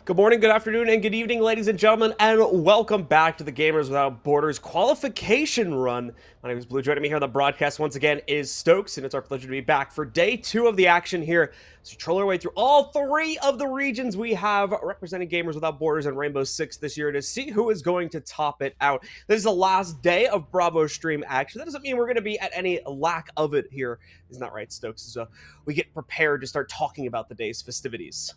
Good morning, good afternoon, and good evening, ladies and gentlemen, and welcome back to the Gamers Without Borders qualification run. My name is Blue. Joining me here on the broadcast once again is Stokes, and it's our pleasure to be back for day 2 of the action here as we troll our way through all 3 of the regions we have representing Gamers Without Borders and Rainbow Six this year to see who is going to top it out. This is the last day of Bravo stream action. That doesn't mean we're going to be at any lack of it here. Isn't that right, Stokes? So we get prepared to start talking about the day's festivities.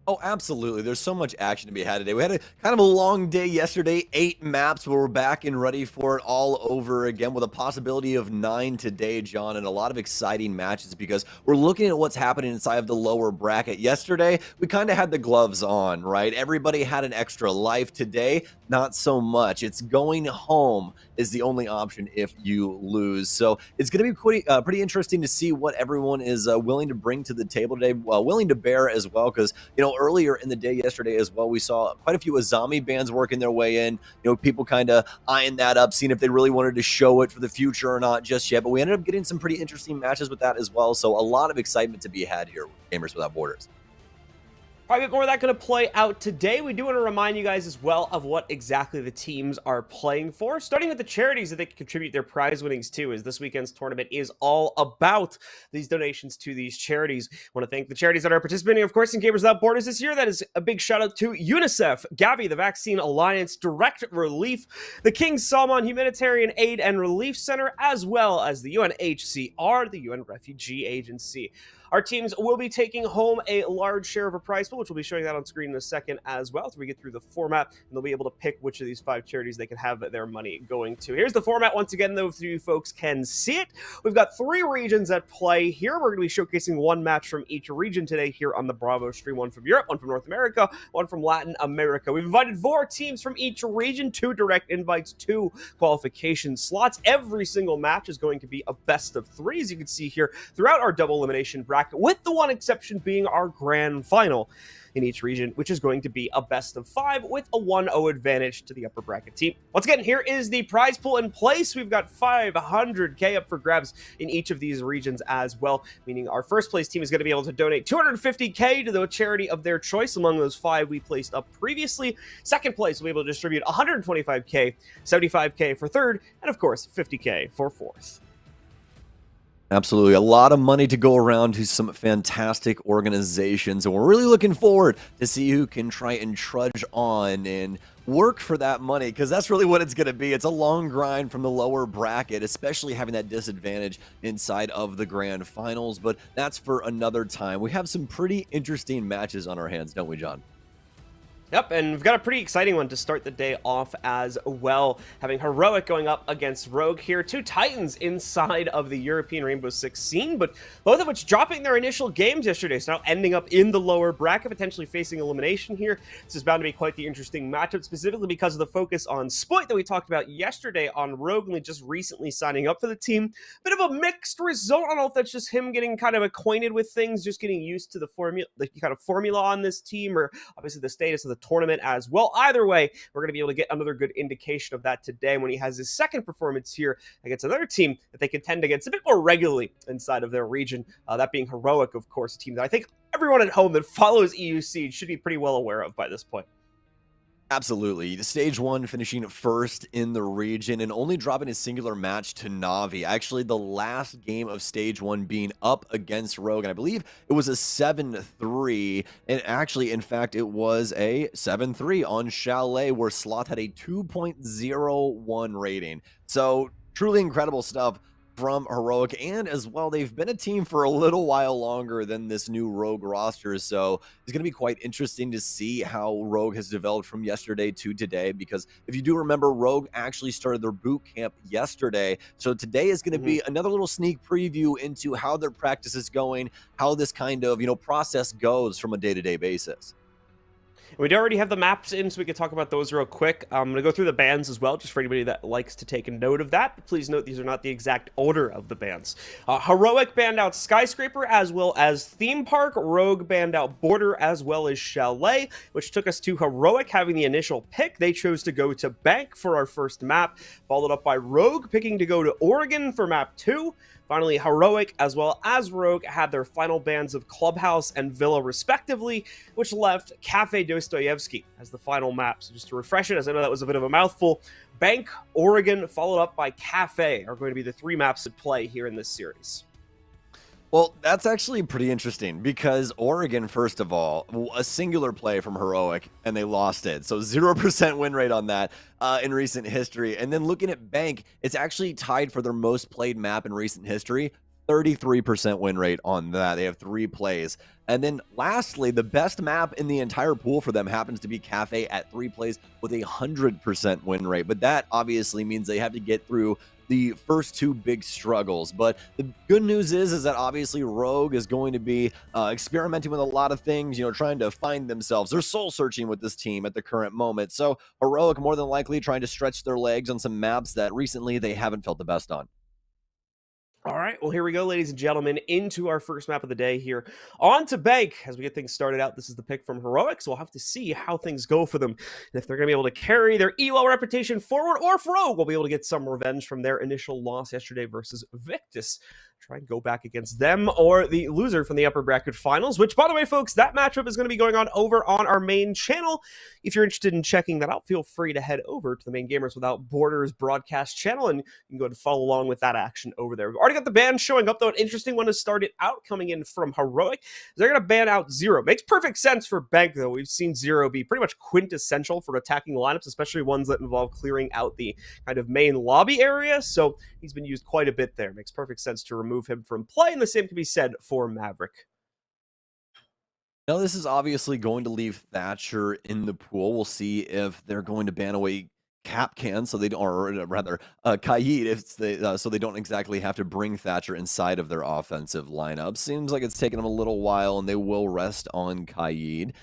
Oh, absolutely. There's so much action to be had today. We had a kind of a long day yesterday, 8 maps, but we're back and ready for it all over again with a possibility of 9 today, John, and a lot of exciting matches because we're looking at what's happening inside of the lower bracket. Yesterday, we kind of had the gloves on, right? Everybody had an extra life. Today, not so much. It's going home is the only option if you lose. So it's going to be pretty interesting to see what everyone is willing to bring to the table today, willing to bear as well, because, you know, earlier in the day yesterday as well, we saw quite a few Azami bands working their way in. You know, people kind of eyeing that up, seeing if they really wanted to show it for the future or not just yet. But we ended up getting some pretty interesting matches with that as well. So a lot of excitement to be had here with Gamers Without Borders. Probably a bit more of that going to play out today. We do want to remind you guys as well of what exactly the teams are playing for, starting with the charities that they can contribute their prize winnings to, as this weekend's tournament is all about these donations to these charities. I want to thank the charities that are participating, of course, in Gamers Without Borders this year. That is a big shout out to UNICEF, Gavi, the Vaccine Alliance, Direct Relief, the King Salman Humanitarian Aid and Relief Center, as well as the UNHCR, the UN Refugee Agency. Our teams will be taking home a large share of a prize pool, which we'll be showing that on screen in a second as well, as we get through the format, and they'll be able to pick which of these 5 charities they can have their money going to. Here's the format once again, though, if you folks can see it. We've got 3 regions at play here. We're going to be showcasing 1 match from each region today here on the Bravo stream. 1 from Europe, 1 from North America, 1 from Latin America. We've invited 4 teams from each region, 2 direct invites, 2 qualification slots. Every single match is going to be a best of 3, as you can see here throughout our double elimination bracket, with the one exception being our grand final in each region, which is going to be a best of 5 with a 1-0 advantage to the upper bracket team. Once again, here is the prize pool in place. We've got 500K up for grabs in each of these regions as well, meaning our first place team is going to be able to donate 250K to the charity of their choice among those 5 we placed up previously. Second place will be able to distribute 125K, 75K for third, and of course, 50K for fourth. Absolutely. A lot of money to go around to some fantastic organizations. And we're really looking forward to see who can try and trudge on and work for that money, because that's really what it's going to be. It's a long grind from the lower bracket, especially having that disadvantage inside of the grand finals. But that's for another time. We have some pretty interesting matches on our hands, don't we, John? Yep, and we've got a pretty exciting one to start the day off as well. Having Heroic going up against Rogue here. 2 Titans inside of the European Rainbow Six scene, but both of which dropping their initial games yesterday, so now ending up in the lower bracket, potentially facing elimination here. This is bound to be quite the interesting matchup, specifically because of the focus on Spoit that we talked about yesterday on Rogue, only just recently signing up for the team. Bit of a mixed result. I don't know if that's just him getting kind of acquainted with things, just getting used to the formula on this team, or obviously the status of the tournament as well. Either way, we're going to be able to get another good indication of that today when he has his second performance here against another team that they contend against a bit more regularly inside of their region, that being Heroic, of course, a team that I think everyone at home that follows EUC should be pretty well aware of by this point. Absolutely. The stage 1 finishing first in the region and only dropping a singular match to Na'Vi. Actually, the last game of stage 1 being up against Rogue, and I believe it was a 7-3. And actually, in fact, it was a 7-3 on Chalet, where Sloth had a 2.01 rating. So truly incredible stuff from Heroic, and as well, they've been a team for a little while longer than this new Rogue roster, so it's going to be quite interesting to see how Rogue has developed from yesterday to today, because if you do remember, Rogue actually started their boot camp yesterday, so today is going to be another little sneak preview into how their practice is going, how this kind of, process goes from a day-to-day basis. We already have the maps in, so we can talk about those real quick. I'm going to go through the bands as well, just for anybody that likes to take a note of that. But please note these are not the exact order of the bands. Heroic banned out Skyscraper as well as Theme Park. Rogue banned out Border as well as Chalet, which took us to Heroic having the initial pick. They chose to go to Bank for our first map, followed up by Rogue picking to go to Oregon for map 2, Finally, Heroic as well as Rogue had their final bans of Clubhouse and Villa respectively, which left Kafe Dostoyevsky as the final map. So just to refresh it, as I know that was a bit of a mouthful, Bank, Oregon, followed up by Kafe are going to be the 3 maps at play here in this series. Well, that's actually pretty interesting because Oregon, first of all, a singular play from Heroic, and they lost it. So 0% win rate on that in recent history. And then looking at Bank, it's actually tied for their most played map in recent history. 33% win rate on that. They have 3 plays. And then lastly, the best map in the entire pool for them happens to be Kafe at 3 plays with a 100% win rate. But that obviously means they have to get through the first 2 big struggles. But the good news is that obviously Rogue is going to be experimenting with a lot of things, trying to find themselves. They're soul searching with this team at the current moment. So Heroic more than likely trying to stretch their legs on some maps that recently they haven't felt the best on. All right, well, here we go, ladies and gentlemen, into our first map of the day here. On to Bank. As we get things started out, this is the pick from Heroic, so we'll have to see how things go for them. And if they're going to be able to carry their ELO reputation forward, or if Rogue will be able to get some revenge from their initial loss yesterday versus Victus. Try and go back against them or the loser from the upper bracket finals, which, by the way, folks, that matchup is going to be going on over on our main channel. If you're interested in checking that out, feel free to head over to the Main Gamers Without Borders broadcast channel, and you can go and follow along with that action over there. We've already got the ban showing up, though. An interesting one has started out coming in from Heroic. They're going to ban out Zero. Makes perfect sense for Bank, though. We've seen Zero be pretty much quintessential for attacking lineups, especially ones that involve clearing out the kind of main lobby area, so he's been used quite a bit there. Makes perfect sense to remove him from play, and the same can be said for Maverick. Now, this is obviously going to leave Thatcher in the pool. We'll see if they're going to ban away Capcan, so they don't, or rather, Kaid, if they, so they don't exactly have to bring Thatcher inside of their offensive lineup. Seems like it's taken them a little while, and they will rest on Kaid.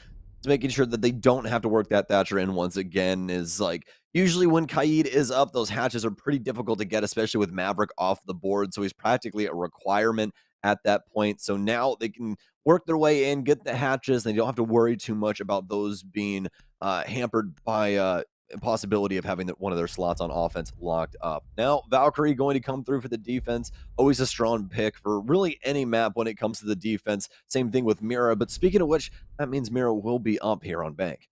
Making sure that they don't have to work that Thatcher in once again is like, usually when Kaid is up, those hatches are pretty difficult to get, especially with Maverick off the board, so he's practically a requirement at that point. So now they can work their way in, get the hatches, and they don't have to worry too much about those being hampered by possibility of having one of their slots on offense locked up. Now, Valkyrie going to come through for the defense. Always a strong pick for really any map when it comes to the defense. Same thing with Mira. But speaking of which, that means Mira will be up here on Bank.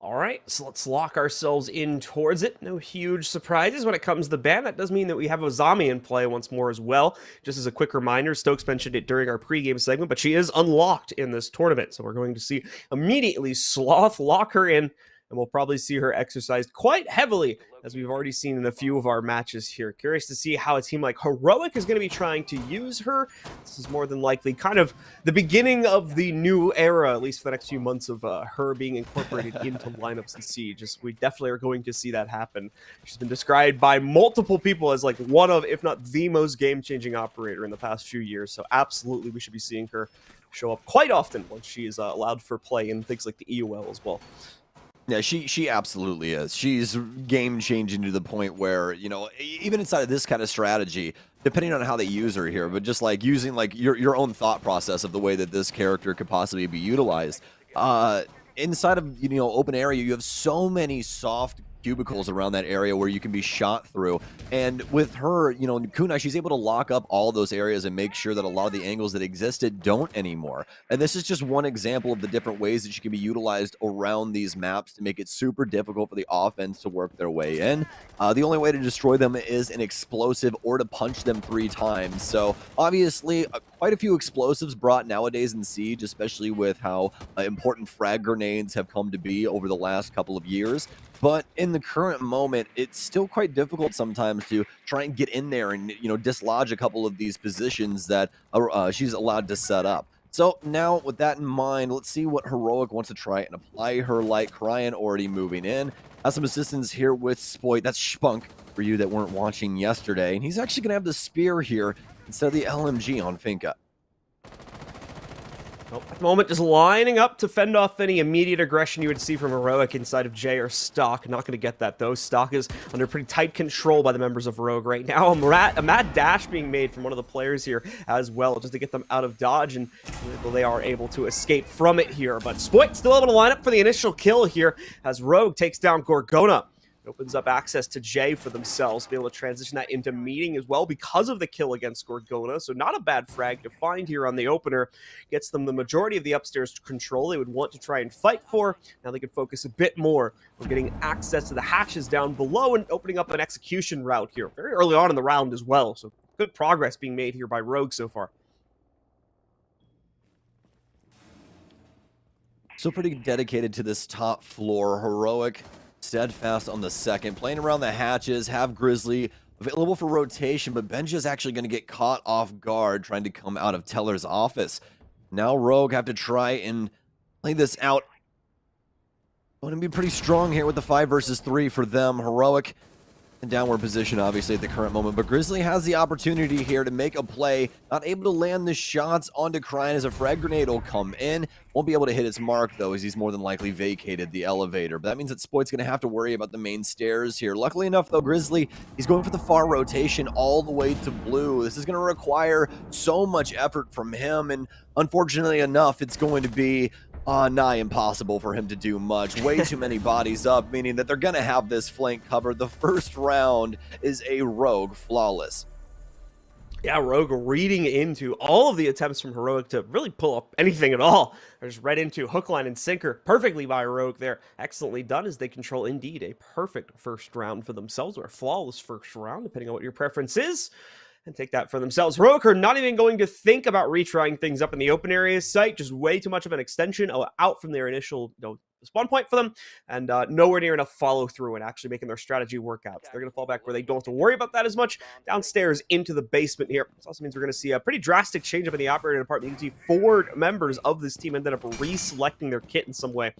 All right, so let's lock ourselves in towards it. No huge surprises when it comes to the ban. That does mean that we have Ozami in play once more as well. Just as a quick reminder, Stokes mentioned it during our pregame segment, but she is unlocked in this tournament. So we're going to see immediately Sloth lock her in, and we'll probably see her exercised quite heavily, as we've already seen in a few of our matches here. Curious to see how a team like Heroic is going to be trying to use her. This is more than likely kind of the beginning of the new era, at least for the next few months, of her being incorporated into lineups in Siege. We definitely are going to see that happen. She's been described by multiple people as like one of, if not the most game-changing operator in the past few years. So absolutely, we should be seeing her show up quite often once she is allowed for play in things like the EOL as well. Yeah, she absolutely is. She's game-changing to the point where, even inside of this kind of strategy, depending on how they use her here, but just like using like your own thought process of the way that this character could possibly be utilized. Inside of, open area, you have so many soft cubicles around that area where you can be shot through. And with her, Kunai, she's able to lock up all those areas and make sure that a lot of the angles that existed don't anymore. And this is just one example of the different ways that she can be utilized around these maps to make it super difficult for the offense to work their way in. The only way to destroy them is an explosive or to punch them 3 times. So obviously, quite a few explosives brought nowadays in Siege, especially with how important frag grenades have come to be over the last couple of years. But in the current moment, it's still quite difficult sometimes to try and get in there and, dislodge a couple of these positions that she's allowed to set up. So now with that in mind, let's see what Heroic wants to try and apply her light. Cryan already moving in. Has some assistance here with Spoit. That's Spunk for you that weren't watching yesterday. And he's actually going to have the spear here instead of the LMG on Finka. At the moment, just lining up to fend off any immediate aggression you would see from Heroic inside of Jay or Stock. Not going to get that, though. Stock is under pretty tight control by the members of Rogue right now. A mad dash being made from one of the players here as well, just to get them out of dodge, and they are able to escape from it here. But Spoit still able to line up for the initial kill here as Rogue takes down Gorgona. It opens up access to Jay for themselves, be able to transition that into meeting as well because of the kill against Gorgona. So not a bad frag to find here on the opener. Gets them the majority of the upstairs control they would want to try and fight for. Now they can focus a bit more on getting access to the hatches down below and opening up an execution route here very early on in the round as well. So good progress being made here by Rogue so far. So pretty dedicated to this top floor. Heroic, steadfast on the second, playing around the hatches, have Grizzly available for rotation, but Benja's actually going to get caught off guard trying to come out of Teller's office. Now Rogue have to try and play this out. Going to be pretty strong here with the 5 versus 3 for them. Heroic in downward position, obviously, at the current moment, but Grizzly has the opportunity here to make a play. Not able to land the shots onto Cryan as a frag grenade will come in. Won't be able to hit its mark, though, as he's more than likely vacated the elevator. But that means that Spoit's going to have to worry about the main stairs here. Luckily enough, though, Grizzly, he's going for the far rotation all the way to blue. This is going to require so much effort from him, and unfortunately enough, it's going to be nigh impossible for him to do much. Way too many bodies up, meaning that they're going to have this flank covered. The first round is a Rogue flawless. Yeah, Rogue reading into all of the attempts from Heroic to really pull up anything at all. They're just right into hook, line, and sinker. Perfectly by Rogue there. Excellently done as they control, indeed, a perfect first round for themselves, or a flawless first round, depending on what your preference is. And take that for themselves. Heroic are not even going to think about retrying things up in the open area site. Just way too much of an extension out from their initial spawn point for them, and nowhere near enough follow through and actually making their strategy work out. So they're going to fall back where they don't have to worry about that as much. Downstairs into the basement here. This also means we're going to see a pretty drastic change up in the operator department. You can see 4 members of this team ended up reselecting their kit in some way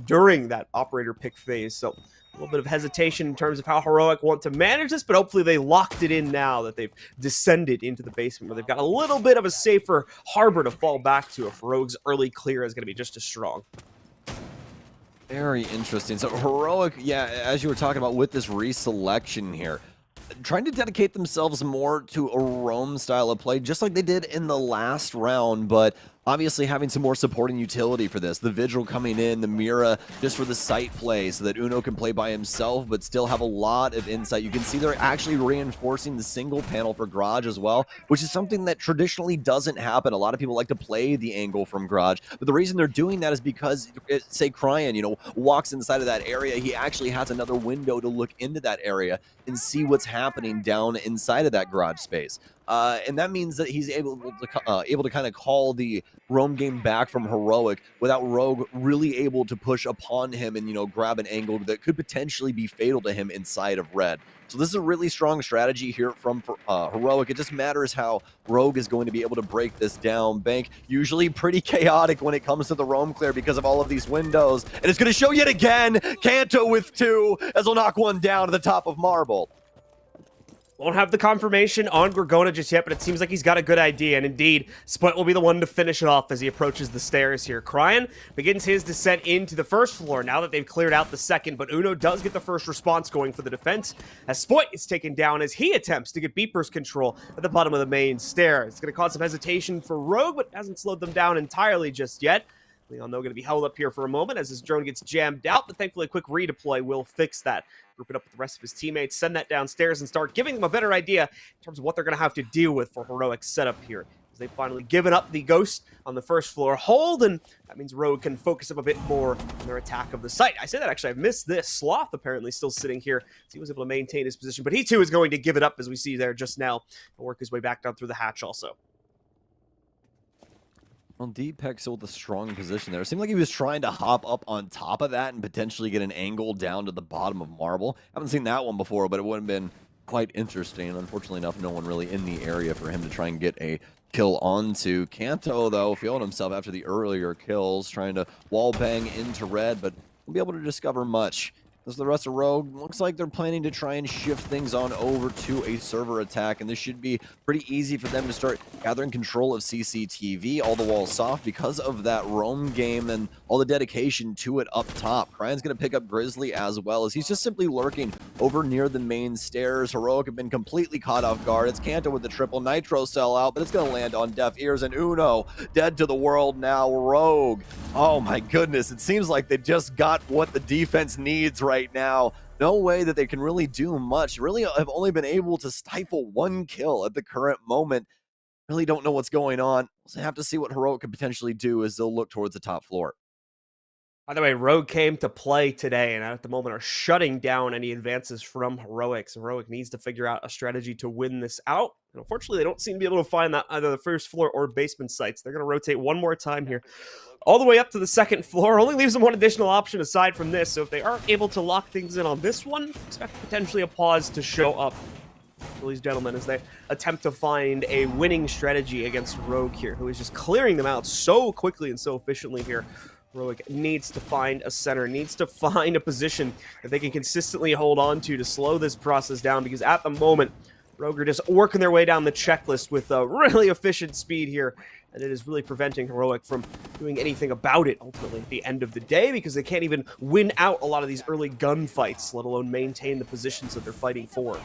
during that operator pick phase. So a little bit of hesitation in terms of how Heroic want to manage this, but hopefully they locked it in now that they've descended into the basement where they've got a little bit of a safer harbor to fall back to if Rogue's early clear is going to be just as strong. Very interesting. So Heroic, yeah, as you were talking about with this reselection here, trying to dedicate themselves more to a roam style of play, just like they did in the last round, but obviously having some more supporting utility for this. The Vigil coming in, the Mira just for the site play so that Uno can play by himself but still have a lot of insight. You can see they're actually reinforcing the single panel for Garage as well, which is something that traditionally doesn't happen. A lot of people like to play the angle from Garage, but the reason they're doing that is because, say Cryan, walks inside of that area, he actually has another window to look into that area and see what's happening down inside of that garage space. And that means that he's able to kind of call the roam game back from Heroic without Rogue really able to push upon him and, grab an angle that could potentially be fatal to him inside of red. So this is a really strong strategy here from Heroic. It just matters how Rogue is going to be able to break this down. Bank usually pretty chaotic when it comes to the roam clear because of all of these windows. And it's going to show yet again, Kanto with 2 as he'll knock one down to the top of Marble. Won't have the confirmation on Gorgona just yet, but it seems like he's got a good idea, and indeed, Split will be the one to finish it off as he approaches the stairs here. Cryan begins his descent into the first floor now that they've cleared out the second, but Uno does get the first response going for the defense as Split is taken down as he attempts to get Beeper's control at the bottom of the main stair. It's going to cause some hesitation for Rogue, but hasn't slowed them down entirely just yet. We all know going to be held up here for a moment as his drone gets jammed out, but thankfully a quick redeploy will fix that. Group it up with the rest of his teammates, send that downstairs, and start giving them a better idea in terms of what they're going to have to deal with for Heroic's setup here. As they've finally given up the Ghost on the first floor hold, and that means Rogue can focus up a bit more on their attack of the site. I say that actually, I missed this. Sloth apparently still sitting here, so he was able to maintain his position, but he too is going to give it up as we see there just now, and work his way back down through the hatch also. Well, Deepak still with a strong position there. It seemed like he was trying to hop up on top of that and potentially get an angle down to the bottom of Marble. Haven't seen that one before, but it would have been quite interesting. Unfortunately enough, no one really in the area for him to try and get a kill onto. Kanto, though, feeling himself after the earlier kills, trying to wall bang into red, but won't be able to discover much. As the rest of Rogue, looks like they're planning to try and shift things on over to a server attack, and this should be pretty easy for them to start gathering control of CCTV, all the walls soft because of that roam game and all the dedication to it up top. Cryan's going to pick up Grizzly as well, as he's just simply lurking over near the main stairs. Heroic have been completely caught off guard. It's Kanto with the triple nitro cell out, but it's going to land on deaf ears, and Uno dead to the world now. Rogue, oh my goodness, it seems like they just got what the defense needs right now. No way that they can really do much. Really have only been able to stifle 1 kill at the current moment. Really don't know what's going on. We'll have to see what Heroic could potentially do as they'll look towards the top floor. By the way, Rogue came to play today and at the moment are shutting down any advances from Heroic. So Heroic needs to figure out a strategy to win this out. And unfortunately, they don't seem to be able to find that either the first floor or basement sites. They're going to rotate one more time here all the way up to the second floor. Only leaves them one additional option aside from this. So if they aren't able to lock things in on this one, expect potentially a pause to show up. These gentlemen, as they attempt to find a winning strategy against Rogue here, who is just clearing them out so quickly and so efficiently here. Heroic needs to find a center, needs to find a position that they can consistently hold on to slow this process down, because at the moment, Rogue are just working their way down the checklist with a really efficient speed here, and it is really preventing Heroic from doing anything about it ultimately at the end of the day, because they can't even win out a lot of these early gunfights, let alone maintain the positions that they're fighting for.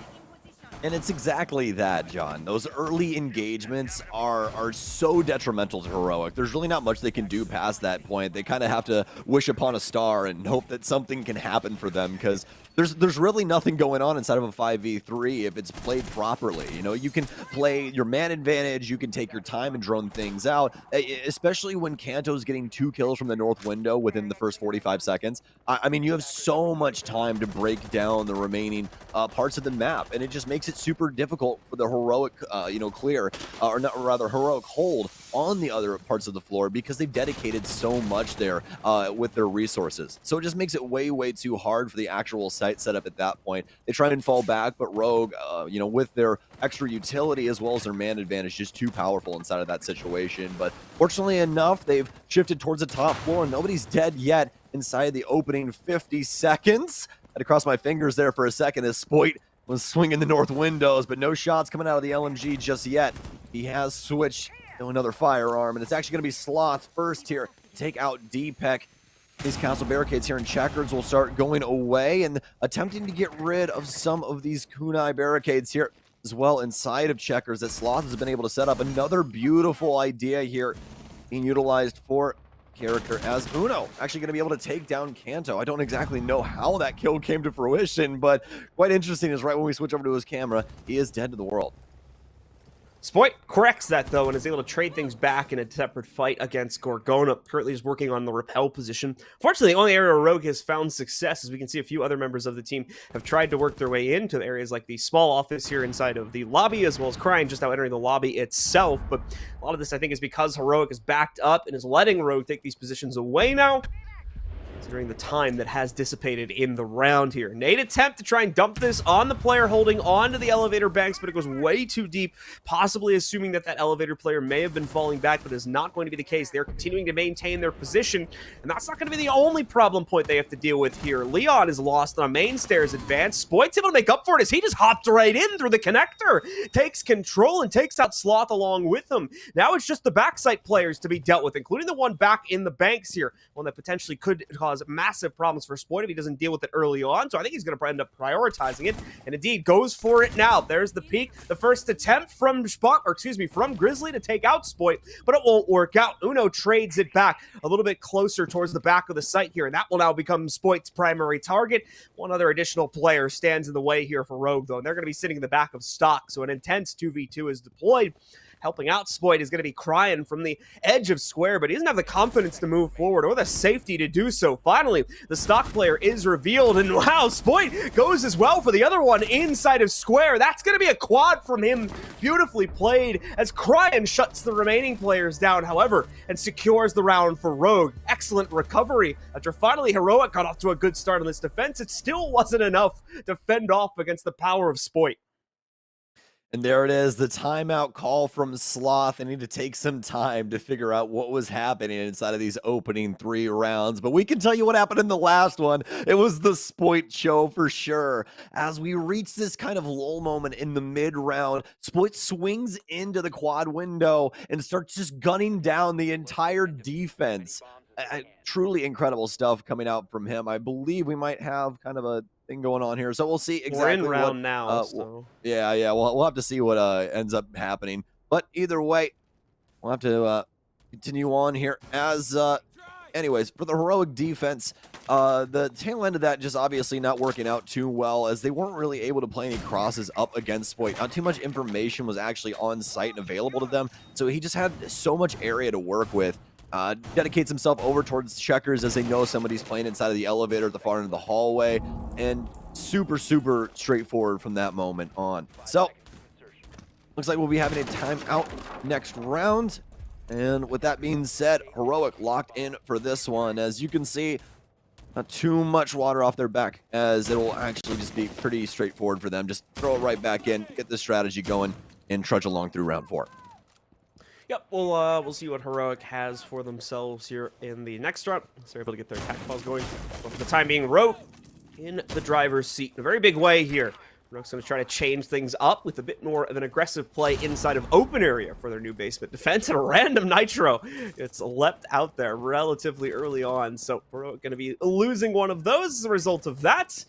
And it's exactly that, John. Those early engagements are so detrimental to Heroic. There's really not much they can do past that point. They kind of have to wish upon a star and hope that something can happen for them, because there's really nothing going on inside of a 5v3 if it's played properly. You know, you can play your man advantage, you can take your time and drone things out, especially when Kanto's getting 2 kills from the north window within the first 45 seconds. I mean, you have so much time to break down the remaining parts of the map, and it just makes it super difficult for the Heroic, clear, or not, rather, Heroic hold on the other parts of the floor, because they've dedicated so much there with their resources. So it just makes it way too hard for the actual site setup at that point. They try and fall back, but Rogue, with their extra utility as well as their man advantage, just too powerful inside of that situation. But fortunately enough, they've shifted towards the top floor, and nobody's dead yet inside the opening 50 seconds. I had to cross my fingers there for a second as Spoit was swinging the north windows, but no shots coming out of the LMG just yet. He has switched to another firearm, and it's actually going to be Sloth first here. Take out D-Peck. These castle barricades here in Checkers will start going away and attempting to get rid of some of these kunai barricades here as well inside of Checkers that Sloth has been able to set up. Another beautiful idea here being utilized for character as Uno, actually going to be able to take down Kanto. I don't exactly know how that kill came to fruition, but quite interesting is right when we switch over to his camera, he is dead to the world. Spoit corrects that, though, and is able to trade things back in a separate fight against Gorgona. Currently is working on the repel position. Fortunately, the only area where Rogue has found success, as we can see a few other members of the team have tried to work their way into areas like the small office here inside of the lobby, as well as Crying just now entering the lobby itself. But a lot of this, I think, is because Heroic is backed up and is letting Rogue take these positions away now, considering the time that has dissipated in the round here. Nate attempt to try and dump this on the player holding onto the elevator banks, but it goes way too deep, possibly assuming that that elevator player may have been falling back, but is not going to be the case. They're continuing to maintain their position, and that's not going to be the only problem point they have to deal with here. Leon is lost on a main stairs advance. Spoit's able to make up for it as he just hopped right in through the connector, takes control and takes out Sloth along with him. Now it's just the backside players to be dealt with, including the one back in the banks here, one that potentially could cause massive problems for Spoit if he doesn't deal with it early on. So I think he's going to end up prioritizing it, and indeed goes for it now. There's the peak, the first attempt from from Grizzly to take out Spoit, but it won't work out. Uno trades it back a little bit closer towards the back of the site here, and that will now become Spoit's primary target. One other additional player stands in the way here for Rogue, though, and they're going to be sitting in the back of stock, so an intense 2v2 is deployed. Helping out Spoit is going to be Crying from the edge of square, but he doesn't have the confidence to move forward or the safety to do so. Finally, the stock player is revealed, and wow, Spoit goes as well for the other one inside of square. That's going to be a quad from him. Beautifully played as Crying shuts the remaining players down, however, and secures the round for Rogue. Excellent recovery. After finally Heroic got off to a good start on this defense, it still wasn't enough to fend off against the power of Spoit. And there it is, the timeout call from Sloth. They need to take some time to figure out what was happening inside of these opening 3 rounds. But we can tell you what happened in the last one. It was the Spoit show for sure. As we reach this kind of lull moment in the mid-round, Spoit swings into the quad window and starts just gunning down the entire defense. Truly incredible stuff coming out from him. I believe we might have kind of a thing going on here, so we'll see exactly. We're in round now. So. Yeah, we'll have to see what ends up happening. But either way, we'll have to continue on here. As anyways, for the Heroic defense, The tail end of that just obviously not working out too well, as they weren't really able to play any crosses up against Spoit. Not too much information was actually on site and available to them, so he just had so much area to work with. Dedicates himself over towards checkers as they know somebody's playing inside of the elevator at the far end of the hallway, and super straightforward from that moment on. So looks like we'll be having a timeout next round, and with that being said, Heroic locked in for this one. As you can see, not too much water off their back, as it will actually just be pretty straightforward for them. Just throw it right back in, get the strategy going, and trudge along through round 4. Yep, we'll see what Heroic has for themselves here in the next round. So they're able to get their attack balls going. But for the time being, Rogue in the driver's seat in a very big way here. Heroic's going to try to change things up with a bit more of an aggressive play inside of open area for their new basement defense, and a random Nitro. It's leapt out there relatively early on, so Heroic going to be losing one of those as a result of that.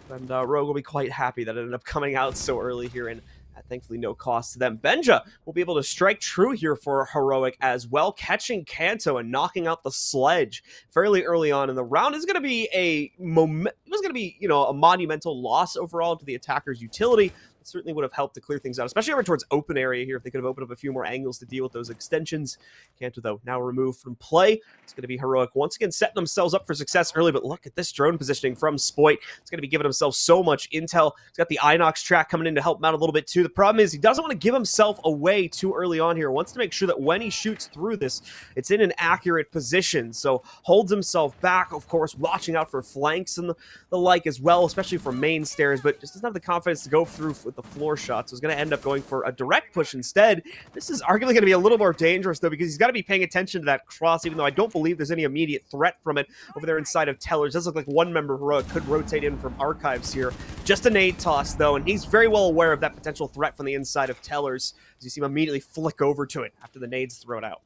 And Rogue will be quite happy that it ended up coming out so early here, and at thankfully no cost to them. Benja will be able to strike true here for Heroic as well, catching Kanto and knocking out the sledge fairly early on in the round. Is going to be a a monumental loss overall to the attacker's utility. It certainly would have helped to clear things out, especially over towards open area here if they could have opened up a few more angles to deal with those extensions. Kanto, though, now removed from play. It's going to be Heroic once again setting themselves up for success early, but look at this drone positioning from Spoit. It's going to be giving himself so much intel. He's got the Inox track coming in to help him out a little bit too. The problem is he doesn't want to give himself away too early on here. Wants to make sure that when he shoots through this, it's in an accurate position. So holds himself back, of course, watching out for flanks and the like as well, especially for main stairs, but just doesn't have the confidence to go through with the floor shot. So he's going to end up going for a direct push instead. This is arguably going to be a little more dangerous, though, because he's got to be paying attention to that cross, even though I don't believe there's any immediate threat from it over there inside of Tellers. Does look like one member of Heroic could rotate in from Archives here. Just a nade toss, though, and he's very well aware of that potential threat from the inside of Tellers, as you see him immediately flick over to it after the nade's thrown out.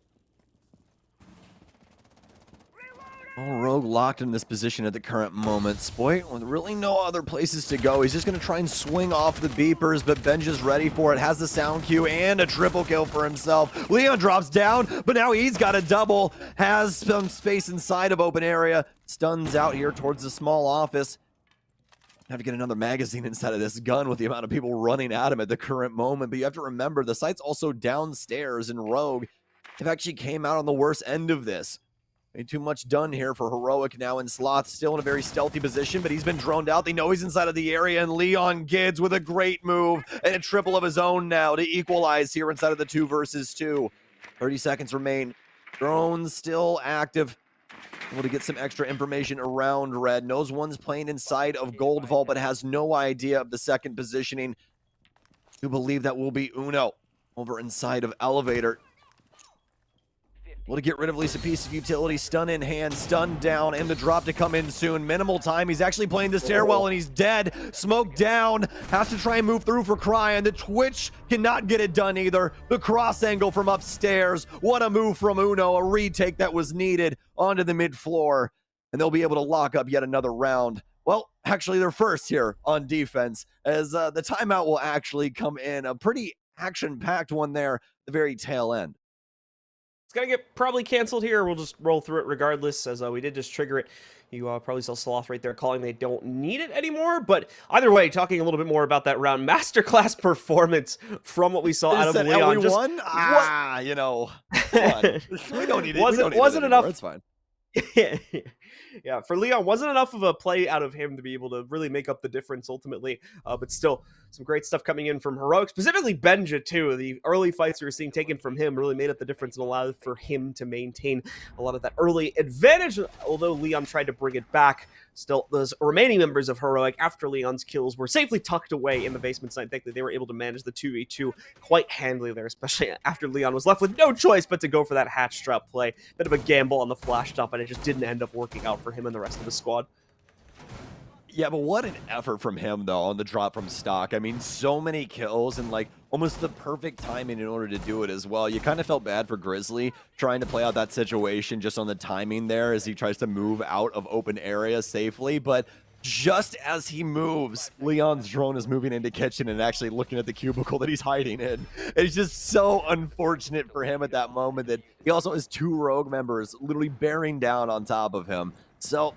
Rogue locked in this position at the current moment. Spoit with really no other places to go. He's just going to try and swing off the beepers, but Benja's ready for it. Has the sound cue and a triple kill for himself. Leon drops down, but now he's got a double. Has some space inside of open area. Stuns out here towards the small office. Have to get another magazine inside of this gun with the amount of people running at him at the current moment. But you have to remember, the site's also downstairs, and Rogue have actually came out on the worst end of this. Ain't too much done here for Heroic now, and Sloth still in a very stealthy position, but he's been droned out. They know he's inside of the area, and Leon Gids with a great move and a triple of his own now to equalize here inside of the 2 versus 2. 30 seconds remain. Drones still active. Able to get some extra information around Red. Knows one's playing inside of Gold Vault, but has no idea of the second positioning. You believe that will be Uno over inside of Elevator. Well, to get rid of at least a piece of utility. Stun in hand, stun down, and the drop to come in soon. Minimal time. He's actually playing the stairwell, and he's dead. Smoke down. Has to try and move through for Cry, and the Twitch cannot get it done either. The cross angle from upstairs. What a move from Uno. A retake that was needed onto the mid-floor, and they'll be able to lock up yet another round. Well, actually, they're first here on defense, as the timeout will actually come in. A pretty action-packed one there at the very tail end. It's going to get probably canceled here. We'll just roll through it regardless, as we did just trigger it. You probably saw Sloth right there calling they don't need it anymore. But either way, talking a little bit more about that round, masterclass performance from what we saw out of Leon. Just, won? You know, come on. We don't need it. Wasn't enough. It's fine. Yeah, for Leon, wasn't enough of a play out of him to be able to really make up the difference ultimately. But still, some great stuff coming in from Heroic, specifically Benja too. The early fights we were seeing taken from him really made up the difference and allowed for him to maintain a lot of that early advantage. Although Leon tried to bring it back, still those remaining members of Heroic after Leon's kills were safely tucked away in the basement side. Thankfully, they were able to manage the 2v2 quite handily there, especially after Leon was left with no choice but to go for that hatch trap play. Bit of a gamble on the flash dump, and it just didn't end up working out for him and the rest of the squad. Yeah, but what an effort from him, though, on the drop from stock. I mean, so many kills and, like, almost the perfect timing in order to do it as well. You kind of felt bad for Grizzly trying to play out that situation just on the timing there as he tries to move out of open area safely. But just as he moves, Leon's drone is moving into kitchen and actually looking at the cubicle that he's hiding in. It's just so unfortunate for him at that moment that he also has 2 Rogue members literally bearing down on top of him. So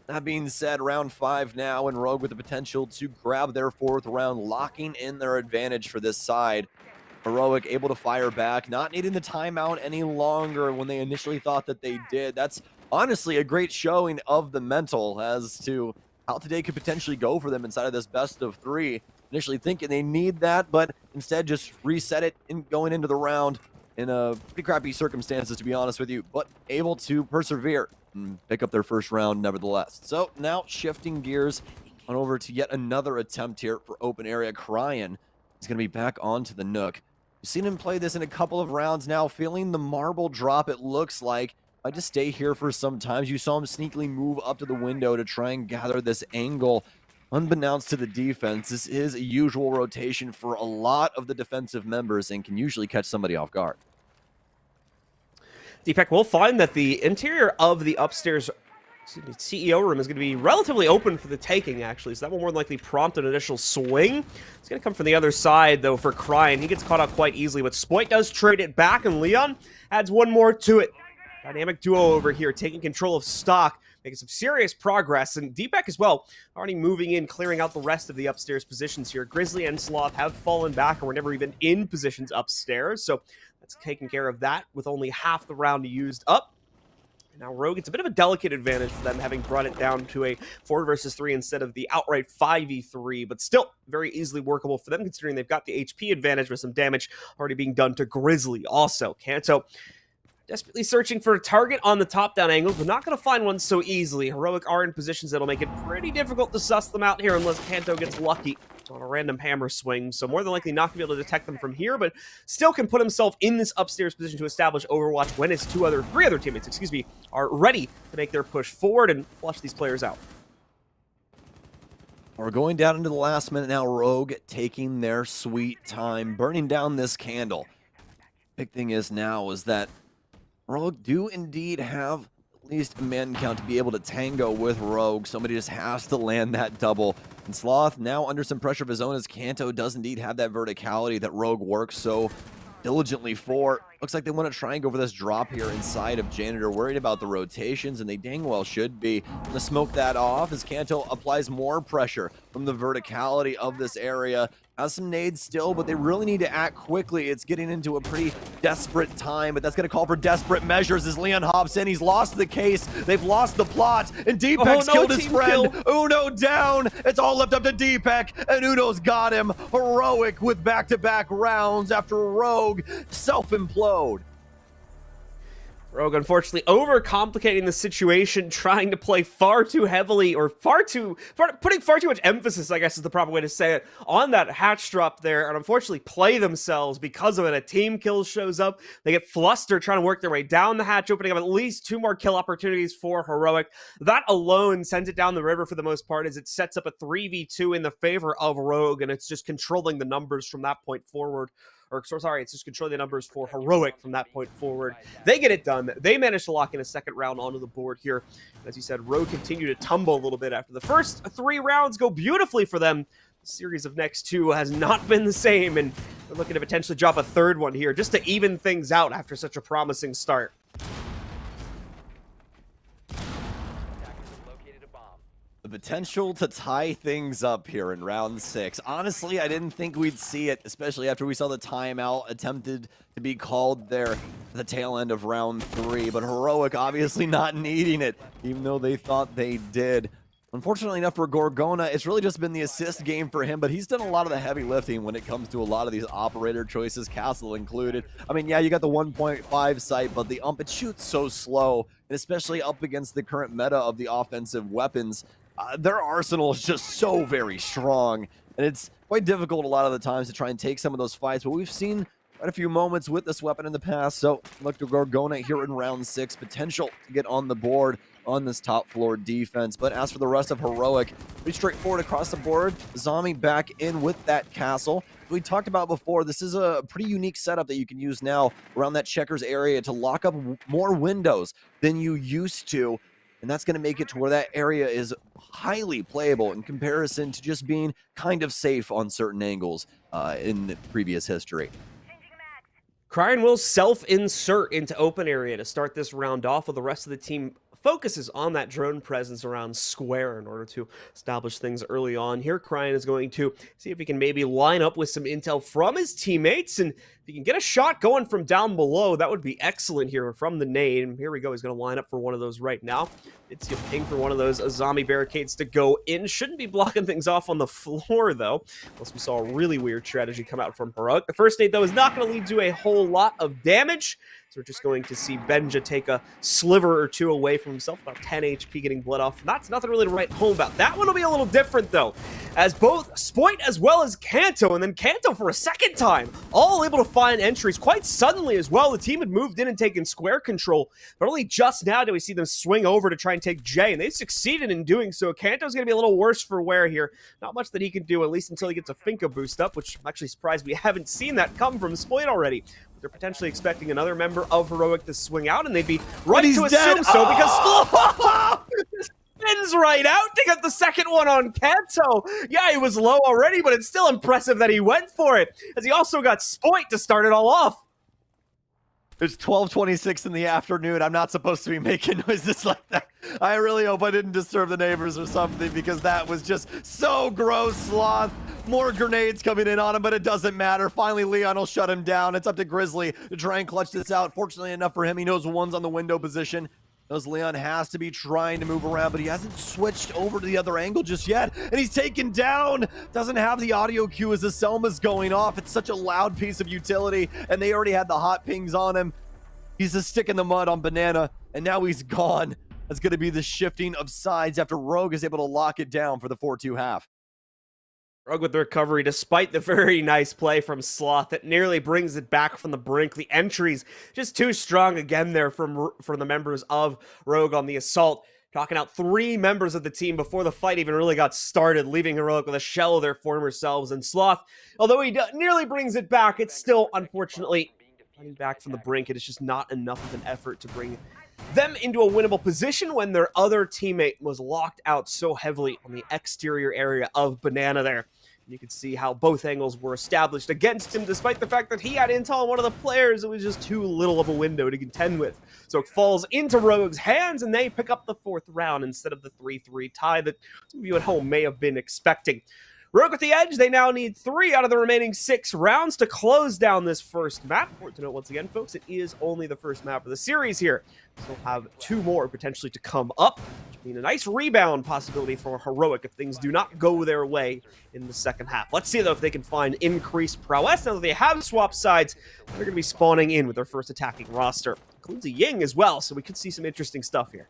That being said, round 5 now, and Rogue with the potential to grab their 4th round, locking in their advantage for this side. Heroic able to fire back, not needing the timeout any longer when they initially thought that they did. That's honestly a great showing of the mental as to how today could potentially go for them inside of this best of 3. Initially thinking they need that, but instead just reset it in going into the round in a pretty crappy circumstances, to be honest with you, but able to persevere and pick up their 1st round nevertheless. So now shifting gears on over to yet another attempt here for open area. Cryan is going to be back onto the Nook. You've seen him play this in a couple of rounds now, feeling the marble drop, it looks like. I just stay here for some times. You saw him sneakily move up to the window to try and gather this angle. Unbeknownst to the defense, this is a usual rotation for a lot of the defensive members and can usually catch somebody off guard. Deepak will find that the interior of the upstairs CEO room is going to be relatively open for the taking, actually, so that will more than likely prompt an initial swing. It's going to come from the other side, though, for Cryan. He gets caught out quite easily, but Spoit does trade it back, and Leon adds one more to it. Dynamic duo over here, taking control of stock, making some serious progress, and Deepak as well, already moving in, clearing out the rest of the upstairs positions here. Grizzly and Sloth have fallen back, and were never even in positions upstairs, so that's taking care of that with only half the round used up. Now, Rogue, it's a bit of a delicate advantage for them, having brought it down to a 4 versus 3 instead of the outright 5v3, but still very easily workable for them, considering they've got the HP advantage with some damage already being done to Grizzly. Also, Kanto desperately searching for a target on the top-down angles, but not going to find one so easily. Heroic are in positions that'll make it pretty difficult to suss them out here unless Kanto gets lucky on a random hammer swing, so more than likely not going to be able to detect them from here, but still can put himself in this upstairs position to establish Overwatch when his three other teammates, are ready to make their push forward and flush these players out. We're going down into the last minute now. Rogue taking their sweet time, burning down this candle. Big thing is now is that Rogue do indeed have at least a man count to be able to tango with Rogue. Somebody just has to land that double. And Sloth now under some pressure of his own as Kanto does indeed have that verticality that Rogue works so diligently for. Looks like they want to try and go for this drop here inside of Janitor, worried about the rotations, and they dang well should be. Gonna smoke that off as Kanto applies more pressure from the verticality of this area. Has some nades still, but they really need to act quickly. It's getting into a pretty desperate time, but that's going to call for desperate measures as Leon hops in. He's lost the case. They've lost the plot, and Deepak's killed his friend. Uno down. It's all left up to Deepak, and Uno's got him. Heroic with back-to-back rounds after Rogue self-implode. Rogue, unfortunately, overcomplicating the situation, trying to play far too heavily, or putting far too much emphasis, I guess is the proper way to say it, on that hatch drop there, and unfortunately play themselves because of it. A team kill shows up. They get flustered trying to work their way down the hatch, opening up at least 2 more kill opportunities for Heroic. That alone sends it down the river for the most part, as it sets up a 3v2 in the favor of Rogue, and it's just controlling the numbers from that point forward. It's just controlling the numbers for Heroic from that point forward. They get it done. They manage to lock in a second round onto the board here. As you said, Rogue continue to tumble a little bit after the first 3 rounds go beautifully for them. The series of next 2 has not been the same, and they're looking to potentially drop a 3rd one here just to even things out after such a promising start. The potential to tie things up here in round 6. Honestly, I didn't think we'd see it, especially after we saw the timeout attempted to be called there at the tail end of round 3. But Heroic obviously not needing it, even though they thought they did. Unfortunately enough for Gorgona, it's really just been the assist game for him, but he's done a lot of the heavy lifting when it comes to a lot of these operator choices, Castle included. I mean, yeah, you got the 1.5 sight, but the it shoots so slow, and especially up against the current meta of the offensive weapons. Their arsenal is just so very strong, and it's quite difficult a lot of the times to try and take some of those fights, but we've seen quite a few moments with this weapon in the past, so look to Gorgona here in round 6, potential to get on the board on this top floor defense. But as for the rest of Heroic, pretty straightforward across the board. Zombie back in with that castle. We talked about before, this is a pretty unique setup that you can use now around that checkers area to lock up more windows than you used to. And that's going to make it to where that area is highly playable in comparison to just being kind of safe on certain angles in the previous history. Cryan will self-insert into open area to start this round off, with the rest of the team focuses on that drone presence around square in order to establish things early on. Here, Cryan is going to see if he can maybe line up with some intel from his teammates, and if he can get a shot going from down below, that would be excellent here from the nade. And here we go, he's going to line up for one of those right now. It's a ping for one of those zombie barricades to go in. Shouldn't be blocking things off on the floor, though, unless we saw a really weird strategy come out from Heroic. The first nade, though, is not going to lead to a whole lot of damage, so we're just going to see Benja take a sliver or two away from himself, about 10 HP getting bled off. That's nothing really to write home about. That one will be a little different, though, as both Spoit as well as Kanto, and then Kanto for a second time, all able to find entries quite suddenly as well. The team had moved in and taken square control, but only just now do we see them swing over to try and take J, and they succeeded in doing so. Kanto's going to be a little worse for wear here. Not much that he can do, at least until he gets a Finka boost up, which I'm actually surprised we haven't seen that come from Spoit already. They're potentially expecting another member of Heroic to swing out, and they'd be right to assume so, because spins right out to get the second one on Kanto. Yeah, he was low already, but it's still impressive that he went for it, as he also got Spoit to start it all off. It's 12:26 in the afternoon. I'm not supposed to be making noises like that. I really hope I didn't disturb the neighbors or something, because that was just so gross, Sloth. More grenades coming in on him, but it doesn't matter. Finally, Leon will shut him down. It's up to Grizzly to try and clutch this out. Fortunately enough for him, he knows one's on the window position. Knows Leon has to be trying to move around, but he hasn't switched over to the other angle just yet, and he's taken down. Doesn't have the audio cue as the Selma's going off. It's such a loud piece of utility, and they already had the hot pings on him. He's a stick in the mud on Banana, and now he's gone. That's going to be the shifting of sides after Rogue is able to lock it down for the 4-2 half. Rogue with the recovery, despite the very nice play from Sloth that nearly brings it back from the brink. The entries just too strong again there from the members of Rogue on the assault. Talking out 3 members of the team before the fight even really got started, leaving Heroic with a shell of their former selves. And Sloth, although he nearly brings it back, it's still, unfortunately, fighting back from the brink. It is just not enough of an effort to bring them into a winnable position when their other teammate was locked out so heavily on the exterior area of Banana there. And you can see how both angles were established against him, despite the fact that he had intel on one of the players. It was just too little of a window to contend with. So it falls into Rogue's hands, and they pick up the 4th round instead of the 3-3 tie that some of you at home may have been expecting. Rogue with the edge. They now need 3 out of the remaining 6 rounds to close down this first map. Important to note once again, folks, it is only the first map of the series here. So we'll have 2 more potentially to come up, which means a nice rebound possibility for Heroic if things do not go their way in the second half. Let's see, though, if they can find increased prowess. Now that they have swapped sides, they're going to be spawning in with their first attacking roster. Includes a Ying as well, so we could see some interesting stuff here.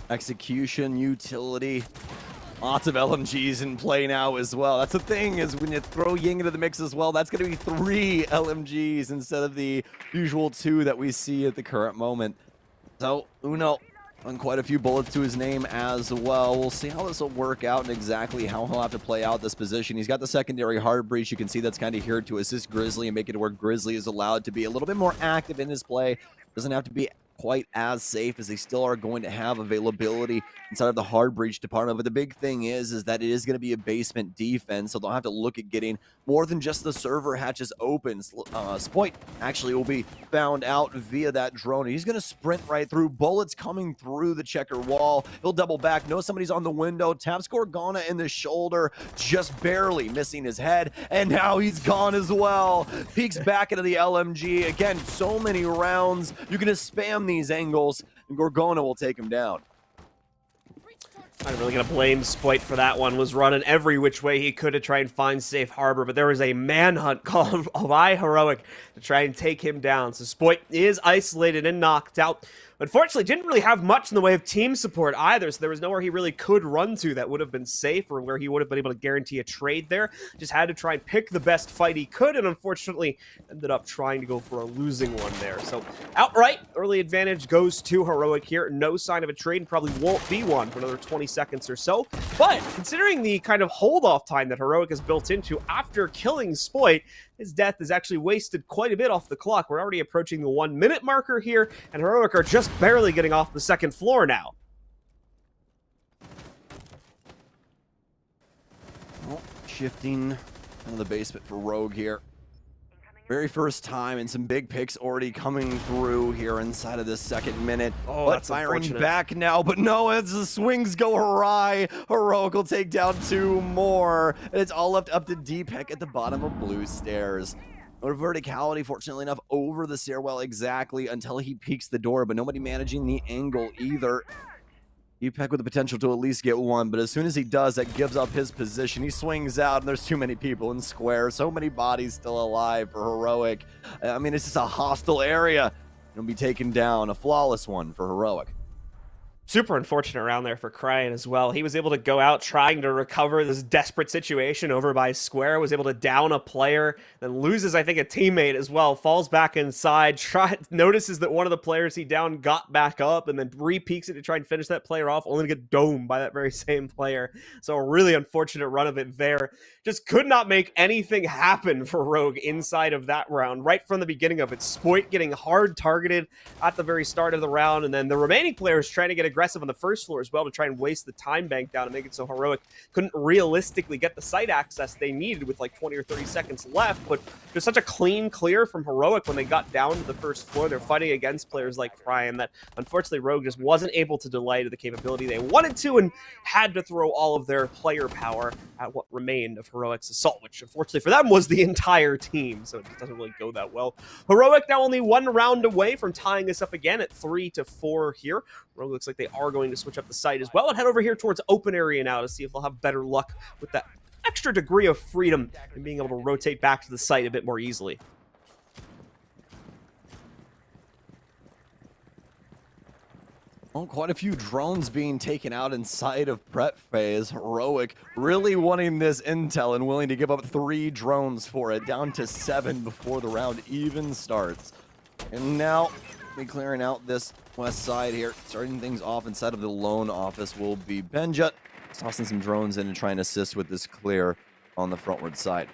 Execution, utility. Lots of LMGs in play now as well. That's the thing, is when you throw Ying into the mix as well, that's going to be 3 LMGs instead of the usual 2 that we see at the current moment. So, Uno on quite a few bullets to his name as well. We'll see how this will work out and exactly how he'll have to play out this position. He's got the secondary hard breach. You can see that's kind of here to assist Grizzly and make it where Grizzly is allowed to be a little bit more active in his play. Doesn't have to be quite as safe, as they still are going to have availability inside of the hard breach department. But the big thing is that it is going to be a basement defense, so they'll have to look at getting more than just the server hatches open. Spoit actually will be found out via that drone. He's going to sprint right through. Bullets coming through the checker wall. He'll double back. Knows somebody's on the window. Taps Gorgana in the shoulder, just barely missing his head. And now he's gone as well. Peeks back into the LMG. Again, so many rounds. You're going to spam these angles, and Gorgona will take him down. I'm really going to blame Spoit for that one. Was running every which way he could to try and find safe harbor, but there was a manhunt called by Heroic to try and take him down. So Spoit is isolated and knocked out. Unfortunately, didn't really have much in the way of team support either, so there was nowhere he really could run to that would have been safe or where he would have been able to guarantee a trade there. Just had to try and pick the best fight he could, and unfortunately ended up trying to go for a losing one there. So outright, early advantage goes to Heroic here. No sign of a trade, and probably won't be one for another 20 seconds or so. But considering the kind of hold-off time that Heroic has built into after killing Spoit, his death is actually wasted quite a bit off the clock. We're already approaching the 1-minute marker here, and Heroic are just barely getting off the second floor now. Well, shifting into the basement for Rogue here. Very first time, and some big picks already coming through here inside of this second minute. Oh, but that's firing unfortunate. back now, but no, as the swings go awry, Heroic will take down 2 more, and it's all left up to Deepek at the bottom of blue stairs. No verticality, fortunately enough, over the stairwell exactly until he peeks the door, but nobody managing the angle either. Deepek with the potential to at least get one, but as soon as he does, that gives up his position. He swings out, and there's too many people in square. So many bodies still alive for Heroic. I mean, it's just a hostile area. He'll be taken down. A flawless one for Heroic. Super unfortunate around there for Cryan as well. He was able to go out trying to recover this desperate situation over by Square, was able to down a player, then loses, I think, a teammate as well, falls back inside, notices that one of the players he downed got back up, and then re-peeks it to try and finish that player off, only to get domed by that very same player. So a really unfortunate run of it there. Just could not make anything happen for Rogue inside of that round, right from the beginning of it. Spoit getting hard targeted at the very start of the round, and then the remaining players trying to get aggressive on the first floor as well to try and waste the time bank down and make it so Heroic couldn't realistically get the site access they needed with like 20 or 30 seconds left. But there's such a clean clear from Heroic when they got down to the first floor. They're fighting against players like Cryan that unfortunately Rogue just wasn't able to delay to the capability they wanted to, and had to throw all of their player power at what remained of Heroic's assault, which unfortunately for them was the entire team, so it just doesn't really go that well. Heroic now only 1 round away from tying this up again at 3-4 here. Rogue looks like they are going to switch up the site as well and head over here towards open area now to see if they'll have better luck with that extra degree of freedom and being able to rotate back to the site a bit more easily. Well, quite a few drones being taken out inside of prep phase. Heroic really wanting this intel and willing to give up 3 drones for it, down to 7 before the round even starts. And now, be clearing out this west side here. Starting things off inside of the lone office will be Benja, tossing some drones in and trying to assist with this clear on the frontward side.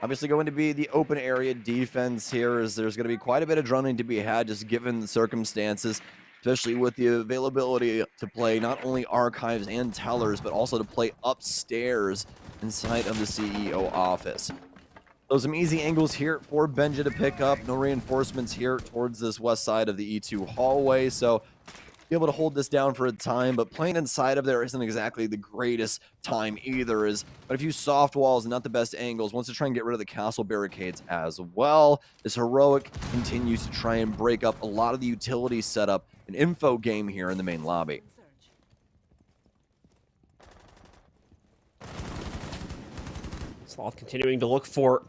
Obviously going to be the open area defense here, as there's going to be quite a bit of droning to be had just given the circumstances, especially with the availability to play not only archives and tellers, but also to play upstairs inside of the CEO office. So some easy angles here for Benja to pick up. No reinforcements here towards this west side of the E2 hallway, so be able to hold this down for a time, but playing inside of there isn't exactly the greatest time either. But a few soft walls, not the best angles. Wants to try and get rid of the castle barricades as well. This Heroic continues to try and break up a lot of the utility setup and info game here in the main lobby. Sloth continuing to look for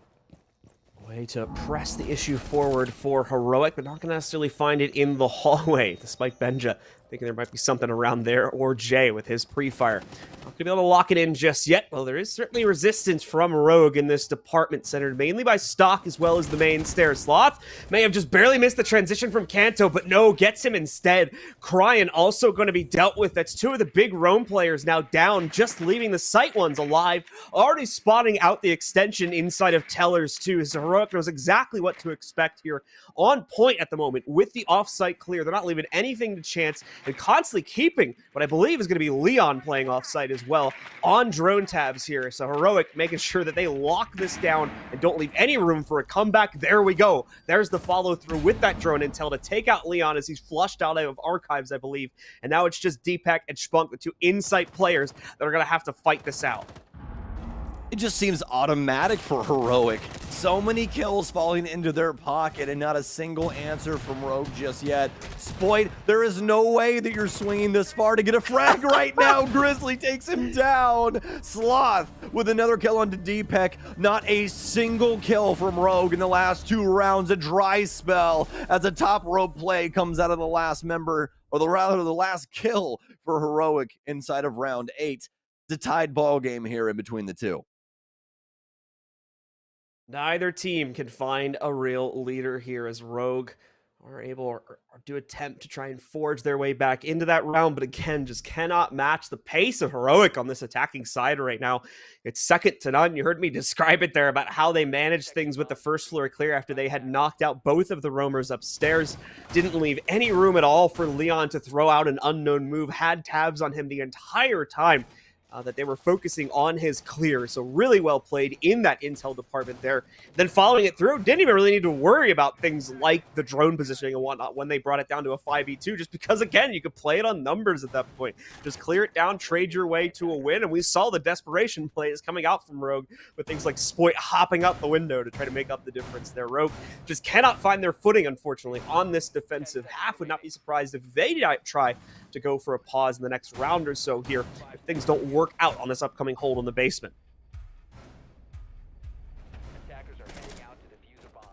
a way to press the issue forward for Heroic, but not going to necessarily find it in the hallway, despite Benja thinking there might be something around there, or Jay with his pre-fire. Not going to be able to lock it in just yet. Well, there is certainly resistance from Rogue in this department, centered mainly by Stock as well as the main stair. Sloth may have just barely missed the transition from Kanto, but no, gets him instead. Cryan also going to be dealt with. That's 2 of the big roam players now down, just leaving the sight ones alive. Already spotting out the extension inside of Tellers too, so Heroic knows exactly what to expect here. On point at the moment with the off-site clear. They're not leaving anything to chance, and constantly keeping what I believe is going to be Leon playing off-site as well on drone tabs here. So Heroic making sure that they lock this down and don't leave any room for a comeback. There we go. There's the follow-through with that drone intel to take out Leon as he's flushed out of archives, I believe. And now it's just Deepak and Spunk, the 2 insight players, that are going to have to fight this out. It just seems automatic for Heroic. So many kills falling into their pocket and not a single answer from Rogue just yet. Spoit, there is no way that you're swinging this far to get a frag right now. Grizzly takes him down. Sloth with another kill onto Deepek. Not a single kill from Rogue in the last 2 rounds. A dry spell as a top rope play comes out of the last member, or the last kill for Heroic inside of round 8. It's a tied ball game here in between the 2. Neither team can find a real leader here, as Rogue are able or do attempt to try and forge their way back into that round, but again, just cannot match the pace of Heroic on this attacking side right now. It's second to none. You heard me describe it there about how they managed things with the first floor clear after they had knocked out both of the roamers upstairs. Didn't leave any room at all for Leon to throw out an unknown move, had tabs on him the entire time. that they were focusing on his clear. So really well played in that intel department there. Then following it through, didn't even really need to worry about things like the drone positioning and whatnot when they brought it down to a 5v2, just because, again, you could play it on numbers at that point. Just clear it down, trade your way to a win, and we saw the desperation plays coming out from Rogue with things like Spoit hopping out the window to try to make up the difference there. Rogue just cannot find their footing, unfortunately, on this defensive half. Would not be surprised if they try to go for a pause in the next round or so here if things don't work out on this upcoming hold in the basement. Attackers are heading out to defuse a bomb.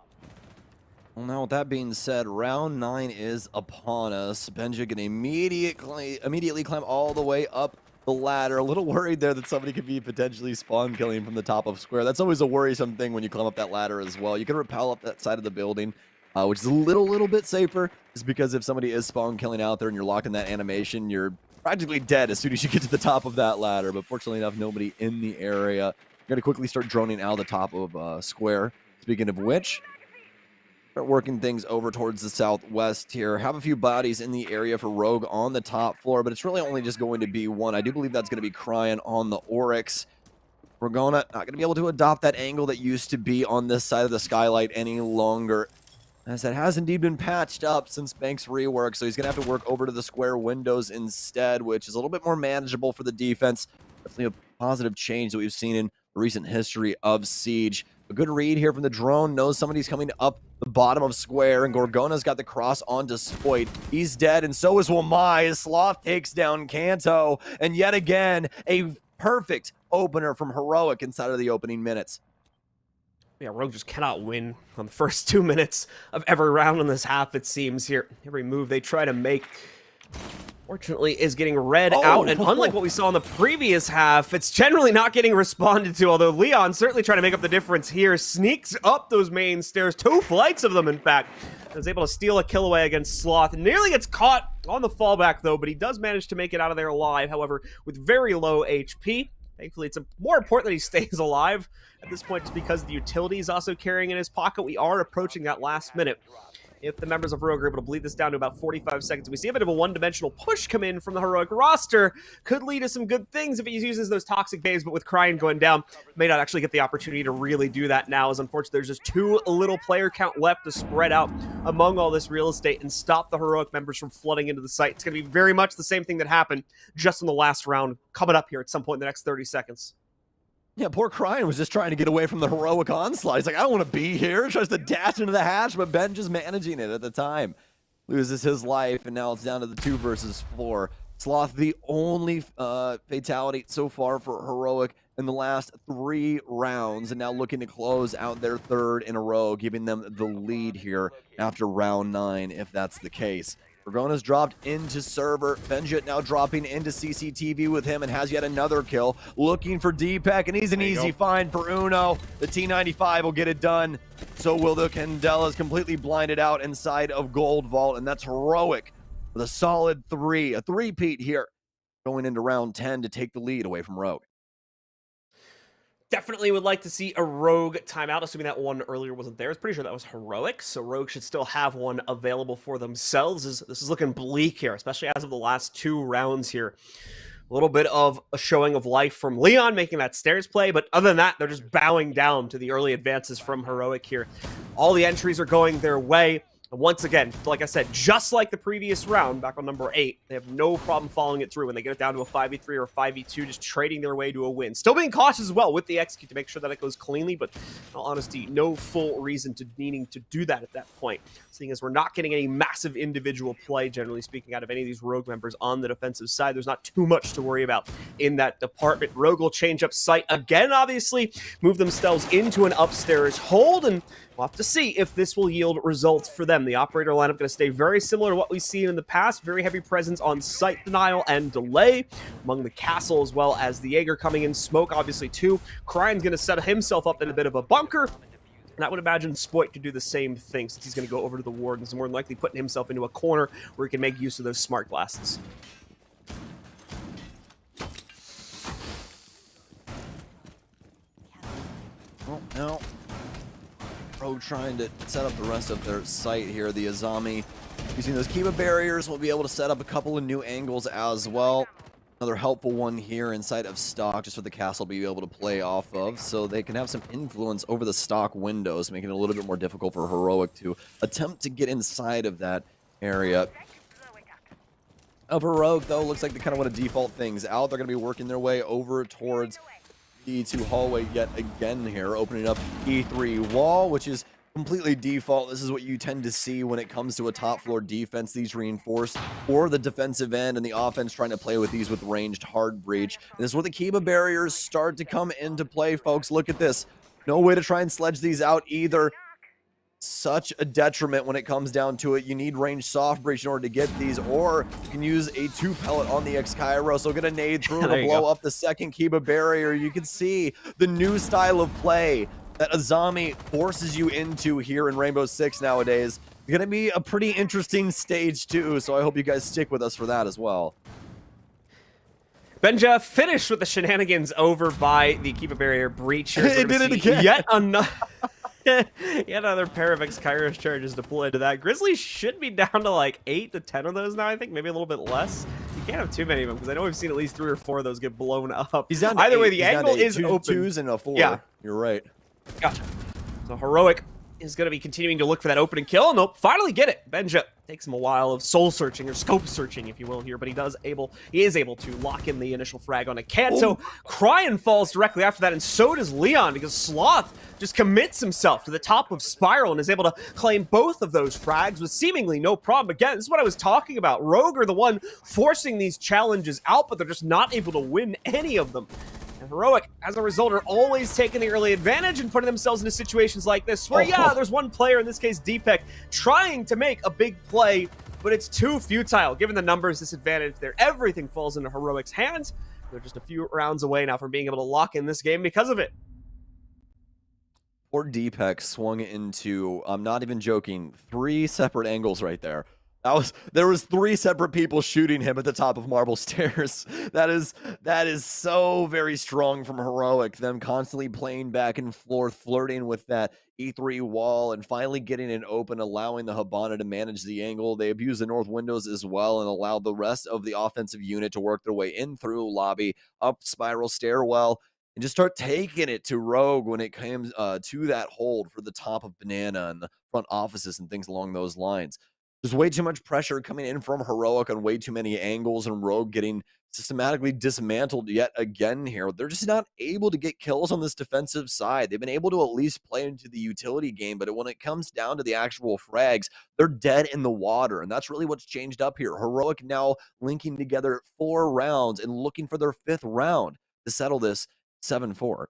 Well, now with that being said, round 9 is upon us. Benja can immediately climb all the way up the ladder. A little worried there that somebody could be potentially spawn killing from the top of square. That's always a worrisome thing when you climb up that ladder as well. You can rappel up that side of the building, which is a little bit safer, just because if somebody is spawn killing out there and you're locking that animation, you're practically dead as soon as you get to the top of that ladder. But fortunately enough, nobody in the area. You're going to quickly start droning out the top of square. Speaking of which, start working things over towards the southwest here. Have a few bodies in the area for Rogue on the top floor, but it's really only just going to be one. I do believe that's going to be Crying on the Oryx. We're not going to be able to adopt that angle that used to be on this side of the skylight any longer, as that has indeed been patched up since Banks' rework. So he's going to have to work over to the square windows instead, which is a little bit more manageable for the defense. Definitely a positive change that we've seen in recent history of Siege. A good read here from the drone. Knows somebody's coming up the bottom of square, and Gorgona's got the cross onto Spoit. He's dead, and so is Wamai. Sloth takes down Kanto, and yet again, a perfect opener from Heroic inside of the opening minutes. Yeah, Rogue just cannot win on the first 2 minutes of every round in this half, it seems here. Every move they try to make, fortunately, is getting read out. And unlike what we saw in the previous half, it's generally not getting responded to, although Leon certainly trying to make up the difference here. Sneaks up those main stairs, 2 flights of them, in fact. Was able to steal a kill away against Sloth. Nearly gets caught on the fallback, though, but he does manage to make it out of there alive, however, with very low HP. Thankfully, it's more important that he stays alive at this point, just because the utility is also carrying in his pocket. We are approaching that last minute. If the members of Heroic are able to bleed this down to about 45 seconds, we see a bit of a one-dimensional push come in from the Heroic roster. Could lead to some good things if he uses those toxic bays, but with Crying going down, may not actually get the opportunity to really do that now, as unfortunately there's just too little player count left to spread out among all this real estate and stop the Heroic members from flooding into the site. It's going to be very much the same thing that happened just in the last round, coming up here at some point in the next 30 seconds. Yeah, poor Crying was just trying to get away from the Heroic onslaught. He's like, I don't want to be here. Tries to dash into the hatch, but Ben just managing it at the time. Loses his life, and now it's down to the 2 versus 4. Sloth, the only fatality so far for Heroic in the last 3 rounds, and now looking to close out their 3rd in a row, giving them the lead here after round 9, if that's the case. Gorgona's dropped into server. Benja now dropping into CCTV with him and has yet another kill. Looking for Deepak, and he's an easy find for Uno. The T95 will get it done. So will the Candelas, completely blinded out inside of Gold Vault, and that's Heroic with a solid 3. A 3-peat here going into round 10 to take the lead away from Rogue. Definitely would like to see a Rogue timeout, assuming that one earlier wasn't there. I was pretty sure that was Heroic, so Rogue should still have one available for themselves. This is looking bleak here, especially as of the last 2 rounds here. A little bit of a showing of life from Leon making that stairs play, but other than that, they're just bowing down to the early advances from Heroic here. All the entries are going their way. And once again, like I said, just like the previous round, back on number 8, they have no problem following it through when they get it down to a 5v3 or a 5v2, just trading their way to a win. Still being cautious as well with the execute to make sure that it goes cleanly, but in all honesty, no full reason to needing to do that at that point, seeing as we're not getting any massive individual play, generally speaking, out of any of these Rogue members on the defensive side. There's not too much to worry about in that department. Rogue will change up site again, obviously, move themselves into an upstairs hold, and we'll have to see if this will yield results for them. The operator lineup going to stay very similar to what we've seen in the past. Very heavy presence on site denial and delay among the castle, as well as the Jaeger coming in. Smoke, obviously, too. Crying's going to set himself up in a bit of a bunker. And I would imagine Spoit could do the same thing, since he's going to go over to the Wardens, more than likely putting himself into a corner where he can make use of those smart glasses. Well, now Rogue trying to set up the rest of their site here. The Azami using those Kiba barriers will be able to set up a couple of new angles as well. Now Another helpful one here inside of stock, just for the castle to be able to play off of, so they can have some influence over the stock windows, making it a little bit more difficult for Heroic to attempt to get inside of that area. Heroic, though, looks like they kind of want to default things out. They're going to be working their way over towards the E2 hallway yet again here, opening up E3 wall, which is completely default. This is what you tend to see when it comes to a top floor defense, these reinforced, or the defensive end and the offense trying to play with these with ranged hard breach. And this is where the Kiba barriers start to come into play, folks. Look at this. No way to try and sledge these out either. Such a detriment when it comes down to it. You need ranged soft breach in order to get these, or you can use a 2 pellet on the X-Cairo, so get a nade through to blow up the second Kiba barrier. You can see the new style of play that Azami forces you into here in Rainbow Six nowadays. It's going to be a pretty interesting stage too, so I hope you guys stick with us for that as well. Benja finished with the shenanigans over by the Kiba barrier breacher. It did it again. Yet another pair of X-Kairos charges deployed to that. Grizzlies should be down to like 8 to 10 of those now, I think, maybe a little bit less. You can't have too many of them, because I know we've seen at least 3 or 4 of those get blown up. He's down to Either way, 8. the He's angle down to 8. is open. 2s and a 4. Yeah. You're right. Gotcha. So Heroic is going to be continuing to look for that opening kill, and they'll finally get it. Benja takes him a while of soul searching, or scope searching, if you will, here, but he is able to lock in the initial frag on a Kanto. Cryin falls directly after that, and so does Leon, because Sloth just commits himself to the top of Spiral and is able to claim both of those frags with seemingly no problem. Again, this is what I was talking about. Rogue are the one forcing these challenges out, but they're just not able to win any of them. And Heroic, as a result, are always taking the early advantage and putting themselves into situations like this, where, yeah, there's one player, in this case, Deepek, trying to make a big play, but it's too futile. Given the numbers disadvantage there, everything falls into Heroic's hands. They're just a few rounds away now from being able to lock in this game because of it. Poor Deepek swung into, I'm not even joking, 3 separate angles right there. There was 3 separate people shooting him at the top of marble stairs. That is so very strong from Heroic. Them constantly playing back and forth, flirting with that E3 wall, and finally getting it open, allowing the Hibana to manage the angle. They abuse the north windows as well and allow the rest of the offensive unit to work their way in through lobby, up spiral stairwell, and just start taking it to Rogue when it comes to that hold for the top of Banana and the front offices and things along those lines. There's way too much pressure coming in from Heroic on way too many angles, and Rogue getting systematically dismantled yet again here. They're just not able to get kills on this defensive side. They've been able to at least play into the utility game, but when it comes down to the actual frags, they're dead in the water, and that's really what's changed up here. Heroic now linking together 4 rounds and looking for their 5th round to settle this 7-4.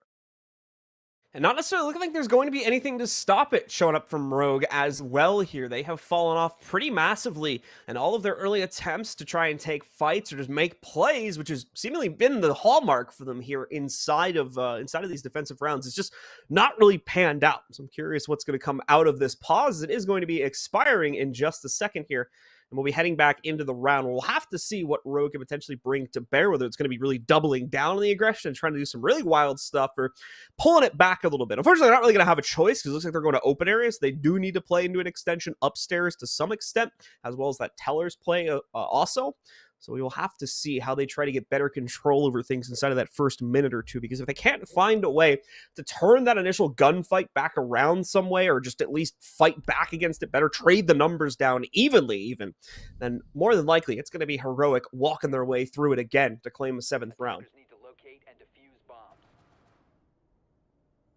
And not necessarily looking like there's going to be anything to stop it showing up from Rogue as well here. They have fallen off pretty massively, and all of their early attempts to try and take fights or just make plays, which has seemingly been the hallmark for them here inside of these defensive rounds, is just not really panned out. So I'm curious what's going to come out of this pause. It is going to be expiring in just a second here, and we'll be heading back into the round. We'll have to see what Rogue can potentially bring to bear, whether it's going to be really doubling down on the aggression and trying to do some really wild stuff, or pulling it back a little bit. Unfortunately, they're not really going to have a choice, because it looks like they're going to open areas. They do need to play into an extension upstairs to some extent, as well as that Teller's play also. So we will have to see how they try to get better control over things inside of that first minute or two, because if they can't find a way to turn that initial gunfight back around some way, or just at least fight back against it better, trade the numbers down evenly even, then more than likely it's going to be Heroic walking their way through it again to claim a 7th round. Need to locate and defuse bombs.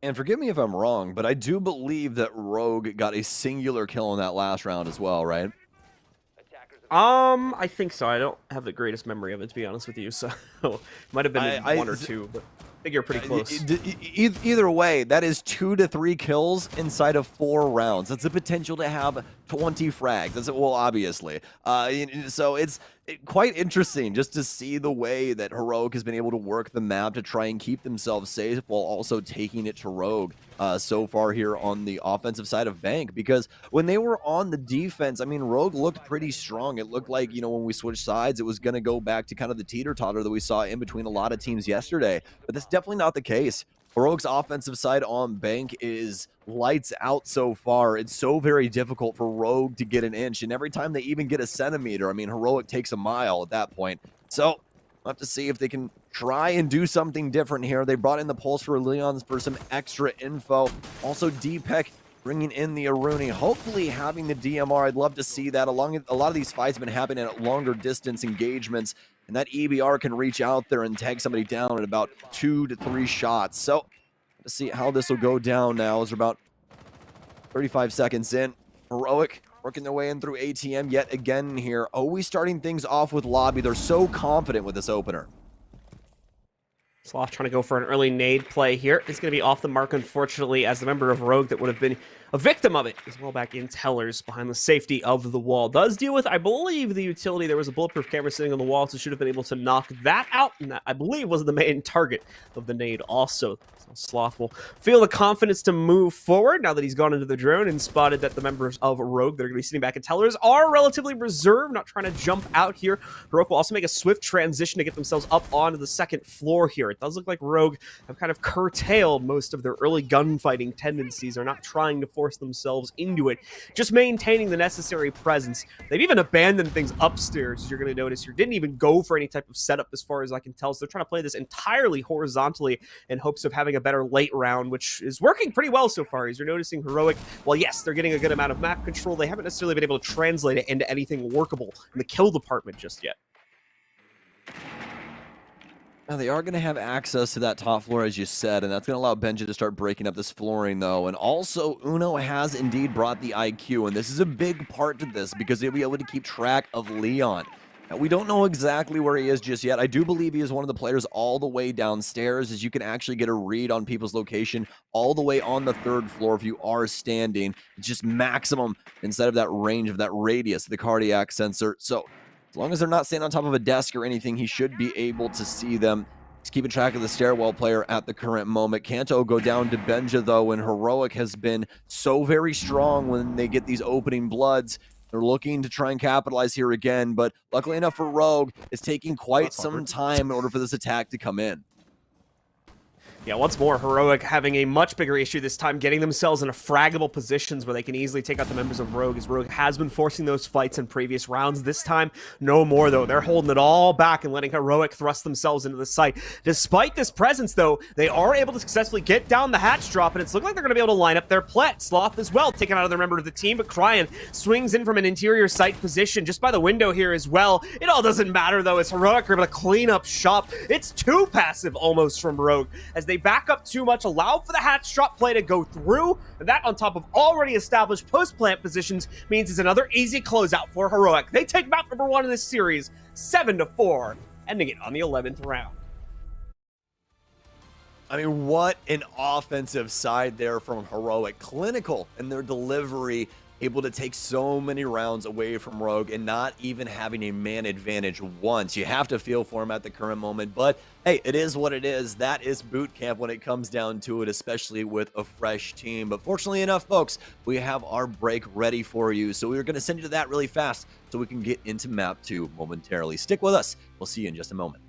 And forgive me if I'm wrong, but I do believe that Rogue got a singular kill in that last round as well, right? I think so. I don't have the greatest memory of it, to be honest with you, so it might have been 1 or 2, but I think you're pretty close. Either way, that is 2 to 3 kills inside of 4 rounds. That's the potential to have 20 frags. That's, well, obviously. So it's quite interesting just to see the way that Heroic has been able to work the map to try and keep themselves safe while also taking it to Rogue so far here on the offensive side of Bank. Because when they were on the defense, I mean, Rogue looked pretty strong. It looked like, you know, when we switched sides, it was going to go back to kind of the teeter-totter that we saw in between a lot of teams yesterday. But that's definitely not the case. Heroic's offensive side on Bank is lights out so far. It's so very difficult for Rogue to get an inch, and every time they even get a centimeter, I mean, Heroic takes a mile at that point. So We'll have to see if they can try and do something different here. They brought in the Pulse for Leons for some extra info. Also, Deepek bringing in the Aruni, hopefully having the DMR. I'd love to see that. A lot of these fights have been happening at longer distance engagements, and that EBR can reach out there and tag somebody down in about 2 to 3 shots. So, let's see how this will go down now. As we're about 35 seconds in. Heroic working their way in through ATM yet again here. Always starting things off with lobby. They're so confident with this opener. Sloth trying to go for an early nade play here. It's going to be off the mark, unfortunately, as the member of Rogue that would have been a victim of it is well back in Tellers behind the safety of the wall. Does deal with, I believe, the utility. There was a bulletproof camera sitting on the wall, so should have been able to knock that out. And that, I believe, was the main target of the nade also. So Sloth will feel the confidence to move forward now that he's gone into the drone and spotted that the members of Rogue that are going to be sitting back in Tellers are relatively reserved, not trying to jump out here. Rogue will also make a swift transition to get themselves up onto the second floor here. It does look like Rogue have kind of curtailed most of their early gunfighting tendencies. They're not trying to force themselves into it, just maintaining the necessary presence. They've even abandoned things upstairs, as you're going to notice here. Didn't even go for any type of setup as far as I can tell. So they're trying to play this entirely horizontally in hopes of having a better late round, which is working pretty well so far. As you're noticing, Heroic, well, yes, they're getting a good amount of map control. They haven't necessarily been able to translate it into anything workable in the kill department just yet. Now, they are going to have access to that top floor, as you said, and that's going to allow Benji to start breaking up this flooring, though. And also, Uno has indeed brought the IQ, and this is a big part to this because they'll be able to keep track of Leon. Now, we don't know exactly where he is just yet. I do believe he is one of the players all the way downstairs, as you can actually get a read on people's location all the way on the 3rd floor if you are standing. It's just maximum instead of that range of that radius, the cardiac sensor. So, as long as they're not standing on top of a desk or anything, he should be able to see them. He's keeping track of the stairwell player at the current moment. Kanto go down to Benja, though, and Heroic has been so very strong when they get these opening bloods. They're looking to try and capitalize here again, but luckily enough for Rogue, it's taking quite some time in order for this attack to come in. Yeah, once more, Heroic having a much bigger issue this time, getting themselves into fraggable positions where they can easily take out the members of Rogue, as Rogue has been forcing those fights in previous rounds. This time, no more, though. They're holding it all back and letting Heroic thrust themselves into the site. Despite this presence, though, they are able to successfully get down the hatch drop, and it's looking like they're going to be able to line up their plet. Sloth as well, taken out of the member of the team, but Cryan swings in from an interior site position just by the window here as well. It all doesn't matter, though, as Heroic are able to clean up shop. It's too passive almost from Rogue, as they back up too much, allow for the hatch drop play to go through, and that on top of already established post-plant positions means it's another easy closeout for Heroic. They take map number 1 in this series, 7-4, ending it on the 11th round. I mean, what an offensive side there from Heroic. Clinical in their delivery, able to take so many rounds away from Rogue and not even having a man advantage once. You have to feel for him at the current moment, but hey, it is what it is. That is boot camp when it comes down to it, especially with a fresh team. But fortunately enough, folks, we have our break ready for you. So we're going to send you to that really fast so we can get into map 2 momentarily. Stick with us. We'll see you in just a moment.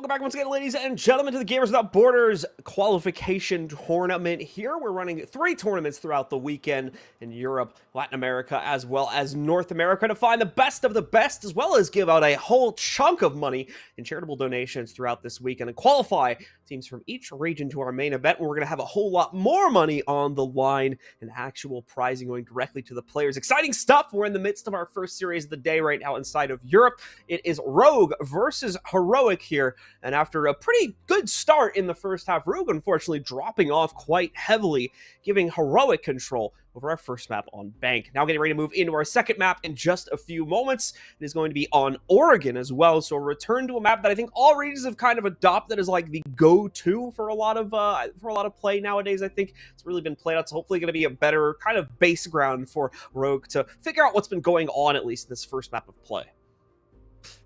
Welcome back once again, ladies and gentlemen, to the Gamers Without Borders qualification tournament here. We're running 3 tournaments throughout the weekend in Europe, Latin America, as well as North America to find the best of the best, as well as give out a whole chunk of money in charitable donations throughout this weekend and qualify teams from each region to our main event, where we're going to have a whole lot more money on the line and actual prizing going directly to the players. Exciting stuff. We're in the midst of our first series of the day right now inside of Europe. It is Rogue versus Heroic here. And after a pretty good start in the first half, Rogue unfortunately dropping off quite heavily, giving Heroic control over our first map on Bank. Now getting ready to move into our second map in just a few moments. It is going to be on Oregon as well. So a return to a map that I think all regions have kind of adopted as like the go-to for a lot of play nowadays. I think it's really been played out. So hopefully going to be a better kind of base ground for Rogue to figure out what's been going on, at least in this first map of play.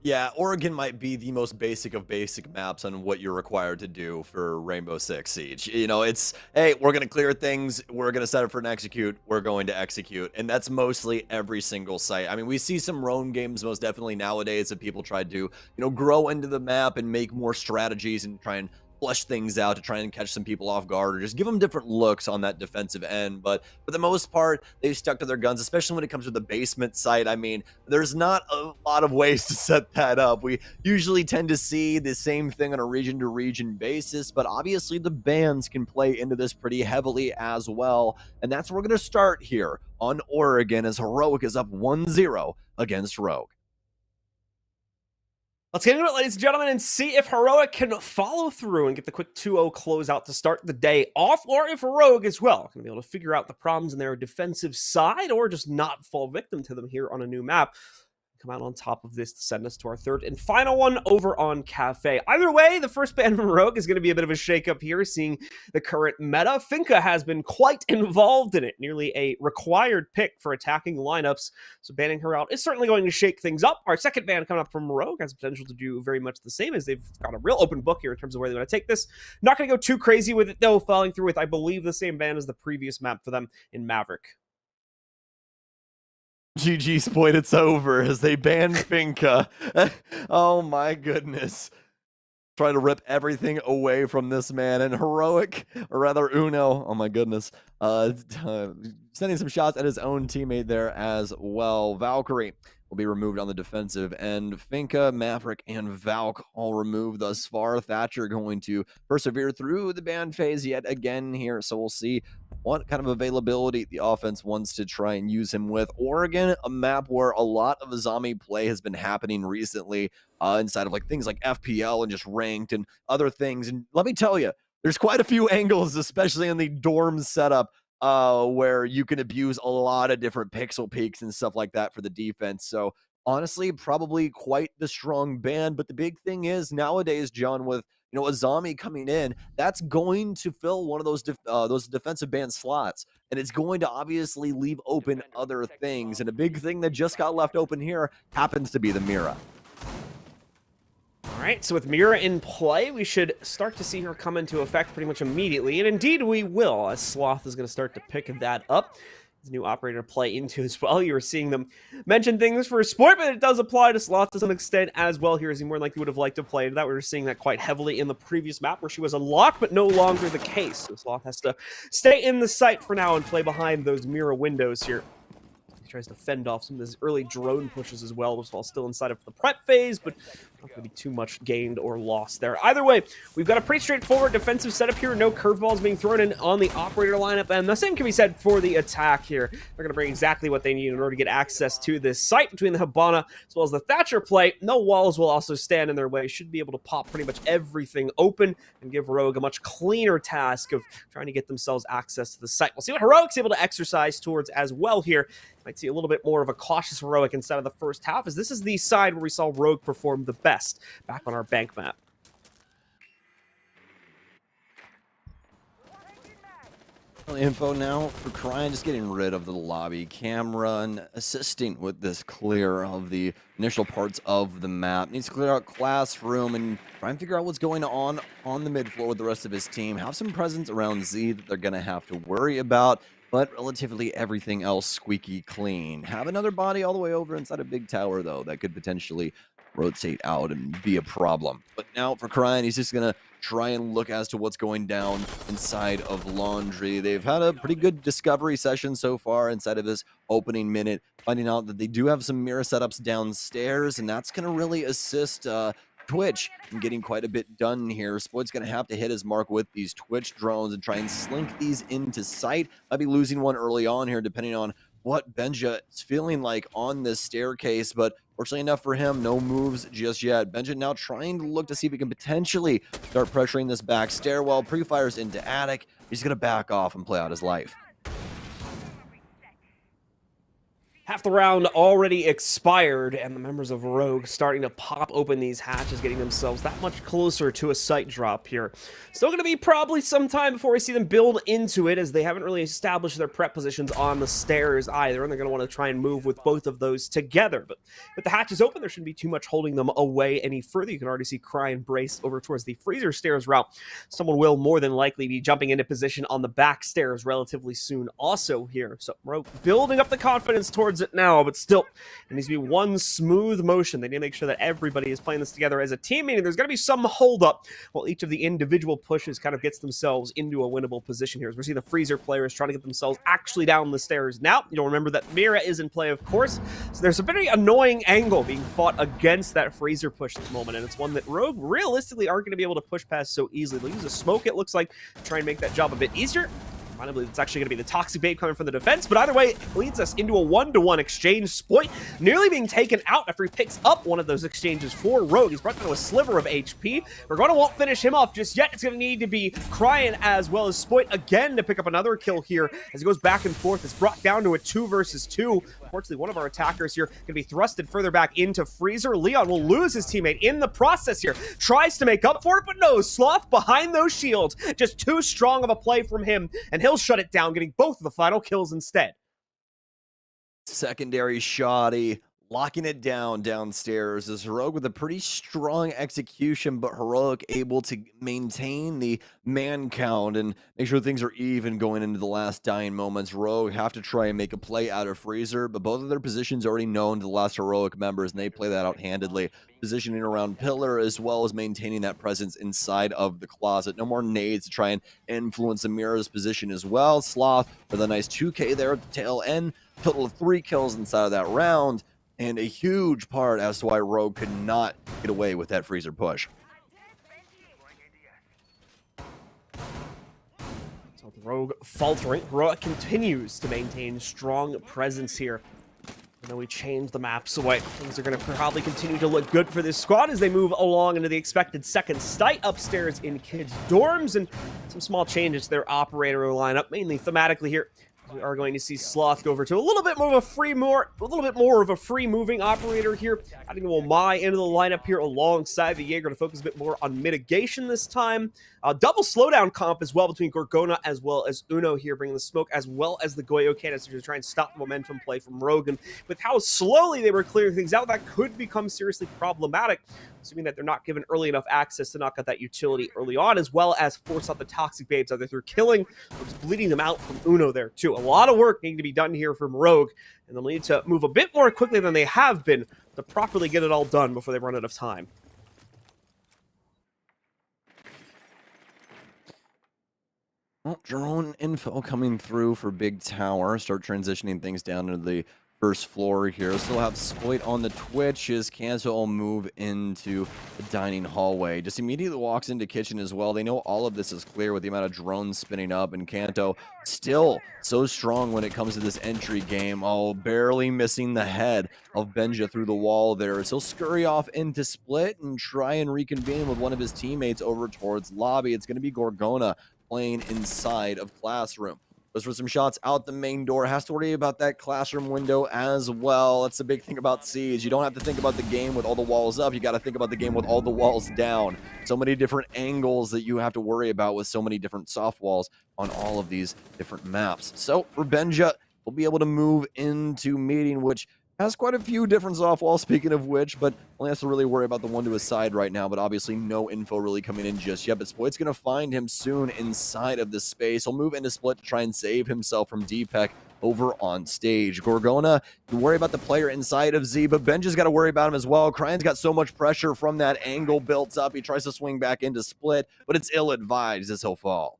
Yeah, Oregon might be the most basic of basic maps on what you're required to do for Rainbow Six Siege. You know, it's, hey, we're going to clear things, we're going to set up for an execute, we're going to execute. And that's mostly every single site. I mean, we see some roam games most definitely nowadays that people try to, you know, grow into the map and make more strategies and try and flush things out to try and catch some people off guard or just give them different looks on that defensive end. But for the most part, they've stuck to their guns, especially when it comes to the basement site. I mean, there's not a lot of ways to set that up. We usually tend to see the same thing on a region to region basis, but obviously the bans can play into this pretty heavily as well. And that's where we're going to start here on Oregon as Heroic is up 1-0 against Rogue. Let's get into it, ladies and gentlemen, and see if Heroic can follow through and get the quick 2-0 closeout to start the day off, or if Rogue as well can be able to figure out the problems in their defensive side or just not fall victim to them here on a new map. Come out on top of this to send us to our third and final one over on Kafe. Either way, the first ban from Rogue is going to be a bit of a shakeup here, seeing the current meta. Finka has been quite involved in it, nearly a required pick for attacking lineups, so banning her out is certainly going to shake things up. Our second ban coming up from Rogue has potential to do very much the same, as they've got a real open book here in terms of where they want to take this. Not going to go too crazy with it, though, following through with, I believe, the same ban as the previous map for them in Maverick. GG Spoit, it's over as they ban Finka. Oh my goodness. Trying to rip everything away from this man. And Heroic, or rather Uno, oh my goodness, sending some shots at his own teammate there as well. Valkyrie will be removed on the defensive end. Finka, Maverick, and Valk all removed thus far. Thatcher going to persevere through the ban phase yet again here, so we'll see what kind of availability the offense wants to try and use him with. Oregon, a map where a lot of zombie play has been happening recently inside of like things like FPL and just ranked and other things. And let me tell you, there's quite a few angles, especially in the dorm setup, where you can abuse a lot of different pixel peaks and stuff like that for the defense. So honestly, probably quite the strong ban. But the big thing is nowadays, John, with a zombie coming in, that's going to fill one of those defensive ban slots, and it's going to obviously leave open other things. And a big thing that just got left open here happens to be the Mira. All right, so with Mira in play, we should start to see her come into effect pretty much immediately, and indeed we will, as Sloth is going to start to pick that up. His new operator to play into as well. You were seeing them mention things for Sport, but it does apply to Sloth to some extent as well here, as he more likely would have liked to play into that. We were seeing that quite heavily in the previous map where she was unlocked, but no longer the case. So Sloth has to stay in the site for now and play behind those Mira windows here. He tries to fend off some of his early drone pushes as well, while still inside of the prep phase, but not going to be too much gained or lost there. Either way, we've got a pretty straightforward defensive setup here. No curveballs being thrown in on the operator lineup, and the same can be said for the attack here. They're going to bring exactly what they need in order to get access to this site between the Hibana as well as the Thatcher play. No walls will also stand in their way. Should be able to pop pretty much everything open and give Rogue a much cleaner task of trying to get themselves access to the site. We'll see what Heroic's able to exercise towards as well here. Might see a little bit more of a cautious Heroic inside of the first half, as this is the side where we saw Rogue perform the best back on our Bank map. Info now for Cryan, just getting rid of the lobby camera and assisting with this clear of the initial parts of the map. Needs to clear out classroom and try and figure out what's going on the mid floor with the rest of his team. Have some presence around Z that they're going to have to worry about, but relatively everything else squeaky clean. Have another body all the way over inside a big tower, though, that could potentially rotate out and be a problem. But now for Cryan, he's just going to try and look as to what's going down inside of Laundry. They've had a pretty good discovery session so far inside of this opening minute, finding out that they do have some mirror setups downstairs, and that's going to really assist Twitch in getting quite a bit done here. Spoit's going to have to hit his mark with these Twitch drones and try and slink these into sight. Might be losing one early on here, depending on what Benja is feeling like on this staircase, but fortunately enough for him, no moves just yet. Benja now trying to look to see if he can potentially start pressuring this back stairwell. Pre-fires into attic. He's going to back off and play out his life. Half the round already expired, and the members of Rogue starting to pop open these hatches, getting themselves that much closer to a sight drop here. Still going to be probably some time before we see them build into it, as they haven't really established their prep positions on the stairs either, and they're going to want to try and move with both of those together. But with the hatches open, there shouldn't be too much holding them away any further. You can already see Cryan brace over towards the freezer stairs route. Someone will more than likely be jumping into position on the back stairs relatively soon also here. So Rogue building up the confidence towards it now, but still, it needs to be one smooth motion. They need to make sure that everybody is playing this together as a team, meaning there's going to be some hold up while each of the individual pushes kind of gets themselves into a winnable position here. As we're seeing the freezer players trying to get themselves actually down the stairs. Now, you'll remember that Mira is in play, of course, so there's a very annoying angle being fought against that freezer push at the moment, and it's one that Rogue realistically aren't going to be able to push past so easily. They'll use a smoke, it looks like, to try and make that job a bit easier. I believe it's actually going to be the Toxic Babe coming from the defense, but either way, it leads us into a 1-to-1 exchange. Spoit nearly being taken out after he picks up one of those exchanges for Rogue. He's brought down to a sliver of HP. Regona won't finish him off just yet. It's going to need to be Cryan as well as Spoit again to pick up another kill here as it goes back and forth. It's brought down to a 2 versus 2. Unfortunately, one of our attackers here going to be thrusted further back into Freezer. Leon will lose his teammate in the process here. Tries to make up for it, but no. Sloth behind those shields. Just too strong of a play from him, and he'll shut it down, getting both of the final kills instead. Secondary shoddy, locking it down downstairs is Heroic with a pretty strong execution, but Heroic able to maintain the man count and make sure things are even going into the last dying moments. Rogue have to try and make a play out of Freezer, but both of their positions already known to the last Heroic members, and they play that out handedly, positioning around Pillar as well as maintaining that presence inside of the closet. No more nades to try and influence Amira's position as well. Sloth with a nice 2K there at the tail end, total of 3 kills inside of that round, and a huge part as to why Rogue could not get away with that freezer push. So the Rogue faltering. Heroic continues to maintain strong presence here. And then we change the map, so things are going to probably continue to look good for this squad as they move along into the expected second sight upstairs in kids' dorms, and some small changes to their operator lineup, mainly thematically here. We are going to see Sloth go over to a little bit more of a free moving operator here, adding Womai into the lineup here alongside the Jaeger to focus a bit more on mitigation this time. Double slowdown comp as well between Gorgona as well as Uno here, bringing the smoke as well as the Goyo canister to try and stop the momentum play from Rogue. And with how slowly they were clearing things out, that could become seriously problematic, assuming that they're not given early enough access to knock out that utility early on, as well as force out the Toxic Babes either through killing or just bleeding them out from Uno there too. A lot of work needing to be done here from Rogue, and they'll need to move a bit more quickly than they have been to properly get it all done before they run out of time. Well, drone info coming through for Big Tower. Start transitioning things down into the first floor here. Still have Spoit on the Twitch as Kanto will move into the dining hallway. Just immediately walks into kitchen as well. They know all of this is clear with the amount of drones spinning up, and Kanto still so strong when it comes to this entry game. Oh, barely missing the head of Benja through the wall there. So he'll scurry off into Split and try and reconvene with one of his teammates over towards lobby. It's going to be Gorgona playing inside of classroom. Goes for some shots out the main door. Has to worry about that classroom window as well. That's the big thing about Siege. You don't have to think about the game with all the walls up. You got to think about the game with all the walls down. So many different angles that you have to worry about with so many different soft walls on all of these different maps. So for Benja, we'll be able to move into meeting, which has quite a few different soft walls, speaking of which, but only has to really worry about the one to his side right now, but obviously no info really coming in just yet. But Spoit's going to find him soon inside of this space. He'll move into Split to try and save himself from DPEC, over on stage. Gorgona can worry about the player inside of Z, but Benja's got to worry about him as well. Cryan's got so much pressure from that angle built up. He tries to swing back into split, but it's ill-advised as he'll fall.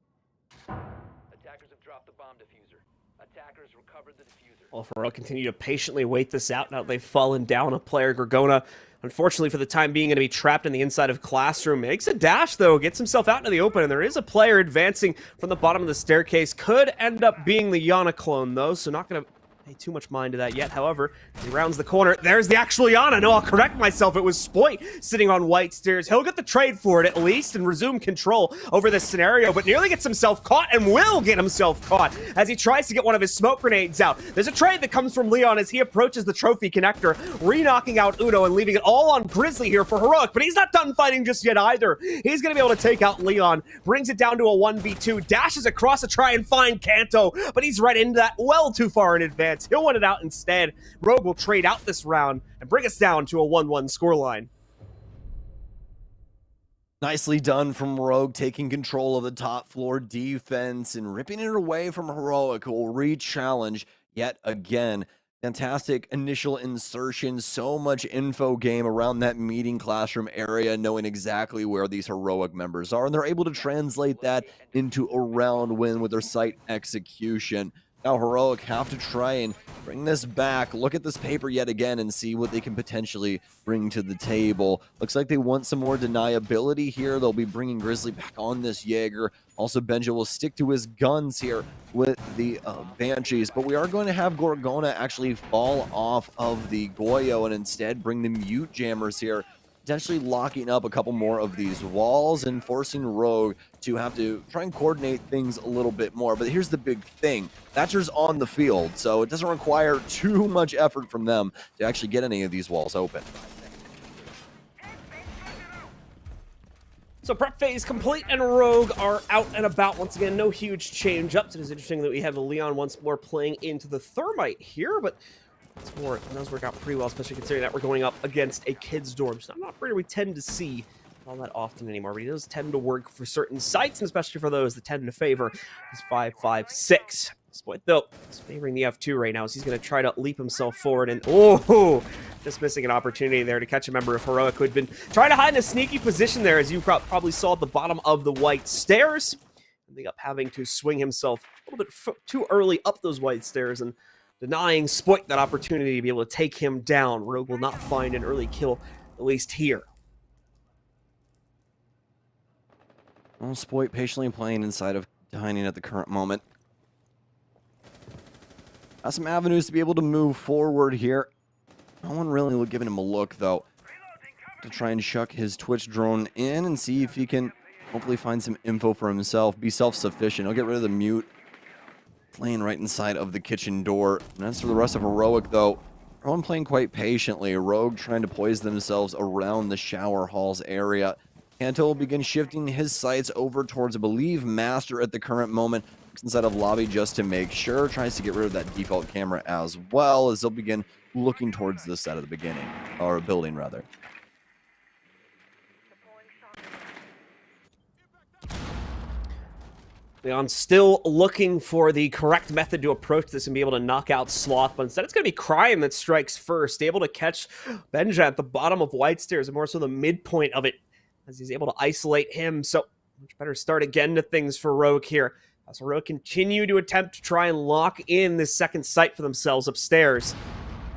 Attackers have dropped the bomb diffuser. Attackers recovered the diffuser. Well, Pharrell continue to patiently wait this out now that they've fallen down a player. Gorgona, unfortunately for the time being, going to be trapped in the inside of Classroom. Makes a dash, though, gets himself out into the open, and there is a player advancing from the bottom of the staircase. Could end up being the Yana clone, though, so not going to pay too much mind to that yet. However, he rounds the corner. There's the actual Yana. No, I'll correct myself. It was Spoit sitting on white stairs. He'll get the trade for it at least and resume control over this scenario, but nearly gets himself caught and will get himself caught as he tries to get one of his smoke grenades out. There's a trade that comes from Leon as he approaches the trophy connector, re-knocking out Uno and leaving it all on Grizzly here for Heroic, but he's not done fighting just yet either. He's going to be able to take out Leon, brings it down to a 1v2, dashes across to try and find Kanto, but he's right into that well too far in advance. He'll win it out instead. Rogue will trade out this round and bring us down to a 1-1 scoreline. Nicely done from Rogue, taking control of the top floor defense and ripping it away from Heroic, who will re-challenge yet again. Fantastic initial insertion, so much info game around that meeting classroom area, knowing exactly where these Heroic members are, and they're able to translate that into a round win with their site execution. Now Heroic have to try and bring this back, look at this paper yet again, and see what they can potentially bring to the table. Looks like they want some more deniability here. They'll be bringing Grizzly back on this Jaeger. Also, Benja will stick to his guns here with the Banshees, but we are going to have Gorgona actually fall off of the Goyo and instead bring the Mute Jammers here, potentially locking up a couple more of these walls and forcing Rogue to have to try and coordinate things a little bit more. But here's the big thing. Thatcher's on the field, so it doesn't require too much effort from them to actually get any of these walls open. So prep phase complete, and Rogue are out and about once again. No huge change-ups. It is interesting that we have Leon once more playing into the Thermite here, but it's more, it does work out pretty well, especially considering that we're going up against a kid's dorm. So I'm not afraid we tend to see all that often anymore, but he does tend to work for certain sites, and especially for those that tend to favor his 5.56. Split, though, is favoring the F2 right now, so he's going to try to leap himself forward, and oh, just missing an opportunity there to catch a member of Heroic who had been trying to hide in a sneaky position there, as you probably saw at the bottom of the white stairs. Ending up having to swing himself a little bit too early up those white stairs, and denying Spoit that opportunity to be able to take him down. Rogue will not find an early kill, at least here. Well, Spoit patiently playing inside of Dining at the current moment. Has some avenues to be able to move forward here. No one really giving him a look, though, to try and shuck his Twitch drone in and see if he can hopefully find some info for himself, be self-sufficient. He'll get rid of the mute. Playing right inside of the kitchen door. And as for the rest of Heroic, though, everyone playing quite patiently. Rogue trying to poise themselves around the shower halls area. Kanto will begin shifting his sights over towards, I believe, Master at the current moment. Looks inside of lobby just to make sure. Tries to get rid of that default camera as well, as they'll begin looking towards this side of the beginning. Or building, rather. Leon still looking for the correct method to approach this and be able to knock out Sloth, but instead it's going to be Crime that strikes first, able to catch Benja at the bottom of White Stairs, and more so the midpoint of it, as he's able to isolate him. So much better start again to things for Rogue here, as Rogue continue to attempt to try and lock in this second site for themselves upstairs.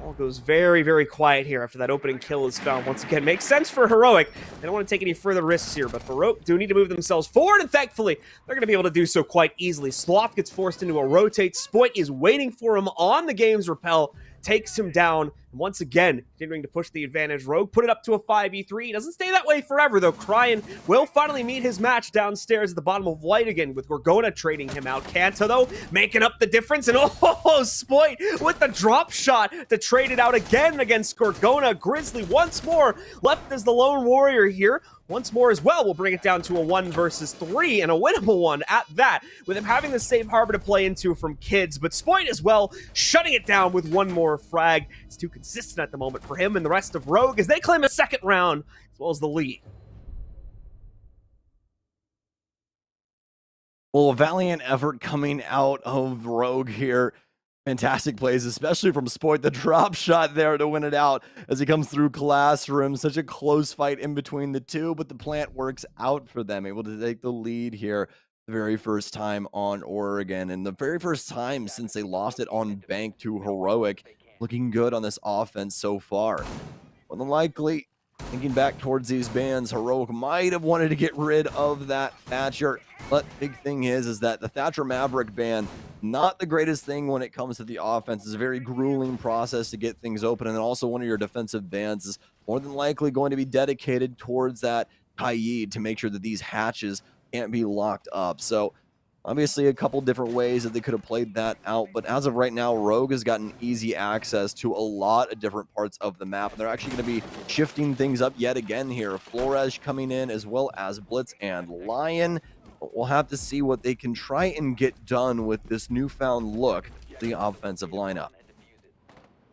All goes very, very quiet here after that opening kill is found. Once again, makes sense for Heroic. They don't want to take any further risks here, but Heroic do need to move themselves forward, and thankfully, they're going to be able to do so quite easily. Sloth gets forced into a rotate. Spoit is waiting for him on the game's rappel, takes him down, and once again, continuing to push the advantage. Rogue put it up to a 5v3. He doesn't stay that way forever, though. Cryan will finally meet his match downstairs at the bottom of White again, with Gorgona trading him out. Kanto, though, making up the difference, and oh, Spoit with the drop shot to trade it out again against Gorgona. Grizzly once more left as the lone warrior here. Once more as well, we'll bring it down to a 1 versus 3, and a winnable one at that, with him having the safe harbor to play into from Kids, but Spoit as well, shutting it down with one more frag. It's too consistent at the moment for him and the rest of Rogue as they claim a second round, as well as the lead. Well, a valiant effort coming out of Rogue here. Fantastic plays, especially from Spoit. The drop shot there to win it out as he comes through Classroom. Such a close fight in between the two, but the plant works out for them, able to take the lead here the very first time on Oregon. And the very first time since they lost it on Bank to Heroic. Looking good on this offense so far. More than likely, thinking back towards these bans, Heroic might have wanted to get rid of that Thatcher. But big thing is that the Thatcher Maverick ban, not the greatest thing when it comes to the offense. It's a very grueling process to get things open. And then also one of your defensive bans is more than likely going to be dedicated towards that Kaid to make sure that these hatches can't be locked up. So obviously a couple different ways that they could have played that out, but as of right now, Rogue has gotten easy access to a lot of different parts of the map, and they're actually going to be shifting things up yet again here. Flores coming in as well as Blitz and Lion. But we'll have to see what they can try and get done with this newfound look, the offensive lineup.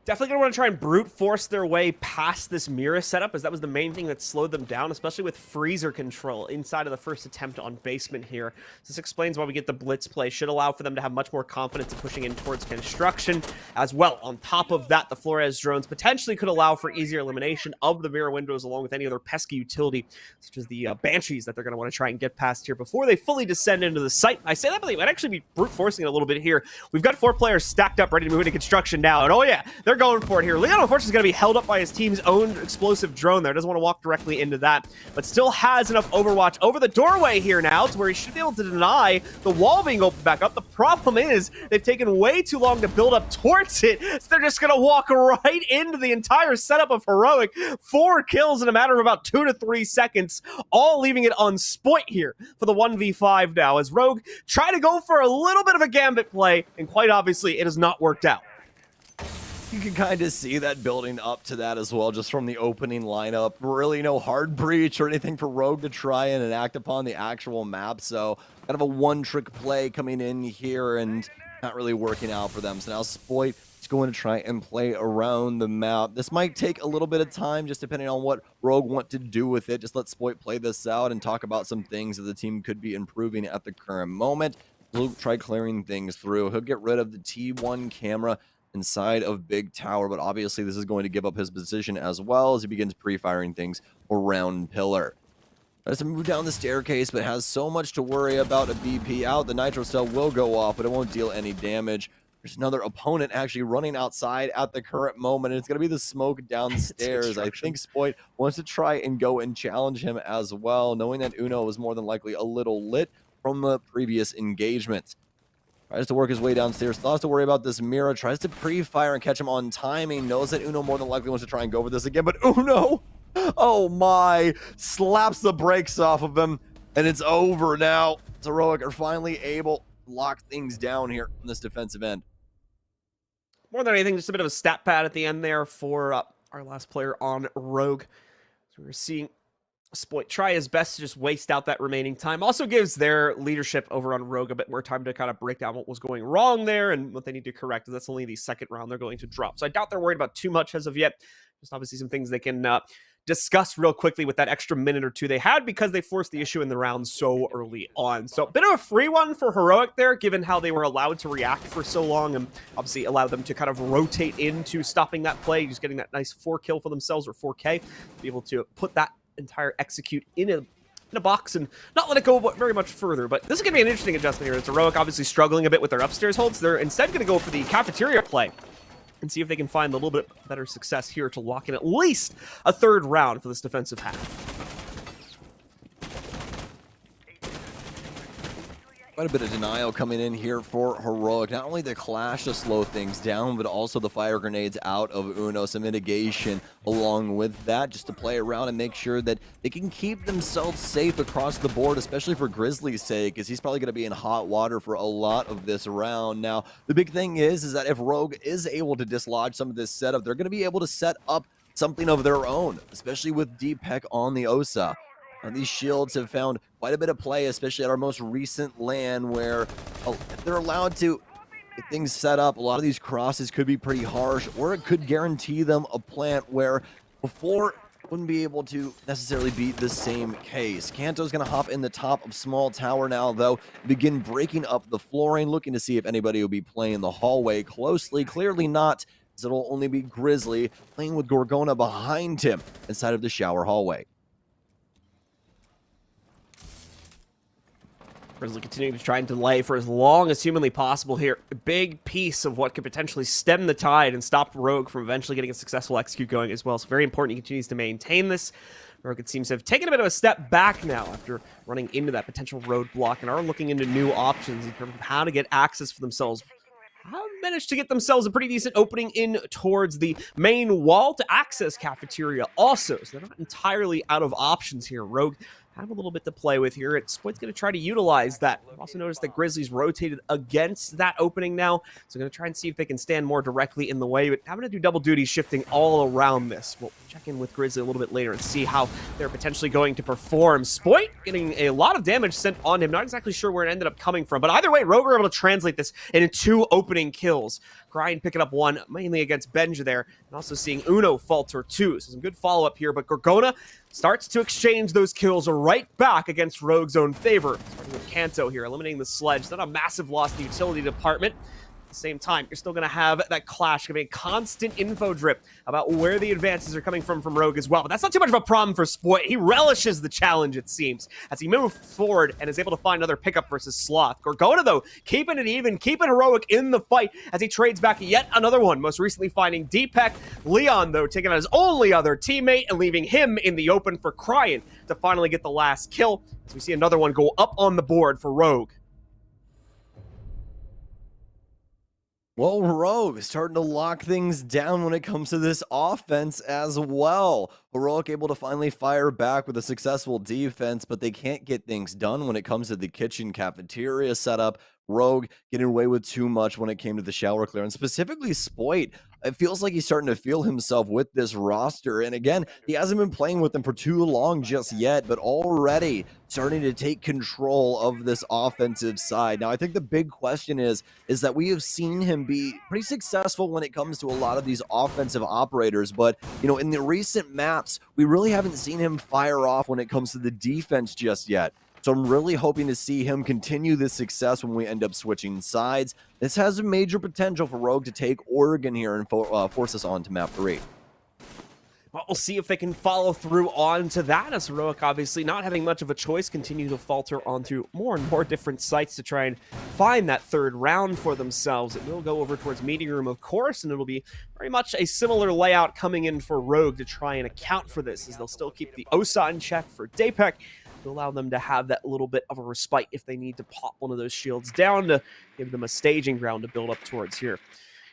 Definitely going to want to try and brute force their way past this Mira setup, as that was the main thing that slowed them down, especially with freezer control inside of the first attempt on basement here. This explains why we get the blitz play. Should allow for them to have much more confidence in pushing in towards construction as well. On top of that, the Flores drones potentially could allow for easier elimination of the Mira windows along with any other pesky utility, such as the Banshees that they're going to want to try and get past here before they fully descend into the site. I say that, but they might actually be brute forcing it a little bit here. We've got 4 players stacked up ready to move into construction now, and oh yeah, they're going for it here. Leon, unfortunately, is going to be held up by his team's own explosive drone there. Doesn't want to walk directly into that, but still has enough overwatch over the doorway here now to where he should be able to deny the wall being opened back up. The problem is they've taken way too long to build up towards it, so they're just going to walk right into the entire setup of Heroic. 4 kills in a matter of about 2 to 3 seconds, all leaving it on Spoit here for the 1v5 now, as Rogue try to go for a little bit of a gambit play, and quite obviously it has not worked out. You can kind of see that building up to that as well, just from the opening lineup. Really no hard breach or anything for Rogue to try and act upon the actual map. So kind of a one-trick play coming in here and not really working out for them. So now Spoit is going to try and play around the map. This might take a little bit of time, just depending on what Rogue want to do with it. Just let Spoit play this out and talk about some things that the team could be improving at the current moment. He'll try clearing things through. He'll get rid of the T1 camera inside of Big Tower, but obviously this is going to give up his position as well as he begins pre-firing things around Pillar. Tries to move down the staircase, but has so much to worry about. A BP out. The Nitro Cell will go off, but it won't deal any damage. There's another opponent actually running outside at the current moment, and it's going to be the smoke downstairs. I think Spoit wants to try and go and challenge him as well, knowing that Uno was more than likely a little lit from the previous engagement. Tries to work his way downstairs. Still has to worry about this Mira. Tries to pre-fire and catch him on timing. Knows that Uno more than likely wants to try and go for this again. But Uno, oh my, slaps the brakes off of him. And it's over now. Heroic are finally able to lock things down here on this defensive end. More than anything, just a bit of a stat pad at the end there for our last player on Rogue. So we're seeing Spoit try his best to just waste out that remaining time. Also gives their leadership over on Rogue a bit more time to kind of break down what was going wrong there and what they need to correct. That's only the second round they're going to drop. So I doubt they're worried about too much as of yet. Just obviously some things they can discuss real quickly with that extra minute or two they had because they forced the issue in the round so early on. So a bit of a free one for Heroic there, given how they were allowed to react for so long and obviously allowed them to kind of rotate into stopping that play, just getting that nice 4 kill for themselves, or 4K, to be able to put that entire execute in a box and not let it go very much further. But this is going to be an interesting adjustment here. It's Heroic obviously struggling a bit with their upstairs holds. They're instead going to go for the cafeteria play and see if they can find a little bit better success here to lock in at least a 3rd round for this defensive half. Quite a bit of denial coming in here for Heroic. Not only the clash to slow things down, but also the fire grenades out of Uno. Some mitigation along with that, just to play around and make sure that they can keep themselves safe across the board, especially for Grizzly's sake, because he's probably going to be in hot water for a lot of this round. Now, the big thing is that if Rogue is able to dislodge some of this setup, they're going to be able to set up something of their own, especially with Deepek on the Osa. And these shields have found quite a bit of play, especially at our most recent LAN, where if they're allowed to get things set up, a lot of these crosses could be pretty harsh, or it could guarantee them a plant where before wouldn't be able to necessarily be the same case. Kanto's going to hop in the top of small tower now, though, begin breaking up the flooring, looking to see if anybody will be playing the hallway closely. Clearly not, as it'll only be Grizzly playing with Gorgona behind him inside of the shower hallway. Grizzly continuing to try and delay for as long as humanly possible here. A big piece of what could potentially stem the tide and stop Rogue from eventually getting a successful execute going as well. So very important he continues to maintain this. Rogue, it seems to have taken a bit of a step back now after running into that potential roadblock and are looking into new options in terms of how to get access for themselves. Have managed to get themselves a pretty decent opening in towards the main wall to access cafeteria also. So they're not entirely out of options here. Rogue have a little bit to play with here. Spoit's going to try to utilize that. I've also noticed that Grizzlies rotated against that opening now, so going to try and see if they can stand more directly in the way, but having to do double duty shifting all around this. We'll check in with Grizzly a little bit later and see how they're potentially going to perform. Spoit getting a lot of damage sent on him. Not exactly sure where it ended up coming from, but either way, Rogue were able to translate this into 2 opening kills. Ryan picking up 1, mainly against Benja there, and also seeing Uno falter 2. So some good follow-up here, but Gorgona starts to exchange those kills right back against Rogue's own favor. Starting with Kanto here, eliminating the sledge. Not a massive loss in the utility department. At the same time, you're still going to have that clash, going to be a constant info drip about where the advances are coming from Rogue as well. But that's not too much of a problem for Spoit. He relishes the challenge, it seems, as he moves forward and is able to find another pickup versus Sloth. Gorgona, though, keeping it even, keeping Heroic in the fight as he trades back yet another one, most recently finding Deepak. Leon, though, taking out his only other teammate and leaving him in the open for Cryan to finally get the last kill, as we see another one go up on the board for Rogue. Well, Rogue is starting to lock things down when it comes to this offense as well. Heroic able to finally fire back with a successful defense, but they can't get things done when it comes to the kitchen cafeteria setup. Rogue getting away with too much when it came to the shower clearance, specifically Spoit. It feels like he's starting to feel himself with this roster. And again, he hasn't been playing with them for too long just yet, but already starting to take control of this offensive side. Now, I think the big question is that we have seen him be pretty successful when it comes to a lot of these offensive operators. But, you know, in the recent maps, we really haven't seen him fire off when it comes to the defense just yet. So I'm really hoping to see him continue this success when we end up switching sides. This has a major potential for Rogue to take Oregon here and force us on to map 3. Well, we'll see if they can follow through on to that, as Heroic, obviously not having much of a choice, continue to falter onto more and more different sites to try and find that third round for themselves. It will go over towards meeting room, of course, and it'll be very much a similar layout coming in for Rogue to try and account for this, as they'll still keep the OSA in check for Dapek to allow them to have that little bit of a respite if they need to pop one of those shields down to give them a staging ground to build up towards here.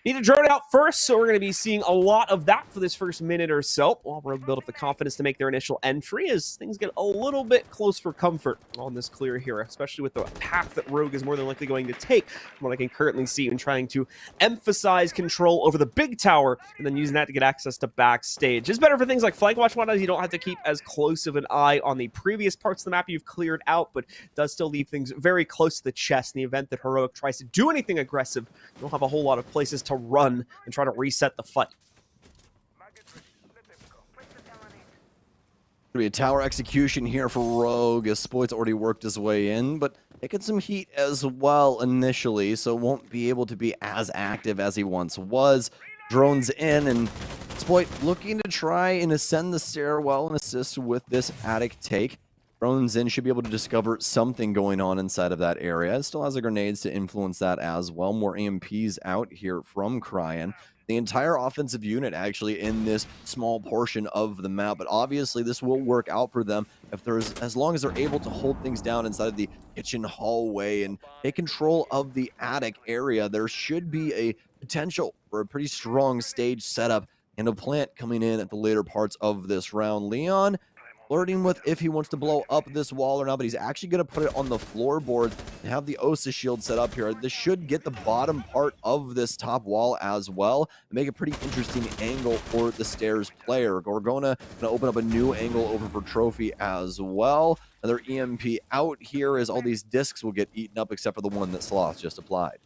Need to drone out first, so we're going to be seeing a lot of that for this first minute or so, while Rogue build up the confidence to make their initial entry as things get a little bit close for comfort on this clear here, especially with the path that Rogue is more than likely going to take, from what I can currently see, in trying to emphasize control over the big tower and then using that to get access to backstage. It's better for things like flank watch as you don't have to keep as close of an eye on the previous parts of the map you've cleared out, but does still leave things very close to the chest in the event that Heroic tries to do anything aggressive. You'll have a whole lot of places to run and try to reset the fight. Gonna be a tower execution here for Rogue, as Spoit's already worked his way in, but taking some heat as well initially, so won't be able to be as active as he once was. Drones in, and Spoit looking to try and ascend the stairwell and assist with this attic take. Drones in, should be able to discover something going on inside of that area. It still has the grenades to influence that as well. More EMPs out here from Cryan. The entire offensive unit actually in this small portion of the map, but obviously this will work out for them as long as they're able to hold things down inside of the kitchen hallway and take control of the attic area. There should be a potential for a pretty strong stage setup and a plant coming in at the later parts of this round. Leon flirting with if he wants to blow up this wall or not, but he's actually going to put it on the floorboard and have the OSA shield set up here. This should get the bottom part of this top wall as well and make a pretty interesting angle for the stairs player. Gorgona going to open up a new angle over for Trophy as well. Another EMP out here as all these discs will get eaten up except for the one that Sloth just applied.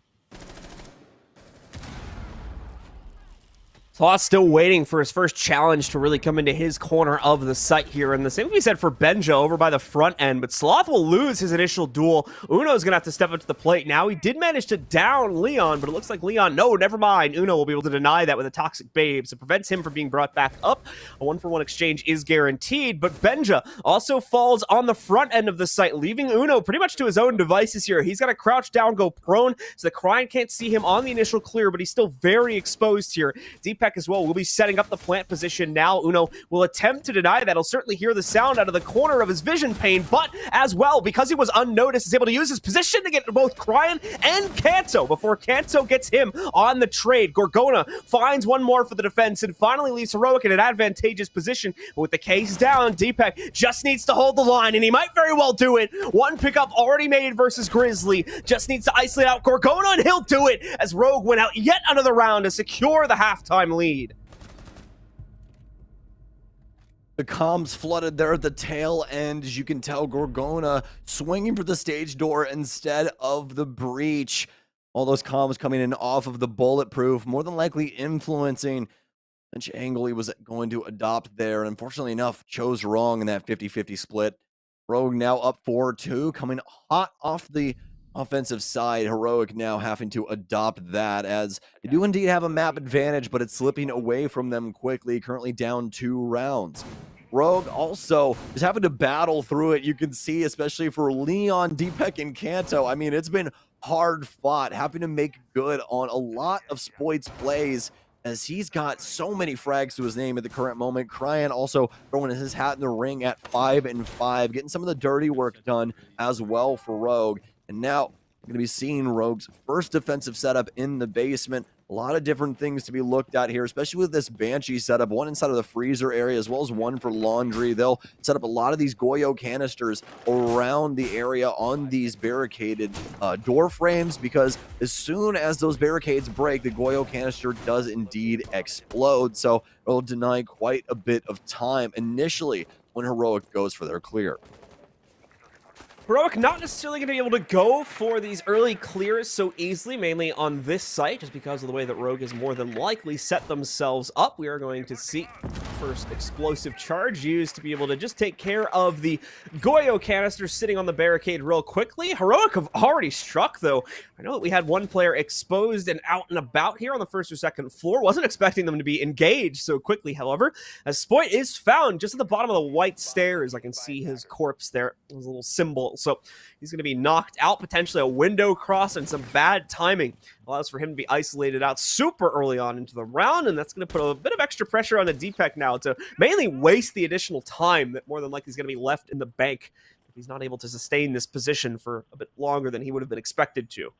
Sloth's still waiting for his first challenge to really come into his corner of the site here. And the same can be said for Benja over by the front end. But Sloth will lose his initial duel. Uno's going to have to step up to the plate now. He did manage to down Leon, but it looks like Leon, no, never mind. Uno will be able to deny that with a Toxic Babe. So it prevents him from being brought back up. A 1-for-1 exchange is guaranteed. But Benja also falls on the front end of the site, leaving Uno pretty much to his own devices here. He's got to crouch down, go prone, so the Cryan can't see him on the initial clear, but he's still very exposed here. Deepak as well will be setting up the plant position now. Uno will attempt to deny that. He'll certainly hear the sound out of the corner of his vision pane, but as well, because he was unnoticed, is able to use his position to get both Cryan and Kanto before Kanto gets him on the trade. Gorgona finds one more for the defense and finally leaves Heroic in an advantageous position. But with the case down, Deepak just needs to hold the line, and he might very well do it. One pickup already made versus Grizzly. Just needs to isolate out Gorgona, and he'll do it as Rogue went out yet another round to secure the halftime lead. The comms flooded there at the tail end. As you can tell, Gorgona swinging for the stage door instead of the breach. All those comms coming in off of the bulletproof, more than likely influencing which angle he was going to adopt there. And unfortunately enough, chose wrong in that 50-50 split. Rogue now up 4-2, coming hot off the offensive side. Heroic now having to adopt that, as they do indeed have a map advantage, but it's slipping away from them quickly, currently down 2 rounds. Rogue also is having to battle through it. You can see, especially for Leon, Deepak, and Kanto. I mean, it's been hard fought, having to make good on a lot of Spoit's plays, as he's got so many frags to his name at the current moment. Cryan also throwing his hat in the ring at 5-5, getting some of the dirty work done as well for Rogue. And now we're going to be seeing Rogue's first defensive setup in the basement. A lot of different things to be looked at here, especially with this Banshee setup, one inside of the freezer area as well as one for laundry. They'll set up a lot of these Goyo canisters around the area on these barricaded door frames, because as soon as those barricades break, the Goyo canister does indeed explode. So it'll deny quite a bit of time initially when Heroic goes for their clear. Heroic not necessarily going to be able to go for these early clears so easily, mainly on this site, just because of the way that Rogue has more than likely set themselves up. We are going to see first explosive charge used to be able to just take care of the Goyo canister sitting on the barricade real quickly. Heroic have already struck, though. I know that we had one player exposed and out and about here on the first or second floor. Wasn't expecting them to be engaged so quickly, however, as Spoit is found just at the bottom of the white stairs. I can see his corpse there. It was a little symbol. So he's going to be knocked out, potentially a window cross, and some bad timing allows for him to be isolated out super early on into the round, and that's going to put a bit of extra pressure on the Deepak now to mainly waste the additional time that more than likely is going to be left in the bank if he's not able to sustain this position for a bit longer than he would have been expected to.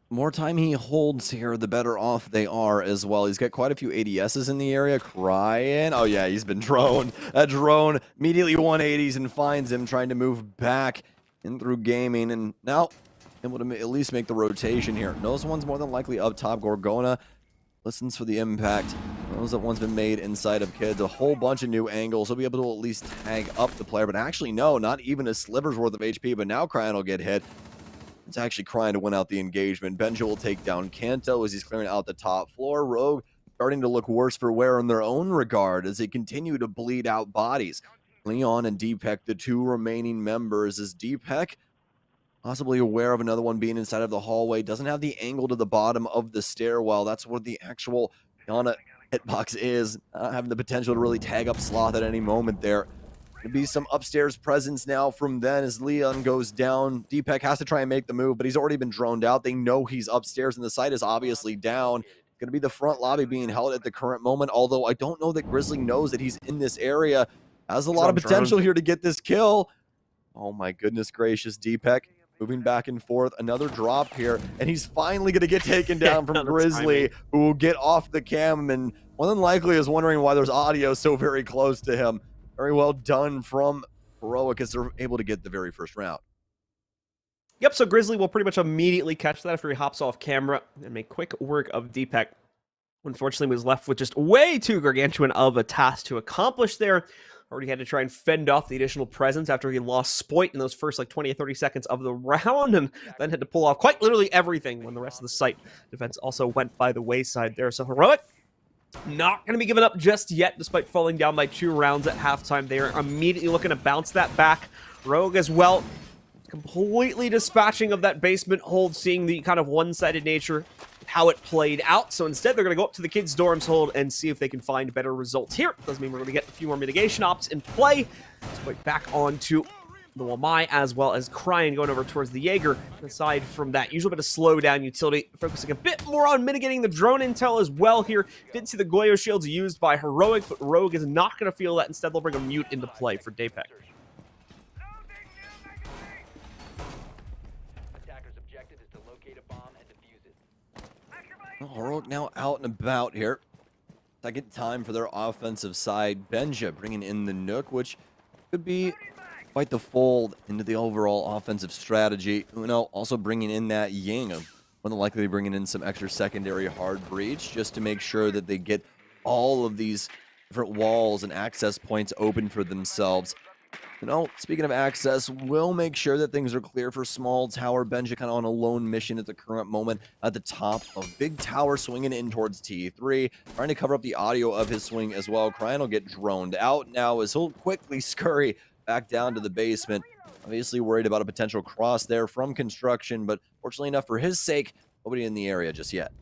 More time he holds here, the better off they are as well. He's got quite a few ADSs in the area. Cryan. Oh, yeah, he's been droned. A drone immediately 180s and finds him, trying to move back in through Gaimin. And now able to at least make the rotation here. Knows one's more than likely up top. Gorgona listens for the impact. Knows that one's been made inside of Kids. A whole bunch of new angles. He'll be able to at least tag up the player. But actually, no, not even a sliver's worth of HP. But now Cryan will get hit. It's actually Cryan to win out the engagement. Benja will take down Kanto as he's clearing out the top floor. Rogue starting to look worse for wear in their own regard as they continue to bleed out bodies. Leon and Deepak, the two remaining members, as Deepak possibly aware of another one being inside of the hallway. Doesn't have the angle to the bottom of the stairwell. That's where the actual Yana hitbox is. Having the potential to really tag up Sloth at any moment there. Gonna be some upstairs presence now from then as Leon goes down. Deepak has to try and make the move, but he's already been droned out. They know he's upstairs and the site is obviously down. Gonna be the front lobby being held at the current moment, although I don't know that Grizzly knows that he's in this area. Has a lot of potential here to get this kill. Oh my goodness gracious, Deepak moving back and forth. Another drop here, and he's finally gonna get taken down from Grizzly, who will get off the cam and more than likely is wondering why there's audio so very close to him. Very well done from Heroic as they're able to get the very first round. Yep, so Grizzly will pretty much immediately catch that after he hops off camera and make quick work of Deepak. Unfortunately, was left with just way too gargantuan of a task to accomplish there. already had to try and fend off the additional presence after he lost Spoit in those first like 20 or 30 seconds of the round, and then had to pull off quite literally everything when the rest of the site defense also went by the wayside there. So Heroic not going to be given up just yet, despite falling down by 2 rounds at halftime. They are immediately looking to bounce that back. Rogue as well, completely dispatching of that basement hold, seeing the kind of one-sided nature of how it played out. So instead, they're going to go up to the kids' dorms hold and see if they can find better results here. Doesn't mean we're going to get a few more mitigation ops in play. Despite back onto the Wamai, as well as Crying going over towards the Jaeger. Aside from that, usual bit of slowdown utility, focusing a bit more on mitigating the drone intel as well here. Didn't see the Goyo shields used by Heroic, but Rogue is not going to feel that. Instead, they'll bring a mute into play for Dapek. Attacker's objective is to locate a bomb and defuse it. Well, Heroic now out and about here. Second time for their offensive side. Benja bringing in the Nook, which could be quite the fold into the overall offensive strategy. Uno also bringing in that Ying. More than likely bringing in some extra secondary hard breach just to make sure that they get all of these different walls and access points open for themselves. Speaking of access, we'll make sure that things are clear for small tower. Benja kind of on a lone mission at the current moment at the top of big tower, swinging in towards T3, trying to cover up the audio of his swing as well. Cryan will get droned out now as he'll quickly scurry back down to the basement. Obviously worried about a potential cross there from construction, but fortunately enough for his sake, nobody in the area just yet.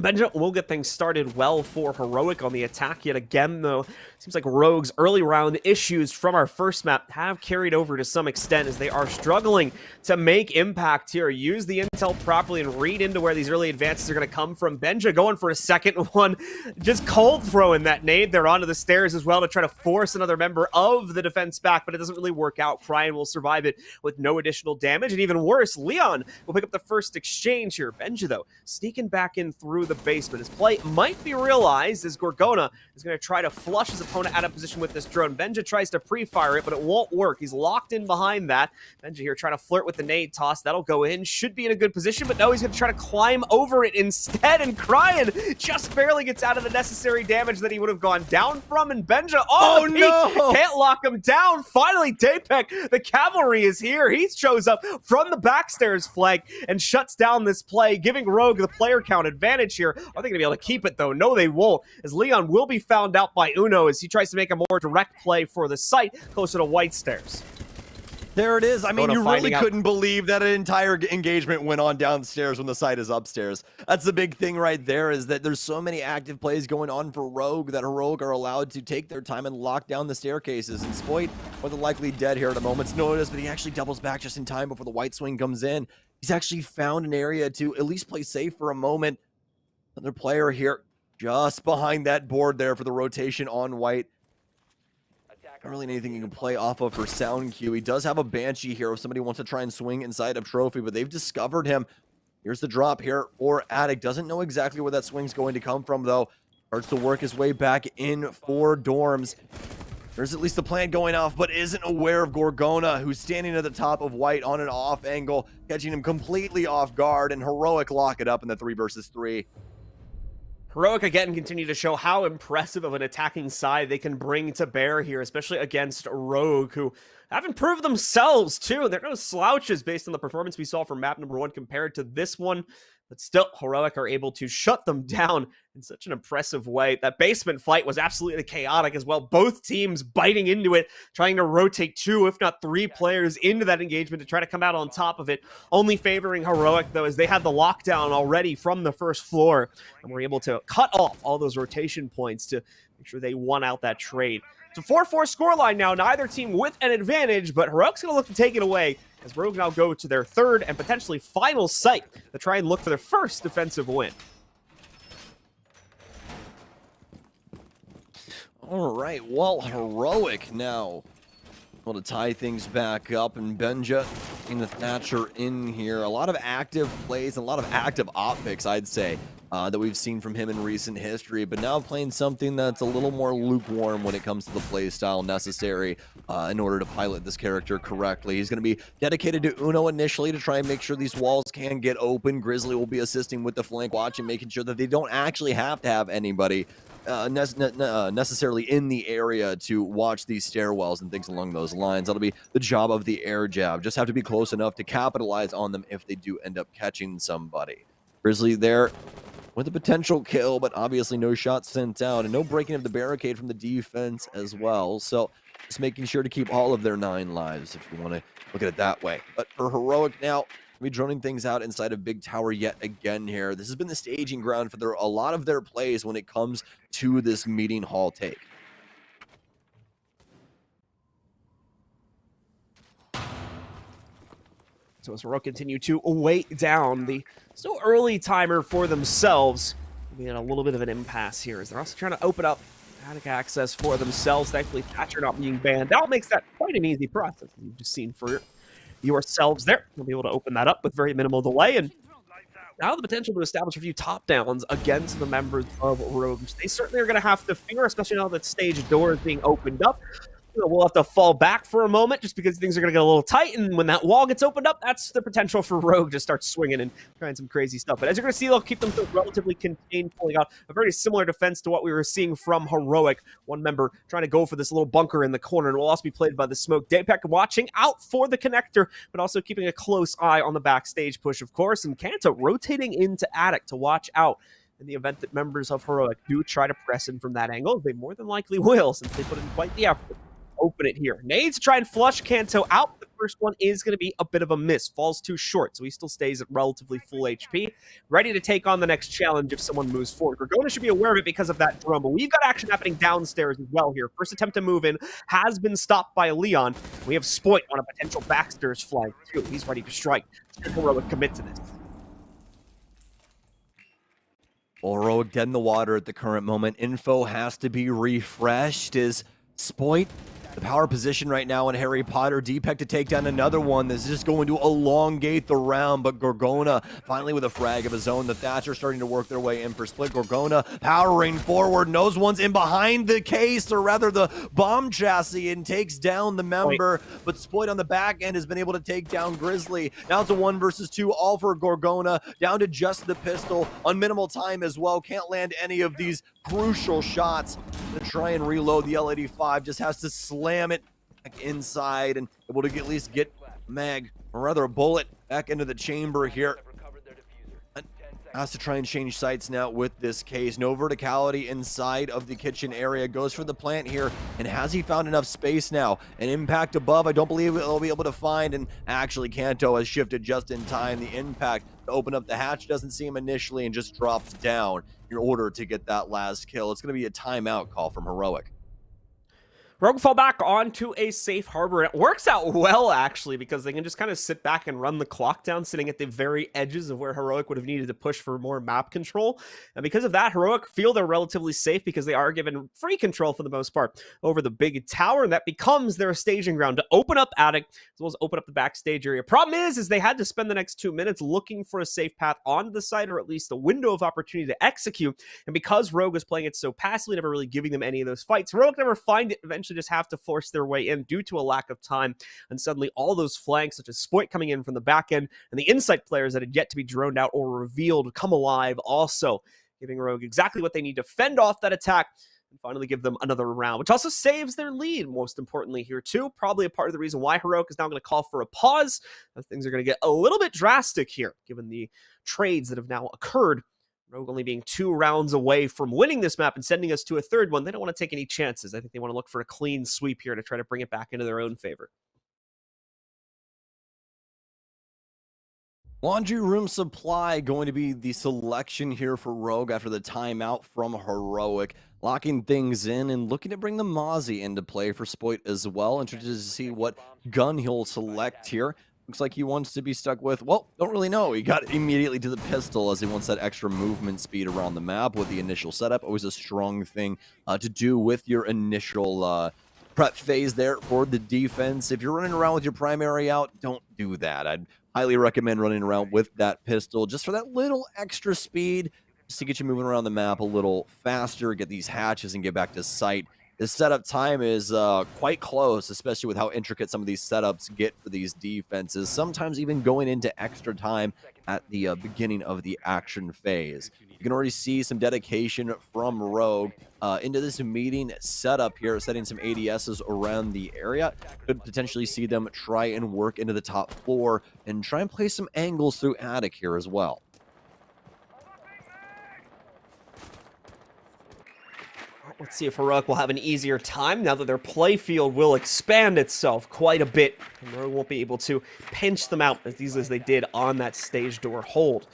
Benja will get things started well for Heroic on the attack yet again, though. Seems like Rogue's early round issues from our first map have carried over to some extent as they are struggling to make impact here. Use the intel properly and read into where these early advances are going to come from. Benja going for a second one, just cold throwing that nade there onto the stairs as well to try to force another member of the defense back, but it doesn't really work out. Cryan will survive it with no additional damage, and even worse, Leon will pick up the first exchange here. Benja, though, sneaking back in through the basement. His play might be realized as Gorgona is going to try to flush his opponent out of position with this drone. Benja tries to pre-fire it, but it won't work. He's locked in behind that. Benja here trying to flirt with the nade toss. That'll go in. Should be in a good position, but no, he's going to try to climb over it instead, and Cryan just barely gets out of the necessary damage that he would have gone down from, and Benja, no! Can't lock him down. Finally, Dapek, the cavalry is here. He shows up from the backstairs flank and shuts down this play, giving Rogue the player count advantage here. Are they going to be able to keep it, though? No, they won't, as Leon will be found out by Uno as he tries to make a more direct play for the site closer to White Stairs. There it is. I mean, you really couldn't believe that an entire engagement went on downstairs when the site is upstairs. That's the big thing right there, is that there's so many active plays going on for Rogue that Rogue are allowed to take their time and lock down the staircases. And Spoit, more than likely dead here at a moment's notice, but he actually doubles back just in time before the white swing comes in. He's actually found an area to at least play safe for a moment. Another player here just behind that board there for the rotation on white. Not really anything you can play off of for sound cue. He does have a Banshee here if somebody wants to try and swing inside of Trophy, but they've discovered him. Here's the drop here for Attic. Doesn't know exactly where that swing's going to come from, though. Starts to work his way back in for dorms. There's at least the plan going off, but isn't aware of Gorgona, who's standing at the top of white on an off angle, catching him completely off guard, and Heroic lock it up in the 3 versus 3. Heroic again continue to show how impressive of an attacking side they can bring to bear here, especially against Rogue, who have improved themselves too. They're no slouches based on the performance we saw from map number 1 compared to this one. But still, Heroic are able to shut them down in such an impressive way. That basement fight was absolutely chaotic as well. Both teams biting into it, trying to rotate 2, if not 3 players into that engagement to try to come out on top of it. Only favoring Heroic, though, as they had the lockdown already from the first floor and were able to cut off all those rotation points to make sure they won out that trade. It's a 4-4 scoreline now, neither team with an advantage, but Heroic's going to look to take it away as Rogue now go to their 3rd and potentially final site to try and look for their first defensive win. All right, well, Heroic now able to tie things back up, and Benja in the Thatcher in here. A lot of active plays, a lot of active optics, I'd say, that we've seen from him in recent history, but now playing something that's a little more lukewarm when it comes to the play style necessary in order to pilot this character correctly. He's going to be dedicated to Uno initially to try and make sure these walls can get open. Grizzly will be assisting with the flank watch and making sure that they don't actually have to have anybody necessarily in the area to watch these stairwells and things along those lines. That'll be the job of the air jab. Just have to be close enough to capitalize on them if they do end up catching somebody. Grizzly there with a potential kill, but obviously no shots sent out and no breaking of the barricade from the defense as well. So just making sure to keep all of their 9 lives if you want to look at it that way. But for Heroic now, we'll be droning things out inside of Big Tower yet again here. This has been the staging ground for a lot of their plays when it comes to this meeting hall take. So as Heroic continue to weight down the still early timer for themselves, we had a little bit of an impasse here as they're also trying to open up attic access for themselves. Thankfully, Thatcher not being banned out makes that quite an easy process. You've just seen for yourselves there. You'll be able to open that up with very minimal delay, and now the potential to establish a few top downs against the members of Rogue. They certainly are going to have to fear, especially now that stage door is being opened up. We'll have to fall back for a moment just because things are going to get a little tight, and when that wall gets opened up, that's the potential for Rogue to start swinging and trying some crazy stuff. But as you're going to see, they'll keep themselves relatively contained, pulling out a very similar defense to what we were seeing from Heroic. One member trying to go for this little bunker in the corner, and will also be played by the Smoke. Daypack watching out for the connector, but also keeping a close eye on the backstage push, of course, and Kanto rotating into Attic to watch out in the event that members of Heroic do try to press in from that angle. They more than likely will, since they put in quite the effort. Open it here. Nades to try and flush Kanto out. The first one is going to be a bit of a miss. Falls too short, so he still stays at relatively full HP. Ready to take on the next challenge if someone moves forward. Gorgona should be aware of it because of that drone, but we've got action happening downstairs as well here. First attempt to move in has been stopped by Leon. We have Spoit on a potential backstairs flank too. He's ready to strike. Heroic commit to this. Well, Heroic dead in the water at the current moment. Info has to be refreshed. Is Spoit the power position right now in Harry Potter? Deepak to take down another one. This is just going to elongate the round, but Gorgona finally with a frag of his own. The Thatcher starting to work their way in for split. Gorgona powering forward, knows one's in behind the case, or rather the bomb chassis, and takes down the member. But Spoit on the back end has been able to take down Grizzly. Now it's a 1 versus 2, all for Gorgona, down to just the pistol on minimal time as well. Can't land any of these crucial shots to try and reload. The L85 just has to slam it back inside and able to at least get mag, or rather a bullet, back into the chamber here. Has to try and change sights now with this case. No verticality inside of the kitchen area. Goes for the plant here, and has he found enough space now? An impact above, I don't believe they'll be able to find, and actually Kanto has shifted just in time. The impact to open up the hatch doesn't see him initially and just drops down in order to get that last kill. It's going to be a timeout call from Heroic. Rogue fall back onto a safe harbor. It works out well, actually, because they can just kind of sit back and run the clock down, sitting at the very edges of where Heroic would have needed to push for more map control. And because of that, Heroic feel they're relatively safe because they are given free control for the most part over the big tower, and that becomes their staging ground to open up Attic, as well as open up the backstage area. Problem is they had to spend the next 2 minutes looking for a safe path onto the site, or at least a window of opportunity to execute. And because Rogue is playing it so passively, never really giving them any of those fights, Heroic never find it, eventually just have to force their way in due to a lack of time. And suddenly all those flanks, such as Spoit coming in from the back end, and the insight players that had yet to be droned out or revealed, come alive also, giving Rogue exactly what they need to fend off that attack and finally give them another round, which also saves their lead, most importantly here too. Probably a part of the reason why Heroic is now going to call for a pause, as things are going to get a little bit drastic here, given the trades that have now occurred. Rogue only being 2 rounds away from winning this map and sending us to a third one. They don't want to take any chances. I think they want to look for a clean sweep here to try to bring it back into their own favor. Laundry room supply going to be the selection here for Rogue after the timeout from Heroic. Locking things in and looking to bring the Mozzie into play for Spoit as well. Interested to see what gun he'll select here. Looks like he wants to be stuck with, well, don't really know. He got immediately to the pistol as he wants that extra movement speed around the map with the initial setup. Always a strong thing to do with your initial prep phase there for the defense. If you're running around with your primary out, don't do that. I'd highly recommend running around with that pistol just for that little extra speed. just to get you moving around the map a little faster, get these hatches, and get back to site. The setup time is quite close, especially with how intricate some of these setups get for these defenses, sometimes even going into extra time at the beginning of the action phase. You can already see some dedication from Rogue into this meeting setup here, setting some ADSs around the area. Could potentially see them try and work into the top floor and try and play some angles through attic here as well. Let's see if Heroic will have an easier time now that their playfield will expand itself quite a bit. And Rogue won't be able to pinch them out as easily as they did on that stage door hold.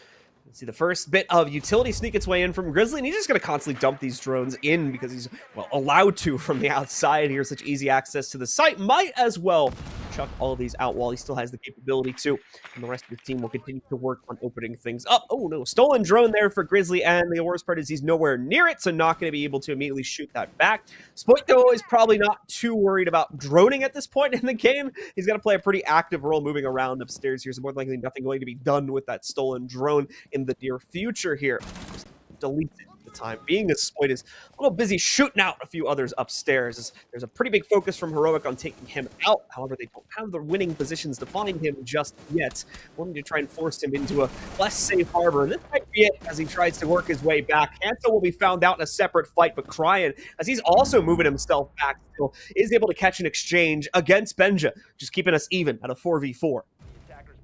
Let's see the first bit of utility sneak its way in from Grizzly, and he's just going to constantly dump these drones in because he's, well, allowed to from the outside here. Such easy access to the site. Might as well chuck all of these out while he still has the capability to. And the rest of the team will continue to work on opening things up. Oh no, stolen drone there for Grizzly, and the worst part is he's nowhere near it, so not going to be able to immediately shoot that back. Spoit, though, is probably not too worried about droning at this point in the game. He's going to play a pretty active role moving around upstairs here, so more than likely nothing going to be done with that stolen drone in the near future here. Just delete it. Time being, as Spoit is a little busy shooting out a few others upstairs. There's a pretty big focus from Heroic on taking him out. However, they don't have the winning positions to find him just yet. Wanting to try and force him into a less safe harbor, and this might be it as he tries to work his way back. Hanto will be found out in a separate fight, but Cryan, as he's also moving himself back still, is able to catch an exchange against Benja, just keeping us even at a 4v4.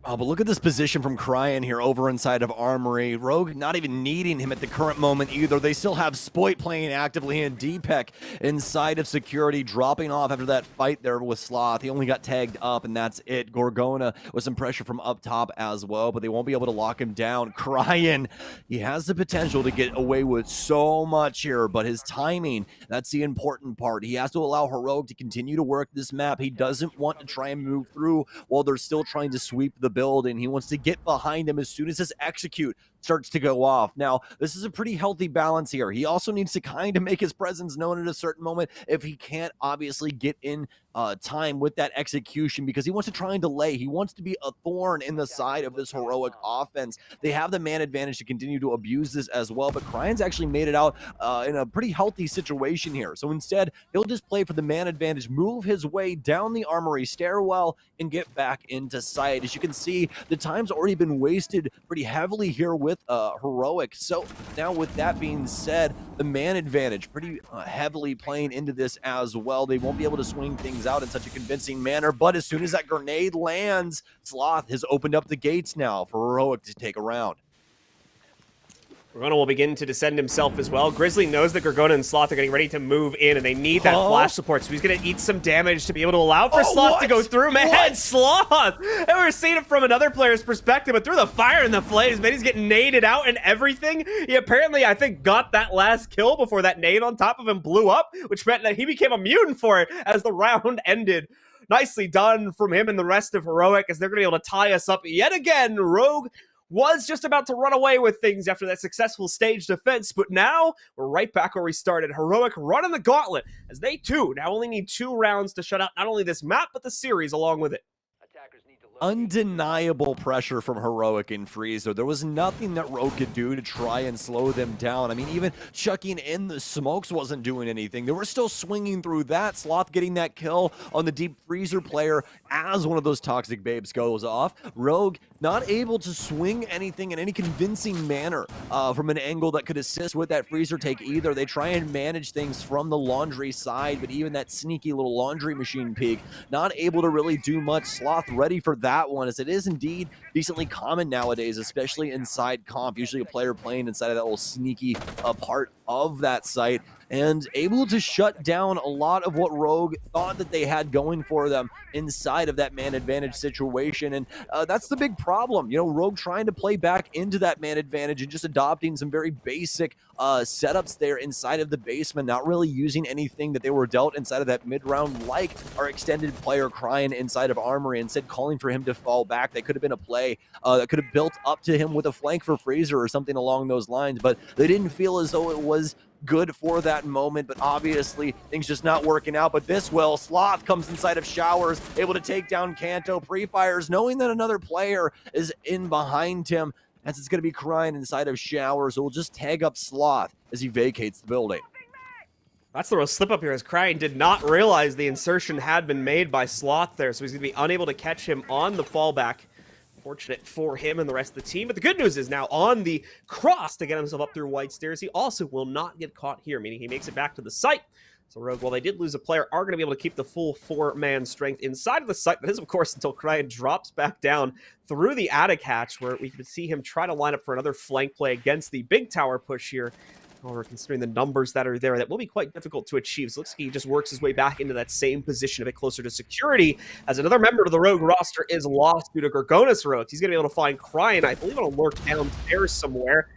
Oh, but look at this position from Cryan here over inside of Armory. Rogue not even needing him at the current moment either. They still have Spoit playing actively, and Deepek inside of security, dropping off after that fight there with Sloth. He only got tagged up, and that's it. Gorgona with some pressure from up top as well, but they won't be able to lock him down. Cryan, he has the potential to get away with so much here, but his timing, that's the important part. He has to allow Heroic to continue to work this map. He doesn't want to try and move through while they're still trying to sweep the build, and he wants to get behind him as soon as his execute starts to go off. Now, this is a pretty healthy balance here. He also needs to kind of make his presence known at a certain moment if he can't obviously get in time with that execution, because he wants to try and delay. He wants to be a thorn in the side of this Heroic offense. They have the man advantage to continue to abuse this as well, but Cryan's actually made it out in a pretty healthy situation here. So instead, he'll just play for the man advantage, move his way down the Armory stairwell, and get back into sight. As you can see, the time's already been wasted pretty heavily here with Heroic. So now with that being said, the man advantage pretty heavily playing into this as well. They won't be able to swing things out in such a convincing manner, but as soon as that grenade lands, Sloth has opened up the gates now for Heroic to take a round. Gorgona will begin to descend himself as well. Grizzly knows that Gorgona and Sloth are getting ready to move in, and they need that flash support, so he's going to eat some damage to be able to allow for Sloth to go through. Man, Sloth! And we're seeing it from another player's perspective, but through the fire and the flames, man, he's getting naded out and everything. He apparently, I think, got that last kill before that nade on top of him blew up, which meant that he became immune for it as the round ended. Nicely done from him and the rest of Heroic, as they're going to be able to tie us up yet again. Rogue was just about to run away with things after that successful stage defense, but now we're right back where we started. Heroic running the gauntlet, as they too now only need 2 rounds to shut out not only this map, but the series along with it. Undeniable pressure from Heroic in Freezer. There was nothing that Rogue could do to try and slow them down. I mean, even chucking in the smokes wasn't doing anything. They were still swinging through that. Sloth getting that kill on the deep freezer player as one of those toxic babes goes off. Rogue not able to swing anything in any convincing manner from an angle that could assist with that freezer take either. They try and manage things from the laundry side, but even that sneaky little laundry machine peek, not able to really do much. Sloth ready for that one, as it is indeed decently common nowadays, especially inside comp. Usually a player playing inside of that little sneaky part of that site, and able to shut down a lot of what Rogue thought that they had going for them inside of that man advantage situation. And that's the big problem. You know, Rogue trying to play back into that man advantage and just adopting some very basic setups there inside of the basement, not really using anything that they were dealt inside of that mid-round, like our extended player Cryan inside of Armory, instead calling for him to fall back. That could have been a play that could have built up to him with a flank for Freezer or something along those lines, but they didn't feel as though it was good for that moment. But obviously things just not working out. But this will. Sloth comes inside of Showers, able to take down Kanto. Pre-fires, knowing that another player is in behind him. as it's going to be crying inside of Shower, so we'll just tag up Sloth as he vacates the building. That's the real slip up here, as Cryan did not realize the insertion had been made by Sloth there, so he's going to be unable to catch him on the fallback. Fortunate for him and the rest of the team, but the good news is now on the cross to get himself up through White Stairs, he also will not get caught here, meaning he makes it back to the site. So Rogue, while they did lose a player, are going to be able to keep the full 4-man strength inside of the site. That is, of course, until Cryan drops back down through the attic hatch, where we can see him try to line up for another flank play against the big tower push here. However, considering the numbers that are there, that will be quite difficult to achieve. So it looks like he just works his way back into that same position, a bit closer to security, as another member of the Rogue roster is lost due to Gorgonis Rogues. He's going to be able to find Cryan, I believe, on a lurk downstairs somewhere.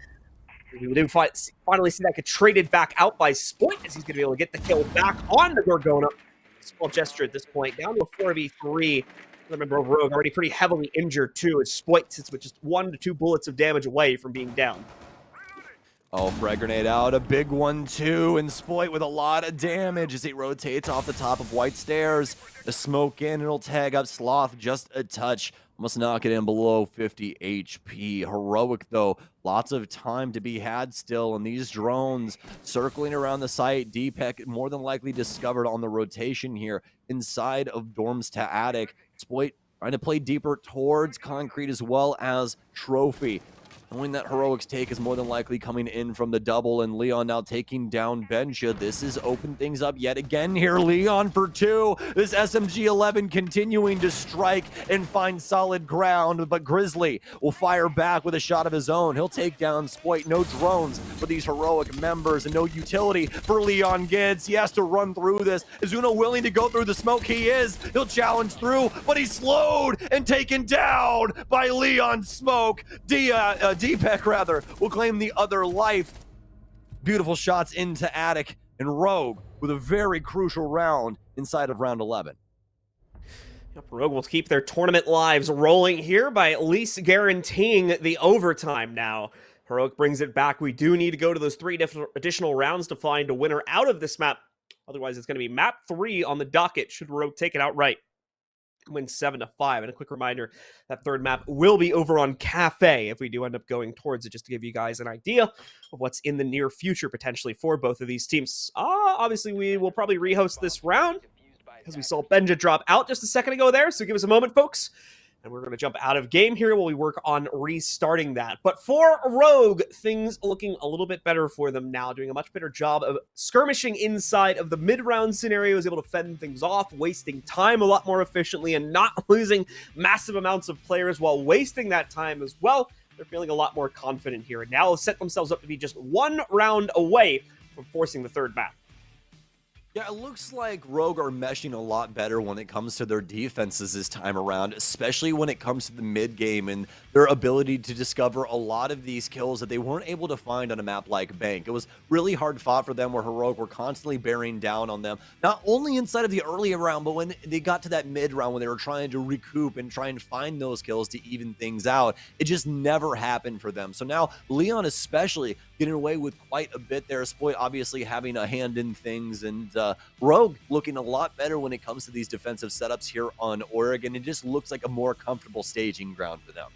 We do finally see that get traded back out by Spoit, as he's going to be able to get the kill back on the Gorgona. Small gesture at this point, down to a 4v3. Another member of Rogue already pretty heavily injured, too, as Spoit sits with just 1 to 2 bullets of damage away from being down. Oh, frag grenade out, a big one too, and Spoit with a lot of damage as he rotates off the top of White Stairs. The smoke in, and it'll tag up Sloth just a touch. Almost knock it in below 50 HP. Heroic, though. Lots of time to be had still, and these drones circling around the site. DPEC more than likely discovered on the rotation here inside of dorms to attic. Spoit trying to play deeper towards concrete as well as trophy. Knowing that Heroic's take is more than likely coming in from the double, and Leon now taking down Benja. This is open things up yet again here. Leon for 2. This SMG-11 continuing to strike and find solid ground, but Grizzly will fire back with a shot of his own. He'll take down Spoit. No drones for these Heroic members, and no utility for Leon Gids. He has to run through this. Is Uno willing to go through the smoke? He is. He'll challenge through, but he's slowed and taken down by Leon Smoke. DPEC rather will claim the other life. Beautiful shots into attic, and Rogue with a very crucial round inside of round 11. Yep, Rogue will keep their tournament lives rolling here by at least guaranteeing the overtime now. Heroic brings it back. We do need to go to those 3 additional rounds to find a winner out of this map. Otherwise, it's going to be map 3 on the docket should Rogue take it outright. Win 7-5. And a quick reminder, that third map will be over on Kafe if we do end up going towards it, just to give you guys an idea of what's in the near future potentially for both of these teams. Obviously, we will probably rehost this round because we saw Benja drop out just a second ago there, so give us a moment, folks. And we're going to jump out of game here while we work on restarting that. But for Rogue, things looking a little bit better for them now, doing a much better job of skirmishing inside of the mid-round scenario, is able to fend things off, wasting time a lot more efficiently, and not losing massive amounts of players while wasting that time as well. They're feeling a lot more confident here, and now set themselves up to be just 1 round away from forcing the third map. Yeah, it looks like Rogue are meshing a lot better when it comes to their defenses this time around, especially when it comes to the mid-game and their ability to discover a lot of these kills that they weren't able to find on a map like Bank. It was really hard fought for them, where Heroic were constantly bearing down on them, not only inside of the early round, but when they got to that mid-round, when they were trying to recoup and try and find those kills to even things out. It just never happened for them. So now, Leon especially getting away with quite a bit there. Spoit obviously having a hand in things, and Rogue looking a lot better when it comes to these defensive setups here on Oregon. It just looks like a more comfortable staging ground for them.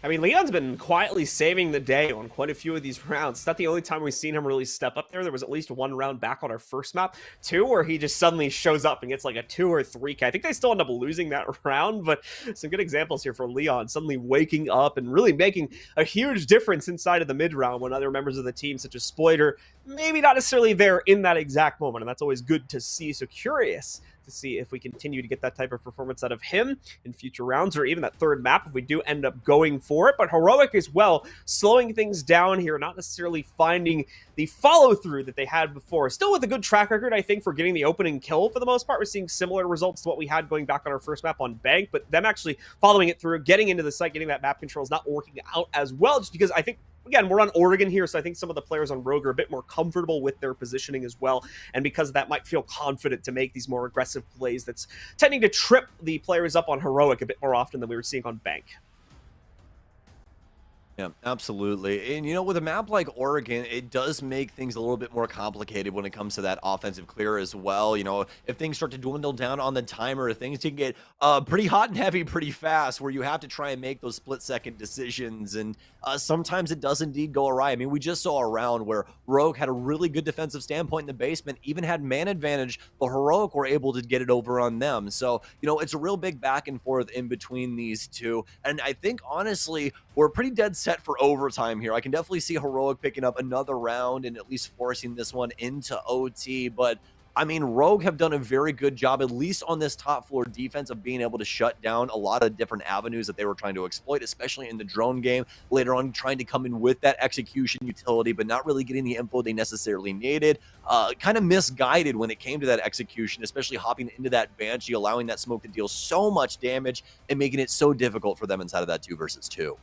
I mean, Leon's been quietly saving the day on quite a few of these rounds. It's not the only time we've seen him really step up there. There was at least 1 round back on our first map, 2, where he just suddenly shows up and gets like a 2 or 3K. I think they still end up losing that round, but some good examples here for Leon, suddenly waking up and really making a huge difference inside of the mid-round when other members of the team, such as Spoiter, maybe not necessarily there in that exact moment, and that's always good to see. So curious to see if we continue to get that type of performance out of him in future rounds, or even that third map if we do end up going for it. But Heroic as well, slowing things down here, not necessarily finding the follow-through that they had before. Still with a good track record, I think, for getting the opening kill for the most part. We're seeing similar results to what we had going back on our first map on Bank, but them actually following it through, getting into the site, getting that map control is not working out as well, just because I think, again, we're on Oregon here, so I think some of the players on Rogue are a bit more comfortable with their positioning as well, and because of that might feel confident to make these more aggressive plays that's tending to trip the players up on Heroic a bit more often than we were seeing on Bank. Yeah, absolutely. And with a map like Oregon, it does make things a little bit more complicated when it comes to that offensive clear as well. If things start to dwindle down on the timer, things can get pretty hot and heavy pretty fast where you have to try and make those split-second decisions. And sometimes it does indeed go awry. I mean, we just saw a round where Rogue had a really good defensive standpoint in the basement, even had man advantage, but Heroic were able to get it over on them. So, it's a real big back and forth in between these two. And I think, honestly, we're pretty dead set for overtime here. I can definitely see Heroic picking up another round and at least forcing this one into OT. But I mean, Rogue have done a very good job, at least on this top floor defense, of being able to shut down a lot of different avenues that they were trying to exploit, especially in the drone game. Later on, trying to come in with that execution utility, but not really getting the info they necessarily needed. Kind of misguided when it came to that execution, especially hopping into that Banshee, allowing that smoke to deal so much damage and making it so difficult for them inside of that 2 versus 2.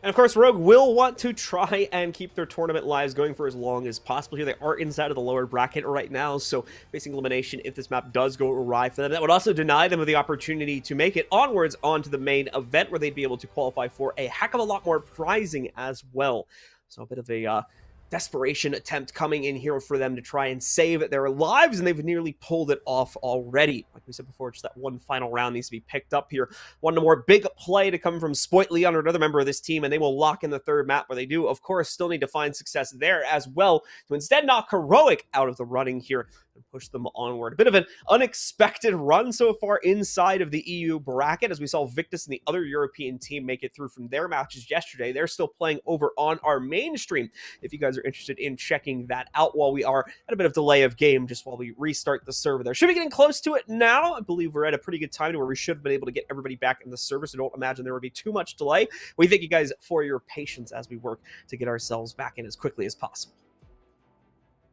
And of course, Rogue will want to try and keep their tournament lives going for as long as possible here. They are inside of the lower bracket right now, so facing elimination if this map does go awry for them. That would also deny them of the opportunity to make it onwards onto the main event, where they'd be able to qualify for a heck of a lot more prizing as well. So a bit of a desperation attempt coming in here for them to try and save their lives, and they've nearly pulled it off already. Like we said before, just that one final round needs to be picked up here. One more big play to come from Spoit Leon or another member of this team, and they will lock in the third map, where they do, of course, still need to find success there as well to instead knock Heroic out of the running here and push them onward. A bit of an unexpected run so far inside of the EU bracket, as we saw Victus and the other European team make it through from their matches yesterday. They're still playing over on our main stream, if you guys are interested in checking that out, while we are at a bit of delay of game, just while we restart the server there. Should be getting close to it now. I believe we're at a pretty good time to where we should have been able to get everybody back in the server, so don't imagine there would be too much delay. We thank you guys for your patience as we work to get ourselves back in as quickly as possible.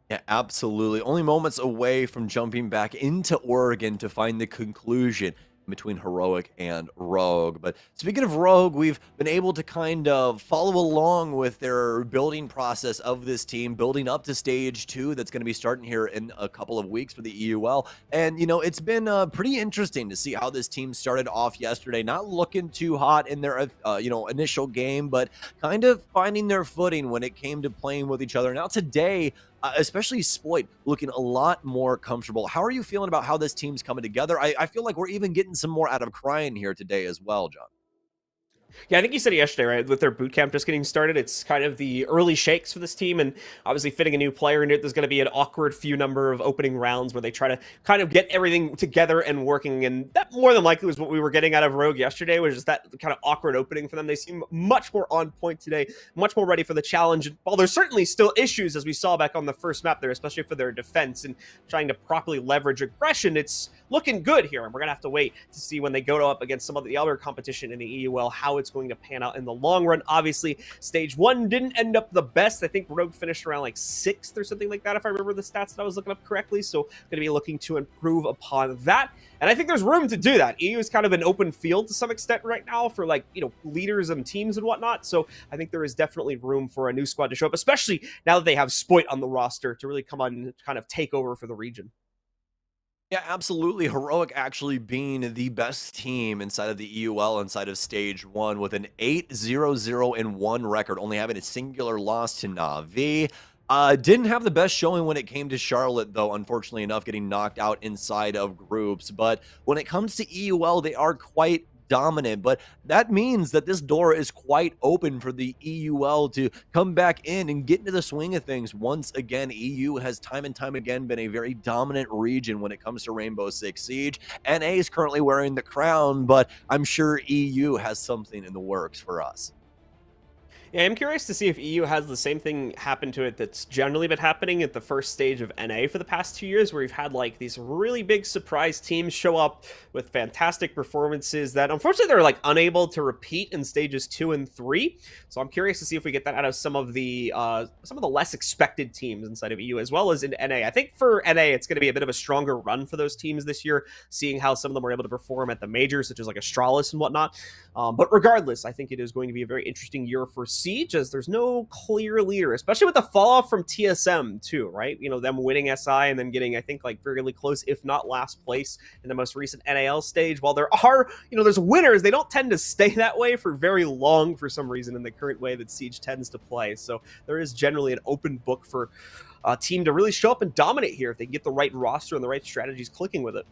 Yeah, absolutely. Only moments away from jumping back into Oregon to find the conclusion between Heroic and Rogue. But speaking of Rogue, we've been able to kind of follow along with their building process of this team, building up to stage 2 that's going to be starting here in a couple of weeks for the EUL. And, it's been pretty interesting to see how this team started off yesterday, not looking too hot in their, initial game, but kind of finding their footing when it came to playing with each other. Now today, especially Spoit, looking a lot more comfortable. How are you feeling about how this team's coming together? I feel like we're even getting some more out of crying here today as well, John. Yeah, I think you said it yesterday, right? With their boot camp just getting started, it's kind of the early shakes for this team, and obviously fitting a new player in it, there's going to be an awkward few number of opening rounds where they try to kind of get everything together and working, and that more than likely was what we were getting out of Rogue yesterday, was just that kind of awkward opening for them. They seem much more on point today, much more ready for the challenge. And while there's certainly still issues, as we saw back on the first map there, especially for their defense and trying to properly leverage aggression, it's looking good here, and we're going to have to wait to see when they go up against some of the other competition in the EUL how it's going to pan out in the long run. Obviously, stage 1 didn't end up the best. I think Rogue finished around like 6th or something like that, if I remember the stats that I was looking up correctly, so going to be looking to improve upon that. And I think there's room to do that. EU is kind of an open field to some extent right now for leaders and teams and whatnot. So I think there is definitely room for a new squad to show up, especially now that they have Spoit on the roster to really come on and kind of take over for the region. Yeah, absolutely. Heroic actually being the best team inside of the EUL inside of stage 1 with an 8-0-0-1 record, only having a singular loss to Na'Vi. Didn't have the best showing when it came to Charlotte, though, unfortunately enough, getting knocked out inside of groups. But when it comes to EUL, they are quite dominant, but that means that this door is quite open for the EUL to come back in and get into the swing of things. Once again, EU has time and time again been a very dominant region when it comes to Rainbow Six Siege. NA is currently wearing the crown, but I'm sure EU has something in the works for us. Yeah, I'm curious to see if EU has the same thing happen to it that's generally been happening at the first stage of NA for the past 2 years, where we've had like these really big surprise teams show up with fantastic performances that unfortunately they're like unable to repeat in stages 2 and 3. So I'm curious to see if we get that out of some of the less expected teams inside of EU as well as in NA. I think for NA it's going to be a bit of a stronger run for those teams this year, seeing how some of them were able to perform at the majors, such as like Astralis and whatnot. But regardless, I think it is going to be a very interesting year for Siege, as there's no clear leader, especially with the fall off from TSM too, right? You know, them winning SI and then getting, I think, like fairly close, if not last place in the most recent NAL stage. While there are, you know, there's winners, they don't tend to stay that way for very long for some reason in the current way that Siege tends to play. So there is generally an open book for a team to really show up and dominate here if they get the right roster and the right strategies clicking with it.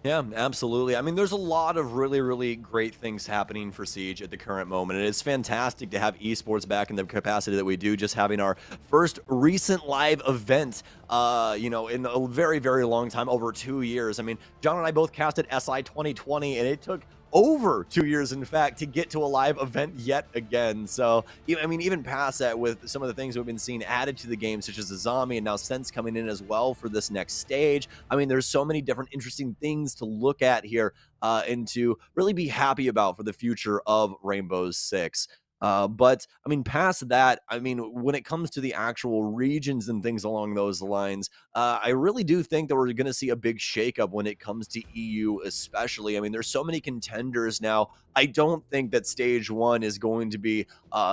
Yeah, absolutely. I mean, there's a lot of really, really great things happening for Siege at the current moment. And it's fantastic to have esports back in the capacity that we do, just having our first recent live event, you know, in a very, very long time, over 2 years. I mean, John and I both casted SI 2020, and it took over 2 years, in fact, to get to a live event yet again. So, I mean, even past that, with some of the things we've been seeing added to the game, such as the zombie and now Sense coming in as well for this next stage. I mean, there's so many different interesting things to look at here and to really be happy about for the future of Rainbow Six. But I mean, past that, I mean, when it comes to the actual regions and things along those lines, I really do think that we're going to see a big shakeup when it comes to EU, especially. I mean, there's so many contenders now. I don't think that stage one is going to be,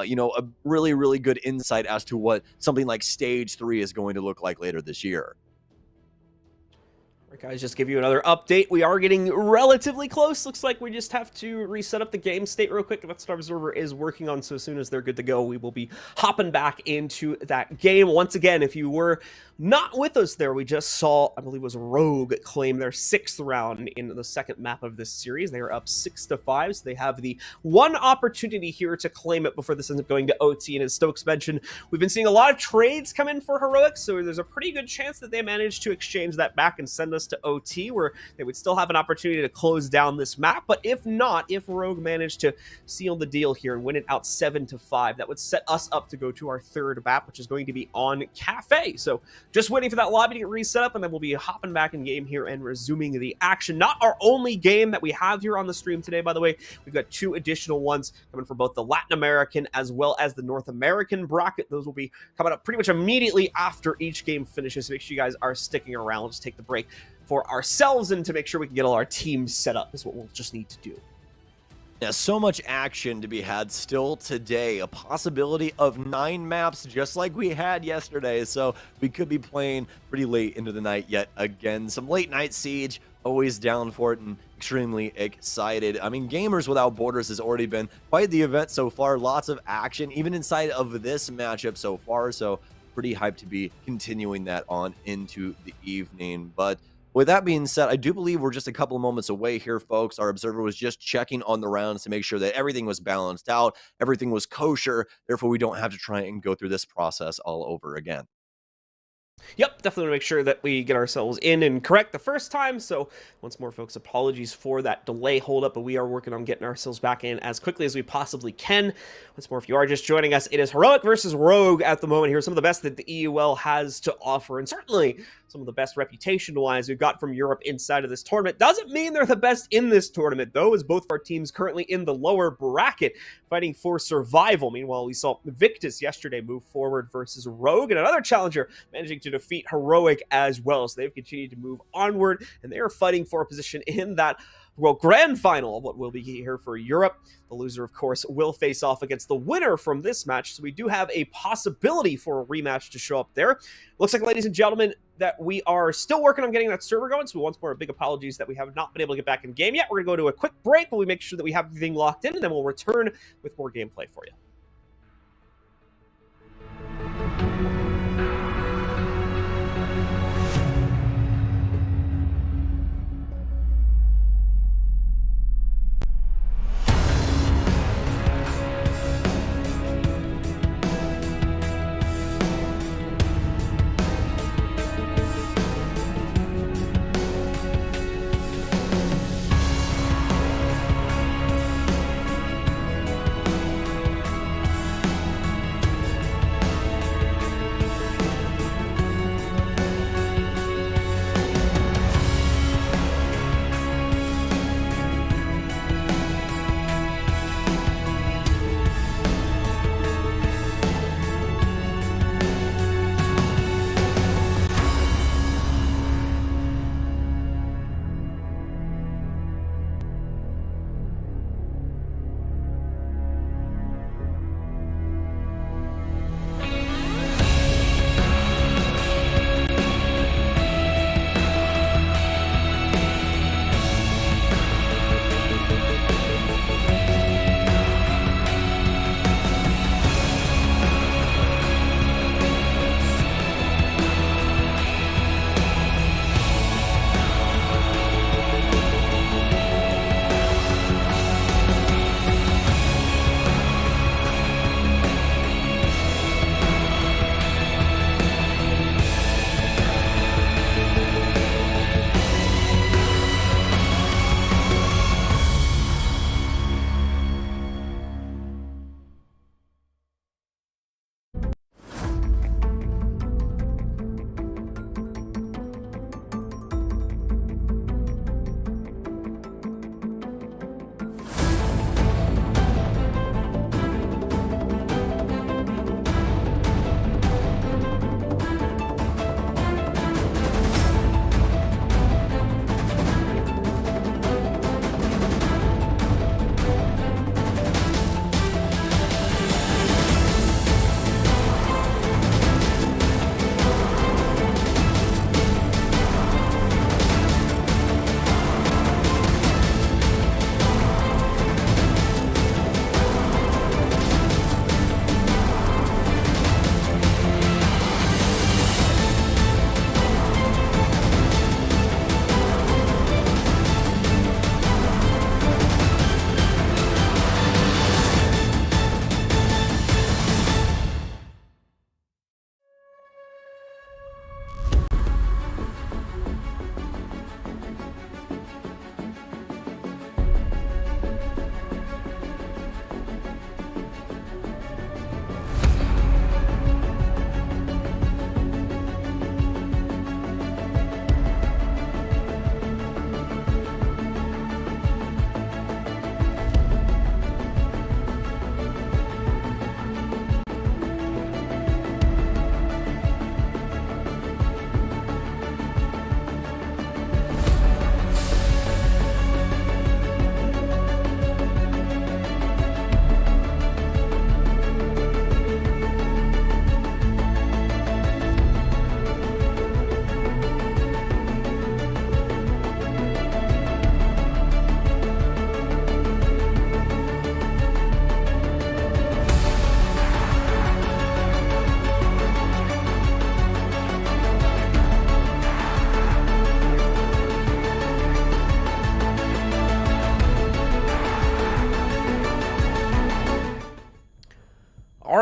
you know, a really, really good insight as to what something like stage 3 is going to look like later this year. Right, guys, just give you another update. We are getting relatively close. Looks like we just have to reset up the game state real quick. That's what our observer is working on. So as soon as they're good to go, we will be hopping back into that game. Once again, if you were not with us there, we just saw, I believe it was Rogue, claim their 6th round in the second map of this series. They are up 6-5, so they have the one opportunity here to claim it before this ends up going to OT. And as Stokes mentioned, we've been seeing a lot of trades come in for Heroics, so there's a pretty good chance that they manage to exchange that back and send us to OT, where they would still have an opportunity to close down this map. But if not, if Rogue managed to seal the deal here and win it out 7-5, that would set us up to go to our 3rd map, which is going to be on Kafe. So just waiting for that lobby to get reset up, and then we'll be hopping back in game here and resuming the action. Not our only game that we have here on the stream today, by the way. We've got 2 additional ones coming for both the Latin American as well as the North American bracket. Those will be coming up pretty much immediately after each game finishes. So make sure you guys are sticking around. Let's take the break for ourselves and to make sure we can get all our teams set up is what we'll just need to do. Yeah, so much action to be had still today. A possibility of 9 maps just like we had yesterday. So we could be playing pretty late into the night yet again. Some late night Siege, always down for it and extremely excited. I mean, Gamers Without Borders has already been quite the event so far. Lots of action, even inside of this matchup so far. So pretty hyped to be continuing that on into the evening. But with that being said, I do believe we're just a couple of moments away here, folks. Our observer was just checking on the rounds to make sure that everything was balanced out, everything was kosher. Therefore, we don't have to try and go through this process all over again. Yep, definitely make sure that we get ourselves in and correct the first time. So once more, folks, apologies for that delay holdup, but we are working on getting ourselves back in as quickly as we possibly can. Once more, if you are just joining us, it is Heroic versus Rogue at the moment here. Some of the best that the EUL has to offer, and certainly some of the best reputation-wise we've got from Europe inside of this tournament. Doesn't mean they're the best in this tournament, though, as both of our teams currently in the lower bracket fighting for survival. Meanwhile, we saw Victus yesterday move forward versus Rogue, and another challenger managing to defeat Heroic as well. So they've continued to move onward, and they are fighting for a position in that, well, grand final of what will be here for Europe. The loser, of course, will face off against the winner from this match. So we do have a possibility for a rematch to show up there. Looks like, ladies and gentlemen, that we are still working on getting that server going. So once more, big apologies that we have not been able to get back in game yet. We're going to go to a quick break while we make sure that we have everything locked in, and then we'll return with more gameplay for you.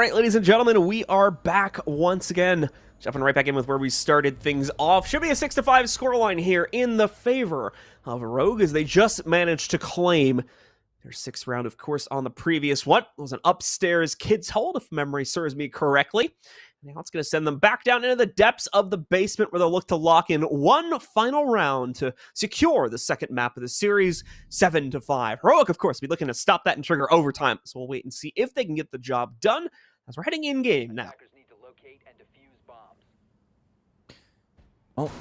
right, ladies and gentlemen, we are back once again. Jumping right back in with where we started things off. Should be a 6-5 scoreline here in the favor of Rogue as they just managed to claim their 6th round, of course, on the previous one. It was an upstairs kids' hold, if memory serves me correctly. Now it's going to send them back down into the depths of the basement where they'll look to lock in one final round to secure the 2nd map of the series, 7-5. Heroic, of course, will be looking to stop that and trigger overtime. So we'll wait and see if they can get the job done as we're heading in-game now. Attackers need to locate and defuse bombs. Oh,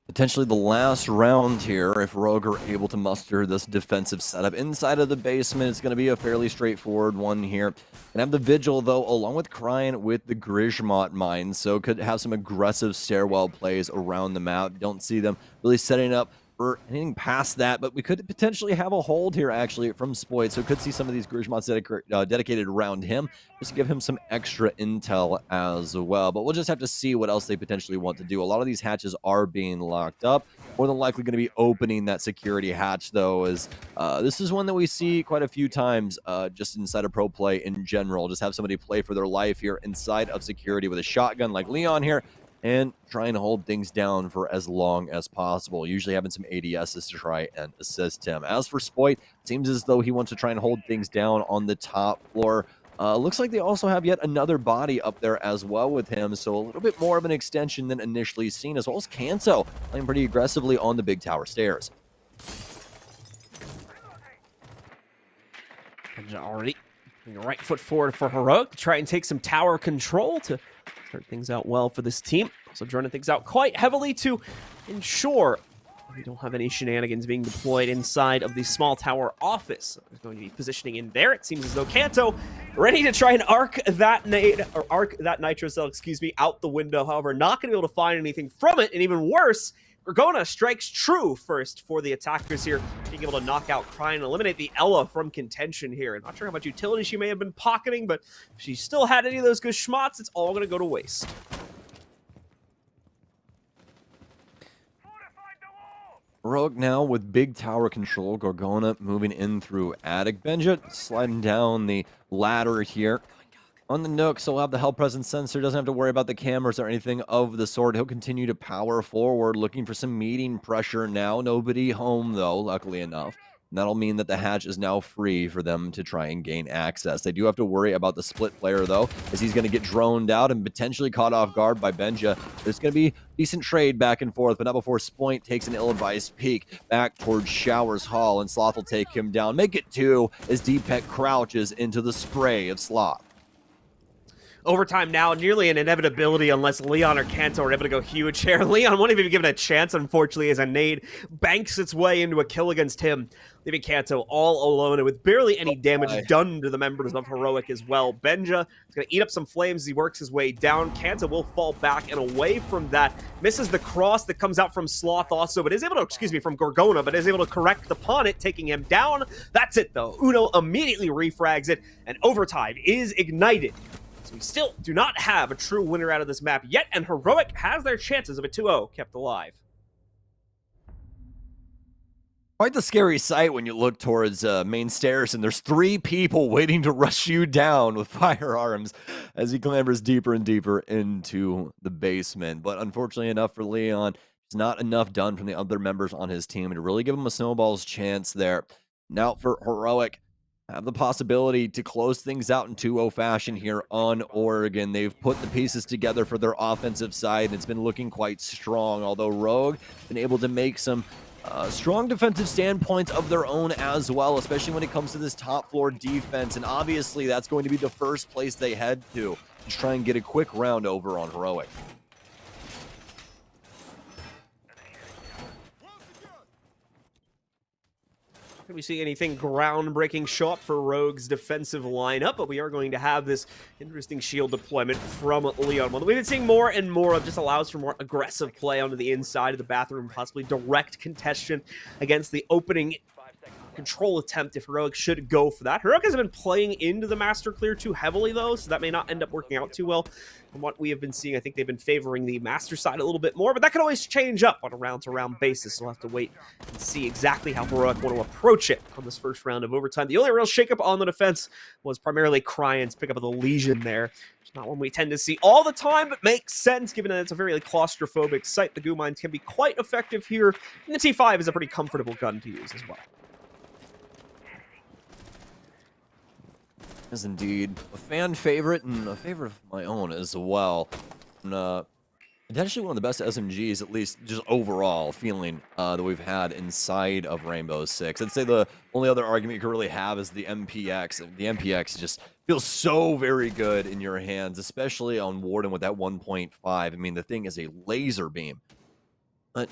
potentially the last round here if Rogue are able to muster this defensive setup inside of the basement. It's going to be a fairly straightforward one here. And have the Vigil, though, along with Kryan with the Grismot mine, so could have some aggressive stairwell plays around the map. Don't see them really setting up for anything past that, but we could potentially have a hold here, actually, from Spoit, so could see some of these Grismots dedicated around him, just to give him some extra intel as well. But we'll just have to see what else they potentially want to do. A lot of these hatches are being locked up. More than likely going to be opening that security hatch, though, as this is one that we see quite a few times just inside of pro play in general. Just have somebody play for their life here inside of security with a shotgun like Leon here, and trying to hold things down for as long as possible, usually having some ADSs to try and assist him. As for Spoit, seems as though he wants to try and hold things down on the top floor. Looks like they also have yet another body up there as well with him, so a little bit more of an extension than initially seen, as well as Kanto playing pretty aggressively on the big tower stairs. And already putting a right foot forward for Heroic to try and take some tower control to start things out well for this team. Also droning things out quite heavily to ensure we don't have any shenanigans being deployed inside of the small tower office. There's going to be positioning in there. It seems as though Kanto ready to try and arc that nitro cell, out the window. However, not going to be able to find anything from it, and even worse, Gorgona strikes true first for the attackers here, being able to knock out Kryan and eliminate the Ella from contention here. Not sure how much utility she may have been pocketing, but if she still had any of those good schmots, it's all going to go to waste. Rogue now with big tower control. Gorgona moving in through attic. Benja sliding down the ladder here. On the Nook, so he'll have the Hell Presence sensor, doesn't have to worry about the cameras or anything of the sort. He'll continue to power forward, looking for some meeting pressure now. Nobody home, though, luckily enough. And that'll mean that the hatch is now free for them to try and gain access. They do have to worry about the split player, though, as he's going to get droned out and potentially caught off guard by Benja. There's going to be decent trade back and forth, but not before Spoint takes an ill-advised peek back towards Showers Hall, and Sloth will take him down. Make it 2 as Deepek crouches into the spray of Sloth. Overtime now, nearly an inevitability unless Leon or Kanto are able to go huge here. Leon won't even be given a chance, unfortunately, as a nade banks its way into a kill against him, leaving Kanto all alone and with barely any damage done to the members of Heroic as well. Benja is going to eat up some flames as he works his way down. Kanto will fall back and away from that. Misses the cross that comes out from Sloth also, but is able to, from Gorgona, but is able to correct upon it, taking him down. That's it, though. Uno immediately refrags it, and overtime is ignited. So we still do not have a true winner out of this map yet, and Heroic has their chances of a 2-0 kept alive. Quite the scary sight when you look towards main stairs and there's 3 people waiting to rush you down with firearms as he clambers deeper and deeper into the basement. But unfortunately enough for Leon, it's not enough done from the other members on his team to really give him a snowball's chance there. Now for Heroic, have the possibility to close things out in 2-0 fashion here on Oregon. They've put the pieces together for their offensive side, and it's been looking quite strong, although Rogue been able to make some strong defensive standpoints of their own as well, especially when it comes to this top floor defense, and obviously that's going to be the first place they head to try and get a quick round over on Heroic. We see anything groundbreaking show up for Rogue's defensive lineup, but we are going to have this interesting shield deployment from Leon. One that we've been seeing more and more of, just allows for more aggressive play onto the inside of the bathroom, possibly direct contestation against the opening control attempt if Heroic should go for that. Heroic hasn't been playing into the Master Clear too heavily, though, so that may not end up working out too well From what we have been seeing, I think they've been favoring the Master side a little bit more, but that can always change up on a round-to-round basis. So we'll have to wait and see exactly how Heroic want to approach it on this first round of overtime. The only real shakeup on the defense was primarily Cryan's pickup of the Legion there. It's not one we tend to see all the time, but makes sense given that it's a very claustrophobic site. The goo mines can be quite effective here, and the T5 is a pretty comfortable gun to use as well. Is indeed a fan favorite and a favorite of my own as well. And, potentially one of the best SMGs, at least just overall feeling that we've had inside of Rainbow Six. I'd say the only other argument you could really have is the MPX. The MPX just feels so very good in your hands, especially on Warden with that 1.5. I mean, the thing is a laser beam. But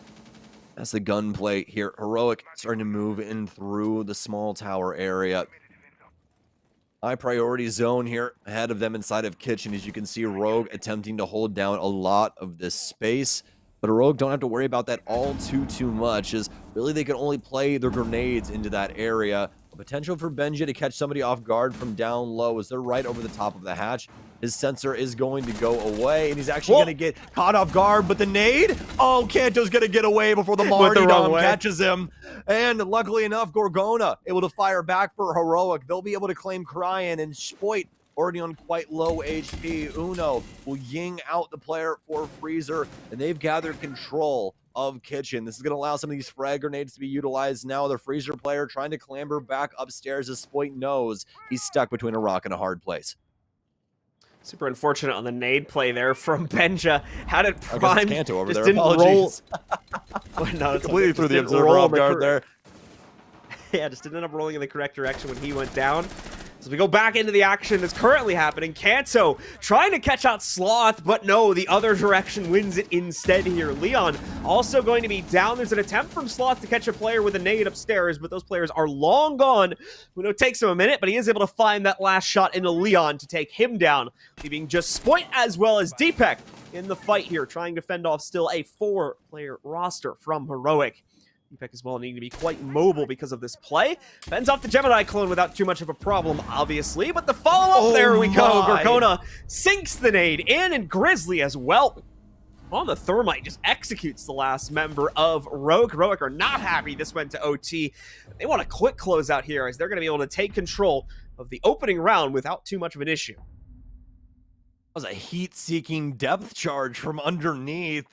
that's the gunplay here. Heroic starting to move in through the small tower area. High priority zone here ahead of them inside of Kitchen. As you can see, Rogue attempting to hold down a lot of this space. But Rogue don't have to worry about that all too much, as really they can only play their grenades into that area. A potential for Benji to catch somebody off guard from down low as they're right over the top of the hatch. His sensor is going to go away, and he's actually going to get caught off guard. But the nade? Oh, Kanto's going to get away before the Marty Dom catches him. And luckily enough, Gorgona able to fire back for Heroic. They'll be able to claim Cryan, and Spoit already on quite low HP. Uno will ying out the player for Freezer, and they've gathered control of Kitchen. This is going to allow some of these frag grenades to be utilized now. The Freezer player trying to clamber back upstairs as Spoit knows he's stuck between a rock and a hard place. Super unfortunate on the nade play there from Benja. Had it primed, Kanto over just there. didn't roll. Well, No, completely threw the observer off guard there. Yeah, just didn't end up rolling in the correct direction when he went down. So we go back into the action that's currently happening. Kanto trying to catch out Sloth, but no, the other direction wins it instead here. Leon also going to be down. There's an attempt from Sloth to catch a player with a nade upstairs, but those players are long gone. We know it takes him a minute, but he is able to find that last shot into Leon to take him down, leaving just Spoit as well as Deepak in the fight here, trying to fend off still a 4-player roster from Heroic. Deepak as well needing to be quite mobile because of this play. Fends off the Gemini clone without too much of a problem, obviously, but the follow-up, there we go. Gorgona sinks the nade in, and Grizzly as well on the Thermite just executes the last member of Rogue. Heroic are not happy this went to OT. They want a quick closeout here as they're going to be able to take control of the opening round without too much of an issue. That was a heat-seeking depth charge from underneath.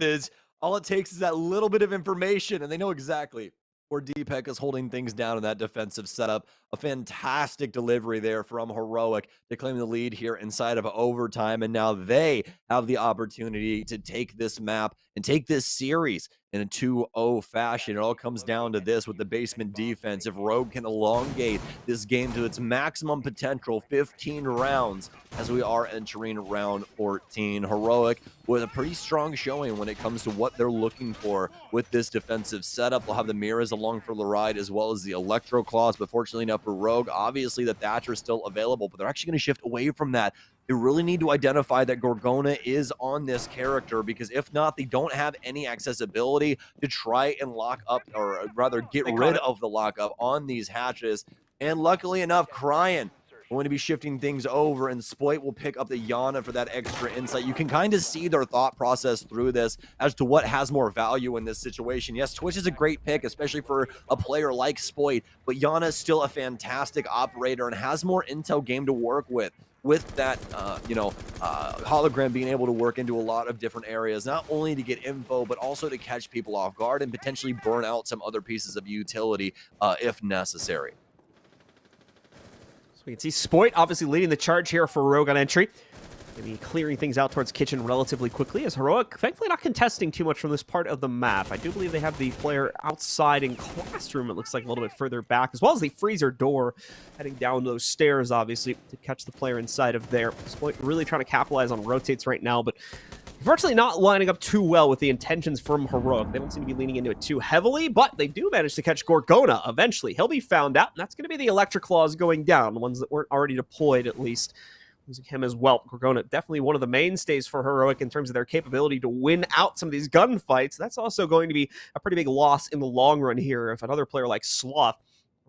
All it takes is that little bit of information, and they know exactly where Deepak is holding things down in that defensive setup. A fantastic delivery there from Heroic to claim the lead here inside of overtime, and now they have the opportunity to take this map and take this series in a 2-0 fashion. It all comes down to this with the basement defense. If Rogue can elongate this game to its maximum potential, 15 rounds, as we are entering round 14. Heroic with a pretty strong showing when it comes to what they're looking for with this defensive setup. We'll have the mirrors along for the ride as well as the Electro Claws, but fortunately enough for Rogue, obviously the Thatcher is still available, but they're actually going to shift away from that. They really need to identify that Gorgona is on this character, because if not, they don't have any accessibility to try and lock up, or rather get rid of the lockup on these hatches. And luckily enough, Cryan going to be shifting things over, and Spoit will pick up the Yana for that extra insight. You can kind of see their thought process through this as to what has more value in this situation. Yes, Twitch is a great pick, especially for a player like Spoit, but Yana is still a fantastic operator and has more intel game to work with that, hologram being able to work into a lot of different areas, not only to get info, but also to catch people off guard and potentially burn out some other pieces of utility if necessary. So we can see Spoit obviously leading the charge here for Rogue on entry. Maybe clearing things out towards Kitchen relatively quickly, as Heroic thankfully not contesting too much from this part of the map. I do believe they have the player outside in Classroom, it looks like a little bit further back, as well as the Freezer door heading down those stairs, obviously, to catch the player inside of there. Spoit really trying to capitalize on rotates right now, but unfortunately not lining up too well with the intentions from Heroic. They don't seem to be leaning into it too heavily, but they do manage to catch Gorgona eventually. He'll be found out, and that's going to be the Electric Claws going down, the ones that weren't already deployed at least. Losing him as well. Gorgona definitely one of the mainstays for Heroic in terms of their capability to win out some of these gunfights. That's also going to be a pretty big loss in the long run here if another player like Sloth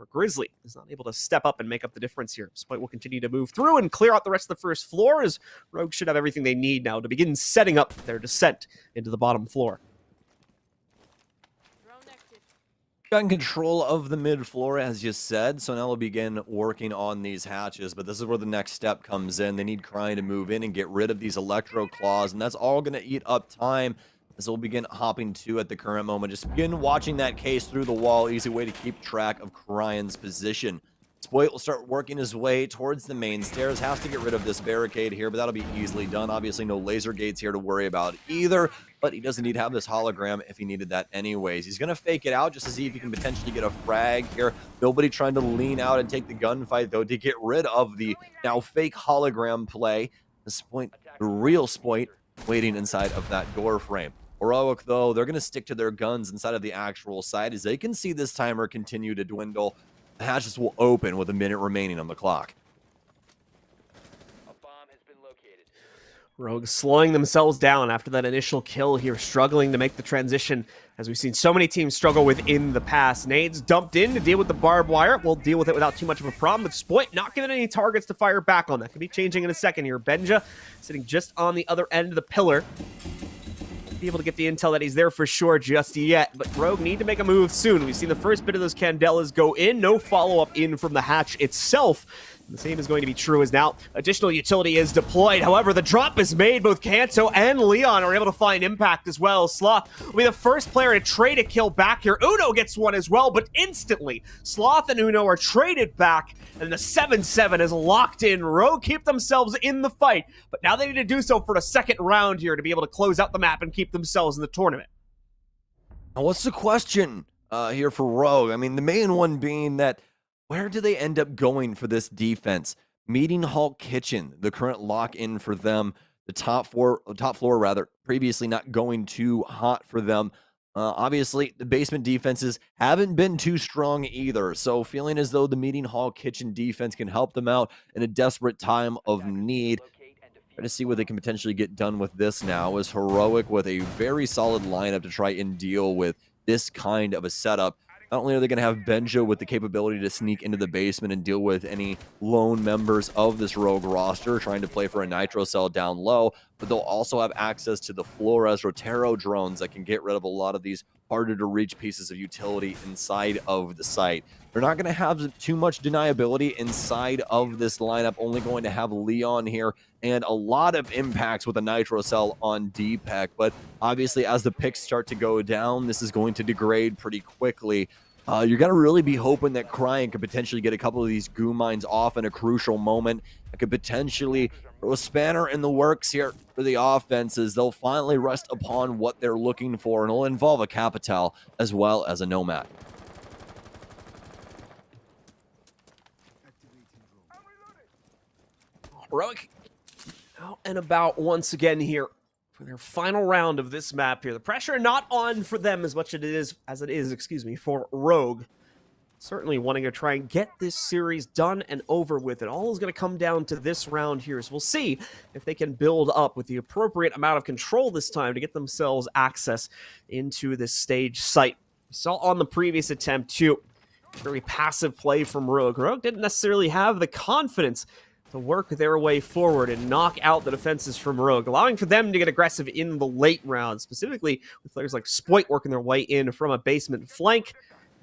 or Grizzly is not able to step up and make up the difference here. Spite will continue to move through and clear out the rest of the first floor, as Rogue should have everything they need now to begin setting up their descent into the bottom floor. Gotten control of the mid floor, as you said, so now they'll begin working on these hatches, but this is where the next step comes in. They need Crying to move in and get rid of these electro claws, and that's all going to eat up time as they'll begin hopping to at the current moment. Just begin watching that case through the wall. Easy way to keep track of Crying's position. Spoit will start working his way towards the main stairs. Has to get rid of this barricade here, but that'll be easily done. Obviously, no laser gates here to worry about either, but he doesn't need to have this hologram if he needed that anyways. He's going to fake it out just to see if he can potentially get a frag here. Nobody trying to lean out and take the gunfight, though, to get rid of the now fake hologram play. This point, the real Spoit, waiting inside of that door frame. Heroic, though, they're going to stick to their guns inside of the actual site as they can see this timer continue to dwindle. The hatches will open with a minute remaining on the clock. A bomb has been located. Rogue slowing themselves down after that initial kill here, struggling to make the transition, as we've seen so many teams struggle with in the past. Nades dumped in to deal with the barbed wire. We'll deal with it without too much of a problem, but Spoit not given any targets to fire back on. That could be changing in a second here. Benja sitting just on the other end of the pillar. Be able to get the intel that he's there for sure just yet, but Rogue need to make a move soon. We've seen the first bit of those Candelas go in, no follow-up in from the hatch itself. The same is going to be true as now additional utility is deployed. However, the drop is made. Both Kanto and Leon are able to find impact as well. Sloth will be the first player to trade a kill back here. Uno gets one as well, but instantly, Sloth and Uno are traded back, and the 7-7 is locked in. Rogue keep themselves in the fight, but now they need to do so for the second round here to be able to close out the map and keep themselves in the tournament. Now, what's the question here for Rogue? I mean, the main one being that where do they end up going for this defense? Meeting Hall Kitchen, the current lock-in for them. The top floor, previously not going too hot for them. Obviously, the basement defenses haven't been too strong either. So feeling as though the Meeting Hall Kitchen defense can help them out in a desperate time of need. Try to see what they can potentially get done with this now. Is Heroic with a very solid lineup to try and deal with this kind of a setup. Not only are they going to have Benja with the capability to sneak into the basement and deal with any lone members of this Rogue roster trying to play for a Nitro Cell down low, but they'll also have access to the Flores Rotero drones that can get rid of a lot of these harder to reach pieces of utility inside of the site. They're not going to have too much deniability inside of this lineup, only going to have Leon here and a lot of impacts with a Nitro Cell on DPEC, but obviously as the picks start to go down, this is going to degrade pretty quickly. You're going to really be hoping that Crying could potentially get a couple of these goo mines off in a crucial moment. It could potentially throw a spanner in the works here for the offenses. They'll finally rest upon what they're looking for, and it'll involve a Capital as well as a Nomad. Heroic out and about once again here for their final round of this map here. The pressure not on for them as much as it is, for Rogue. Certainly wanting to try and get this series done and over with. It all is going to come down to this round here. So we'll see if they can build up with the appropriate amount of control this time to get themselves access into this stage site. We saw on the previous attempt too, very passive play from Rogue. Rogue didn't necessarily have the confidence to work their way forward and knock out the defenses from Rogue, allowing for them to get aggressive in the late rounds, specifically with players like Spoit working their way in from a basement flank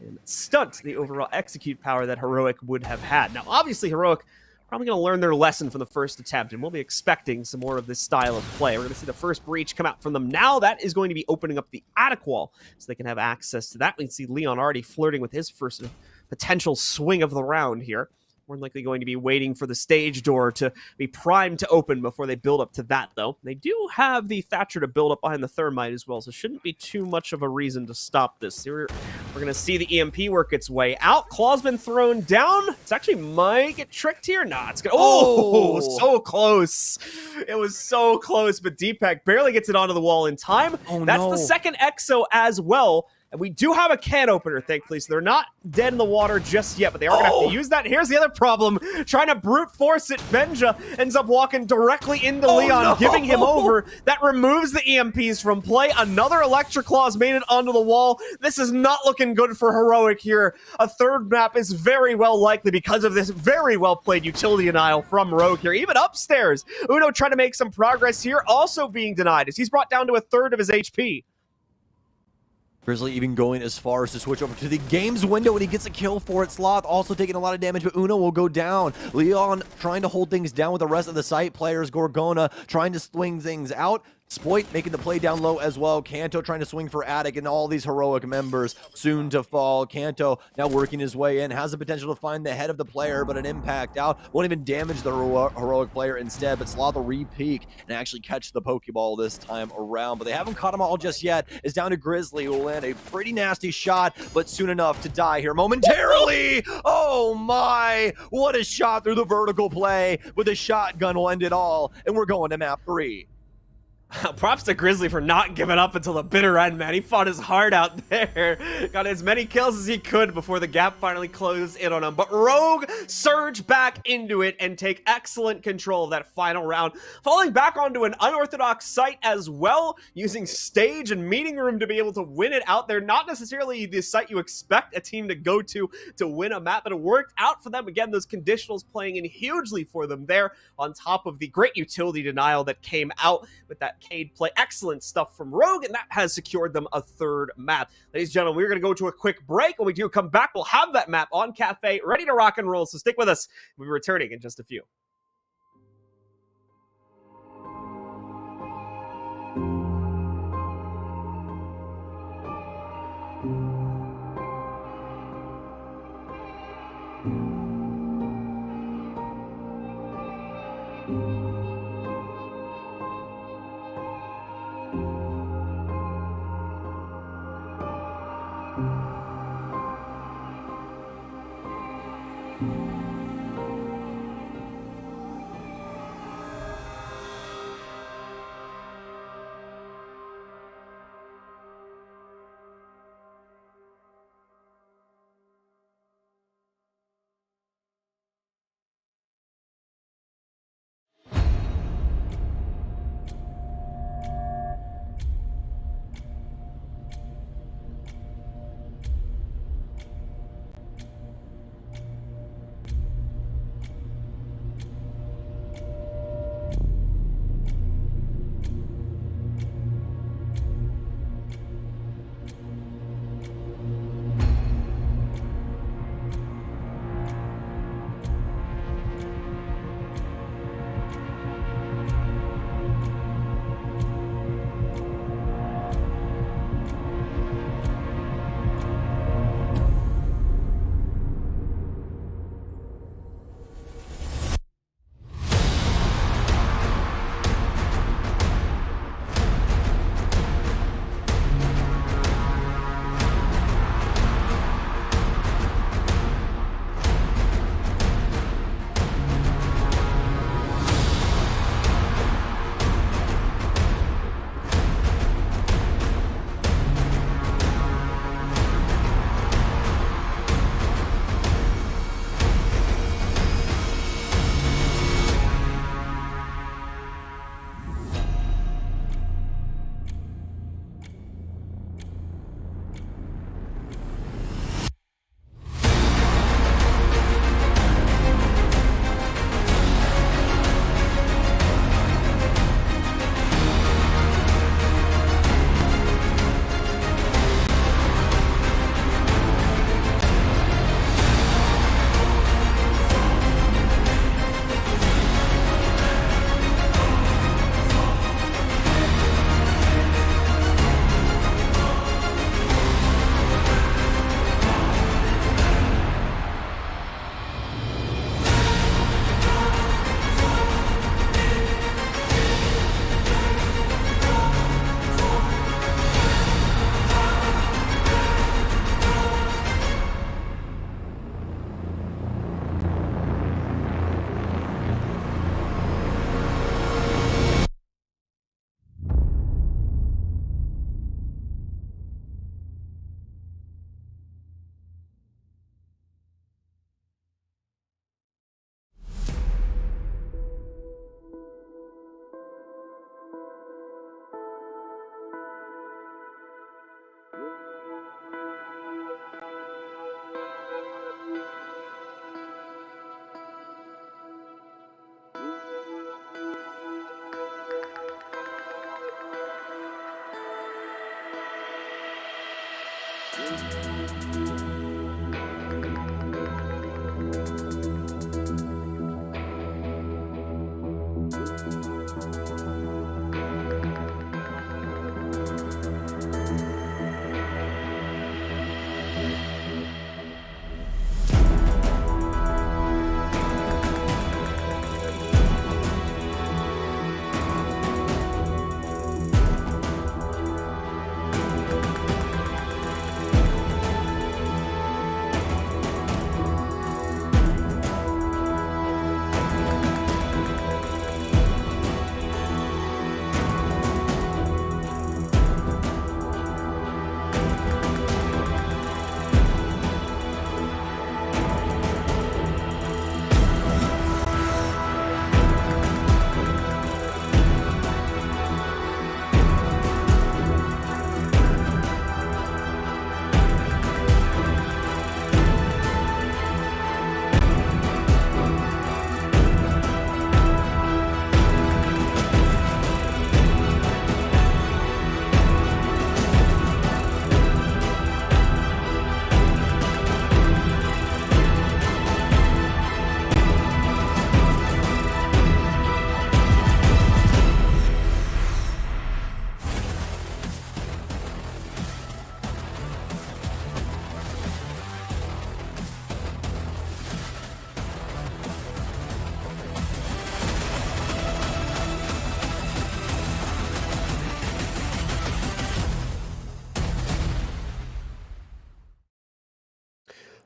and stunt the overall execute power that Heroic would have had. Now, obviously, Heroic probably going to learn their lesson from the first attempt, and we'll be expecting some more of this style of play. We're going to see the first breach come out from them. Now that is going to be opening up the attic wall so they can have access to that. We can see Leon already flirting with his first potential swing of the round here. More than likely going to be waiting for the stage door to be primed to open before they build up to that, though. They do have the Thatcher to build up behind the Thermite as well, so shouldn't be too much of a reason to stop this. We're going to see the EMP work its way out. Claw's been thrown down. It's actually might get tricked here. Nah, it's going to... Oh, so close. It was so close, but DPEC barely gets it onto the wall in time. Oh, That's no. the second EXO as well. And we do have a can opener, thankfully, so they're not dead in the water just yet, but they are going to have to use that. Here's the other problem. Trying to brute force it, Benja ends up walking directly into Leon, no. giving him over. That removes the EMPs from play. Another Electric Claws made it onto the wall. This is not looking good for Heroic here. A third map is very well likely because of this very well-played utility denial from Rogue here. Even upstairs, Uno trying to make some progress here, also being denied as he's brought down to a third of his HP. Grizzly even going as far as to switch over to the game's window, and he gets a kill for it. Sloth also taking a lot of damage, but Uno will go down. Leon trying to hold things down with the rest of the site players. Gorgona trying to swing things out. Spoit making the play down low as well. Kanto trying to swing for Attic, and all these Heroic members soon to fall. Kanto now working his way in, has the potential to find the head of the player, but an impact out won't even damage the Heroic player instead, but Sloth will re-peek and actually catch the Pokeball this time around. But they haven't caught him all just yet. It's down to Grizzly, who will land a pretty nasty shot, but soon enough to die here momentarily. Oh my, what a shot through the vertical play with a shotgun will end it all, and we're going to map 3. Props to Grizzly for not giving up until the bitter end, man. He fought his heart out there. Got as many kills as he could before the gap finally closed in on him. But Rogue surge back into it and take excellent control of that final round, falling back onto an unorthodox site as well, using stage and meeting room to be able to win it out there. Not necessarily the site you expect a team to go to win a map, but it worked out for them. Again, those conditionals playing in hugely for them there, on top of the great utility denial that came out with that Cade play. Excellent stuff from Rogue, and that has secured them a third map. Ladies and gentlemen, we're going to go to a quick break. When we do come back, we'll have that map on Kafe ready to rock and roll, so stick with us. We'll be returning in just a few.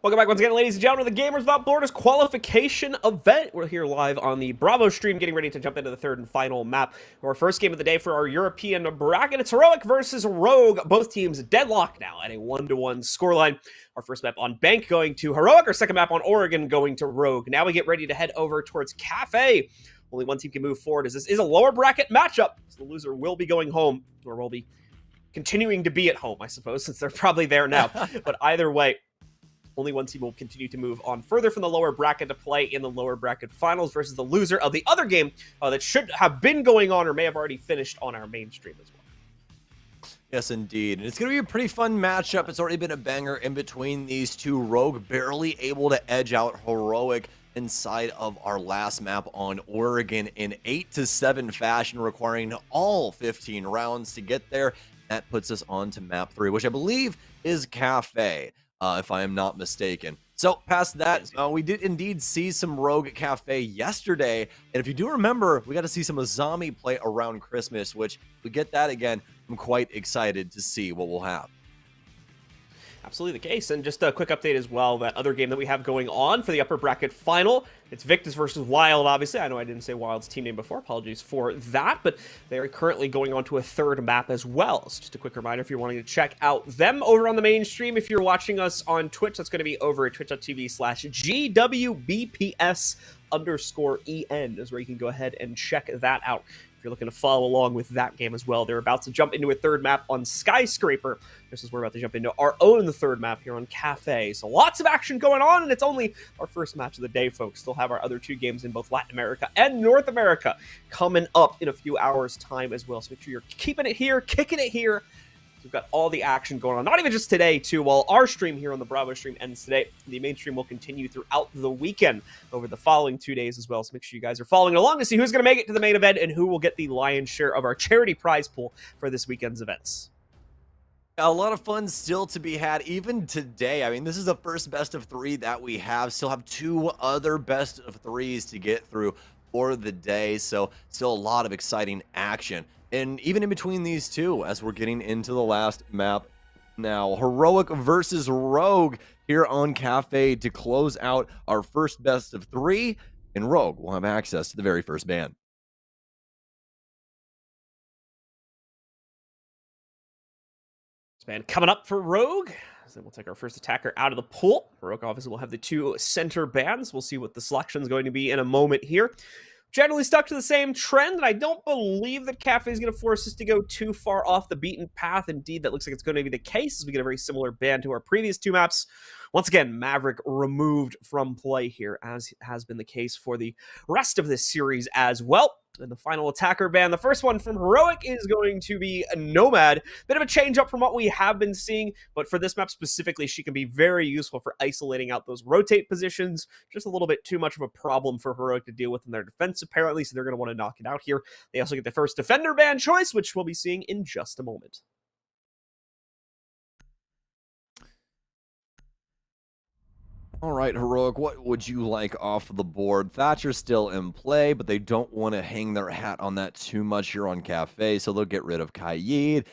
Welcome back once again, ladies and gentlemen, to the Gamers Without Borders qualification event. We're here live on the Bravo stream, getting ready to jump into the third and final map. Our first game of the day for our European bracket. It's Heroic versus Rogue. Both teams deadlocked now at a 1-1 scoreline. Our first map on Bank going to Heroic. Our second map on Oregon going to Rogue. Now we get ready to head over towards Kafe. Only one team can move forward, as this is a lower bracket matchup. So the loser will be going home, or will be continuing to be at home, I suppose, since they're probably there now. But either way, only one team will continue to move on further from the lower bracket to play in the lower bracket finals versus the loser of the other game that should have been going on or may have already finished on our main stream as well. Yes, indeed. And it's going to be a pretty fun matchup. It's already been a banger in between these two. Rogue barely able to edge out Heroic inside of our last map on Oregon in 8-7 fashion, requiring all 15 rounds to get there. That puts us on to map 3, which I believe is Kafe. If I am not mistaken. So past that, we did indeed see some Rogue Kafe yesterday. And if you do remember, we got to see some Azami play around Christmas, which we get that again. I'm quite excited to see what we'll have. Absolutely the case. And just a quick update as well, that other game that we have going on for the upper bracket final, it's Victus versus Wild, obviously. I know I didn't say Wild's team name before. Apologies for that, but they are currently going on to a third map as well. So just a quick reminder, if you're wanting to check out them over on the main stream, if you're watching us on Twitch, that's going to be over at twitch.tv/GWBPS_EN is where you can go ahead and check that out. If you're looking to follow along with that game as well. They're about to jump into a third map on Skyscraper. Just as we're about to jump into our own third map here on Kafe. So lots of action going on, and it's only our first match of the day, folks. Still have our other two games in both Latin America and North America coming up in a few hours' time as well. So make sure you're keeping it here, kicking it here. We've got all the action going on, not even just today, too. While our stream here on the Bravo stream ends today, the main stream will continue throughout the weekend over the following 2 days as well. So make sure you guys are following along to see who's going to make it to the main event and who will get the lion's share of our charity prize pool for this weekend's events. A lot of fun still to be had even today. I mean, this is the first best of 3 that we have. Still have 2 other best of 3s to get through for the day. So still a lot of exciting action. And even in between these two, as we're getting into the last map now, Heroic versus Rogue here on Kafe to close out our first best of 3. And Rogue will have access to the very first ban. Ban coming up for Rogue. So we'll take our first attacker out of the pool. Rogue obviously will have the 2 center bans. We'll see what the selection is going to be in a moment here. Generally stuck to the same trend, and I don't believe that Kafe is going to force us to go too far off the beaten path. Indeed, that looks like it's going to be the case as we get a very similar ban to our previous 2 maps. Once again, Maverick removed from play here, as has been the case for the rest of this series as well. And the final attacker ban, the first one from Heroic, is going to be a Nomad. Bit of a change up from what we have been seeing, but for this map specifically, she can be very useful for isolating out those rotate positions. Just a little bit too much of a problem for Heroic to deal with in their defense, apparently, so they're going to want to knock it out here. They also get the first defender ban choice, which we'll be seeing in just a moment. All right, Heroic, what would you like off the board? Thatcher's still in play, but they don't want to hang their hat on that too much here on Kafe, so they'll get rid of Kaid.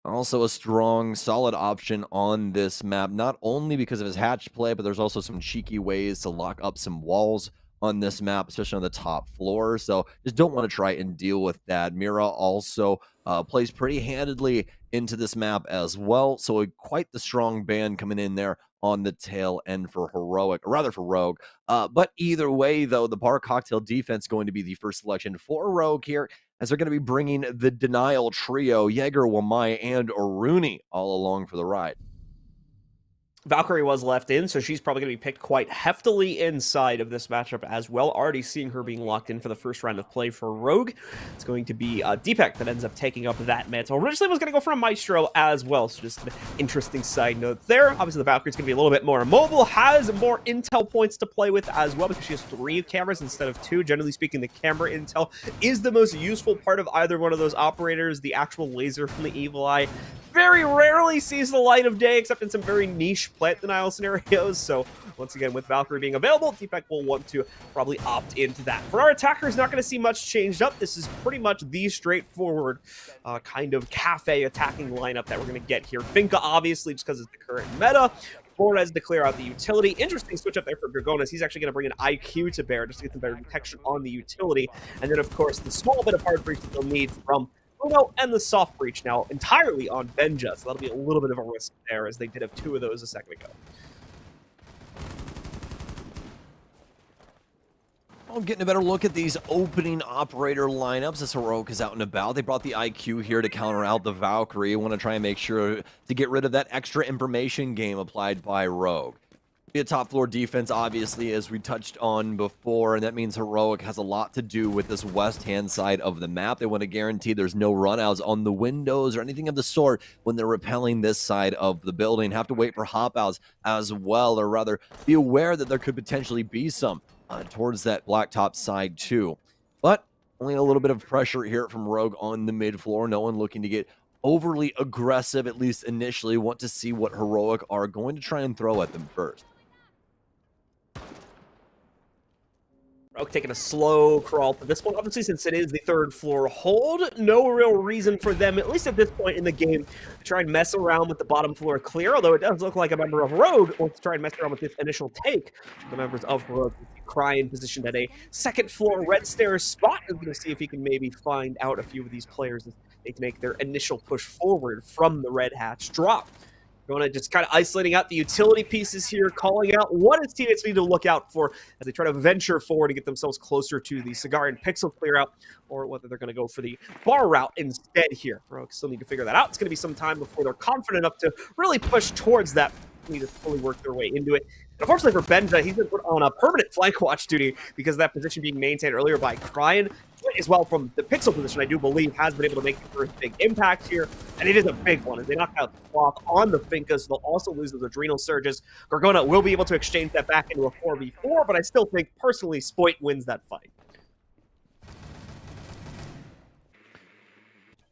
Also a strong, solid option on this map, not only because of his hatch play, but there's also some cheeky ways to lock up some walls on this map, especially on the top floor, so just don't want to try and deal with that. Mira also plays pretty handedly into this map as well, so quite the strong ban coming in there on the tail end for Heroic, or rather for Rogue. But either way, though, the Bar Cocktail defense going to be the first selection for Rogue here, as they're going to be bringing the Denial trio, Jaeger, Wamai, and Aruni all along for the ride. Valkyrie was left in, so she's probably going to be picked quite heftily inside of this matchup as well. Already seeing her being locked in for the first round of play for Rogue. It's going to be Deepak that ends up taking up that mantle. Originally was going to go for a Maestro as well, so just an interesting side note there. Obviously, the Valkyrie's going to be a little bit more mobile, has more intel points to play with as well, because she has 3 cameras instead of 2. Generally speaking, the camera intel is the most useful part of either one of those operators. The actual laser from the Evil Eye very rarely sees the light of day, except in some very niche plant denial scenarios. So once again, with Valkyrie being available, Deepak will want to probably opt into that. For our attackers, not going to see much changed up. This is pretty much the straightforward kind of Kafe attacking lineup that we're going to get here. Finka, obviously, just because it's the current meta. Flores to clear out the utility. Interesting switch up there for Gorgonas. He's actually going to bring an IQ to bear just to get some better detection on the utility. And then, of course, the small bit of hard breach that they'll need from Bruno and the soft breach now entirely on Benja. So that'll be a little bit of a risk there, as they did have 2 of those a second ago. I'm getting a better look at these opening operator lineups as Heroic is out and about. They brought the IQ here to counter out the Valkyrie. Want to try and make sure to get rid of that extra information game applied by Rogue. Be a top floor defense, obviously, as we touched on before, and that means Heroic has a lot to do with this west-hand side of the map. They want to guarantee there's no runouts on the windows or anything of the sort when they're repelling this side of the building. Have to wait for hop-outs as well, or rather, be aware that there could potentially be some towards that blacktop side too. But only a little bit of pressure here from Rogue on the mid floor. No one looking to get overly aggressive, at least initially. Want to see what Heroic are going to try and throw at them first. Rogue taking a slow crawl to this one. Obviously, since it is the 3rd floor hold, no real reason for them, at least at this point in the game, to try and mess around with the bottom floor clear, although it does look like a member of Rogue wants to try and mess around with this initial take. The members of Rogue Crying positioned at a 2nd floor red stairs spot. We're going to see if he can maybe find out a few of these players as they can make their initial push forward from the red hatch drop. Going to just kind of isolating out the utility pieces here, calling out what his teammates need to look out for as they try to venture forward to get themselves closer to the cigar and pixel clear out, or whether they're going to go for the bar route instead here. Rogue still need to figure that out. It's going to be some time before they're confident enough to really push towards that. Need to fully work their way into it. And unfortunately for Benja, he's been put on a permanent flank watch duty because of that position being maintained earlier by Cryan. As well from the pixel position, I do believe, has been able to make the first big impact here. And it is a big one as they knock out the cloth on the Finkas. They'll also lose those adrenal surges. Gorgona will be able to exchange that back into a 4v4, but I still think, personally, Spoit wins that fight.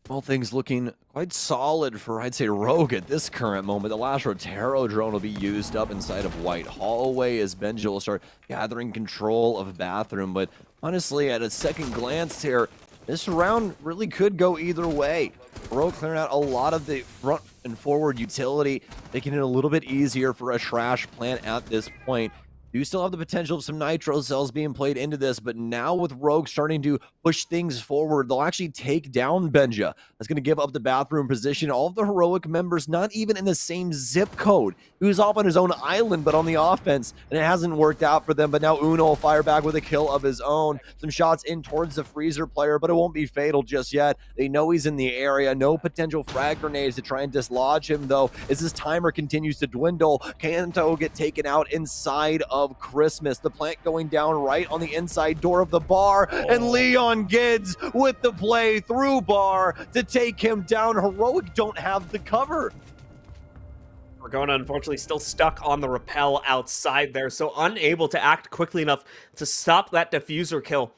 Well, things looking quite solid for, I'd say, Rogue at this current moment. The last Rotaro drone will be used up inside of White Hallway as Benja will start gathering control of Bathroom. But honestly, at a second glance here, this round really could go either way. Rogue clearing out a lot of the front and forward utility, making it a little bit easier for a trash plant at this point. Do still have the potential of some nitro cells being played into this, but now with Rogue starting to push things forward, they'll actually take down Benja. That's going to give up the Bathroom position. All of the Heroic members not even in the same zip code. He was off on his own island, but on the offense, and it hasn't worked out for them. But now Uno will fire back with a kill of his own. Some shots in towards the Freezer player, but it won't be fatal just yet. They know he's in the area. No potential frag grenades to try and dislodge him, though, as his timer continues to dwindle. Kanto get taken out inside of Christmas. The plant going down right on the inside door of the bar, and Leon Gids with the play through bar to take him down. Heroic don't have the cover. Gorgona, unfortunately, still stuck on the rappel outside there, so unable to act quickly enough to stop that diffuser kill.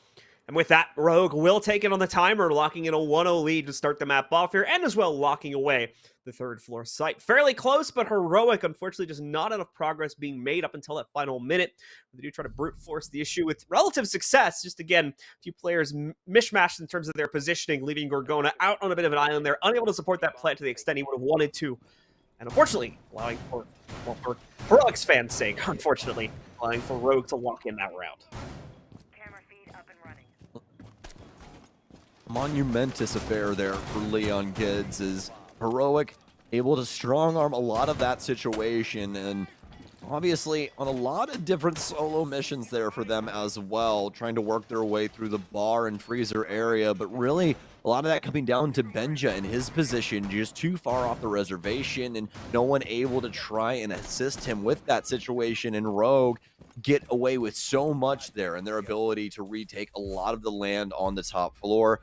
And with that, Rogue will take it on the timer, locking in a 1-0 lead to start the map off here, and as well locking away the 3rd floor site. Fairly close, but Heroic, unfortunately, just not enough progress being made up until that final minute. They do try to brute force the issue with relative success. Just again, a few players mishmashed in terms of their positioning, leaving Gorgona out on a bit of an island there, unable to support that plant to the extent he would have wanted to. And unfortunately, allowing for Heroic's fans' sake, unfortunately, allowing for Rogue to lock in that round. Camera feed up and running. Monumentous affair there for Leon Gids. Is Heroic able to strong arm a lot of that situation, and obviously on a lot of different solo missions there for them as well, trying to work their way through the bar and freezer area, but really a lot of that coming down to Benja and his position just too far off the reservation and no one able to try and assist him with that situation, and Rogue get away with so much there and their ability to retake a lot of the land on the top floor.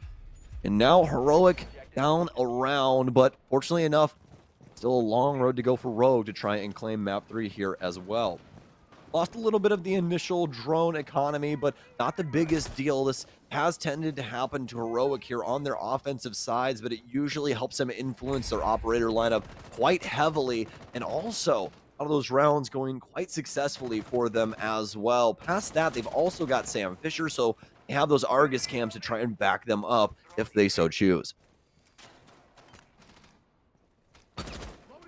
And now Heroic down around, but fortunately enough, still a long road to go for Rogue to try and claim map 3 here as well. Lost a little bit of the initial drone economy, but not the biggest deal. This has tended to happen to Heroic here on their offensive sides, but it usually helps them influence their operator lineup quite heavily, and also out of those rounds going quite successfully for them as well. Past that, they've also got Sam Fisher, so they have those Argus cams to try and back them up if they so choose.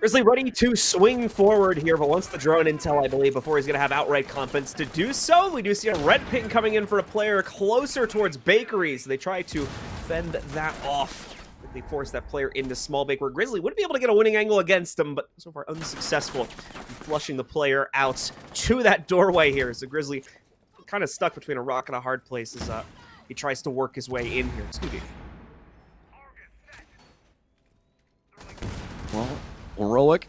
Grizzly ready to swing forward here, but once the drone intel, I believe, before he's going to have outright confidence to do so, we do see a red ping coming in for a player closer towards Bakery, so they try to fend that off. They force that player into small bake, where Grizzly would be able to get a winning angle against him, but so far unsuccessful in flushing the player out to that doorway here. So Grizzly kind of stuck between a rock and a hard place as he tries to work his way in here. Scooby. Well, Heroic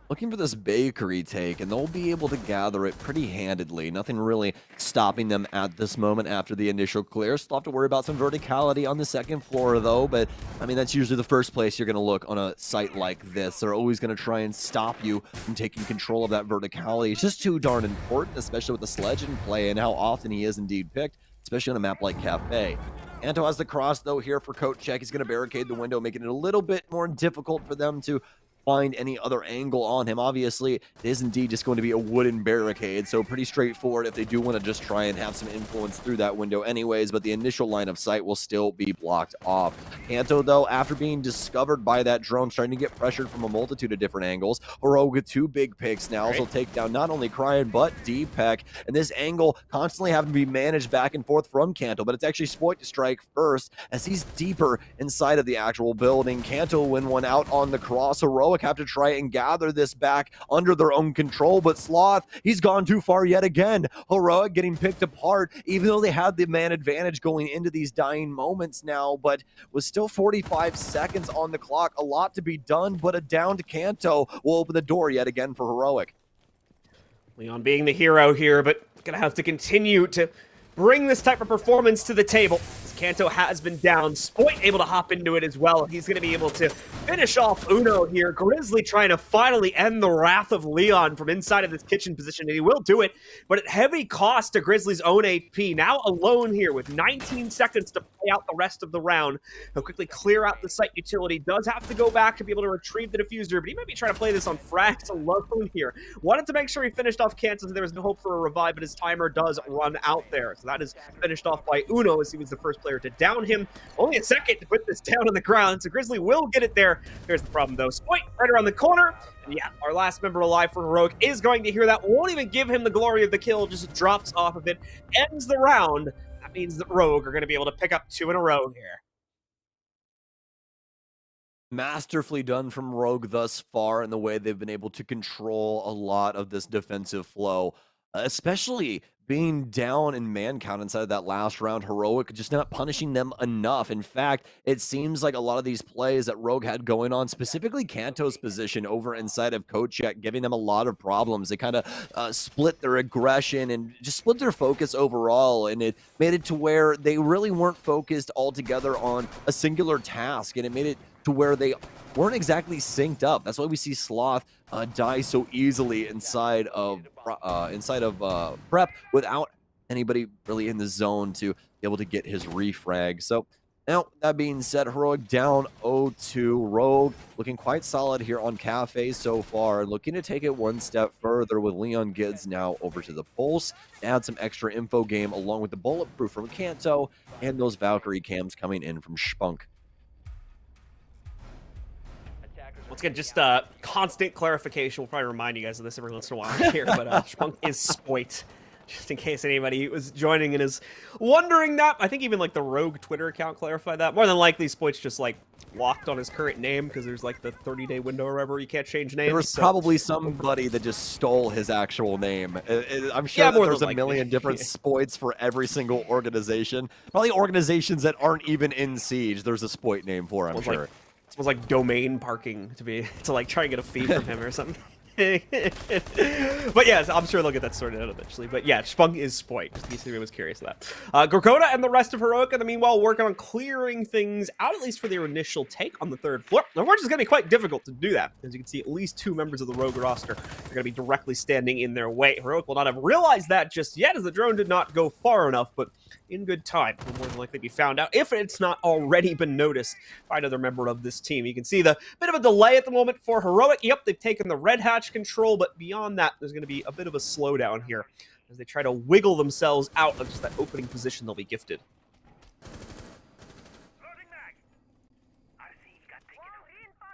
looking for this Bakery take, and they'll be able to gather it pretty handedly. Nothing really stopping them at this moment after the initial clear. Still have to worry about some verticality on the second floor, though, but, I mean, that's usually the first place you're going to look on a site like this. They're always going to try and stop you from taking control of that verticality. It's just too darn important, especially with the sledge in play and how often he is indeed picked, especially on a map like Kafe. Anto has the cross, though, here for Coach Check. He's going to barricade the window, making it a little bit more difficult for them to find any other angle on him. Obviously, it is indeed just going to be a wooden barricade, so pretty straightforward if they do want to just try and have some influence through that window anyways, but the initial line of sight will still be blocked off. Anto, though, after being discovered by that drone, starting to get pressured from a multitude of different angles. Heroic with 2 big picks now, will take down not only Cryan, but D-Peck, and this angle constantly having to be managed back and forth from Kanto, but it's actually Spoit to strike first as he's deeper inside of the actual building. Kanto win one out on the cross. Heroic have to try and gather this back under their own control, but Sloth, he's gone too far yet again. Heroic getting picked apart, even though they had the man advantage going into these dying moments now, but with still 45 seconds on the clock, a lot to be done, but a downed Kanto will open the door yet again for Heroic. Leon being the hero here, but gonna have to continue to bring this type of performance to the table. Kanto has been down. Spoit able to hop into it as well. He's going to be able to finish off Uno here. Grizzly trying to finally end the wrath of Leon from inside of this kitchen position, and he will do it, but at heavy cost to Grizzly's own AP. Now alone here with 19 seconds to play out the rest of the round. He'll quickly clear out the site utility. Does have to go back to be able to retrieve the diffuser, but he might be trying to play this on frags alone here. Wanted to make sure he finished off Kanto so there was no hope for a revive, but his timer does run out there. So that is finished off by Uno as he was the first player to down him. Only a second to put this down on the ground, so Grizzly will get it there. Here's the problem, though. Spoit right around the corner. And yeah, our last member alive for Heroic is going to hear that. Won't even give him the glory of the kill, just drops off of it. Ends the round. That means that Rogue are going to be able to pick up 2 in a row here. Masterfully done from Rogue thus far in the way they've been able to control a lot of this defensive flow, especially being down in man count inside of that last round. Heroic just not punishing them enough. In fact, it seems like a lot of these plays that Rogue had going on, specifically Kanto's position over inside of Kochek, giving them a lot of problems. They kind of split their aggression and just split their focus overall, and it made it to where they really weren't focused altogether on a singular task, and it made it to where they weren't exactly synced up. That's why we see Sloth die so easily inside of prep without anybody really in the zone to be able to get his refrag. So now, that being said, Heroic down 0-2. Rogue looking quite solid here on Kafe so far, looking to take it one step further with Leon Gids now over to the Pulse, add some extra info game along with the Bulletproof from Kanto and those Valkyrie cams coming in from Spunk. Once again, just constant clarification. We'll probably remind you guys of this every once in a while here, but Spunk is Spoit. Just in case anybody was joining and is wondering that. I think even like the Rogue Twitter account clarified that. More than likely, Spoit's just like locked on his current name because there's like the 30-day window or whatever. You can't change names. There was probably somebody that just stole his actual name. I'm sure that there's a million different Spoits for every single organization. Probably organizations that aren't even in Siege. There's a Spoit name for, I'm sure. It smells like domain parking to like try and get a fee from him or something. But yeah, I'm sure they'll get that sorted out eventually. But yeah, Spunk is Spoit, just in case anyone was curious of that. Gorkota and the rest of Heroic in the meanwhile working on clearing things out, at least for their initial take on the 3rd floor. Unfortunately, it's going to be quite difficult to do that. As you can see, at least 2 members of the Rogue roster are going to be directly standing in their way. Heroic will not have realized that just yet, as the drone did not go far enough, but in good time will more than likely be found out if it's not already been noticed by another member of this team. You can see the bit of a delay at the moment for Heroic. Yep, they've taken the red hatch control, but beyond that, there's going to be a bit of a slowdown here as they try to wiggle themselves out of just that opening position they'll be gifted.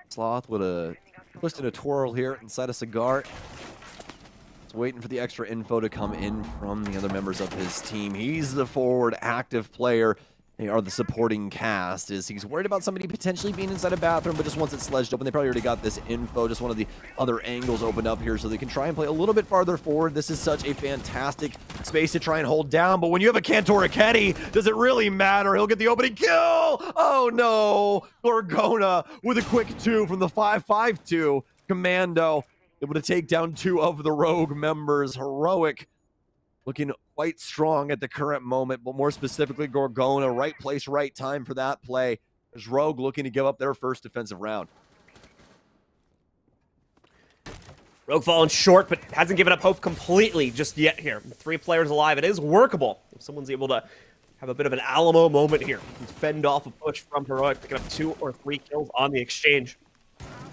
Sloth with a twisting a twirl here inside a cigar. He's waiting for the extra info to come in from the other members of his team. He's the forward active player. They are the supporting cast. He's worried about somebody potentially being inside a bathroom, but just wants it sledged open. They probably already got this info. Just one of the other angles opened up here so they can try and play a little bit farther forward. This is such a fantastic space to try and hold down, but when you have a Cantor Aketi, does it really matter? He'll get the opening kill. Oh no, Gorgona with a quick 2 from the 5-5-2. Commando able to take down 2 of the Rogue members. Heroic looking quite strong at the current moment, but more specifically, Gorgona, right place, right time for that play. There's Rogue looking to give up their first defensive round. Rogue falling short, but hasn't given up hope completely just yet here. 3 players alive. It is workable if someone's able to have a bit of an Alamo moment here. Fend off a push from Heroic, picking up 2 or 3 kills on the exchange.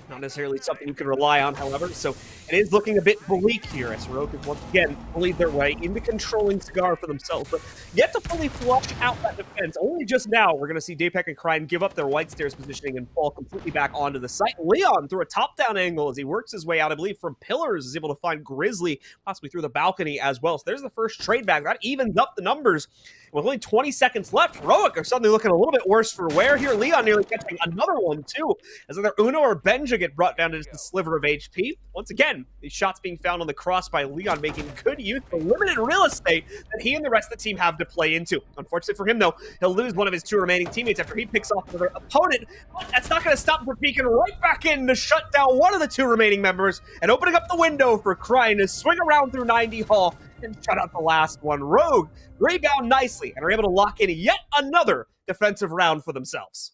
Not necessarily something you can rely on, however, so it is looking a bit bleak here as Heroic has once again bullied their way into controlling Cigar for themselves, but yet to fully flush out that defense. Only just now we're going to see Dapek and Crime give up their white stairs positioning and fall completely back onto the site. Leon through a top-down angle as he works his way out, I believe, from pillars, is able to find Grizzly, possibly through the balcony as well. So there's the first trade back. That evens up the numbers. With only 20 seconds left, Heroic are suddenly looking a little bit worse for wear here. Leon nearly catching another one, too, as either Uno or Benja get brought down to just a sliver of HP. Once again, these shots being found on the cross by Leon, making good use of the limited real estate that he and the rest of the team have to play into. Unfortunately for him, though, he'll lose one of his 2 remaining teammates after he picks off another opponent, but that's not going to stop him from peeking right back in to shut down one of the 2 remaining members and opening up the window for Crying to swing around through 90 Hall and shut out the last one. Rogue rebound nicely and are able to lock in yet another defensive round for themselves.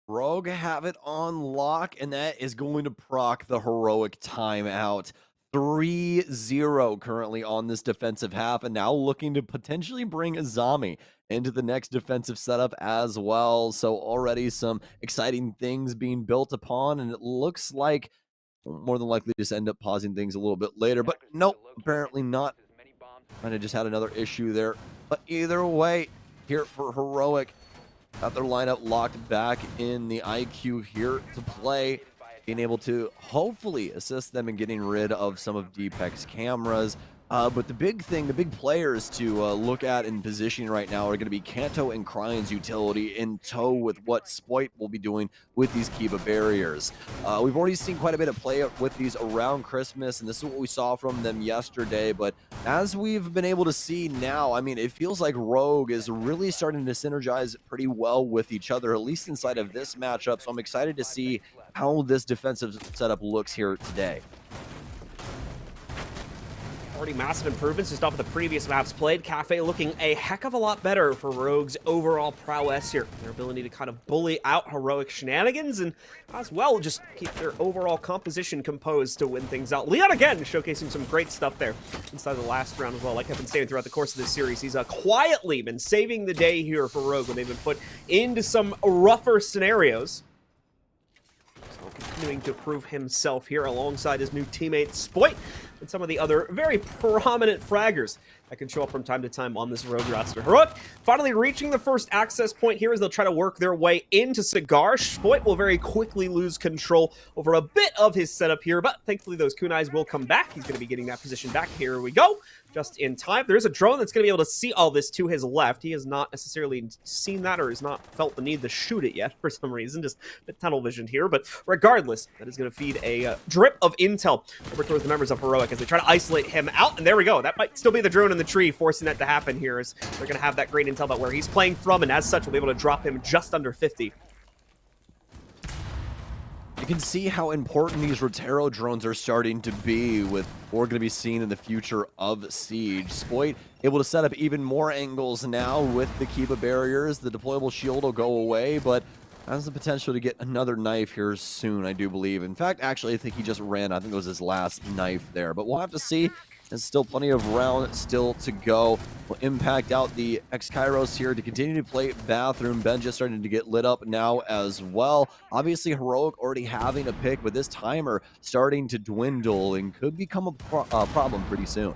Rogue have it on lock, and that is going to proc the Heroic timeout. 3-0 currently on this defensive half, and now looking to potentially bring Azami into the next defensive setup as well. So already some exciting things being built upon, and it looks like more than likely just end up pausing things a little bit later, but nope, apparently not. Might have just had another issue there, but either way, here for Heroic, got their lineup locked back in the IQ here to play, being able to hopefully assist them in getting rid of some of Deepek's cameras. But the big thing, the big players to look at in positioning right now are going to be Kanto and Cryon's utility in tow with what Spoit will be doing with these Kiba barriers. We've already seen quite a bit of play with these around Christmas, and this is what we saw from them yesterday. But as we've been able to see now, I mean, it feels like Rogue is really starting to synergize pretty well with each other, at least inside of this matchup. So I'm excited to see how this defensive setup looks here today. Already massive improvements just off of the previous maps played. Kafe looking a heck of a lot better for Rogue's overall prowess here. Their ability to kind of bully out Heroic shenanigans and as well just keep their overall composition composed to win things out. Leon again showcasing some great stuff there inside the last round as well. Like I've been saying throughout the course of this series, he's quietly been saving the day here for Rogue when they've been put into some rougher scenarios. Continuing to prove himself here alongside his new teammate Spoit and some of the other very prominent fraggers that can show up from time to time on this Rogue roster. Heroic finally reaching the first access point here as they'll try to work their way into Cigar. Spoit will very quickly lose control over a bit of his setup here, but thankfully those kunais will come back. He's going to be getting that position back. Here we go. Just in time. There is a drone that's going to be able to see all this to his left. He has not necessarily seen that or has not felt the need to shoot it yet for some reason. Just a bit tunnel visioned here. But regardless, that is going to feed a drip of intel over towards the members of Heroic as they try to isolate him out. And there we go. That might still be the drone in the tree forcing that to happen here as they're going to have that great intel about where he's playing from. And as such, we'll be able to drop him just under 50. You can see how important these Rotero drones are starting to be with what we're going to be seeing in the future of Siege. Spoit able to set up even more angles now with the Kiba barriers. The deployable shield will go away, but has the potential to get another knife here soon, I do believe. In fact, actually, I think he just ran. I think it was his last knife there, but we'll have to see. There's still plenty of round still to go. We'll impact out the X-Kairos here to continue to play Bathroom. Benja starting to get lit up now as well. Obviously, Heroic already having a pick, but this timer starting to dwindle and could become a problem pretty soon.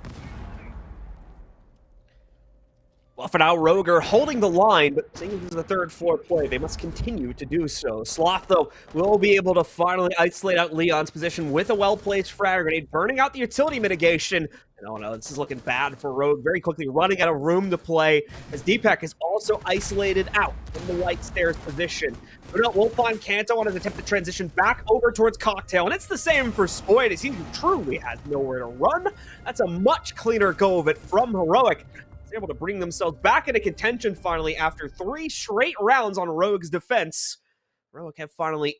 Well, for now, Rogue are holding the line, but seeing as this is the third floor play, they must continue to do so. Sloth, though, will be able to finally isolate out Leon's position with a well-placed frag grenade, burning out the utility mitigation. And oh no, this is looking bad for Rogue, very quickly running out of room to play, as Deepak is also isolated out from the white stairs position. But no, we'll find Kanto on his attempt to transition back over towards Cocktail, and it's the same for Spoid, as he truly has nowhere to run. That's a much cleaner go of it from Heroic. Able to bring themselves back into contention finally after 3 straight rounds on Rogue's defense. Heroic have finally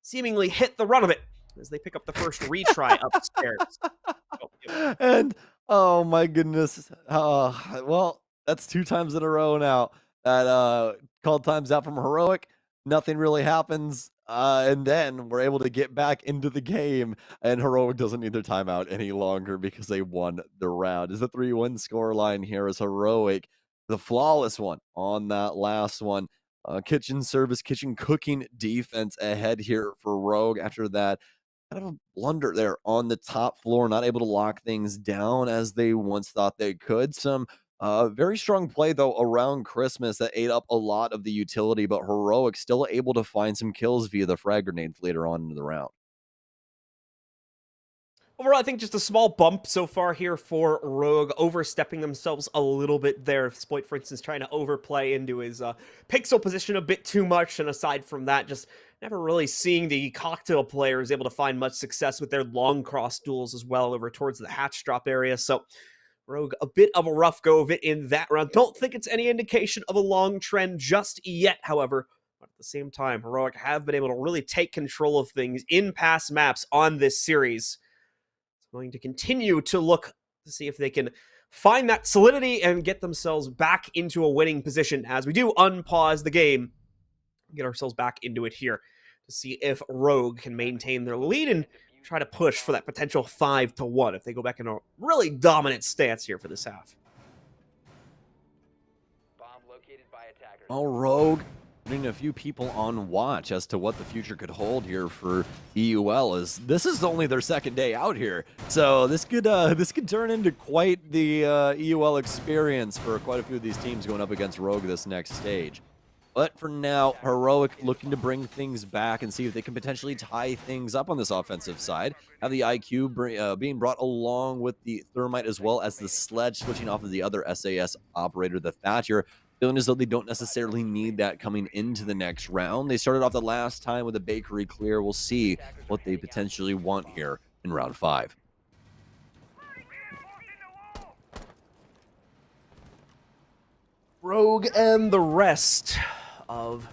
seemingly hit the run of it as they pick up the first retry upstairs. And oh my goodness, well, that's 2 times in a row now that called times out from Heroic. Nothing really happens, and then we're able to get back into the game, and Heroic doesn't need their timeout any longer because they won the round. Is the 3-1 scoreline here as Heroic, the flawless one on that last one. Kitchen service, kitchen cooking defense ahead here for Rogue after that kind of a blunder there on the top floor, not able to lock things down as they once thought they could. Some very strong play, though, around Christmas that ate up a lot of the utility, but Heroic still able to find some kills via the frag grenades later on in the round. Overall, I think just a small bump so far here for Rogue, overstepping themselves a little bit there. Spoit, for instance, trying to overplay into his pixel position a bit too much, and aside from that, just never really seeing the Cocktail players able to find much success with their long cross duels as well over towards the hatch drop area. So Rogue, a bit of a rough go of it in that round. Don't think it's any indication of a long trend just yet, however. But at the same time, Heroic have been able to really take control of things in past maps on this series. It's going to continue to look to see if they can find that solidity and get themselves back into a winning position as we do unpause the game. Get ourselves back into it here to see if Rogue can maintain their lead and try to push for that potential 5-1 if they go back in a really dominant stance here for this half. Bomb located by attackers. Oh, Rogue putting a few people on watch as to what the future could hold here for EUL, as this is only their second day out here. So this could turn into quite the EUL experience for quite a few of these teams going up against Rogue this next stage. But for now, Heroic looking to bring things back and see if they can potentially tie things up on this offensive side. Have the IQ being brought along with the Thermite as well as the Sledge, switching off of the other SAS operator, the Thatcher. Feeling as though they don't necessarily need that coming into the next round. They started off the last time with a bakery clear. We'll see what they potentially want here in round 5. Rogue and the rest of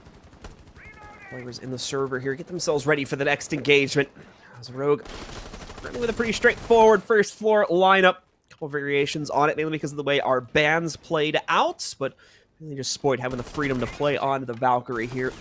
players in the server here get themselves ready for the next engagement. As Rogue running with a pretty straightforward first floor lineup. A couple variations on it, mainly because of the way our bands played out, but really just Spoid having the freedom to play on the Valkyrie here.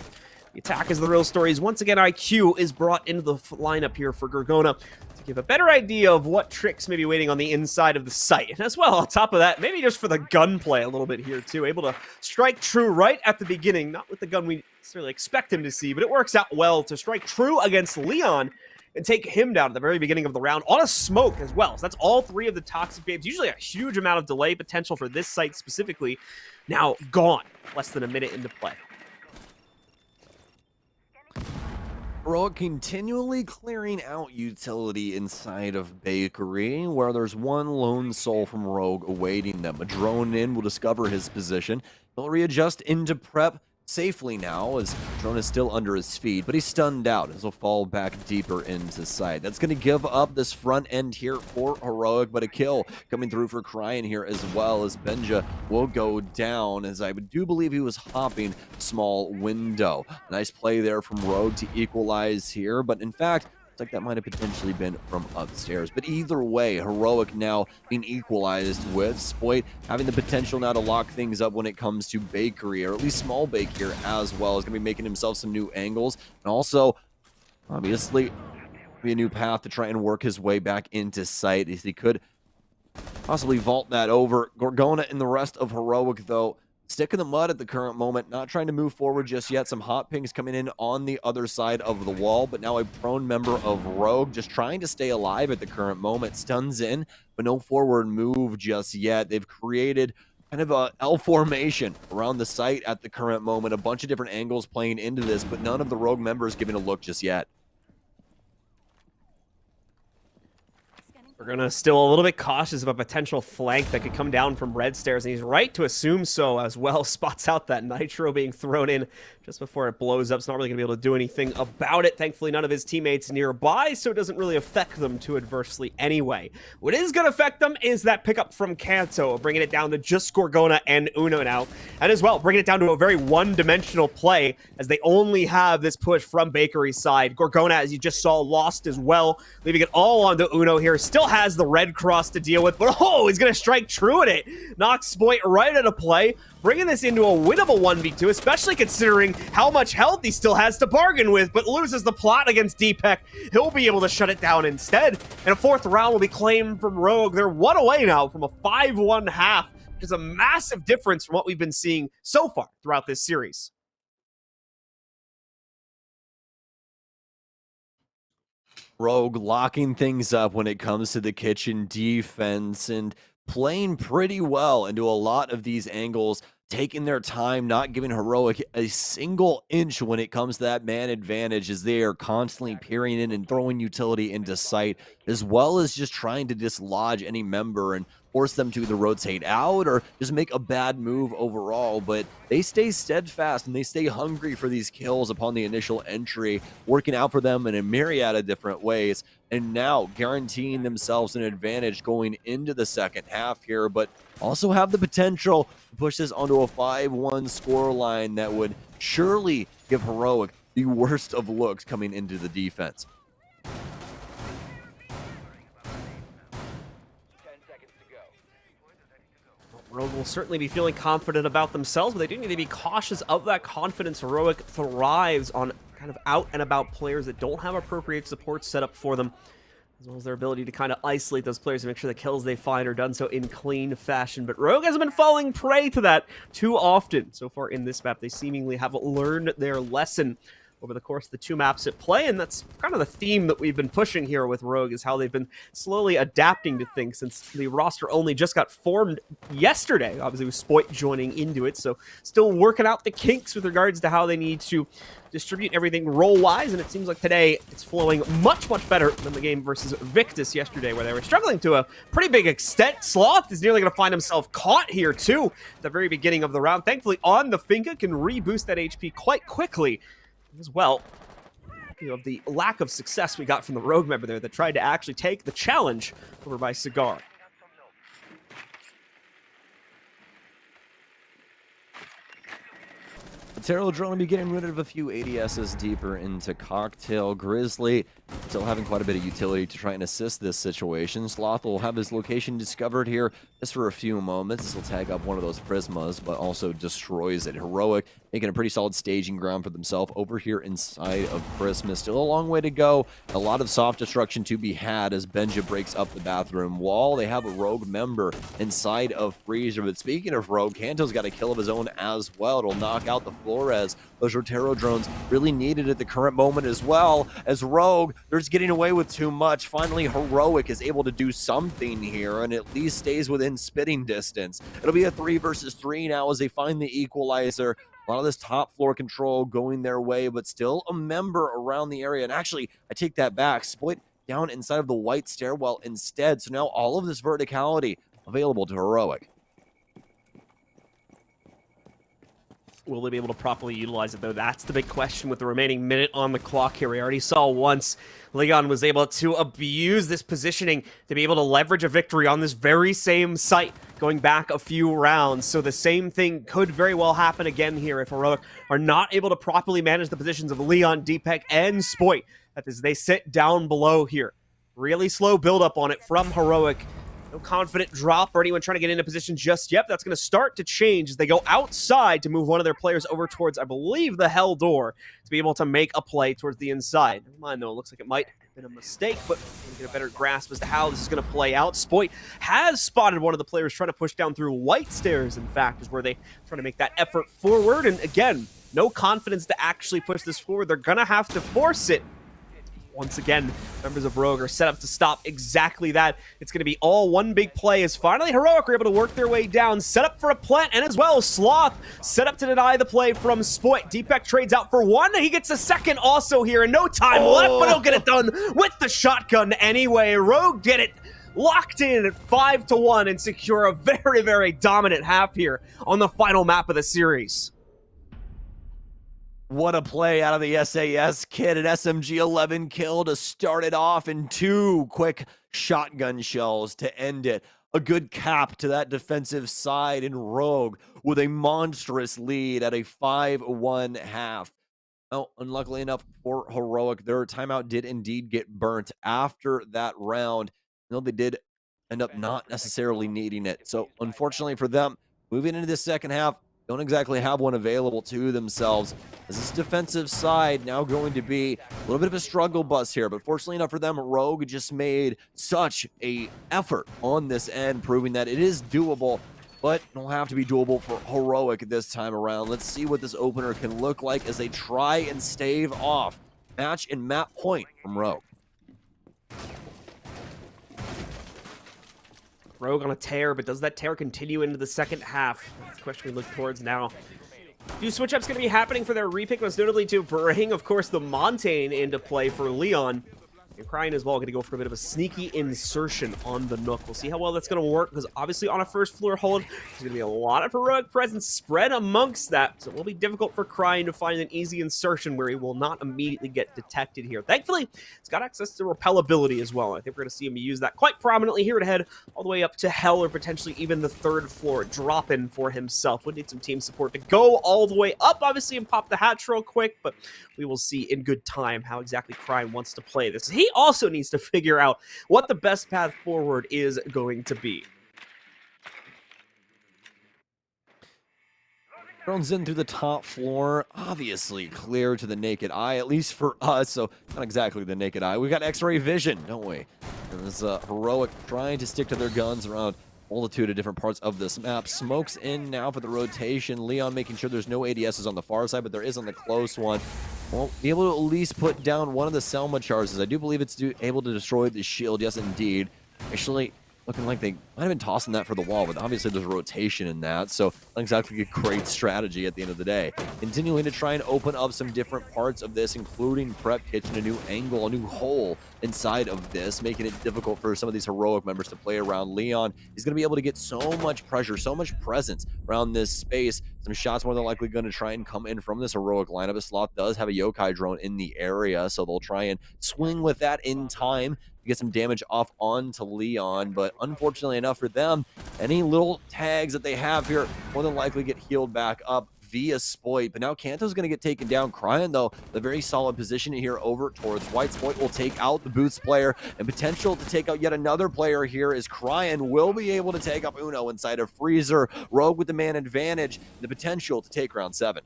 The attack is the real story. Once again, IQ is brought into the lineup here for Gorgona to give a better idea of what tricks may be waiting on the inside of the site. And as well, on top of that, maybe just for the gunplay a little bit here too. Able to strike true right at the beginning, not with the gun we necessarily expect him to see, but it works out well to strike true against Leon and take him down at the very beginning of the round on a smoke as well. So that's all 3 of the toxic babes. Usually a huge amount of delay potential for this site specifically. Now gone, less than a minute into play. Heroic continually clearing out utility inside of Bakery, where there's one lone soul from Rogue awaiting them. A drone in will discover his position. They'll readjust into prep safely now, as drone is still under his feet, but he's stunned out as he'll fall back deeper into sight. That's going to give up this front end here for Heroic, but a kill coming through for Cryan here as well, as Benja will go down, as I do believe he was hopping small window. Nice play there from Rogue to equalize here, but in fact, like that might have potentially been from upstairs. But either way, Heroic now being equalized with Spoit having the potential now to lock things up when it comes to Bakery, or at least Small Bake here as well. Is going to be making himself some new angles, and also obviously be a new path to try and work his way back into sight, as he could possibly vault that over. Gorgona and the rest of Heroic, though, stick in the mud at the current moment, not trying to move forward just yet. Some hot pings coming in on the other side of the wall, but now a prone member of Rogue just trying to stay alive at the current moment. Stuns in, but no forward move just yet. They've created kind of a L formation around the site at the current moment. A bunch of different angles playing into this, but none of the Rogue members giving a look just yet. We're gonna still a little bit cautious of a potential flank that could come down from red stairs, and he's right to assume so as well. Spots out that nitro being thrown in just before it blows up. It's not really gonna be able to do anything about it. Thankfully, none of his teammates nearby, so it doesn't really affect them too adversely anyway. What is gonna affect them is that pickup from Kanto, bringing it down to just Gorgona and Uno now, and as well bringing it down to a very one-dimensional play as they only have this push from Bakery's side. Gorgona, as you just saw, lost as well, leaving it all onto Uno here. Still has the red cross to deal with, but oh, he's gonna strike true at it. Knocks Spoit right out of play, bringing this into a winnable 1v2, especially considering how much health he still has to bargain with, but loses the plot against Deepak. He'll be able to shut it down instead, and a fourth round will be claimed from Rogue. They're one away now from a 5-1 half, which is a massive difference from what we've been seeing so far throughout this series. Rogue locking things up when it comes to the kitchen defense and playing pretty well into a lot of these angles, taking their time, not giving Heroic a single inch when it comes to that man advantage, as they are constantly peering in and throwing utility into sight, as well as just trying to dislodge any member and force them to either rotate out or just make a bad move overall. But they stay steadfast and they stay hungry for these kills upon the initial entry, working out for them in a myriad of different ways, and now guaranteeing themselves an advantage going into the second half here, but also have the potential to push this onto a 5-1 scoreline that would surely give Heroic the worst of looks coming into the defense. 10 seconds to go. Rogue will certainly be feeling confident about themselves, but they do need to be cautious of that confidence. Heroic thrives on kind of out and about players that don't have appropriate support set up for them, as well as their ability to kind of isolate those players and make sure the kills they find are done so in clean fashion. But Rogue hasn't been falling prey to that too often so far in this map. They seemingly have learned their lesson over the course of the two maps at play, and that's kind of the theme that we've been pushing here with Rogue, is how they've been slowly adapting to things since the roster only just got formed yesterday, obviously with Spoit joining into it, so still working out the kinks with regards to how they need to distribute everything role-wise, and it seems like today it's flowing much better than the game versus Victus yesterday, where they were struggling to a pretty big extent. Sloth is nearly going to find himself caught here, too, at the very beginning of the round. Thankfully, on the Finka can reboost that HP quite quickly as well. You know, the lack of success we got from the Rogue member there that tried to actually take the challenge over by Cigar. Terrell Drone will be getting rid of a few ADSs deeper into Cocktail. Grizzly still having quite a bit of utility to try and assist this situation. Sloth will have his location discovered here just for a few moments. This will tag up one of those Prismas, but also destroys it. Heroic making a pretty solid staging ground for themselves over here inside of Prisma. Still a long way to go. A lot of soft destruction to be had as Benja breaks up the bathroom wall. They have a Rogue member inside of Freezer. But speaking of Rogue, Kanto's got a kill of his own as well. It'll knock out the Flores. Those Rotero drones really needed at the current moment as well, as Rogue, they're just getting away with too much. Finally, Heroic is able to do something here and at least stays within spitting distance. It'll be a 3 versus 3 now as they find the equalizer. A lot of this top floor control going their way, but still a member around the area. And actually, I take that back. Split down inside of the white stairwell instead. So now all of this verticality available to Heroic. Will they be able to properly utilize it, though? That's the big question with the remaining minute on the clock here. We already saw once Leon was able to abuse this positioning to be able to leverage a victory on this very same site going back a few rounds. So the same thing could very well happen again here if Heroic are not able to properly manage the positions of Leon, Deepak, and Spoit. That is, they sit down below here. Really slow build-up on it from Heroic. No confident drop or anyone trying to get into position just yet. That's going to start to change as they go outside to move one of their players over towards, I believe, the Hell Door to be able to make a play towards the inside. Never mind, though. It looks like it might have been a mistake, but we'll get a better grasp as to how this is going to play out. Spoit has spotted one of the players trying to push down through white stairs, in fact, is where they try to make that effort forward. And again, no confidence to actually push this forward. They're going to have to force it. Once again, members of Rogue are set up to stop exactly that. It's going to be all one big play as finally Heroic are able to work their way down, set up for a plant, and as well, Sloth set up to deny the play from Spoit. Deepak trades out for one. He gets a second also here, and no time left, but he'll get it done with the shotgun anyway. Rogue get it locked in at 5-1 and secure a very, very dominant half here on the final map of the series. What a play out of the SAS kid. An SMG-11 kill to start it off, and 2 quick shotgun shells to end it. A good cap to that defensive side in Rogue with a monstrous lead at a 5-1 half. Now, unluckily enough for Heroic, their timeout did indeed get burnt after that round. They did end up not necessarily needing it. So, unfortunately for them, moving into the second half, don't exactly have one available to themselves, as this defensive side now going to be a little bit of a struggle bus here. But fortunately enough for them, Rogue just made such a effort on this end, proving that it is doable, but it'll have to be doable for Heroic this time around. Let's see what this opener can look like as they try and stave off match and map point from Rogue. Rogue on a tear, but does that tear continue into the second half? That's the question we look towards now. Few switch-ups going to be happening for their repick, most notably to bring, of course, the Montaigne into play for Leon. And Crying as well going to go for a bit of a sneaky insertion on the Nook. We'll see how well that's going to work, because obviously on a first floor hold, there's going to be a lot of Heroic presence spread amongst that, so it will be difficult for Crying to find an easy insertion where he will not immediately get detected here. Thankfully, he's got access to repellability as well. I think we're going to see him use that quite prominently here to head all the way up to Hell, or potentially even the 3rd floor, drop in for himself. Would need some team support to go all the way up, obviously, and pop the hatch real quick, but we will see in good time how exactly Crying wants to play this. He also needs to figure out what the best path forward is going to be. Drones in through the top floor, obviously clear to the naked eye, at least for us, so not exactly the naked eye. We've got X-ray vision, don't we? And this Heroic trying to stick to their guns around a multitude of different parts of this map. Smokes in now for the rotation. Leon making sure there's no ADSs on the far side, but there is on the close one. Won't be able to at least put down one of the Selma charges. I do believe it's able to destroy the shield. Yes, indeed. Actually, looking like they might have been tossing that for the wall, but obviously there's rotation in that, so not exactly a great strategy at the end of the day. Continuing to try and open up some different parts of this, including Prep Kitchen, a new angle, a new hole inside of this, making it difficult for some of these Heroic members to play around. Leon is going to be able to get so much pressure, so much presence around this space. Some shots more than likely going to try and come in from this Heroic lineup. A Sloth does have a yokai drone in the area, so they'll try and swing with that in time to get some damage off onto Leon, but unfortunately enough for them, any little tags that they have here more than likely get healed back up via Spoit. But now Kanto's going to get taken down. Crying, though, the very solid position here over towards White. Spoit will take out the Boots player, and potential to take out yet another player here is Crying will be able to take up Uno inside of Freezer. Rogue with the man advantage, the potential to take round 7.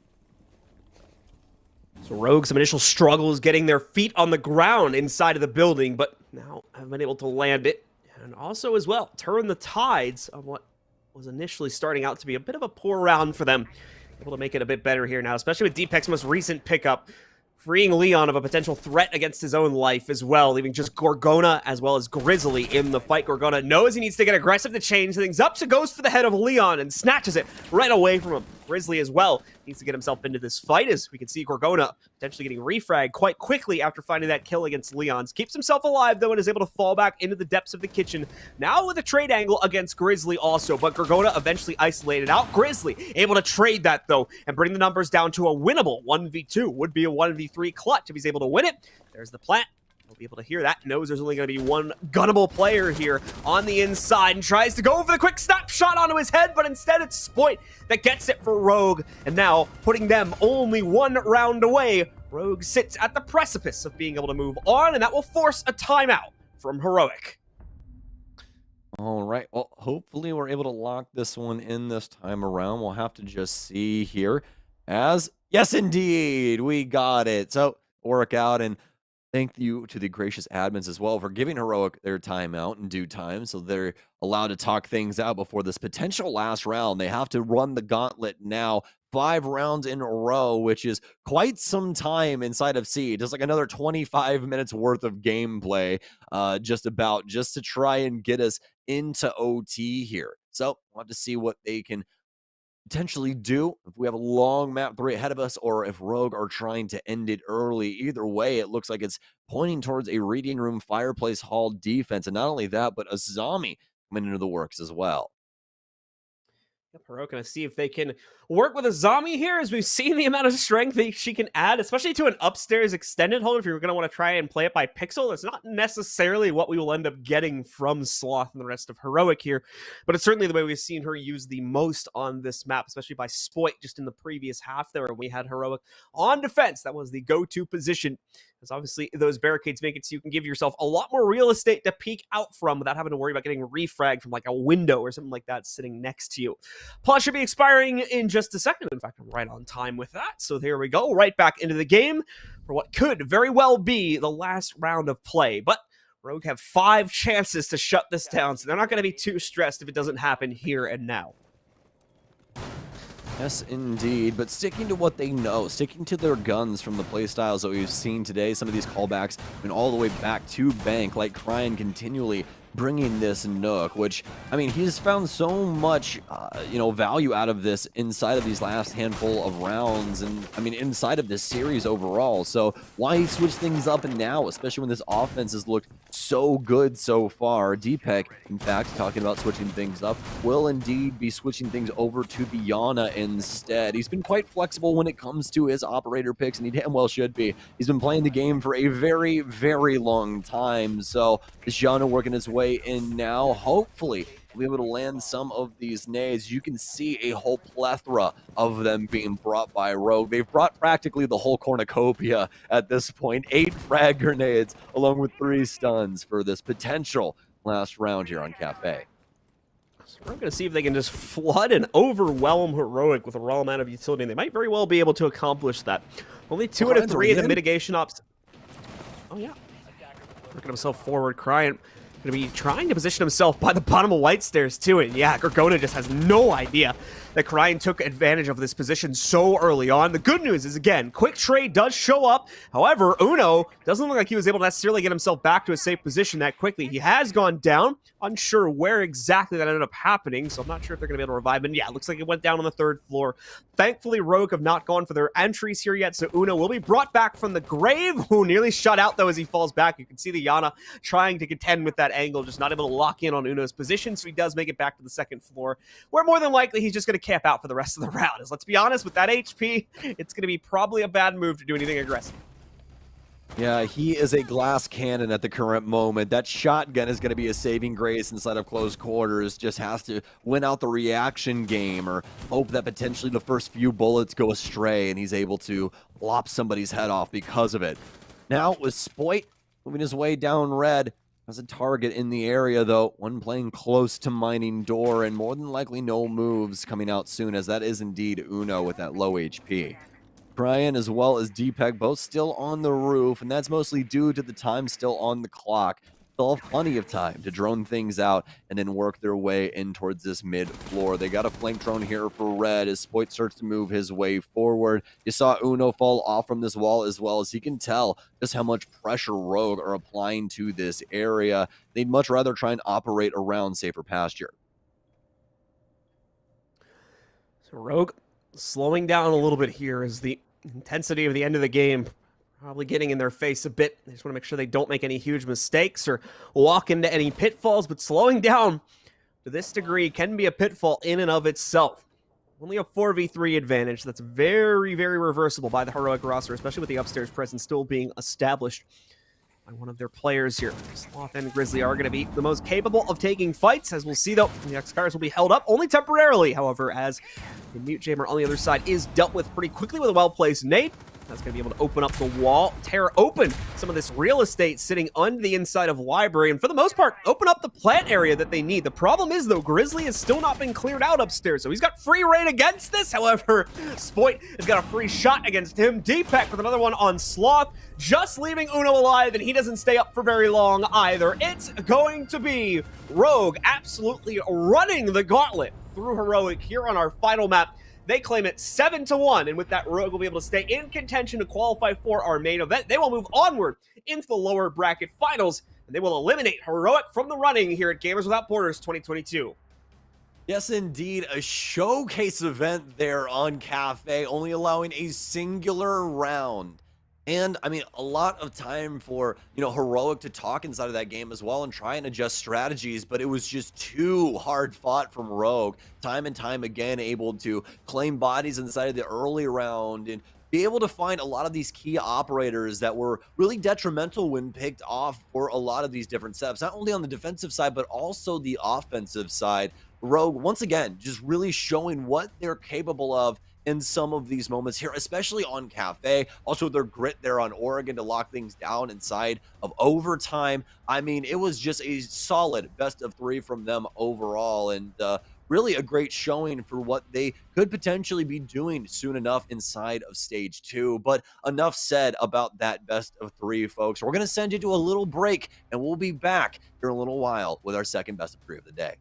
So Rogue, some initial struggles getting their feet on the ground inside of the building, but now have been able to land it, and also as well turn the tides of what was initially starting out to be a bit of a poor round for them. Able to make it a bit better here now, especially with Deepak's most recent pickup, freeing Leon of a potential threat against his own life as well, leaving just Gorgona as well as Grizzly in the fight. Gorgona knows he needs to get aggressive to change things up, so goes for the head of Leon and snatches it right away from him. Grizzly as well needs to get himself into this fight, as we can see Gorgona potentially getting refragged quite quickly after finding that kill against Leon's. Keeps himself alive, though, and is able to fall back into the depths of the kitchen. Now with a trade angle against Grizzly also, but Gorgona eventually isolated out. Grizzly able to trade that, though, and bring the numbers down to a winnable 1v2. Would be a 1v3 clutch if he's able to win it. There's the plant. We'll be able to hear that. Knows there's only going to be one gunnable player here on the inside, and tries to go for the quick snapshot onto his head, but instead it's Spoit that gets it for Rogue, and now putting them only one round away. Rogue sits at the precipice of being able to move on, and that will force a timeout from Heroic. All right, well, hopefully we're able to lock this one in this time around. We'll have to just see here as, yes, indeed, we got it. So work out, and thank you to the gracious admins as well for giving Heroic their timeout in due time, so they're allowed to talk things out before this potential last round. They have to run the gauntlet now. 5 rounds in a row, which is quite some time inside of Siege. It's like another 25 minutes worth of gameplay, just to try and get us into OT here. So we'll have to see what they can potentially do if we have a long map 3 ahead of us, or if Rogue are trying to end it early. Either way, it looks like it's pointing towards a reading room fireplace hall defense, and not only that, but a zombie coming into the works as well. Heroic gonna see if they can work with a zombie here, as we've seen the amount of strength that she can add, especially to an upstairs extended hold. If you're gonna want to try and play it by pixel, it's not necessarily what we will end up getting from Sloth and the rest of Heroic here, but it's certainly the way we've seen her used the most on this map, especially by Spoit just in the previous half there, where we had Heroic on defense. That was the go-to position, because obviously those barricades make it so you can give yourself a lot more real estate to peek out from without having to worry about getting refragged from like a window or something like that sitting next to you. Plus should be expiring in just a second. In fact, I'm right on time with that. So there we go, right back into the game for what could very well be the last round of play. But Rogue have 5 chances to shut this down, so they're not going to be too stressed if it doesn't happen here and now. Yes, indeed, but sticking to what they know, sticking to their guns from the playstyles that we've seen today, some of these callbacks and all the way back to Bank, like Cryan continually bringing this Nook, which, I mean, he's found so much, value out of this inside of these last handful of rounds, and, I mean, inside of this series overall. So why switch things up and now, especially when this offense has looked so good so far? Deepek, in fact, talking about switching things up, will indeed be switching things over to the Yana instead. He's been quite flexible when it comes to his operator picks, and he damn well should be. He's been playing the game for a very, very long time, so this Yana working his way in now. Hopefully we'll be able to land some of these nades. You can see a whole plethora of them being brought by Rogue. They've brought practically the whole cornucopia at this point. 8 frag grenades along with 3 stuns for this potential last round here on Kafe. So we're going to see if they can just flood and overwhelm Heroic with a raw amount of utility, and they might very well be able to accomplish that. Only 2 out of 3 of the mitigation ops. Oh yeah, working himself forward. Cryan going to be trying to position himself by the bottom of White Stairs too, and yeah, Gorgona just has no idea that Cryan took advantage of this position so early on. The good news is, again, quick trade does show up. However, Uno doesn't look like he was able to necessarily get himself back to a safe position that quickly. He has gone down. Unsure where exactly that ended up happening, so I'm not sure if they're going to be able to revive him. Yeah, it looks like it went down on the 3rd floor. Thankfully, Rogue have not gone for their entries here yet, so Uno will be brought back from the grave, who nearly shut out, though, as he falls back. You can see the Yana trying to contend with that angle, just not able to lock in on Uno's position, so he does make it back to the 2nd floor, where more than likely he's just going to camp out for the rest of the round. As let's be honest, with that HP, it's going to be probably a bad move to do anything aggressive. Yeah, he is a glass cannon at the current moment. That shotgun is going to be a saving grace inside of close quarters. Just has to win out the reaction game, or hope that potentially the first few bullets go astray and he's able to lop somebody's head off because of it. Now with Spoit moving his way down red, has a target in the area, though. One playing close to mining door, and more than likely no moves coming out soon, as that is indeed Uno with that low HP. Cryan as well as Deepek both still on the roof, and that's mostly due to the time still on the clock. They'll have plenty of time to drone things out and then work their way in towards this mid floor. They got a flank drone here for red as Spoit starts to move his way forward. You saw Uno fall off from this wall as well, as he can tell just how much pressure Rogue are applying to this area. They'd much rather try and operate around safer pasture. So Rogue slowing down a little bit here as the intensity of the end of the game probably getting in their face a bit. They just want to make sure they don't make any huge mistakes or walk into any pitfalls, but slowing down to this degree can be a pitfall in and of itself. Only a 4v3 advantage that's very, very reversible by the Heroic roster, especially with the upstairs presence still being established by one of their players here. Sloth and Grizzly are going to be the most capable of taking fights, as we'll see, though. The X-Cars will be held up only temporarily, however, as the Mute Jammer on the other side is dealt with pretty quickly with a well-placed nade. That's going to be able to open up the wall, tear open some of this real estate sitting on the inside of Library, and for the most part, open up the plant area that they need. The problem is, though, Grizzly has still not been cleared out upstairs, so he's got free reign against this. However, Spoit has got a free shot against him. Deepek with another one on Sloth, just leaving Uno alive, and he doesn't stay up for very long either. It's going to be Rogue absolutely running the gauntlet through Heroic here on our final map. They claim it 7-1, and with that, Rogue will be able to stay in contention to qualify for our main event. They will move onward into the lower bracket finals, and they will eliminate Heroic from the running here at Gamers Without Borders 2022. Yes, indeed, a showcase event there on Kafe, only allowing a singular round. And, I mean, a lot of time for, Heroic to talk inside of that game as well and try and adjust strategies, but it was just too hard fought from Rogue. Time and time again, able to claim bodies inside of the early round and be able to find a lot of these key operators that were really detrimental when picked off for a lot of these different setups, not only on the defensive side, but also the offensive side. Rogue, once again, just really showing what they're capable of in some of these moments here, especially on Kafe. Also, their grit there on Oregon to lock things down inside of overtime. I mean, it was just a solid best of 3 from them overall, and really a great showing for what they could potentially be doing soon enough inside of stage 2. But enough said about that best of 3, folks. We're going to send you to a little break, and we'll be back here in a little while with our second best of 3 of the day.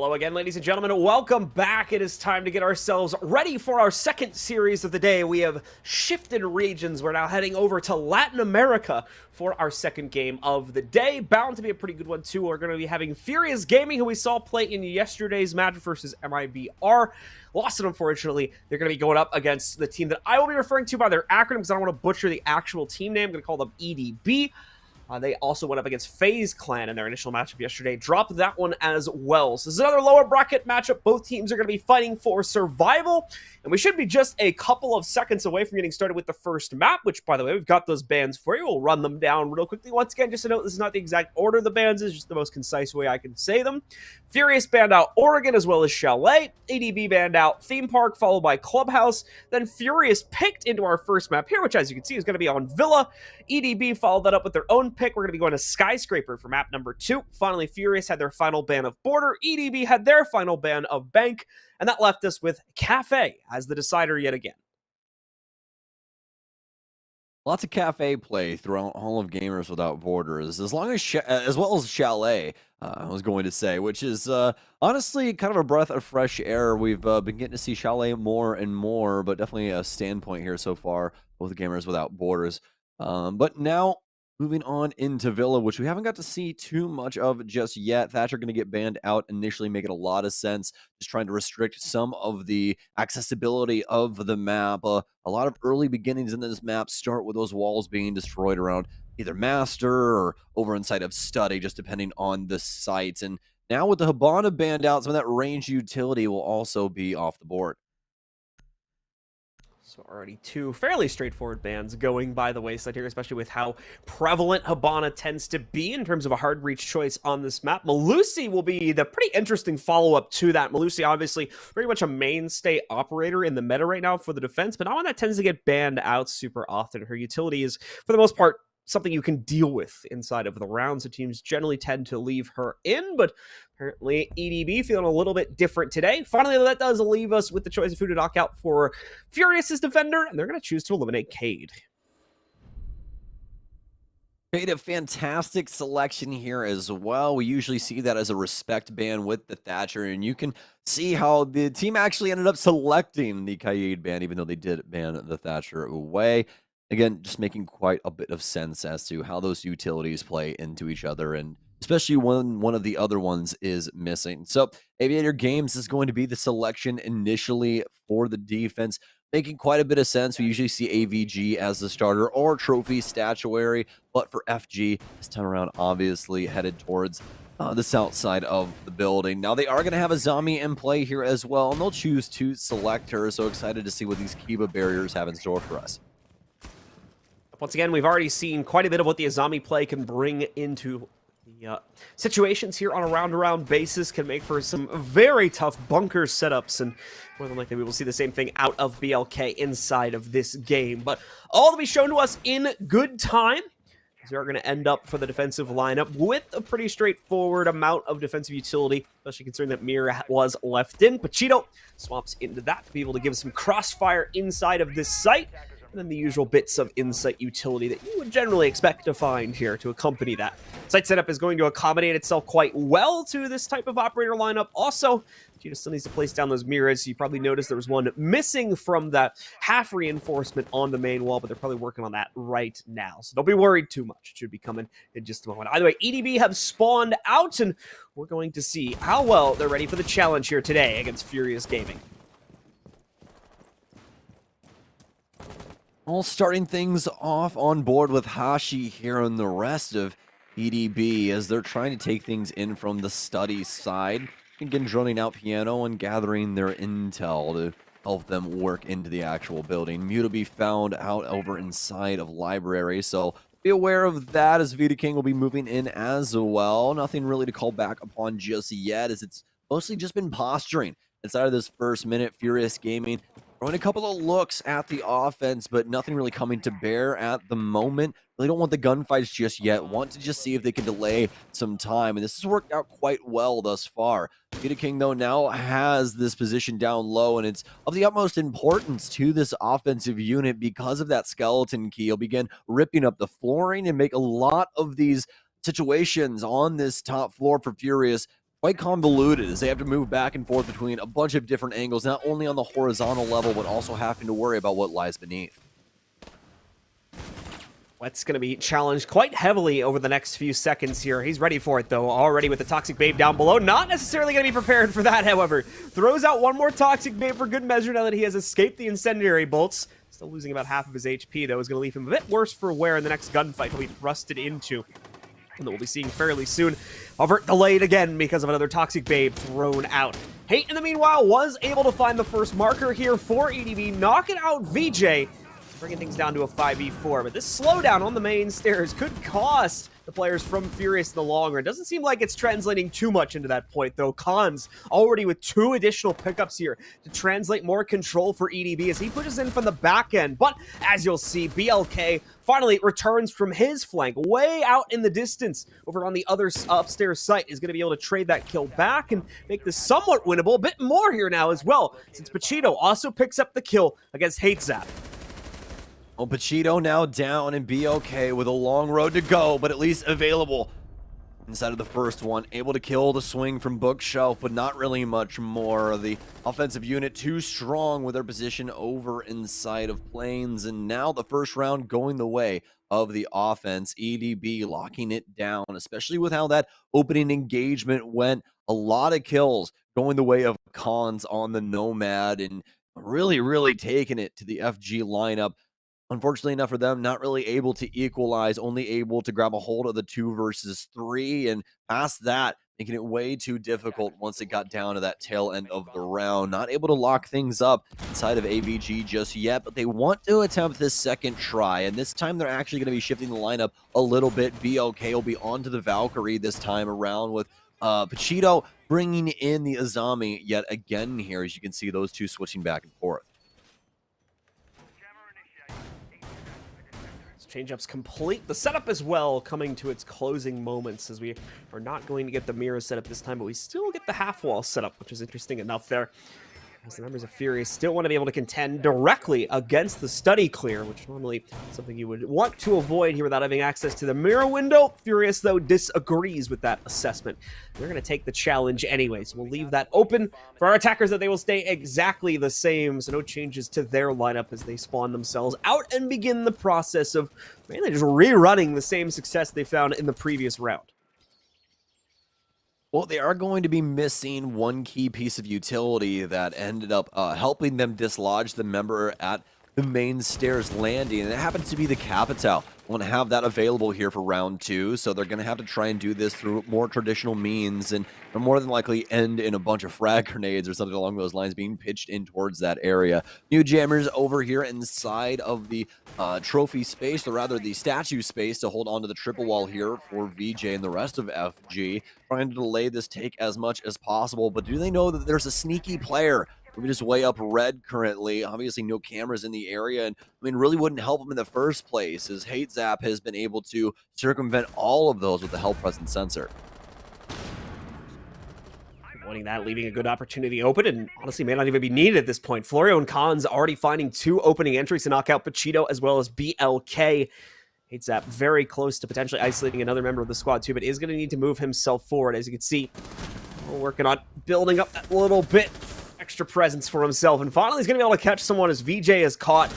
Hello again, ladies and gentlemen. Welcome back. It is time to get ourselves ready for our second series of the day. We have shifted regions. We're now heading over to Latin America for our second game of the day. Bound to be a pretty good one, too. We're going to be having Furious Gaming, who we saw play in yesterday's match versus MIBR. Lost it, unfortunately. They're going to be going up against the team that I will be referring to by their acronym because I don't want to butcher the actual team name. I'm going to call them EDB. They also went up against FaZe Clan in their initial matchup yesterday. Dropped that one as well. So this is another lower bracket matchup. Both teams are going to be fighting for survival. And we should be just a couple of seconds away from getting started with the first map, which, by the way, we've got those bans for you. We'll run them down real quickly. Once again, just to note, this is not the exact order of the bans. It's just the most concise way I can say them. Furious banned out Oregon as well as Chalet. ADB banned out Theme Park, followed by Clubhouse. Then Furious picked into our first map here, which, as you can see, is going to be on Villa. EDB followed that up with their own pick. We're going to be going to Skyscraper for map number 2. Finally, Furious had their final ban of Border. EDB had their final ban of Bank. And that left us with Kafe as the decider yet again. Lots of Kafe play throughout all of Gamers Without Borders, as well as Chalet, I was going to say, which is honestly kind of a breath of fresh air. We've been getting to see Chalet more and more, but definitely a standpoint here so far with Gamers Without Borders. But now, moving on into Villa, which we haven't got to see too much of just yet. Thatcher going to get banned out initially, making a lot of sense. Just trying to restrict some of the accessibility of the map. A lot of early beginnings in this map start with those walls being destroyed around either Master or over inside of Study, just depending on the sites. And now with the Hibana banned out, some of that range utility will also be off the board. So already 2 fairly straightforward bans going by the wayside here, especially with how prevalent Hibana tends to be in terms of a hard reach choice on this map. Melusi will be the pretty interesting follow-up to that. Melusi, obviously, very much a mainstay operator in the meta right now for the defense, but not one that tends to get banned out super often. Her utility is, for the most part, something you can deal with inside of the round, so teams generally tend to leave her in, but apparently EDB feeling a little bit different today. Finally, that does leave us with the choice of who to knock out for Furious's defender, and they're going to choose to eliminate Cade. Cade, a fantastic selection here as well. We usually see that as a respect ban with the Thatcher, and you can see how the team actually ended up selecting the Cade ban, even though they did ban the Thatcher away. Again, just making quite a bit of sense as to how those utilities play into each other, and especially when one of the other ones is missing. So Aviator Games is going to be the selection initially for the defense, making quite a bit of sense. We usually see AVG as the starter or Trophy Statuary, but for FG, this time around, obviously headed towards the south side of the building. Now, they are going to have a zombie in play here as well, and they'll choose to select her. So excited to see what these Kiba barriers have in store for us. Once again, we've already seen quite a bit of what the Azami play can bring into the situations here on a round-to-round basis. Can make for some very tough bunker setups, and more than likely we will see the same thing out of BLK inside of this game. But all to be shown to us in good time, as we are going to end up for the defensive lineup with a pretty straightforward amount of defensive utility, especially considering that Mira was left in. Pachito swaps into that to be able to give some crossfire inside of this site, and then the usual bits of insight utility that you would generally expect to find here to accompany that. Site setup is going to accommodate itself quite well to this type of operator lineup. Also, Gina still needs to place down those mirrors. You probably noticed there was one missing from that half reinforcement on the main wall, but they're probably working on that right now. So don't be worried too much. It should be coming in just a moment. Either way, EDB have spawned out, and we're going to see how well they're ready for the challenge here today against Furious Gaming. All starting things off on board with Hashi here and the rest of EDB as they're trying to take things in from the study side. Again, droning out Piano and gathering their intel to help them work into the actual building. Mute will be found out over inside of Library, so be aware of that as Vita King will be moving in as well. Nothing really to call back upon just yet, as it's mostly just been posturing inside of this first minute. Furious Gaming throwing a couple of looks at the offense, but nothing really coming to bear at the moment. Really don't want the gunfights just yet. Want to just see if they can delay some time, and this has worked out quite well thus far. Vita King, though, now has this position down low, and it's of the utmost importance to this offensive unit because of that skeleton key. He'll begin ripping up the flooring and make a lot of these situations on this top floor for Furious quite convoluted, as they have to move back and forth between a bunch of different angles, not only on the horizontal level, but also having to worry about what lies beneath. Wet's going to be challenged quite heavily over the next few seconds here. He's ready for it, though, already with the Toxic Babe down below. Not necessarily going to be prepared for that, however. Throws out one more Toxic Babe for good measure now that he has escaped the incendiary bolts. Still Still losing about half of his HP, though, is going to leave him a bit worse for wear in the next gunfight he'll be thrusted into. And that we'll be seeing fairly soon. However, delayed again because of another Toxic Babe thrown out. Hate, in the meanwhile, was able to find the first marker here for EDB, knocking out VJ, bringing things down to a 5v4. But this slowdown on the main stairs could cost the players from Furious in the long run. Doesn't seem like it's translating too much into that point, though. Khan's already with 2 additional pickups here to translate more control for EDB as he pushes in from the back end. But as you'll see, BLK finally returns from his flank, way out in the distance over on the other upstairs site, is going to be able to trade that kill back and make this somewhat winnable. A bit more here now as well, since Pachito also picks up the kill against HateZap. Well, Pachito now down and BLK with a long road to go, but at least available inside of the first one. Able to kill the swing from Bookshelf, but not really much more. The offensive unit too strong with their position over inside of Plains, and now the first round going the way of the offense. EDB locking it down, especially with how that opening engagement went. A lot of kills going the way of Cons on the Nomad, and really taking it to the FG lineup. Unfortunately enough for them, not really able to equalize, only able to grab a hold of the 2 versus 3, and past that, making it way too difficult once it got down to that tail end of the round. Not able to lock things up inside of AVG just yet, but they want to attempt this second try, and this time they're actually going to be shifting the lineup a little bit. BLK will be onto the Valkyrie this time around, with Pachito bringing in the Azami yet again here, as you can see those 2 switching back and forth. Change-up's complete. The setup as well coming to its closing moments, as we are not going to get the mirror setup this time, but we still get the half-wall setup, which is interesting enough there. As the members of Furious still want to be able to contend directly against the study clear, which normally is something you would want to avoid here without having access to the mirror window. Furious, though, disagrees with that assessment. They're going to take the challenge anyway, so we'll leave that open for our attackers, that they will stay exactly the same, so no changes to their lineup as they spawn themselves out and begin the process of mainly just rerunning the same success they found in the previous round. Well, they are going to be missing one key piece of utility that ended up helping them dislodge the member at the main stairs landing, and it happens to be the Capital. Want to have that available here for round 2, so they're going to have to try and do this through more traditional means, and they'll more than likely end in a bunch of frag grenades or something along those lines being pitched in towards that area. New jammers over here inside of the trophy space, or rather the statue space, to hold on to the triple wall here for VJ and the rest of FG, trying to delay this take as much as possible. But do they know that there's a sneaky player moving his way up red currently? Obviously no cameras in the area, and I mean, really wouldn't help him in the first place, as HateZap has been able to circumvent all of those with the Hell Presence sensor. Avoiding that, leaving a good opportunity open, and honestly may not even be needed at this point. Florio and Khan's already finding 2 opening entries to knock out Pachito as well as BLK. HateZap very close to potentially isolating another member of the squad too, but is going to need to move himself forward. As you can see, we're working on building up that little bit extra presence for himself, and finally he's going to be able to catch someone as VJ is caught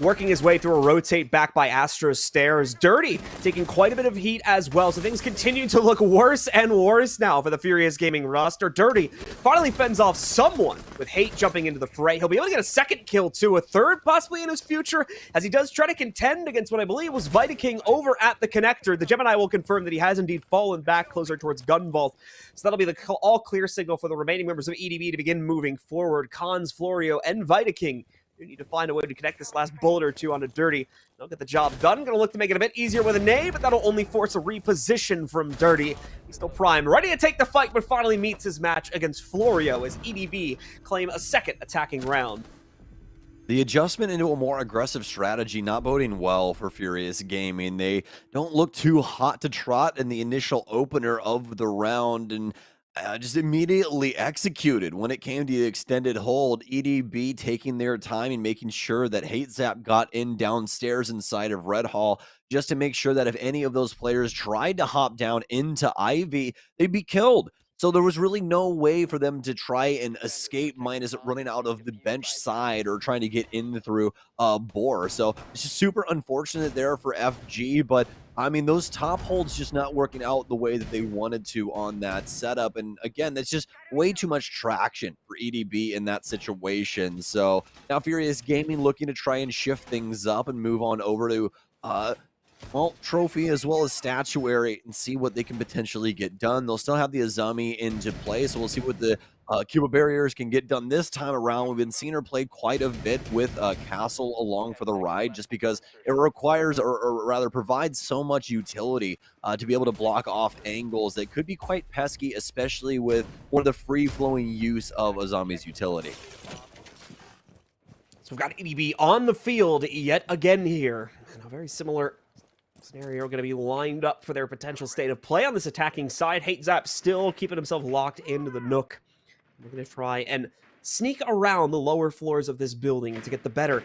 working his way through a rotate back by Astro's stairs. Dirty taking quite a bit of heat as well, so things continue to look worse and worse now for the Furious Gaming roster. Dirty finally fends off someone with Hate jumping into the fray. He'll be able to get a second kill too, a third possibly in his future, as he does try to contend against what I believe was Vitaking over at the connector. The Gemini will confirm that he has indeed fallen back closer towards Gun Vault, so that'll be the all clear signal for the remaining members of EDB to begin moving forward. Khan's, Florio, and Vitaking, you need to find a way to connect this last bullet or 2 onto Dirty. They'll get the job done. Gonna look to make it a bit easier with a nade, but that'll only force a reposition from Dirty. He's still primed, ready to take the fight, but finally meets his match against Florio as EDB claim a second attacking round. The adjustment into a more aggressive strategy not boding well for Furious Gaming. They don't look too hot to trot in the initial opener of the round, and just immediately executed when it came to the extended hold. EDB taking their time and making sure that HateZap got in downstairs inside of Red Hall, just to make sure that if any of those players tried to hop down into Ivy, they'd be killed. So there was really no way for them to try and escape minus running out of the bench side or trying to get in through Boar. So it's just super unfortunate there for FG, but I mean, those top holds just not working out the way that they wanted to on that setup. And again, that's just way too much traction for EDB in that situation. So now Furious Gaming looking to try and shift things up and move on over to well, trophy as well as statuary and see what they can potentially get done. They'll still have the Azami into play, so we'll see what the Cuba barriers can get done this time around. We've been seeing her play quite a bit with Castle along for the ride just because it requires or rather provides so much utility to be able to block off angles that could be quite pesky, especially with one of the free-flowing use of Azami's utility. So we've got EDB on the field yet again here. And a very similar scenario going to be lined up for their potential state of play on this attacking side. HateZap still keeping himself locked into the nook. We're going to try and sneak around the lower floors of this building to get the better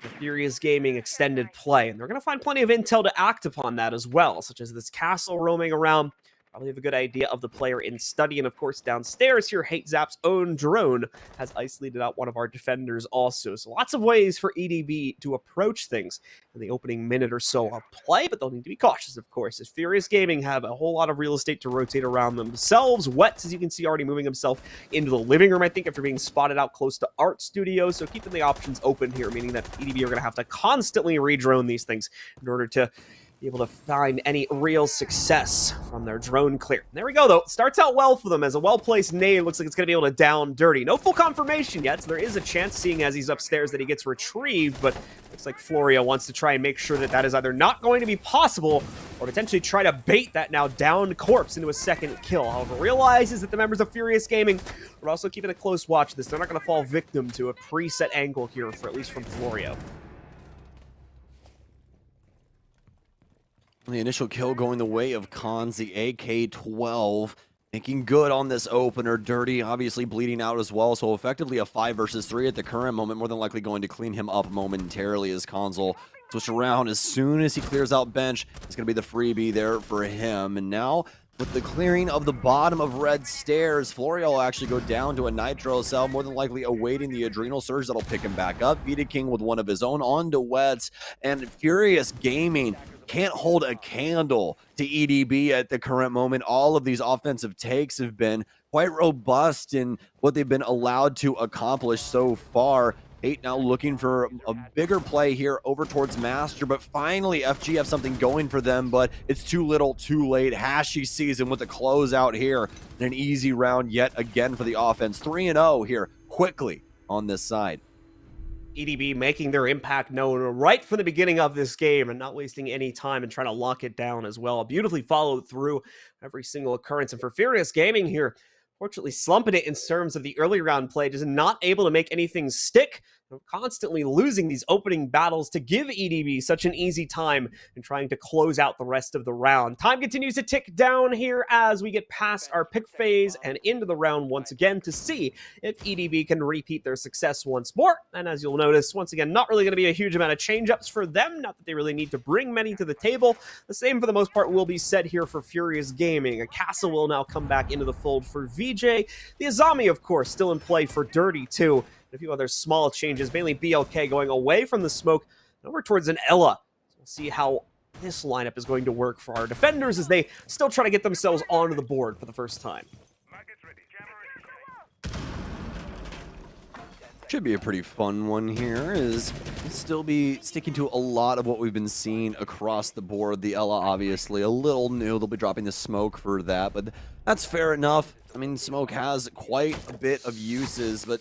of Furious Gaming extended play. And they're going to find plenty of intel to act upon that as well, such as this castle roaming around. Probably have a good idea of the player in study. And of course, downstairs here, HateZap's own drone has isolated out one of our defenders also. So lots of ways for EDB to approach things in the opening minute or so of play, but they'll need to be cautious, of course, as Furious Gaming have a whole lot of real estate to rotate around themselves. Wets, as you can see, already moving himself into the living room, I think, after being spotted out close to Art Studio. So keeping the options open here, meaning that EDB are going to have to constantly re-drone these things in order to be able to find any real success from their drone clear. There we go, though. Starts out well for them as a well-placed nade. Looks like it's going to be able to down Dirty. No full confirmation yet, so there is a chance, seeing as he's upstairs, that he gets retrieved, but looks like Florio wants to try and make sure that that is either not going to be possible or potentially try to bait that now downed corpse into a second kill. However, realizes that the members of Furious Gaming are also keeping a close watch of this. They're not going to fall victim to a preset angle here, for at least from Florio. The initial kill going the way of Cons, the AK-12, making good on this opener. Dirty obviously bleeding out as well, so effectively a 5 versus 3 at the current moment, more than likely going to clean him up momentarily as Cons will switch around as soon as he clears out bench. It's going to be the freebie there for him, and now with the clearing of the bottom of red stairs, Florio will actually go down to a nitro cell, more than likely awaiting the adrenal surge that'll pick him back up. Vita King with one of his own onto Wets, and Furious Gaming can't hold a candle to EDB at the current moment. All of these offensive takes have been quite robust in what they've been allowed to accomplish so far. 8 now looking for a bigger play here over towards Master, but finally FG have something going for them, but it's too little too late. Hashi season with the closeout here, and an easy round yet again for the offense. 3-0 here quickly on this side. EDB making their impact known right from the beginning of this game and not wasting any time and trying to lock it down as well. Beautifully followed through every single occurrence. And for Furious Gaming here, fortunately slumping it in terms of the early round play, just not able to make anything stick. Constantly losing these opening battles to give EDB such an easy time in trying to close out the rest of the round. Time continues to tick down here as we get past our pick phase and into the round once again to see if EDB can repeat their success once more. And as you'll notice, once again, not really going to be a huge amount of change-ups for them. Not that they really need to bring many to the table. The same, for the most part, will be said here for Furious Gaming. A Castle will now come back into the fold for VJ. The Azami, of course, still in play for Dirty, too. A few other small changes, mainly BLK going away from the smoke and over towards an Ella. So we'll see how this lineup is going to work for our defenders as they still try to get themselves onto the board for the first time. Should be a pretty fun one here, is still be sticking to a lot of what we've been seeing across the board. The Ella obviously a little new. They'll be dropping the smoke for that, but that's fair enough. I mean, smoke has quite a bit of uses, but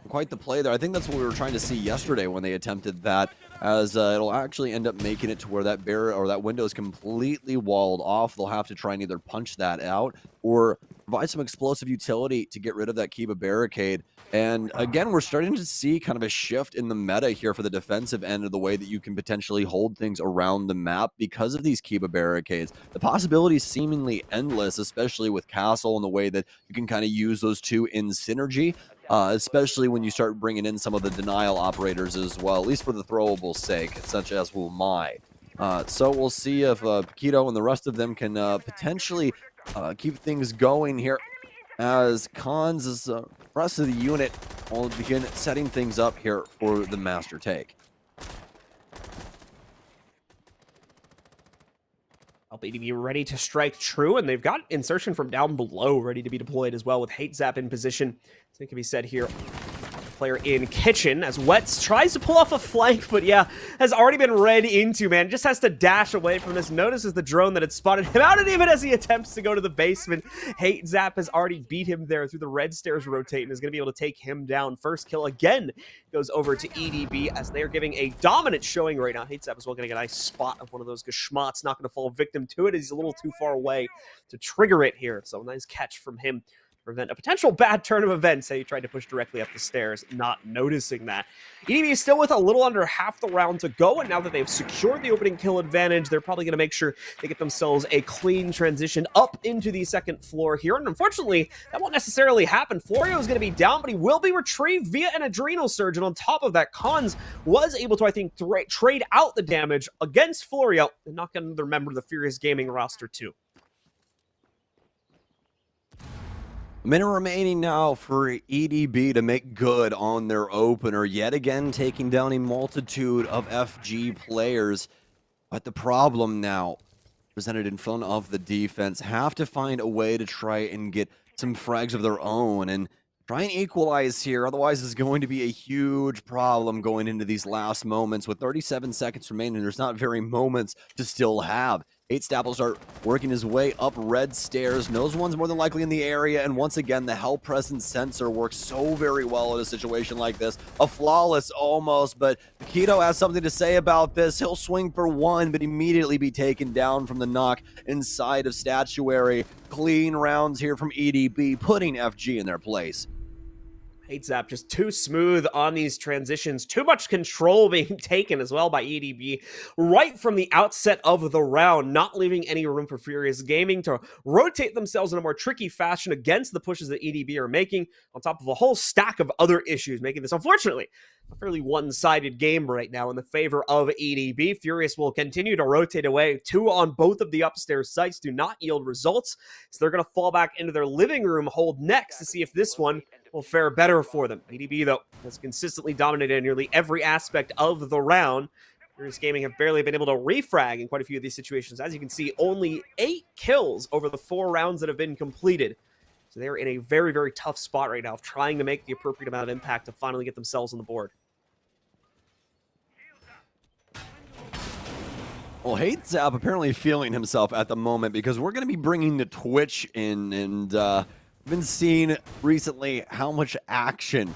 quite the play there. I think that's what we were trying to see yesterday when they attempted that, as it'll actually end up making it to where that barrier or that window is completely walled off. They'll have to try and either punch that out or provide some explosive utility to get rid of that Kiba barricade. And again, we're starting to see kind of a shift in the meta here for the defensive end of the way that you can potentially hold things around the map because of these Kiba barricades. The possibilities seemingly endless, especially with Castle and the way that you can kind of use those two in synergy. Especially when you start bringing in some of the denial operators as well, at least for the throwable sake, such as Wumai. So we'll see if Paquito and the rest of them can potentially keep things going here. as Khan's rest of the unit will begin setting things up here for the master take. LBDB ready to strike true, and they've got insertion from down below ready to be deployed as well, with Hate Zap in position. So it can be said here. Player in kitchen as Wets tries to pull off a flank, but yeah, has already been read into, man. Just has to dash away from this. Notices the drone that had spotted him out, and even as he attempts to go to the basement, Hate Zap has already beat him there through the red stairs rotate and is going to be able to take him down. First kill again goes over to EDB as they are giving a dominant showing right now. Hate Zap as well getting a nice spot of one of those Geschmats, not going to fall victim to it as he's a little too far away to trigger it here. So nice catch from him. Prevent a potential bad turn of events. He tried to push directly up the stairs, not noticing that. EDB is still with a little under half the round to go, and now that they've secured the opening kill advantage, they're probably going to make sure they get themselves a clean transition up into the second floor here, and unfortunately, that won't necessarily happen. Florio is going to be down, but he will be retrieved via an adrenal surge, and on top of that, Khans was able to, I think, trade out the damage against Florio and knock another member of the Furious Gaming roster too. A minute remaining now for EDB to make good on their opener, yet again taking down a multitude of FG players. But the problem now, presented in front of the defense, have to find a way to try and get some frags of their own and try and equalize here. Otherwise, it's going to be a huge problem going into these last moments. With 37 seconds remaining, there's not very moments to still have. Hate Zap will start working his way up red stairs, knows one's more than likely in the area, and once again, the Hell Presence sensor works so very well in a situation like this. A flawless almost, but Keto has something to say about this. He'll swing for one, but immediately be taken down from the knock inside of Statuary. Clean rounds here from EDB, putting FG in their place. Hate Zap just too smooth on these transitions. Too much control being taken as well by EDB right from the outset of the round, not leaving any room for Furious Gaming to rotate themselves in a more tricky fashion against the pushes that EDB are making, on top of a whole stack of other issues, making this, unfortunately, a fairly one-sided game right now in the favor of EDB. Furious will continue to rotate away. Two on both of the upstairs sites do not yield results, so they're going to fall back into their living room hold next to see if this one will fare better for them. EDB, though, has consistently dominated nearly every aspect of the round. Furious Gaming have barely been able to refrag in quite a few of these situations. As you can see, only 8 kills over the 4 rounds that have been completed. So they're in a very, very tough spot right now of trying to make the appropriate amount of impact to finally get themselves on the board. Well, Hate Zap apparently feeling himself at the moment, because we're going to be bringing the Twitch in, and we've been seeing recently how much action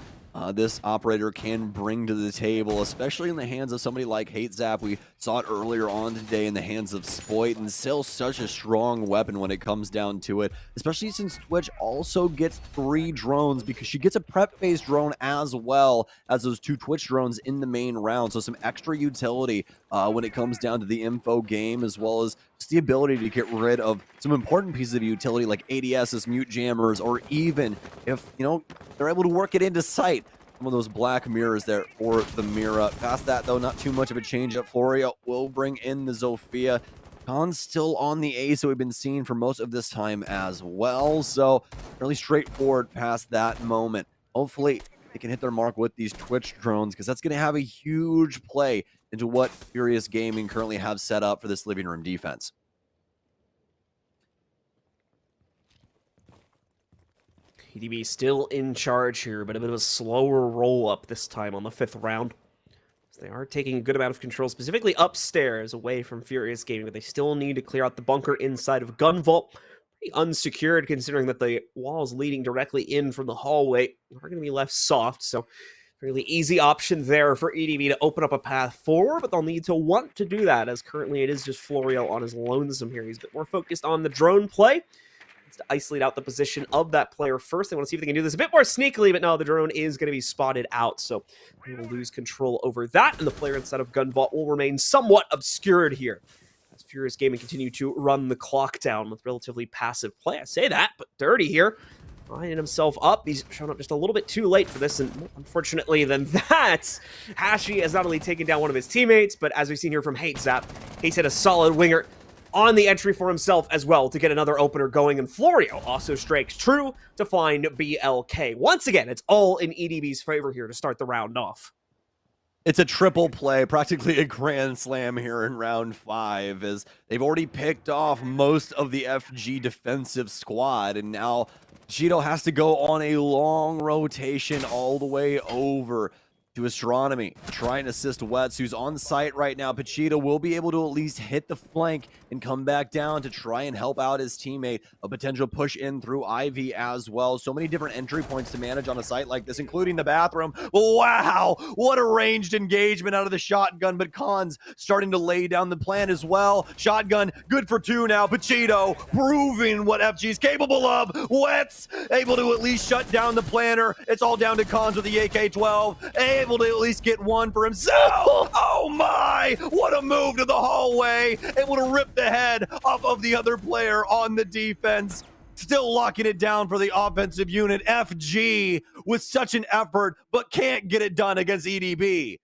this operator can bring to the table, especially in the hands of somebody like Hate Zap. We saw it earlier on today in the hands of Spoit, and still such a strong weapon when it comes down to it, especially since Twitch also gets 3 drones, because she gets a prep-based drone as well as those 2 Twitch drones in the main round. So some extra utility when it comes down to the info game, as well as just the ability to get rid of some important pieces of utility like ADSs, mute jammers, or even if, you know, they're able to work it into sight, some of those black mirrors there for the Mira. Past that, though, not too much of a change up. Florio will bring in the Zofia. Khan's still on the ace that we've been seeing for most of this time as well, so fairly straightforward past that moment. Hopefully, they can hit their mark with these Twitch drones, because that's going to have a huge play into what Furious Gaming currently have set up for this living room defense. EDB still in charge here, but a bit of a slower roll-up this time on the 5th round. So they are taking a good amount of control, specifically upstairs, away from Furious Gaming, but they still need to clear out the bunker inside of Gun Vault. Pretty unsecured, considering that the walls leading directly in from the hallway are going to be left soft, so fairly easy option there for EDB to open up a path forward, but they'll need to want to do that, as currently it is just Florio on his lonesome here. He's a bit more focused on the drone play. To isolate out the position of that player first. They want to see if they can do this a bit more sneakily, but no, the drone is going to be spotted out, so they will lose control over that, and the player inside of Gun Vault will remain somewhat obscured here, as Furious Gaming continue to run the clock down with relatively passive play. I say that, but Dirty here, lining himself up. He's shown up just a little bit too late for this, and more unfortunately than that, Hashi has not only taken down one of his teammates, but as we've seen here from Hate Zap, he's hit a solid winger on the entry for himself as well to get another opener going, and Florio also strikes true to find BLK. Once again, it's all in EDB's favor here to start the round off. It's a triple play, practically a grand slam here in round 5, as they've already picked off most of the FG defensive squad, and now Cheeto has to go on a long rotation all the way over to Astronomy, try and assist Wets, who's on site right now. Pachito will be able to at least hit the flank and come back down to try and help out his teammate. A potential push in through Ivy as well. So many different entry points to manage on a site like this, including the bathroom. Wow, what a ranged engagement out of the shotgun, but Khan's starting to lay down the plan as well. Shotgun, good for 2 now. Pachito proving what FG's capable of. Wets able to at least shut down the planner. It's all down to Khans with the AK-12. Able to at least get 1 for himself. Oh my, what a move to the hallway. Able to rip the head off of the other player on the defense. Still locking it down for the offensive unit. FG with such an effort, but can't get it done against EDB. It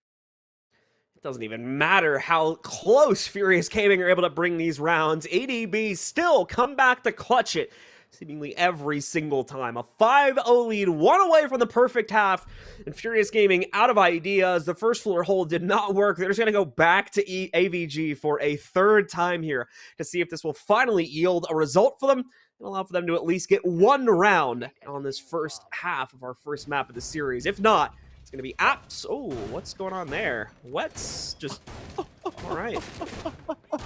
doesn't even matter how close Furious Gaming are able to bring these rounds. EDB still come back to clutch it seemingly every single time. A 5-0 lead, 1 away from the perfect half, and Furious Gaming out of ideas. The first floor hold did not work. They're just going to go back to AVG for a 3rd time here to see if this will finally yield a result for them and allow for them to at least get 1 round on this first half of our first map of the series. If not, it's going to be apps. Oh, what's going on there? Wets just... All right.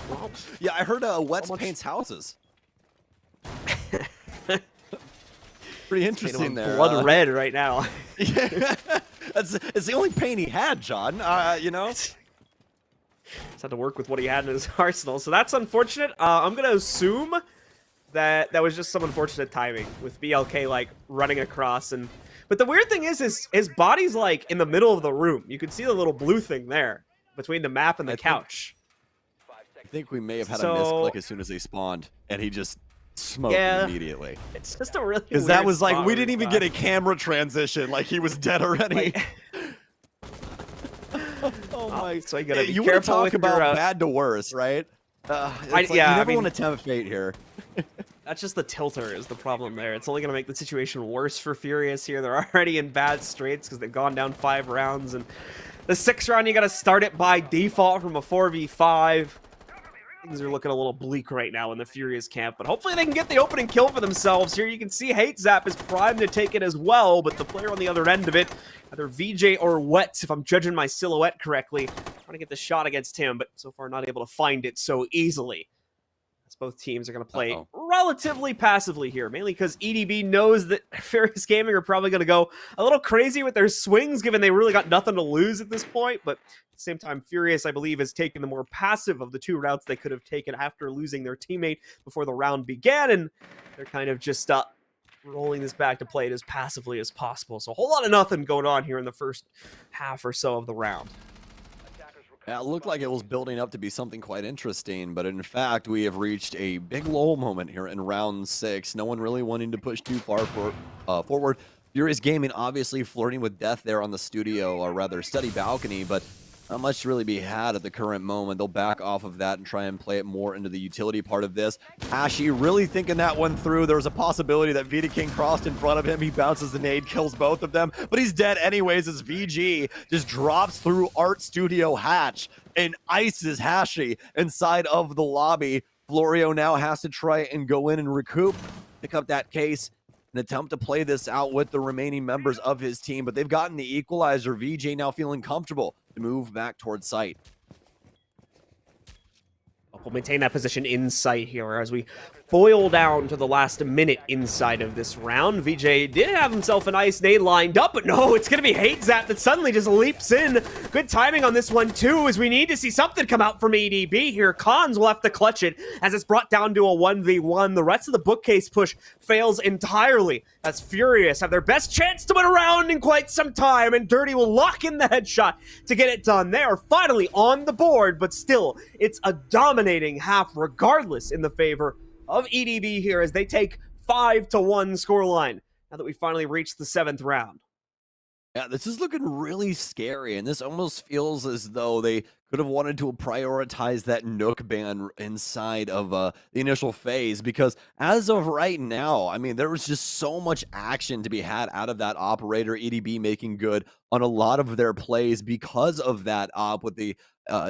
Well, yeah, I heard Wets paints houses. Pretty interesting there. Blood red right now. Yeah, it's the only paint he had, John. You know, just had to work with what he had in his arsenal. So that's unfortunate. I'm gonna assume that was just some unfortunate timing with BLK like running across. And but the weird thing is his body's like in the middle of the room. You can see the little blue thing there between the map and the couch. I think we may have had a misclick as soon as they spawned, and he just smoked immediately. It's just a really because that was like we didn't even get a camera transition. Like he was dead already. Oh my! So you gotta be you careful talk with about your, bad to worse, right? Like you never want to tempt fate here. That's just the tilter is the problem there. It's only going to make the situation worse for Furious here. They're already in bad straits because they've gone down 5 rounds. And the 6th round, you got to start it by default from a 4v5. Things are looking a little bleak right now in the Furious camp, but hopefully they can get the opening kill for themselves here. You can see Hate Zap is primed to take it as well, but the player on the other end of it, either VJ or Wets, if I'm judging my silhouette correctly, trying to get the shot against him, but so far not able to find it so easily. As both teams are going to play relatively passively here, mainly because EDB knows that Furious Gaming are probably going to go a little crazy with their swings, given they really got nothing to lose at this point. But at the same time, Furious, I believe, has taken the more passive of the 2 routes they could have taken after losing their teammate before the round began, and they're kind of just rolling this back to play it as passively as possible. So a whole lot of nothing going on here in the first half or so of the round. Yeah, it looked like it was building up to be something quite interesting, but in fact, we have reached a big lull moment here in round 6. No one really wanting to push too far forward. Furious Gaming obviously flirting with death there on the studio, or rather study balcony, but not much to really be had at the current moment. They'll back off of that and try and play it more into the utility part of this. Hashi really thinking that one through. There was a possibility that Vita King crossed in front of him. He bounces the nade, kills both of them, but he's dead anyways as VG just drops through Art Studio hatch and ices Hashi inside of the lobby. Florio now has to try and go in and recoup, pick up that case, and attempt to play this out with the remaining members of his team, but they've gotten the equalizer. VJ now feeling comfortable to move back towards site. We'll maintain that position in sight here as we boil down to the last minute inside of this round. VJ did have himself a nice nade lined up, but no, it's going to be Hate Zap that suddenly just leaps in. Good timing on this one, too, as we need to see something come out from EDB here. Khans will have to clutch it as it's brought down to a 1v1. The rest of the bookcase push fails entirely as Furious have their best chance to win a round in quite some time, and Dirty will lock in the headshot to get it done. They are finally on the board, but still, it's a dominating half regardless in the favor of EDB here as they take 5-1 scoreline now that we finally reached the 7th round. Yeah, this is looking really scary, and this almost feels as though they could could have wanted to prioritize that Nook ban inside of the initial phase, because as of right now, I mean, there was just so much action to be had out of that operator. EDB making good on a lot of their plays because of that op with the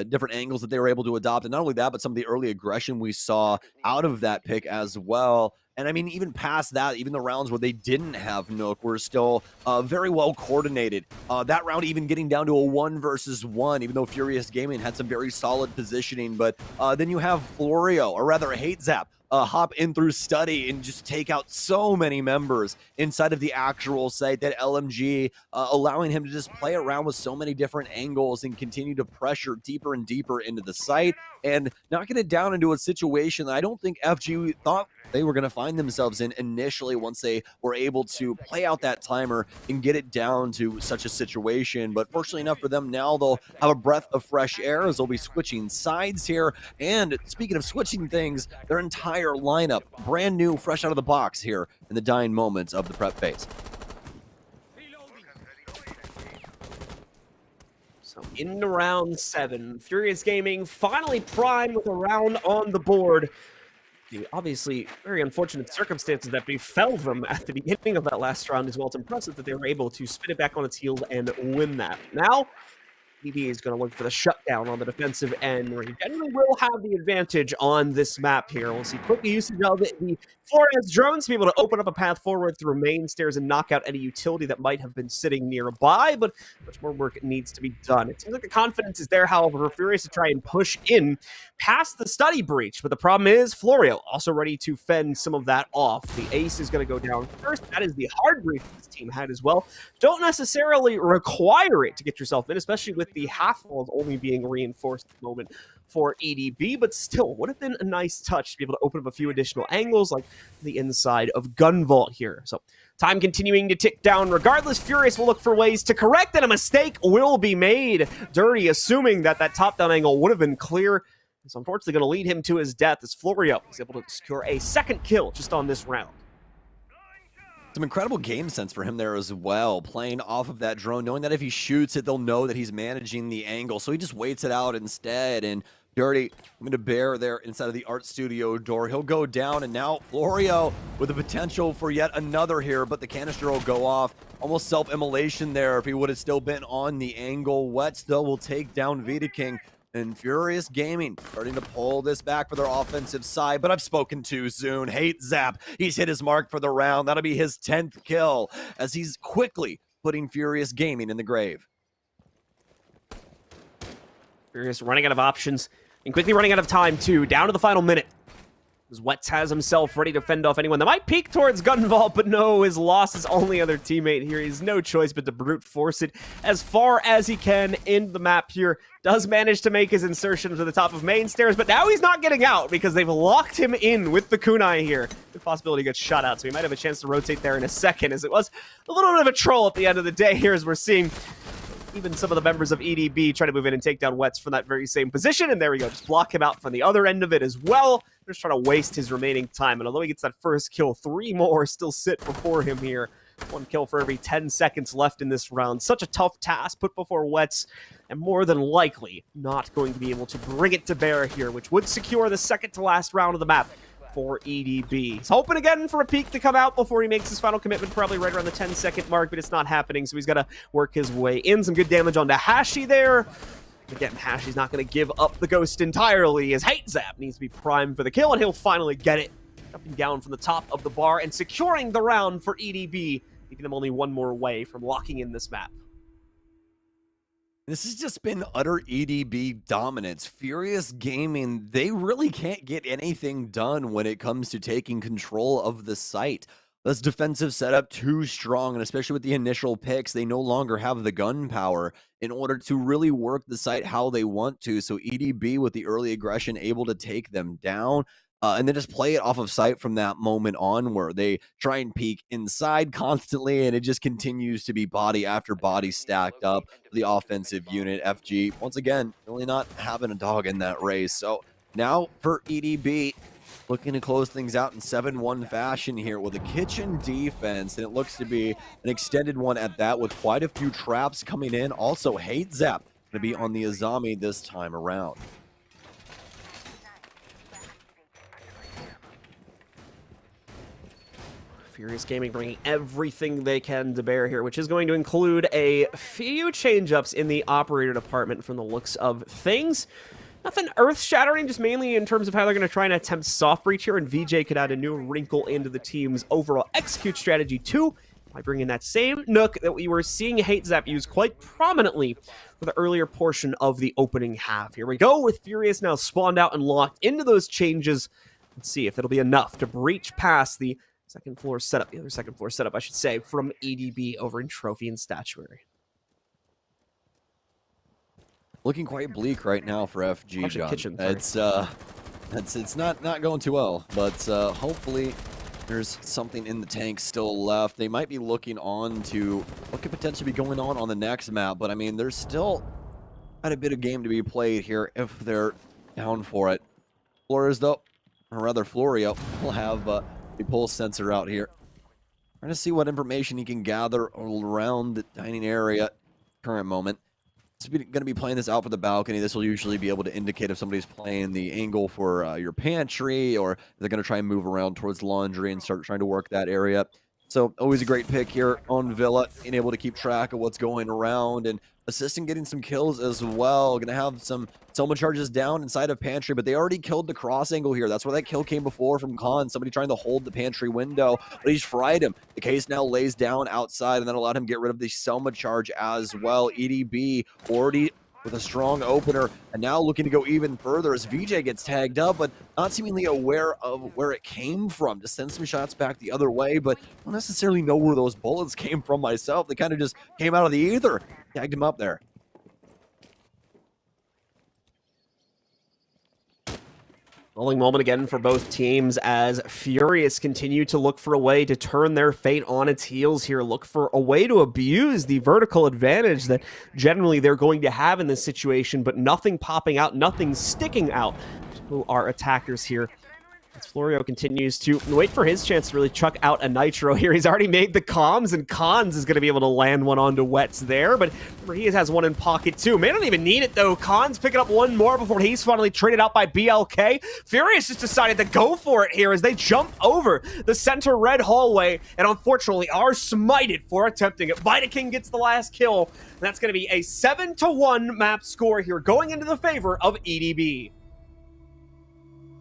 different angles that they were able to adopt. And not only that, but some of the early aggression we saw out of that pick as well. And I mean, even past that, even the rounds where they didn't have Nook were still very well coordinated. That round even getting down to a 1 versus 1, even though Furious Gaming had some very solid positioning. But then you have Florio, or rather Hate Zap, hop in through study and just take out so many members inside of the actual site, that LMG allowing him to just play around with so many different angles and continue to pressure deeper and deeper into the site and knocking it down into a situation that I don't think FG thought they were going to find themselves in initially once they were able to play out that timer and get it down to such a situation. But fortunately enough for them, now they'll have a breath of fresh air as they'll be switching sides here. And speaking of switching things, their entire lineup, brand new, fresh out of the box here in the dying moments of the prep phase. So into round 7, Furious Gaming finally primed with a round on the board. The obviously very unfortunate circumstances that befell them at the beginning of that last round as well. It's impressive that they were able to spin it back on its heels and win that. Now, BB is going to look for the shutdown on the defensive end, where he generally will have the advantage on this map here. We'll see quick usage of the Flores drones to be able to open up a path forward through main stairs and knock out any utility that might have been sitting nearby, but much more work needs to be done. It seems like the confidence is there, however, for Furious to try and push in past the study breach, but the problem is Florio also ready to fend some of that off. The ace is going to go down first. That is the hard breach this team had as well. Don't necessarily require it to get yourself in, especially with the half walls only being reinforced at the moment for EDB, but still would have been a nice touch to be able to open up a few additional angles like the inside of Gun Vault here. So time continuing to tick down. Regardless, Furious will look for ways to correct, and a mistake will be made. Dirty, assuming that that top-down angle would have been clear, is unfortunately going to lead him to his death as Florio is able to secure a second kill just on this round. Some incredible game sense for him there as well, playing off of that drone, knowing that if he shoots it, they'll know that he's managing the angle. So he just waits it out instead. And Dirty, I'm going to bear there inside of the art studio door. He'll go down, and now Florio with the potential for yet another here, but the canister will go off. Almost self-immolation there if he would have still been on the angle. Wet still will take down Vita King. And Furious Gaming starting to pull this back for their offensive side, but I've spoken too soon. Hate Zap, he's hit his mark for the round. That'll be his 10th kill as he's quickly putting Furious Gaming in the grave. Furious running out of options and quickly running out of time too. Down to the final minute. As Wets has himself ready to fend off anyone that might peek towards Gun Vault, but no, his loss his only other teammate here. He has no choice but to brute force it as far as he can in the map here. Does manage to make his insertion to the top of main stairs, but now he's not getting out because they've locked him in with the kunai here. The possibility he gets shot out, so he might have a chance to rotate there in a second, as it was a little bit of a troll at the end of the day here, as we're seeing even some of the members of EDB try to move in and take down Wets from that very same position. And there we go. Just block him out from the other end of it as well. They're just trying to waste his remaining time. And although he gets that first kill, 3 more still sit before him here. 1 kill for every 10 seconds left in this round. Such a tough task put before Wets, and more than likely not going to be able to bring it to bear here, which would secure the second to last round of the map for EDB. He's hoping again for a peek to come out before he makes his final commitment, probably right around the 10-second mark, but it's not happening, so he's got to work his way in. Some good damage onto Hashi there. Again, Hashi's not going to give up the ghost entirely, as Hate Zap needs to be primed for the kill, and he'll finally get it. Jumping down from the top of the bar and securing the round for EDB, leaving them only 1 more away from locking in this map. This has just been utter EDB dominance. Furious Gaming, they really can't get anything done when it comes to taking control of the site. This defensive setup too strong, and especially with the initial picks, they no longer have the gun power in order to really work the site how they want to. So EDB with the early aggression able to take them down. And then just play it off of sight from that moment on, where they try and peek inside constantly, and it just continues to be body after body stacked up for the offensive unit. FG, once again, really not having a dog in that race. So now for EDB, looking to close things out in 7-1 fashion here with a kitchen defense, and it looks to be an extended one at that, with quite a few traps coming in. Also, Hate Zap to be on the Azami this time around. Furious Gaming bringing everything they can to bear here, which is going to include a few change-ups in the operator department from the looks of things. Nothing earth-shattering, just mainly in terms of how they're going to try and attempt soft breach here, and VJ could add a new wrinkle into the team's overall execute strategy too, by bringing that same nook that we were seeing Hate Zap use quite prominently for the earlier portion of the opening half. Here we go with Furious now spawned out and locked into those changes. Let's see if it'll be enough to breach past the the other second floor setup, I should say, from EDB over in Trophy and Statuary. Looking quite bleak right now for FG, John. Kitchen, It's not going too well, but hopefully there's something in the tank still left. They might be looking on to what could potentially be going on the next map, but I mean, there's still quite a bit of game to be played here if they're down for it. Flores, though, or rather Florio, will have the pulse sensor out here. Trying to see what information he can gather around the dining area current moment. He's going to be playing this out for the balcony. This will usually be able to indicate if somebody's playing the angle for your pantry, or they're going to try and move around towards laundry and start trying to work that area. So always a great pick here on Villa, being able to keep track of what's going around and assisting getting some kills as well. Going to have some Soma charges down inside of pantry, but they already killed the cross angle here. That's where that kill came before from Khan. Somebody trying to hold the pantry window, but he's fried him. The case now lays down outside, and that allowed him to get rid of the Selma charge as well. EDB already with a strong opener, and now looking to go even further as VJ gets tagged up, but not seemingly aware of where it came from. Just send some shots back the other way, but don't necessarily know where those bullets came from myself. They kind of just came out of the ether. Tagged him up there. Rolling moment again for both teams as Furious continue to look for a way to turn their fate on its heels here, look for a way to abuse the vertical advantage that generally they're going to have in this situation, but nothing popping out, nothing sticking out to our attackers here. As Florio continues to wait for his chance to really chuck out a nitro here. He's already made the comms, and Cons is going to be able to land one onto Wets there, but he has one in pocket too. May not even need it though. Cons picking up one more before he's finally traded out by BLK. Furious just decided to go for it here as they jump over the center red hallway, and unfortunately are smited for attempting it. Vitaking gets the last kill, and that's going to be a 7-1 map score here, going into the favor of EDB.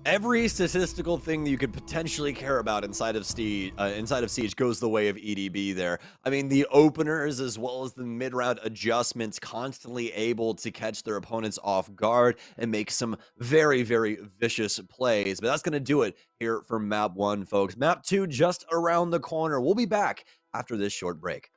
Every statistical thing that you could potentially care about inside of Siege goes the way of EDB there. I mean, the openers as well as the mid-round adjustments, constantly able to catch their opponents off guard and make some very, very vicious plays. But that's going to do it here for Map 1, folks. Map 2 just around the corner. We'll be back after this short break.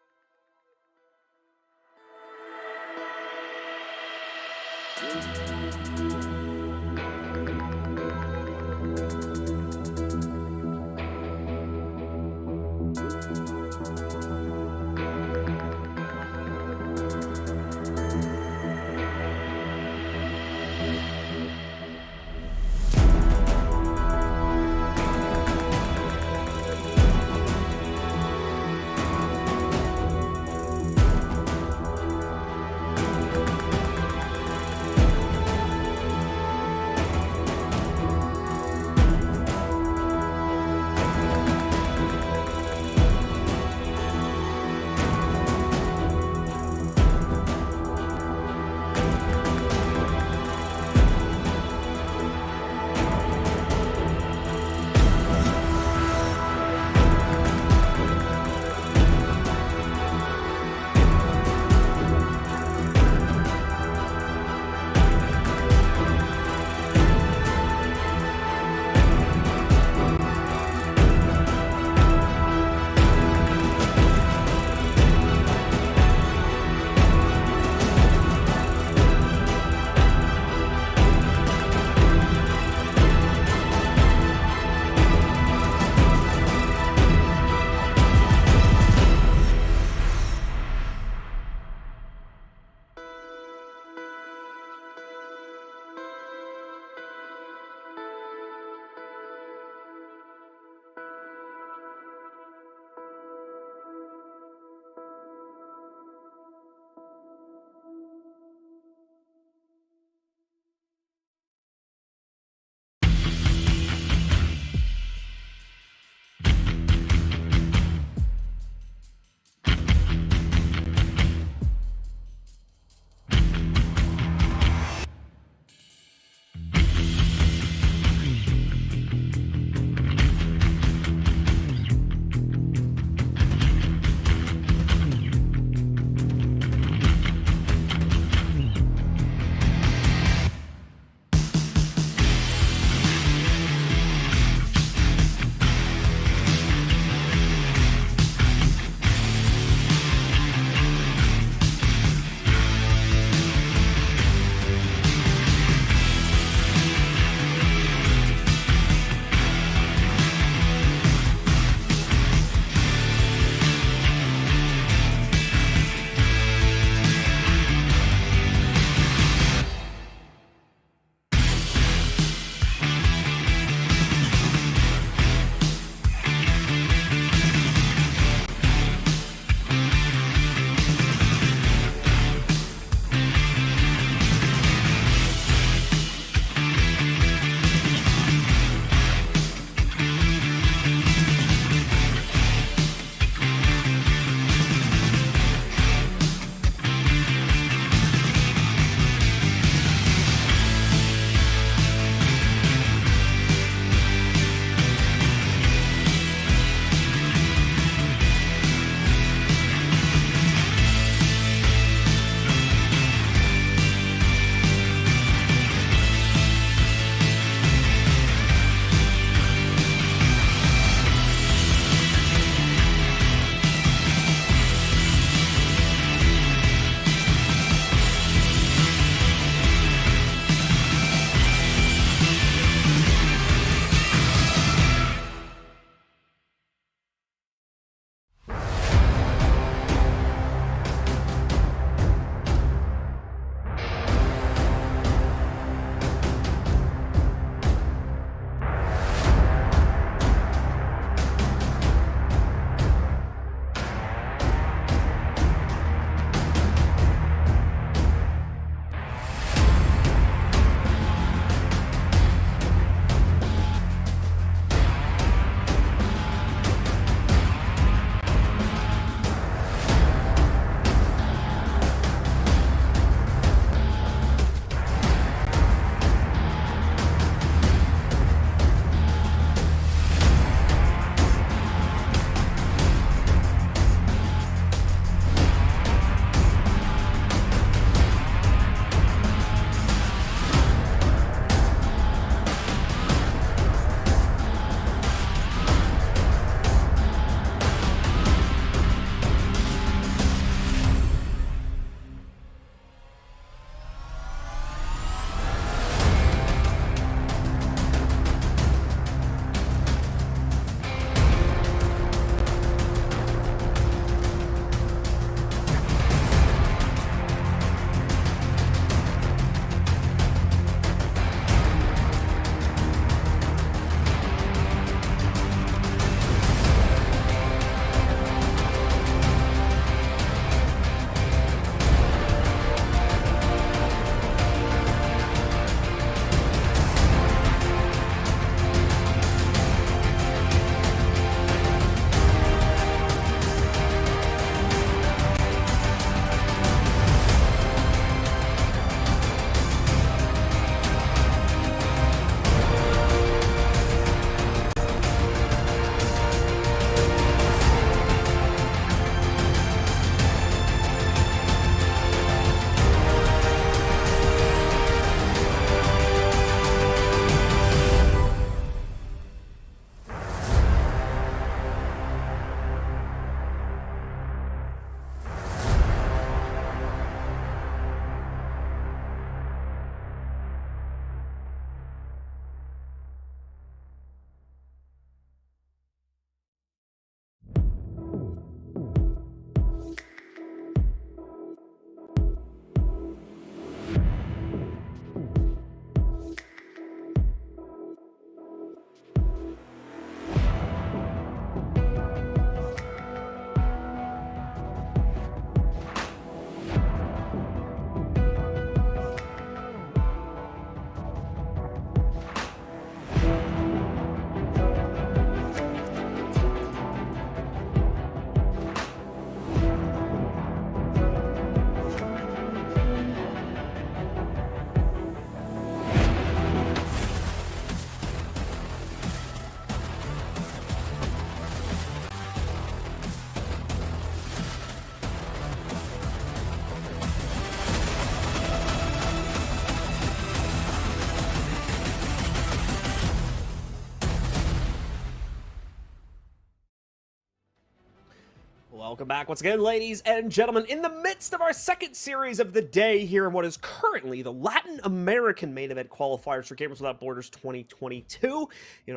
Welcome back once again, ladies and gentlemen, in the midst of our second series of the day here in what is currently the Latin American main event qualifiers for Gamers Without Borders 2022.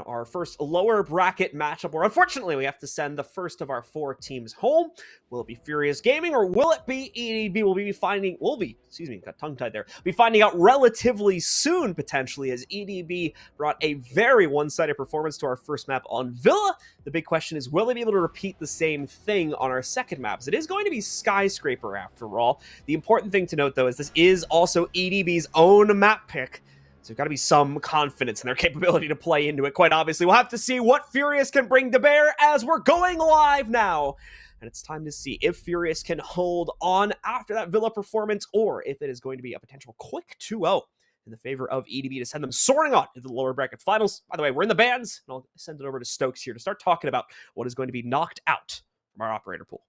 Our first lower bracket matchup where unfortunately we have to send the first of our 4 teams home. Will it be Furious Gaming or will it be EDB? Got tongue-tied there. Be finding out relatively soon, potentially, as EDB brought a very one-sided performance to our first map on Villa. The big question is, will they be able to repeat the same thing on our second map? It is going to be Skyscraper after all. The important thing to note, though, is this is also EDB's own map pick. So there's got to be some confidence in their capability to play into it. Quite obviously, we'll have to see what Furious can bring to bear as we're going live now. And it's time to see if Furious can hold on after that Villa performance or if it is going to be a potential quick 2-0 in the favor of EDB to send them soaring on into the lower bracket finals. By the way, we're in the bands, and I'll send it over to Stokes here to start talking about what is going to be knocked out from our operator pool.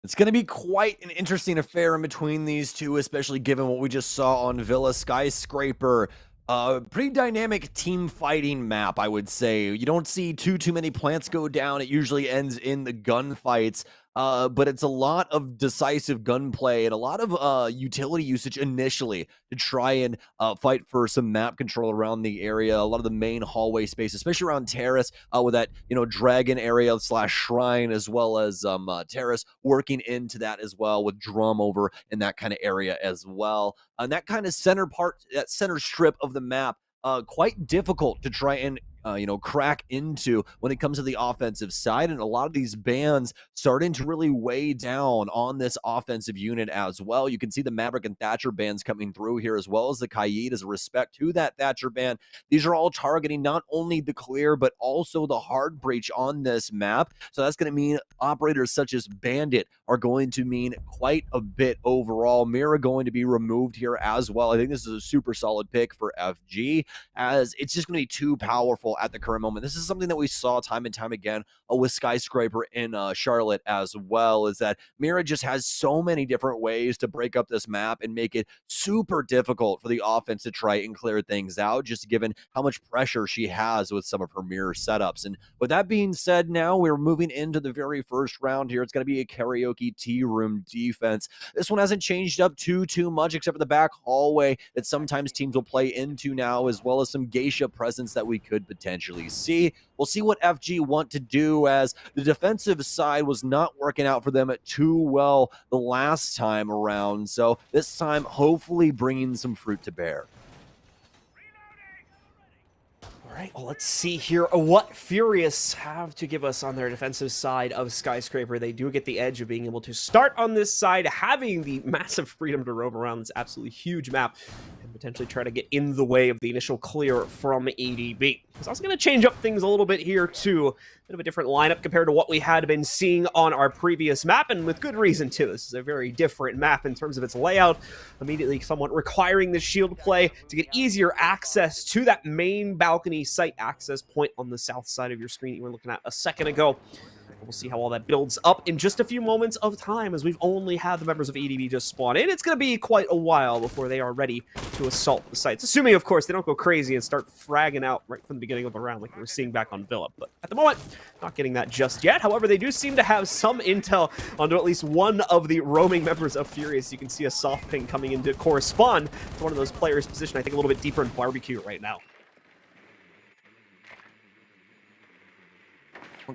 It's going to be quite an interesting affair in between these two, especially given what we just saw on Villa. Skyscraper. Pretty dynamic team fighting map, I would say. You don't see too many plants go down. It usually ends in the gunfights. But it's a lot of decisive gunplay and a lot of utility usage initially to try and fight for some map control around the area. A lot of the main hallway space, especially around Terrace, with that dragon area / shrine, as well as Terrace working into that as well with drum over in that kind of area as well. And that kind of center part, that center strip of the map, quite difficult to try and crack into when it comes to the offensive side. And a lot of these bands starting to really weigh down on this offensive unit as well. You can see the Maverick and Thatcher bands coming through here, as well as the Kaid as a respect to that Thatcher band. These are all targeting not only the clear, but also the hard breach on this map. So that's going to mean operators such as Bandit are going to mean quite a bit overall. Mira going to be removed here as well. I think this is a super solid pick for FG, as it's just going to be too powerful at the current moment. This is something that we saw time and time again with Skyscraper in Charlotte as well, is that Mira just has so many different ways to break up this map and make it super difficult for the offense to try and clear things out, just given how much pressure she has with some of her mirror setups. And with that being said, now we're moving into the very first round here. It's going to be a karaoke tea room defense. This one hasn't changed up too much, except for the back hallway that sometimes teams will play into now, as well as some geisha presence that we could potentially see. We'll see what FG want to do, as the defensive side was not working out for them too well the last time around. So this time, hopefully bringing some fruit to bear. All right, well, let's see here what Furious have to give us on their defensive side of Skyscraper. They do get the edge of being able to start on this side, having the massive freedom to roam around this absolutely huge map and potentially try to get in the way of the initial clear from EDB. It's also going to change up things a little bit here, too. Bit of a different lineup compared to what we had been seeing on our previous map, and with good reason, too. This is a very different map in terms of its layout, immediately somewhat requiring the shield play to get easier access to that main balcony site access point on the south side of your screen that you were looking at a second ago. We'll see how all that builds up in just a few moments of time, as we've only had the members of EDB just spawn in. It's going to be quite a while before they are ready to assault the sites, assuming, of course, they don't go crazy and start fragging out right from the beginning of the round like we were seeing back on Villa. But at the moment, not getting that just yet. However, they do seem to have some intel onto at least one of the roaming members of Furious. You can see a soft ping coming in to correspond to one of those players' position, I think a little bit deeper in barbecue right now.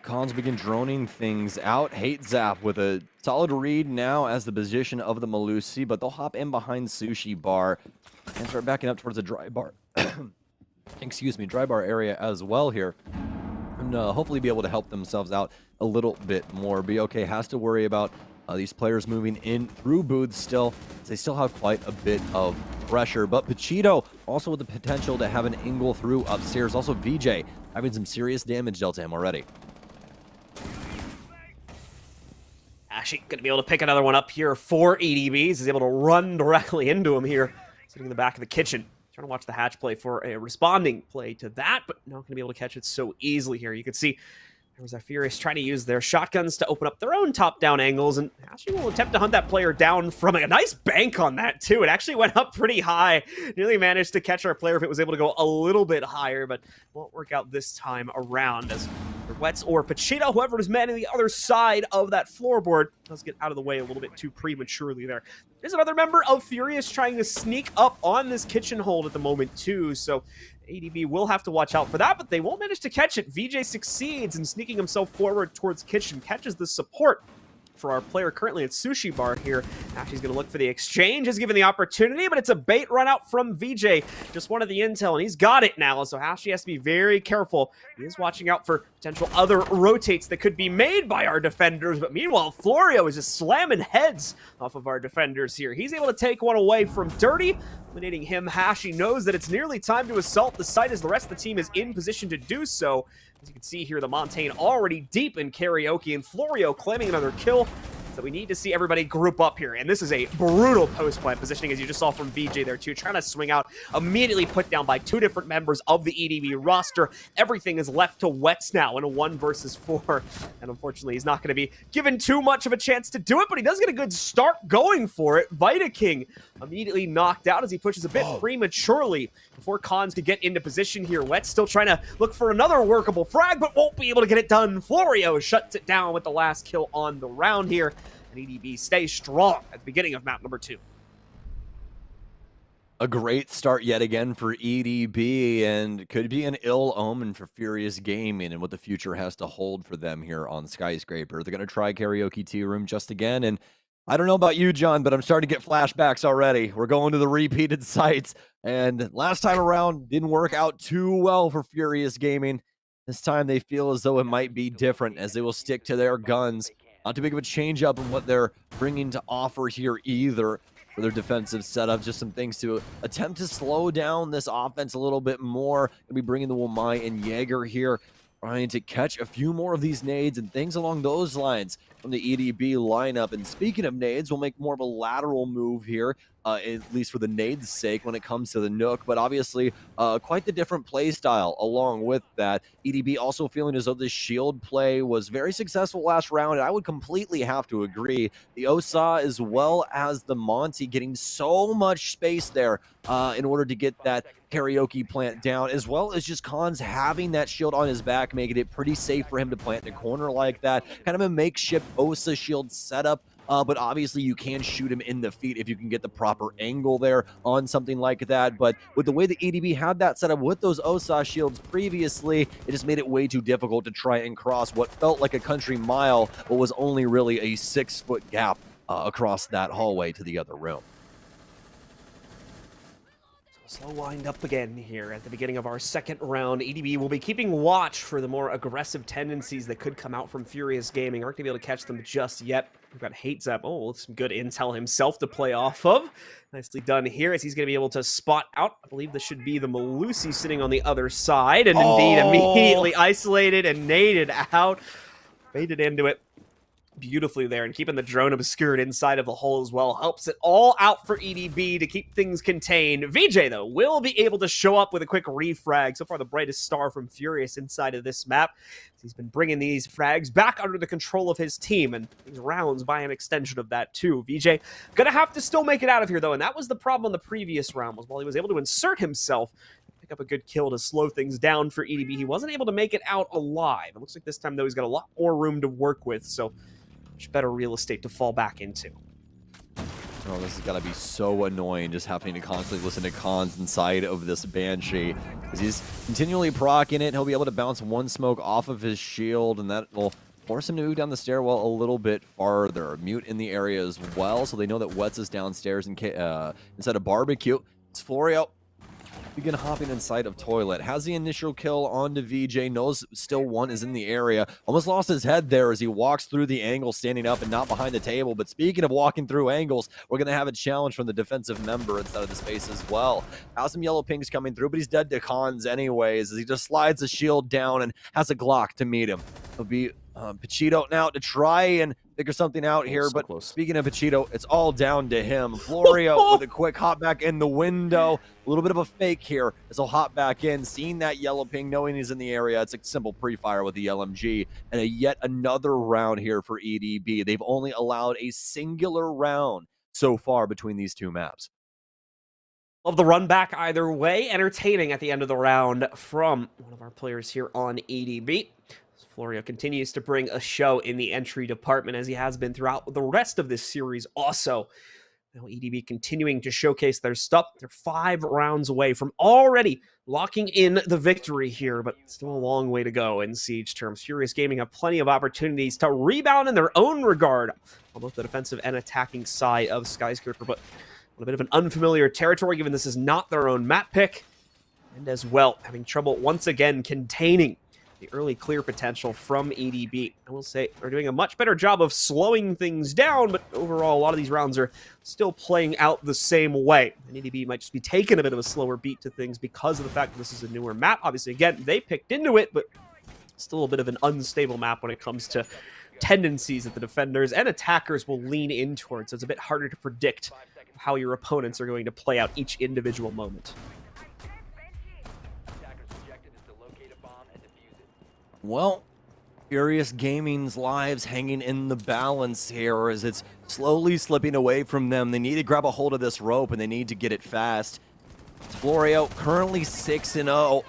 Cons begin droning things out. Hate Zap with a solid read now as the position of the Malusi, but they'll hop in behind Sushi Bar and start backing up towards the dry bar. Excuse me, dry bar area as well here. And hopefully be able to help themselves out a little bit more. BOK has to worry about these players moving in through booths still. They still have quite a bit of pressure, but Pachito also with the potential to have an angle through upstairs. Also VJ having some serious damage dealt to him already. Actually, going to be able to pick another one up here for EDBs. He's able to run directly into him here, sitting in the back of the kitchen. Trying to watch the hatch play for a responding play to that, but not going to be able to catch it so easily here. You can see There was a Furious trying to use their shotguns to open up their own top-down angles, and actually will attempt to hunt that player down from a nice bank on that, too. It actually went up pretty high. Nearly managed to catch our player if it was able to go a little bit higher, but won't work out this time around as Wets or Pacino, whoever is manning the other side of that floorboard, does get out of the way a little bit too prematurely there. There's another member of Furious trying to sneak up on this kitchen hold at the moment, too, so ADB will have to watch out for that, but they won't manage to catch it. VJ succeeds in sneaking himself forward towards kitchen, catches the support for our player currently at Sushi Bar here. Actually, he's going to look for the exchange, is given the opportunity, but it's a bait run out from VJ. Just wanted the intel, and he's got it now, so Hashi has to be very careful. He is watching out for potential other rotates that could be made by our defenders, but meanwhile, Florio is just slamming heads off of our defenders here. He's able to take one away from Dirty, eliminating him. Hashi knows that it's nearly time to assault the site as the rest of the team is in position to do so. As you can see here, the Montaigne already deep in karaoke, and Florio claiming another kill. So we need to see everybody group up here. And this is a brutal post-plant positioning, as you just saw from VJ there, too. Trying to swing out, immediately put down by two different members of the EDB roster. Everything is left to Wets now in a 1 versus 4. And unfortunately, he's not going to be given too much of a chance to do it, but he does get a good start going for it. Vita King immediately knocked out as he pushes a bit prematurely before Cons could get into position here. Wets still trying to look for another workable frag, but won't be able to get it done. Florio shuts it down with the last kill on the round here. And EDB stays strong at the beginning of map number 2. A great start yet again for EDB, and could be an ill omen for Furious Gaming and what the future has to hold for them here on Skyscraper. They're going to try Karaoke Tea Room just again, and I don't know about you, John, but I'm starting to get flashbacks already. We're going to the repeated sites, and last time around didn't work out too well for Furious Gaming. This time they feel as though it might be different, as they will stick to their guns. Not too big of a change up in what they're bringing to offer here either for their defensive setup. Just some things to attempt to slow down this offense a little bit more. Gonna be bringing the Wamai and Jaeger here, trying to catch a few more of these nades and things along those lines from the EDB lineup. And speaking of nades, we'll make more of a lateral move here, at least for the nade's sake when it comes to the Nook, but obviously quite the different play style along with that. EDB also feeling as though this shield play was very successful last round, and I would completely have to agree. The Osa as well as the Monty getting so much space there in order to get that karaoke plant down, as well as just Cons having that shield on his back, making it pretty safe for him to plant in a corner like that. Kind of a makeshift Osa shield setup. But obviously you can shoot him in the feet if you can get the proper angle there on something like that. But with the way the EDB had that set up with those Osa shields previously, it just made it way too difficult to try and cross what felt like a country mile, but was only really a 6-foot gap across that hallway to the other room. Slow wind up again here at the beginning of our second round. EDB will be keeping watch for the more aggressive tendencies that could come out from Furious Gaming. Aren't going to be able to catch them just yet. We've got Hate Zap. Oh, some good intel himself to play off of. Nicely done here as he's going to be able to spot out. I believe this should be the Malusi sitting on the other side. And indeed, immediately isolated and naded out. Baited into it beautifully there, and keeping the drone obscured inside of the hole as well helps it all out for EDB to keep things contained. VJ, though, will be able to show up with a quick refrag. So far, the brightest star from Furious inside of this map. He's been bringing these frags back under the control of his team, and these rounds by an extension of that, too. VJ gonna have to still make it out of here, though, and that was the problem in the previous round, was while he was able to insert himself, pick up a good kill to slow things down for EDB, he wasn't able to make it out alive. It looks like this time, though, he's got a lot more room to work with, so much better real estate to fall back into. Oh, this has got to be so annoying, just having to constantly listen to Cons inside of this Banshee. As he's continually proccing it, he'll be able to bounce one smoke off of his shield, and that will force him to move down the stairwell a little bit farther. Mute in the area as well, so they know that Wets is downstairs inside of Barbecue. It's Florio. Begin hopping inside of Toilet. Has the initial kill onto VJ. Knows still one is in the area. Almost lost his head there as he walks through the angle, standing up and not behind the table. But speaking of walking through angles, we're going to have a challenge from the defensive member inside of the space as well. Has some yellow pings coming through, but he's dead to Cons anyways, as he just slides the shield down and has a Glock to meet him. He'll be Pachito now to try and figure something out here, so but close. speaking of Pachito, it's all down to him. Florio with a quick hop back in the window. A little bit of a fake here as he'll hop back in, seeing that yellow ping, knowing he's in the area. It's a simple pre-fire with the LMG, and yet another round here for EDB. They've only allowed a singular round so far between these two maps. Love the run back either way. Entertaining at the end of the round from one of our players here on EDB. Florio continues to bring a show in the entry department as he has been throughout the rest of this series also. Now EDB continuing to showcase their stuff. They're 5 rounds away from already locking in the victory here, but still a long way to go in Siege terms. Furious Gaming have plenty of opportunities to rebound in their own regard on both the defensive and attacking side of Skyscraper, but a bit of an unfamiliar territory given this is not their own map pick, and as well having trouble once again containing the early clear potential from EDB. I will say they're doing a much better job of slowing things down, but overall a lot of these rounds are still playing out the same way. And EDB might just be taking a bit of a slower beat to things because of the fact that this is a newer map. Obviously, again, they picked into it, but still a bit of an unstable map when it comes to tendencies that the defenders and attackers will lean in towards. So it's a bit harder to predict how your opponents are going to play out each individual moment. Well, Furious Gaming's lives hanging in the balance here as it's slowly slipping away from them. They need to grab a hold of this rope, and they need to get it fast. Florio currently 6-0.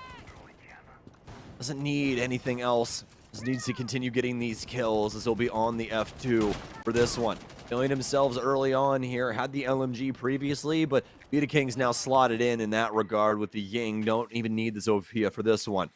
Doesn't need anything else. Just needs to continue getting these kills as he'll be on the F2 for this one. Killing themselves early on here. Had the LMG previously, but Vita King's now slotted in that regard with the Ying. Don't even need the Zofia for this one.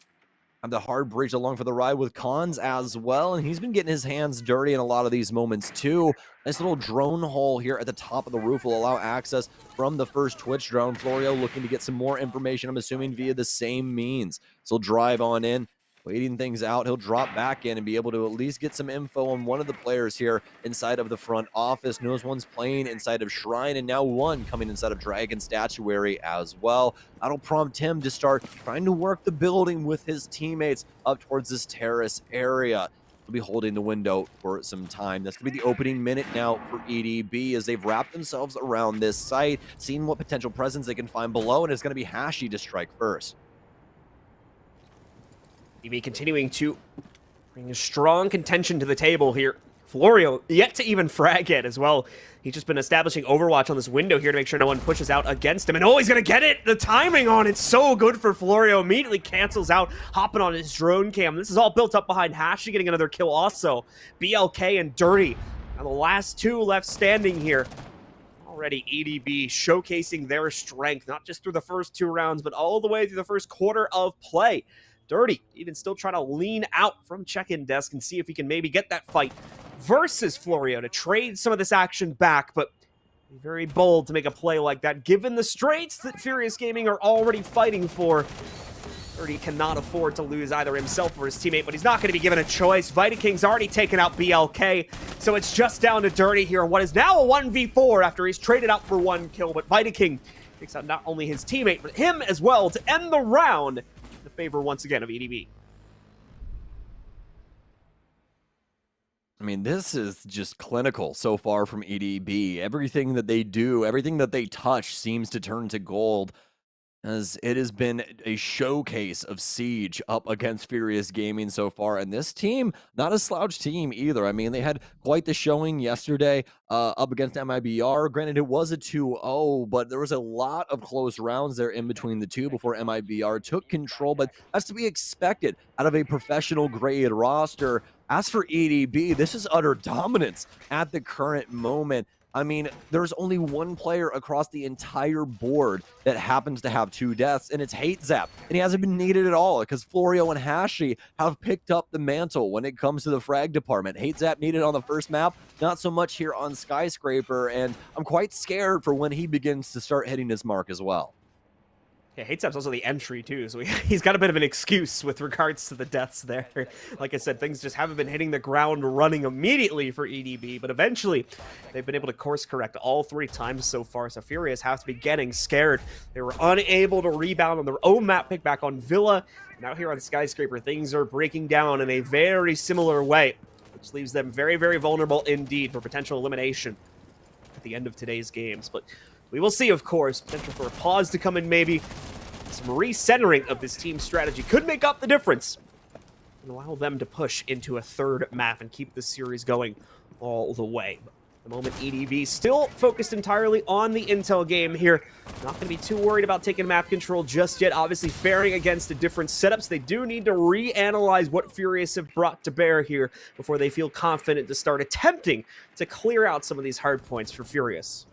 Have the hard bridge along for the ride with Cons as well, and he's been getting his hands dirty in a lot of these moments too. Nice little drone hole here at the top of the roof will allow access from the first Twitch drone. Florio looking to get some more information, I'm assuming via the same means. So he'll drive on in, waiting things out. He'll drop back in and be able to at least get some info on one of the players here inside of the front office. Knows one's playing inside of Shrine, and now one coming inside of Dragon Statuary as well. That'll prompt him to start trying to work the building with his teammates up towards this terrace area. He'll be holding the window for some time. That's going to be the opening minute now for EDB as they've wrapped themselves around this site, seeing what potential presence they can find below, and it's going to be Hashi to strike first. EDB continuing to bring a strong contention to the table here. Florio yet to even frag it as well. He's just been establishing Overwatch on this window here to make sure no one pushes out against him. And oh, he's going to get it! The timing on it's so good for Florio. Immediately cancels out, hopping on his drone cam. This is all built up behind Hashi getting another kill also. BLK and Dirty are the last two left standing here. Already EDB showcasing their strength, not just through the first 2 rounds, but all the way through the first quarter of play. Dirty even still trying to lean out from check-in desk and see if he can maybe get that fight versus Florio to trade some of this action back, but be very bold to make a play like that given the straits that Furious Gaming are already fighting for. Dirty cannot afford to lose either himself or his teammate, but he's not going to be given a choice. Vita King's already taken out BLK, so it's just down to Dirty here. What is now a 1v4 after he's traded out for 1 kill, but Vita King takes out not only his teammate, but him as well to end the round. The favor once again of EDB. I mean, this is just clinical so far from EDB. Everything that they do, everything that they touch seems to turn to gold, as it has been a showcase of Siege up against Furious Gaming so far. And this team, not a slouch team either. I mean, they had quite the showing yesterday up against MIBR. Granted, it was a 2-0, but there was a lot of close rounds there in between the two before MIBR took control. But that's to be expected out of a professional grade roster. As for EDB, this is utter dominance at the current moment. I mean, there's only one player across the entire board that happens to have 2 deaths, and it's Hate Zap. And he hasn't been needed at all because Florio and Hashi have picked up the mantle when it comes to the frag department. Hate Zap needed on the first map, not so much here on Skyscraper, and I'm quite scared for when he begins to start hitting his mark as well. Yeah, Hate Zap's also the entry, too, so he's got a bit of an excuse with regards to the deaths there. Like I said, things just haven't been hitting the ground running immediately for EDB, but eventually they've been able to course correct all 3 times so far, so Furious have to be getting scared. They were unable to rebound on their own map pick back on Villa. Now here on Skyscraper, things are breaking down in a very similar way, which leaves them very, very vulnerable indeed for potential elimination at the end of today's games. But we will see, of course, potential for a pause to come in maybe. Some recentering of this team's strategy could make up the difference and allow them to push into a third map and keep this series going all the way. But at the moment, EDB still focused entirely on the intel game here. Not going to be too worried about taking map control just yet. Obviously, faring against the different setups, they do need to reanalyze what Furious have brought to bear here before they feel confident to start attempting to clear out some of these hard points for Furious.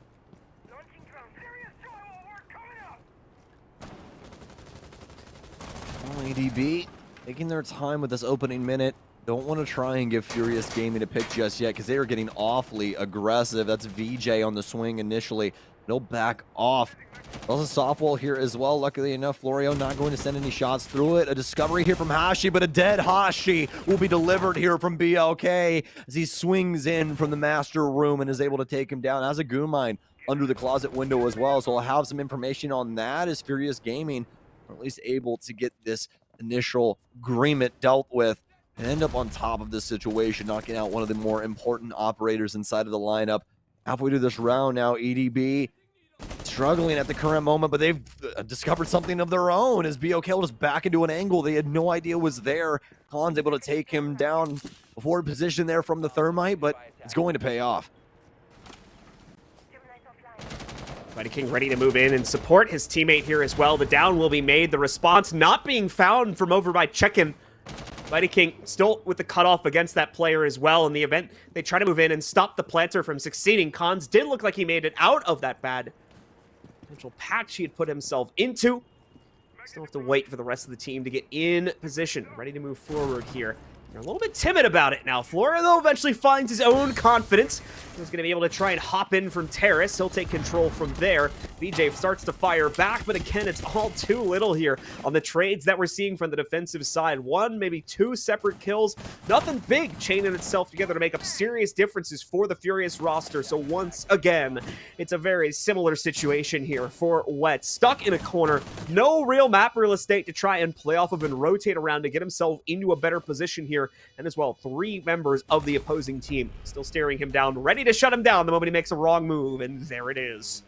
ADB taking their time with this opening minute. Don't want to try and give Furious Gaming a pick just yet because they are getting awfully aggressive. That's VJ on the swing initially. They'll back off. Also softball here as well. Luckily enough, Florio not going to send any shots through it. A discovery here from Hashi, but a dead Hashi will be delivered here from BLK as he swings in from the master room and is able to take him down. Has a goo mine under the closet window as well. So we'll have some information on that as Furious Gaming or at least able to get this initial agreement dealt with and end up on top of this situation, knocking out one of the more important operators inside of the lineup. Halfway through this round now, EDB struggling at the current moment, but they've discovered something of their own as BOK just back into an angle they had no idea was there. Khan's able to take him down, a forward position there from the thermite, but it's going to pay off. Mighty King ready to move in and support his teammate here as well. The down will be made. The response not being found from over by Check-in. Mighty King still with the cutoff against that player as well. In the event, they try to move in and stop the planter from succeeding. Khans did look like he made it out of that bad potential patch he had put himself into. Still have to wait for the rest of the team to get in position. Ready to move forward here. They're a little bit timid about it now. Florio, though, eventually finds his own confidence. He's going to be able to try and hop in from Terrace. He'll take control from there. BJ starts to fire back, but again, it's all too little here on the trades that we're seeing from the defensive side. One, maybe two separate kills. Nothing big chaining itself together to make up serious differences for the Furious roster. So once again, it's a very similar situation here for Wet. Stuck in a corner. No real map real estate to try and play off of and rotate around to get himself into a better position here. And as well, three members of the opposing team still staring him down, ready to shut him down the moment he makes a wrong move, and there it is.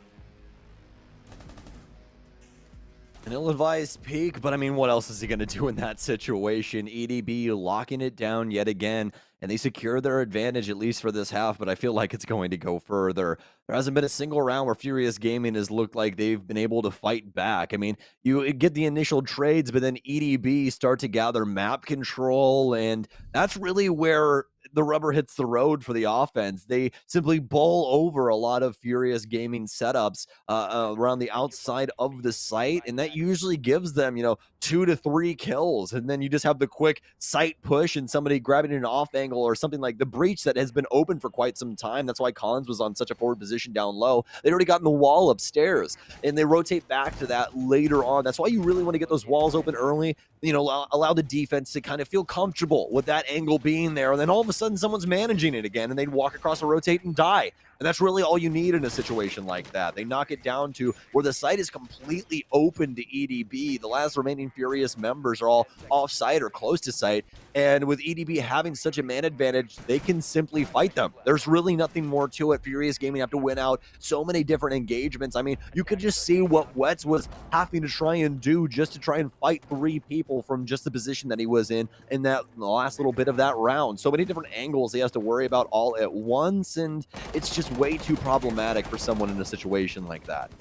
An ill-advised peek, but I mean, what else is he going to do in that situation? EDB locking it down yet again, and they secure their advantage, at least for this half, but I feel like it's going to go further. There hasn't been a single round where Furious Gaming has looked like they've been able to fight back. I mean, you get the initial trades, but then EDB start to gather map control, and that's really where the rubber hits the road for the offense. They simply bowl over a lot of Furious Gaming setups around the outside of the site, and that usually gives them, 2 to 3 kills, and then you just have the quick site push and somebody grabbing an off angle or something like the breach that has been open for quite some time. That's why Collins was on such a forward position down low. They'd already gotten the wall upstairs, and they rotate back to that later on. That's why you really want to get those walls open early, allow the defense to kind of feel comfortable with that angle being there, and then all of a sudden someone's managing it again, and they'd walk across the rotate and die. And that's really all you need in a situation like that. They knock it down to where the site is completely open to EDB. The last remaining Furious members are all off-site or close to site. And with EDB having such a man advantage, they can simply fight them. There's really nothing more to it. Furious Gaming have to win out so many different engagements. I mean, you could just see what Wets was having to try and do just to try and fight 3 people from just the position that he was in that last little bit of that round. So many different angles he has to worry about all at once, and it's just way too problematic for someone in a situation like that.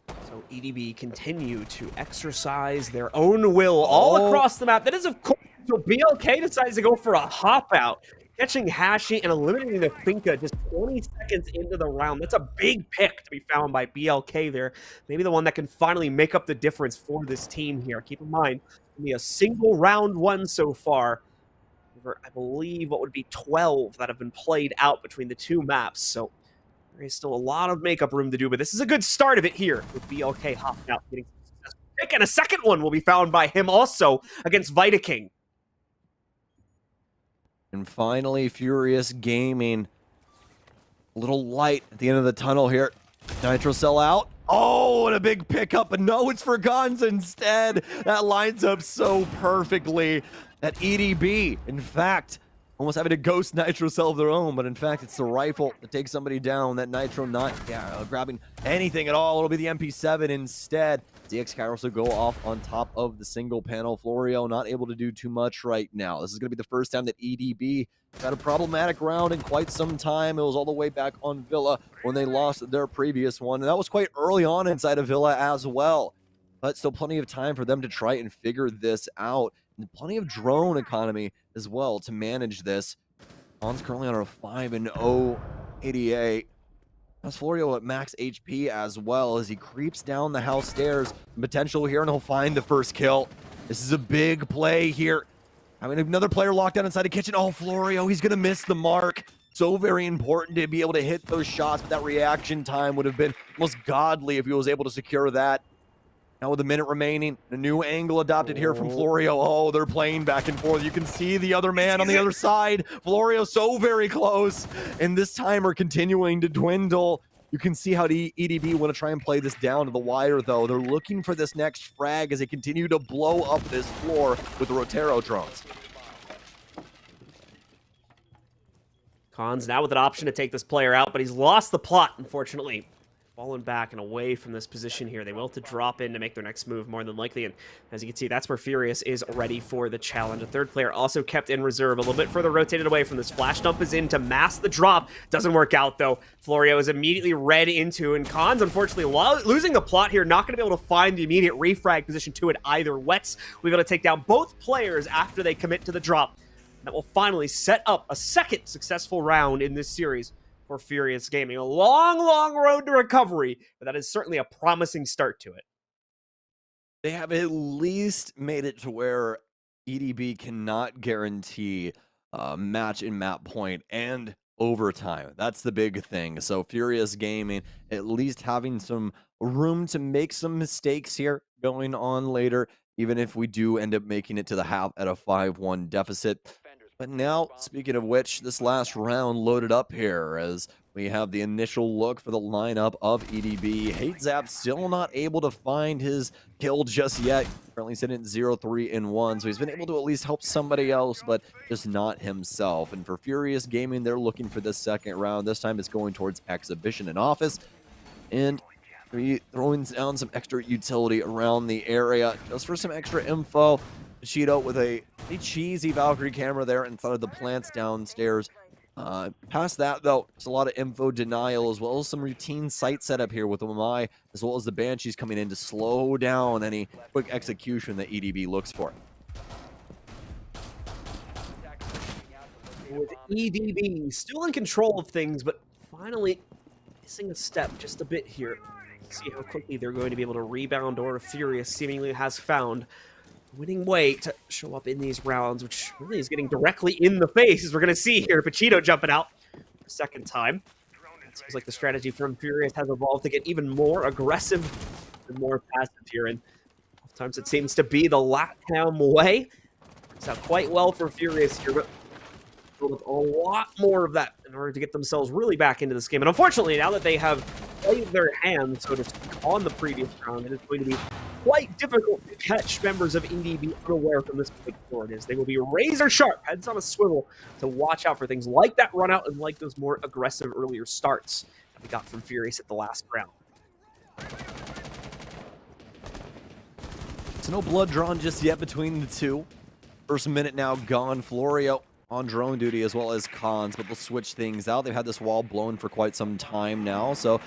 So EDB continue to exercise their own will all across the map. That is, of course, so BLK decides to go for a hop out, catching Hashi and eliminating the Finka just 20 seconds into the round. That's a big pick to be found by BLK there. Maybe the one that can finally make up the difference for this team here. Keep in mind, only a single round won so far. I believe what would be 12 that have been played out between the two maps. So there is still a lot of makeup room to do, but this is a good start of it here with BLK hopping out, getting some successful pick, and a second one will be found by him also against Vita King. And finally, Furious Gaming. A little light at the end of the tunnel here. Nitro Cell out. Oh, and a big pickup, but no, it's for guns instead. That lines up so perfectly. That EDB, in fact, almost having a ghost nitro cell of their own, but in fact, it's the rifle that takes somebody down. That nitro not grabbing anything at all. It'll be the MP7 instead. DX can also go off on top of the single panel. Florio not able to do too much right now. This is going to be the first time that EDB had a problematic round in quite some time. It was all the way back on Villa when they lost their previous one, and that was quite early on inside of Villa as well. But still plenty of time for them to try and figure this out. And plenty of drone economy as well to manage this. On's currently on a 5-0 88. That's Florio at max HP as well as he creeps down the house stairs. Potential here, and he'll find the first kill. This is a big play here. I mean, another player locked down inside the kitchen. Oh, Florio, he's going to miss the mark. So very important to be able to hit those shots, but that reaction time would have been almost godly if he was able to secure that. Now with a minute remaining, a new angle adopted here from Florio. Oh, they're playing back and forth. You can see the other man on the other side. Florio so very close. And this timer continuing to dwindle. You can see how the EDB want to try and play this down to the wire, though. They're looking for this next frag as they continue to blow up this floor with the Rotero drones. Khan's now with an option to take this player out, but he's lost the plot, unfortunately. Fallen back and away from this position here. They will have to drop in to make their next move, more than likely. And as you can see, that's where Furious is ready for the challenge. A third player also kept in reserve, a little bit further rotated away from this. Flash dump is in to mask the drop. Doesn't work out, though. Florio is immediately read into, and Khan's unfortunately losing the plot here. Not going to be able to find the immediate refrag position to it either. Wets, we've got to take down both players after they commit to the drop. That will finally set up a second successful round in this series for Furious Gaming. A long, long road to recovery, but that is certainly a promising start to it. They have at least made it to where EDB cannot guarantee match in map point and overtime. That's the big thing. So Furious Gaming at least having some room to make some mistakes here going on later, even if we do end up making it to the half at a 5-1 deficit. But now, speaking of which, this last round loaded up here as we have the initial look for the lineup of EDB. HateZap still not able to find his kill just yet. Currently sitting at 0-3-1, so he's been able to at least help somebody else, but just not himself. And for Furious Gaming, they're looking for this second round. This time it's going towards Exhibition and Office. And throwing down some extra utility around the area just for some extra info. Cheeto with a cheesy Valkyrie camera there inside of the plants downstairs. Past that, though, there's a lot of info denial as well as some routine site setup here with Omai, as well as the Banshees coming in to slow down any quick execution that EDB looks for. With EDB still in control of things, but finally missing a step just a bit here. See how quickly they're going to be able to rebound, or Furious seemingly has found winning way to show up in these rounds, which really is getting directly in the face, as we're going to see here. Pachito jumping out for a second time. It seems like the strategy from Furious has evolved to get even more aggressive and more passive here, and oftentimes it seems to be the LATAM way. Works out quite well for Furious here, but with a lot more of that in order to get themselves really back into this game. And unfortunately, now that they have played their hand, so to speak, on the previous round, it is going to be quite difficult to catch members of EDB unaware from this point forward. They will be razor sharp, heads on a swivel, to watch out for things like that run out and like those more aggressive earlier starts that we got from Furious at the last round. So no blood drawn just yet between the two. First minute now gone. Florio on drone duty as well as Cons, but they'll switch things out. They've had this wall blown for quite some time now, so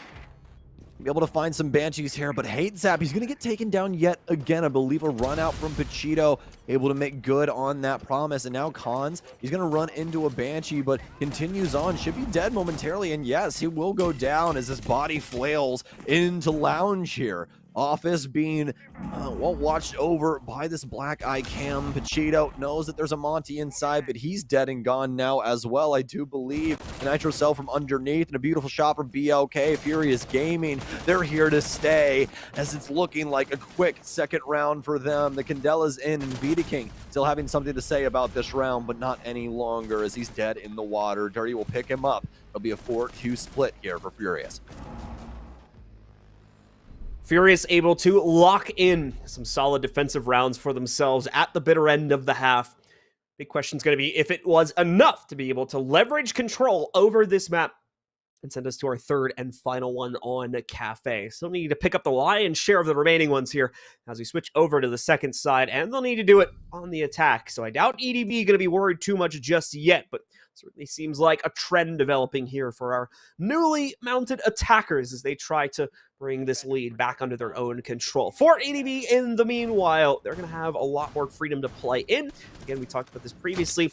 be able to find some Banshees here, but HateZap, he's going to get taken down yet again. I believe a run out from Pachito, able to make good on that promise. And now Cons, he's going to run into a Banshee, but continues on. Should be dead momentarily, and yes, he will go down as his body flails into Lounge here. Office being well watched over by this black eye cam. Pachito knows that there's a Monty inside, but he's dead and gone now as well, I do believe. A Nitro cell from underneath and a beautiful shot from BLK. Furious Gaming, they're here to stay as it's looking like a quick second round for them. The Candela's in, and Vita King still having something to say about this round, but not any longer as he's dead in the water. Dirty will pick him up. It'll be a 4-2 split here for Furious. Furious able to lock in some solid defensive rounds for themselves at the bitter end of the half. Big question's going to be if it was enough to be able to leverage control over this map and send us to our third and final one on Kafe. Still need to pick up the lion's share of the remaining ones here as we switch over to the second side, and they'll need to do it on the attack. So I doubt EDB going to be worried too much just yet, but certainly seems like a trend developing here for our newly mounted attackers as they try to bring this lead back under their own control. For EDB, in the meanwhile, they're going to have a lot more freedom to play in. Again, we talked about this previously.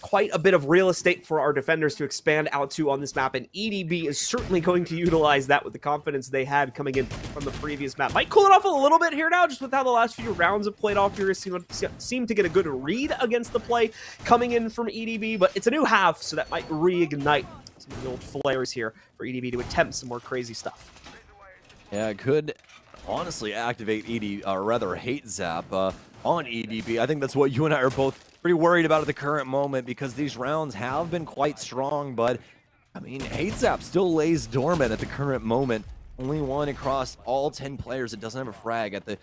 Quite a bit of real estate for our defenders to expand out to on this map, and EDB is certainly going to utilize that with the confidence they had coming in from the previous map. Might cool it off a little bit here now, just with how the last few rounds have played off here. Seem to get a good read against the play coming in from EDB, but it's a new half, so that might reignite some of the old flares here for EDB to attempt some more crazy stuff. Yeah, it could honestly activate Hate Zap on EDB. I think that's what you and I are both pretty worried about at the current moment, because these rounds have been quite strong, but I mean, Hate Zap still lays dormant at the current moment. Only one across all 10 players that doesn't have a frag at the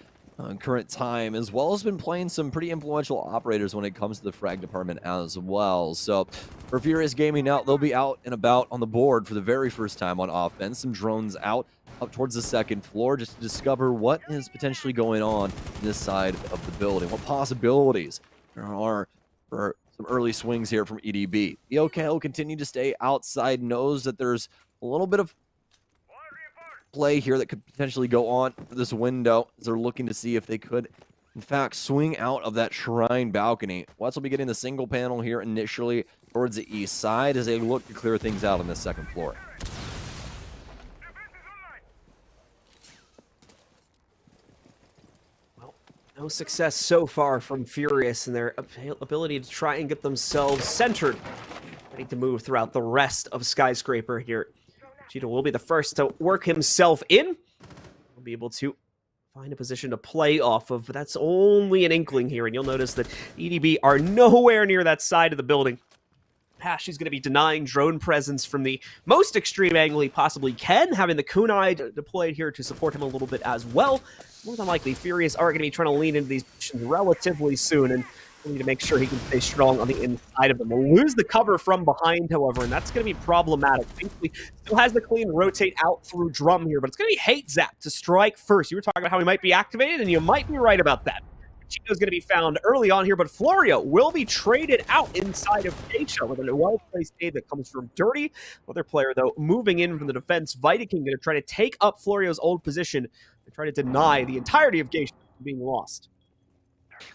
current time, as well as been playing some pretty influential operators when it comes to the frag department as well. So for Furious Gaming now, they'll be out and about on the board for the very first time on offense. Some drones out up towards the second floor just to discover what is potentially going on this side of the building, what possibilities there are for some early swings here from EDB. EOK will continue to stay outside, knows that there's a little bit of play here that could potentially go on for this window as they're looking to see if they could, in fact, swing out of that shrine balcony. Wets will be getting the single panel here initially towards the east side as they look to clear things out on the second floor. No success so far from Furious and their ability to try and get themselves centered, ready to move throughout the rest of Skyscraper here. Cheetah will be the first to work himself in. We'll be able to find a position to play off of, but that's only an inkling here, and you'll notice that EDB are nowhere near that side of the building. He's going to be denying drone presence from the most extreme angle he possibly can, having the kunai deployed here to support him a little bit as well. More than likely, Furious are going to be trying to lean into these positions relatively soon, and we need to make sure he can stay strong on the inside of them. We'll lose the cover from behind, however, and that's going to be problematic. Thankfully, still has the clean rotate out through drum here, but it's going to be Hate Zap to strike first. You were talking about how he might be activated, and you might be right about that. Chico's going to be found early on here, but Florio will be traded out inside of Geisha with a well-placed aid that comes from Dirty. Another player, though, moving in from the defense. Vitaking going to try to take up Florio's old position and try to deny the entirety of Geisha from being lost.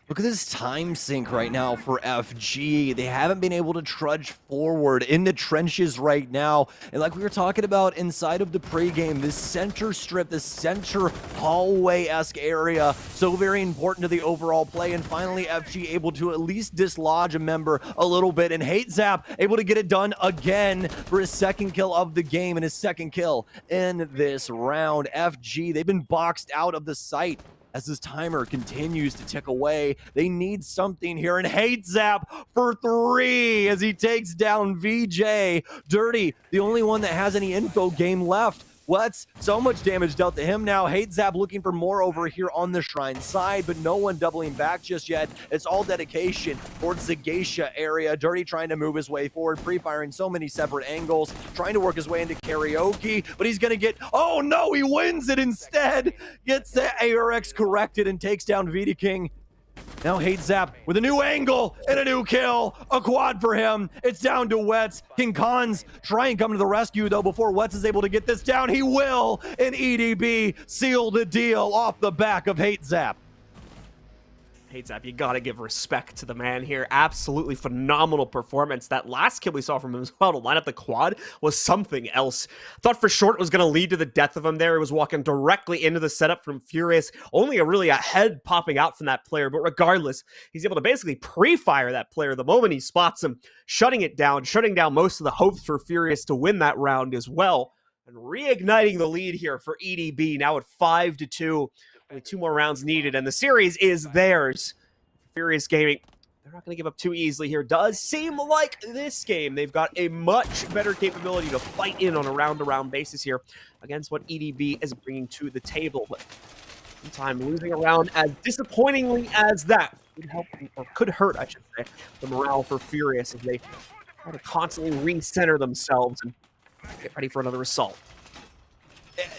Look at this time sink right now for FG. They haven't been able to trudge forward in the trenches right now. And like we were talking about inside of the pregame, this center strip, this center hallway-esque area, so very important to the overall play. And finally, FG able to at least dislodge a member a little bit. And Hate Zap able to get it done again for his second kill of the game and his second kill in this round. FG, they've been boxed out of the site. As this timer continues to tick away, they need something here, and Hate Zap for 3 as he takes down VJ. Dirty, the only one that has any info game left. What's so much damage dealt to him now. Hate Zap looking for more over here on the shrine side, but no one doubling back just yet. It's all dedication towards the Geisha area. Dirty trying to move his way forward, pre-firing so many separate angles, trying to work his way into karaoke, but he's gonna get, oh no, he wins it instead. Gets the ARX corrected and takes down Vita King. Now Hate Zap with a new angle and a new kill. A quad for him. It's down to Wets. King Khan's try and come to the rescue, though, before Wets is able to get this down. He will, and EDB seal the deal off the back of Hate Zap. Hate Zap, you gotta give respect to the man here. Absolutely phenomenal performance. That last kill we saw from him as well to line up the quad was something else. Thought for sure it was gonna lead to the death of him there. He was walking directly into the setup from Furious. Only a head popping out from that player, but regardless, he's able to basically pre-fire that player the moment he spots him, shutting down most of the hopes for Furious to win that round as well, and reigniting the lead here for EDB, now at 5-2. Only 2 more rounds needed, and the series is theirs. Furious Gaming, they're not going to give up too easily here. Does seem like this game, they've got a much better capability to fight in on a round-to-round basis here against what EDB is bringing to the table. But sometimes losing a round as disappointingly as that could help, or could hurt, I should say, the morale for Furious as they try to constantly recenter themselves and get ready for another assault.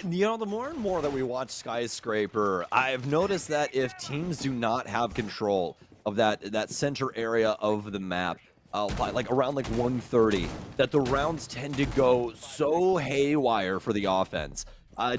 You know, the more and more that we watch Skyscraper, I've noticed that if teams do not have control of that center area of the map, by like around like 1:30, that the rounds tend to go so haywire for the offense.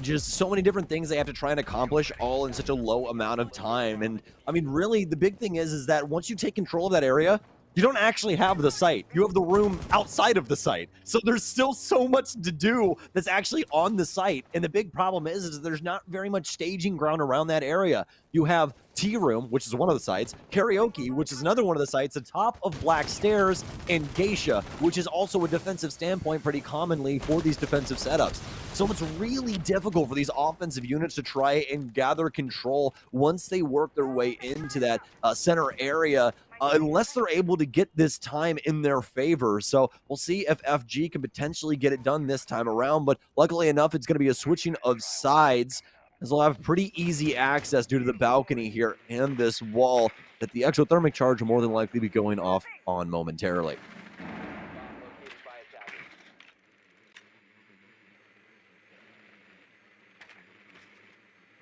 Just so many different things they have to try and accomplish all in such a low amount of time. And I mean, really, the big thing is that once you take control of that area, you don't actually have the site. You have the room outside of the site. So there's still so much to do that's actually on the site. And the big problem is there's not very much staging ground around that area. You have Tea Room, which is one of the sites, Karaoke, which is another one of the sites, the top of Black Stairs, and Geisha, which is also a defensive standpoint pretty commonly for these defensive setups. So it's really difficult for these offensive units to try and gather control once they work their way into that center area, unless they're able to get this time in their favor. So we'll see if FG can potentially get it done this time around, but luckily enough, it's going to be a switching of sides, as they'll have pretty easy access due to the balcony here and this wall that the exothermic charge will more than likely be going off on momentarily.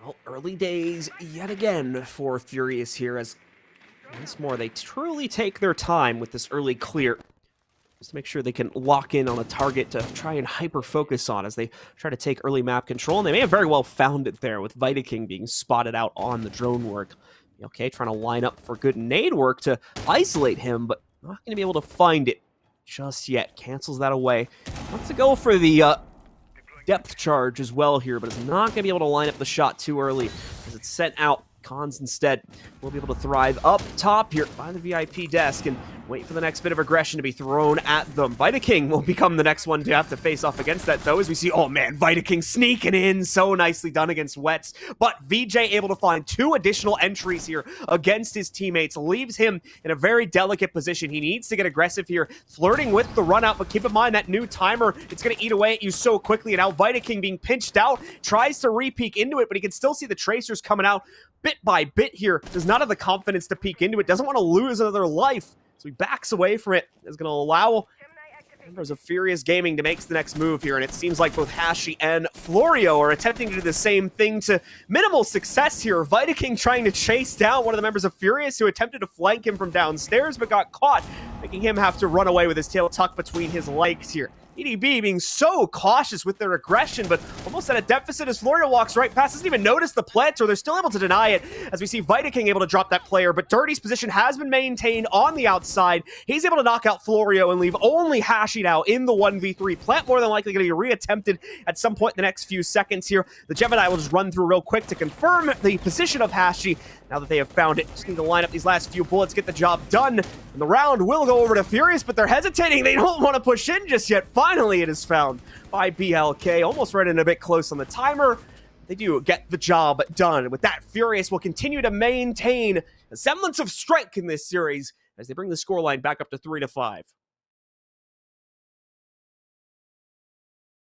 Well, early days yet again for Furious here, as once more they truly take their time with this early clear, just to make sure they can lock in on a target to try and hyper-focus on as they try to take early map control. And they may have very well found it there with Vitaking being spotted out on the drone work. Okay, trying to line up for good nade work to isolate him, but not going to be able to find it just yet. Cancels that away. Wants to go for the depth charge as well here, but is not going to be able to line up the shot too early as it's sent out. Cons instead will be able to thrive up top here by the VIP desk and wait for the next bit of aggression to be thrown at them. Vitaking will become the next one to have to face off against that, though, as we see, oh man, Vitaking sneaking in, so nicely done against Wets. But VJ able to find 2 additional entries here against his teammates, leaves him in a very delicate position. He needs to get aggressive here, flirting with the run out, but keep in mind that new timer, it's going to eat away at you so quickly, and now Vitaking being pinched out, tries to re-peek into it, but he can still see the tracers coming out bit by bit here, does not have the confidence to peek into it, doesn't want to lose another life, so he backs away from it. Is going to allow members of Furious Gaming to make the next move here, and it seems like both Hashi and Florio are attempting to do the same thing to minimal success here. Vitaking trying to chase down one of the members of Furious who attempted to flank him from downstairs but got caught, making him have to run away with his tail tucked between his legs here. EDB being so cautious with their aggression, but almost at a deficit as Florio walks right past, doesn't even notice the planter. They're still able to deny it as we see Vitaking able to drop that player, but Dirty's position has been maintained on the outside. He's able to knock out Florio and leave only Hashi now in the 1v3. Plant more than likely going to be reattempted at some point in the next few seconds here. The Gemini will just run through real quick to confirm the position of Hashi. Now that they have found it, just need to line up these last few bullets, get the job done. And the round will go over to Furious, but they're hesitating. They don't want to push in just yet. Finally, it is found by BLK. Almost running a bit close on the timer. They do get the job done. With that, Furious will continue to maintain a semblance of strength in this series as they bring the scoreline back up to 3-5.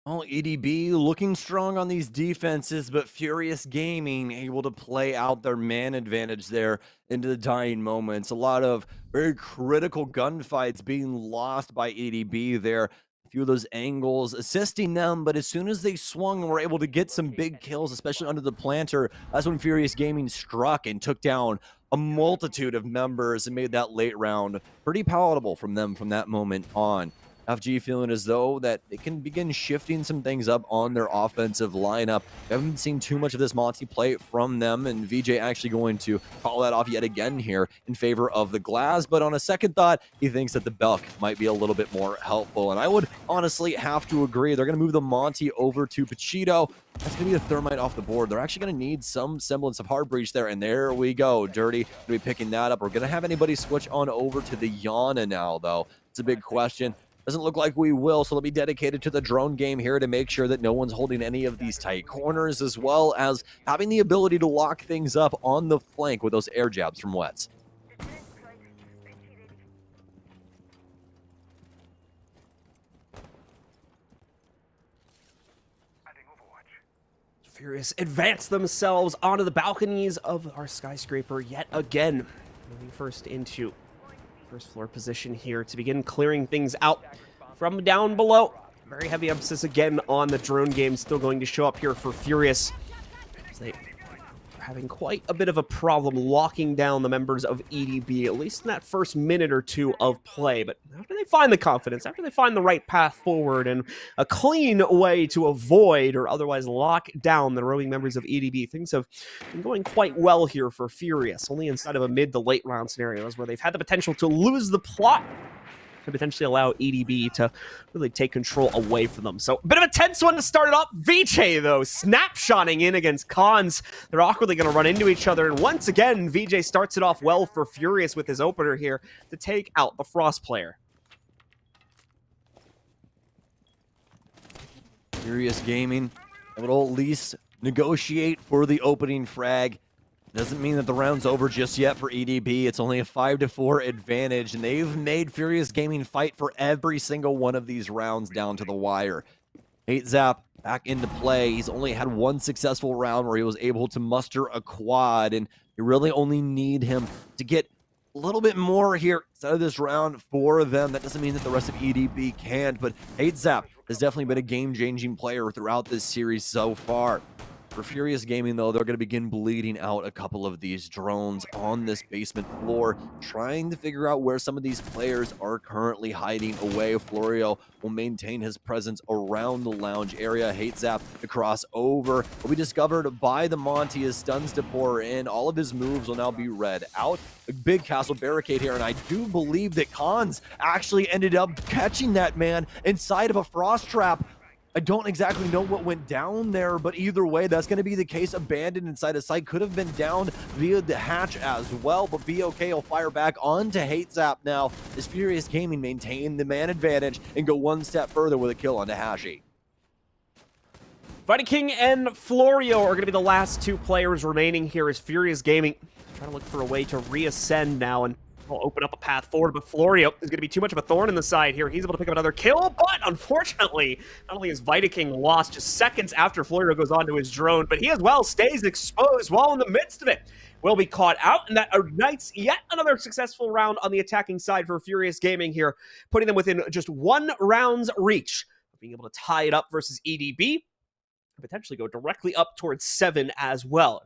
Well, EDB looking strong on these defenses, but Furious Gaming able to play out their man advantage there into the dying moments. A lot of very critical gunfights being lost by EDB there. A few of those angles assisting them, but as soon as they swung and were able to get some big kills, especially under the planter, that's when Furious Gaming struck and took down a multitude of members and made that late round pretty palatable from them from that moment on. FG feeling as though that they can begin shifting some things up on their offensive lineup. We haven't seen too much of this Monty play from them, and VJ actually going to call that off yet again here in favor of the Glass. But on a second thought, he thinks that the Belk might be a little bit more helpful, and I would honestly have to agree. They're going to move the Monty over to Pachito. That's going to be a thermite off the board. They're actually going to need some semblance of hard breach there, and there we go. Dirty going to be picking that up. We're going to have anybody switch on over to the Yana now, though. It's a big question. Doesn't look like we will, so they'll be dedicated to the drone game here to make sure that no one's holding any of these tight corners, as well as having the ability to lock things up on the flank with those air jabs from Wets. Furious advance themselves onto the balconies of our skyscraper yet again. Moving first into first floor position here to begin clearing things out from down below. Very heavy emphasis again on the drone game still going to show up here for Furious. As they are having quite a bit of a problem locking down the members of EDB, at least in that first minute or two of play. But after they find the confidence, after they find the right path forward and a clean way to avoid or otherwise lock down the roaming members of EDB, things have been going quite well here for Furious, only inside of a mid to late round scenarios where they've had the potential to lose the plot to potentially allow EDB to really take control away from them. So, a bit of a tense one to start it off. VJ, though, snapshotting in against Cons. They're awkwardly going to run into each other, and once again, VJ starts it off well for Furious with his opener here to take out the Frost player. Furious Gaming will at least negotiate for the opening frag. Doesn't mean that the round's over just yet for EDB. It's only a 5-4 advantage, and they've made Furious Gaming fight for every single one of these rounds down to the wire. Hate Zap back into play. He's only had one successful round where he was able to muster a quad, and you really only need him to get a little bit more here out of this round for them. That doesn't mean that the rest of EDB can't, but Hate Zap has definitely been a game-changing player throughout this series so far. For Furious Gaming, though, they're going to begin bleeding out a couple of these drones on this basement floor, trying to figure out where some of these players are currently hiding away. Florio will maintain his presence around the lounge area. Hate Zap to cross over. Will be discovered by the Monty as stuns to pour in. All of his moves will now be read out. A big castle barricade here, and I do believe that Cons actually ended up catching that man inside of a frost trap. I don't exactly know what went down there, but either way, that's going to be the case. Abandoned inside a site. Could have been down via the hatch as well, but BOK will fire back onto Hate Zap now as Furious Gaming maintain the man advantage and go one step further with a kill onto Hashi. Fighting King and Florio are going to be the last two players remaining here as Furious Gaming trying to look for a way to reascend now and will open up a path forward, but Florio is going to be too much of a thorn in the side here. He's able to pick up another kill, but unfortunately, not only is King lost just seconds after Florio goes onto his drone, but he as well stays exposed while in the midst of it. Will be caught out, and that ignites yet another successful round on the attacking side for Furious Gaming here, putting them within just 1 round's reach of being able to tie it up versus EDB, and potentially go directly up towards 7 as well.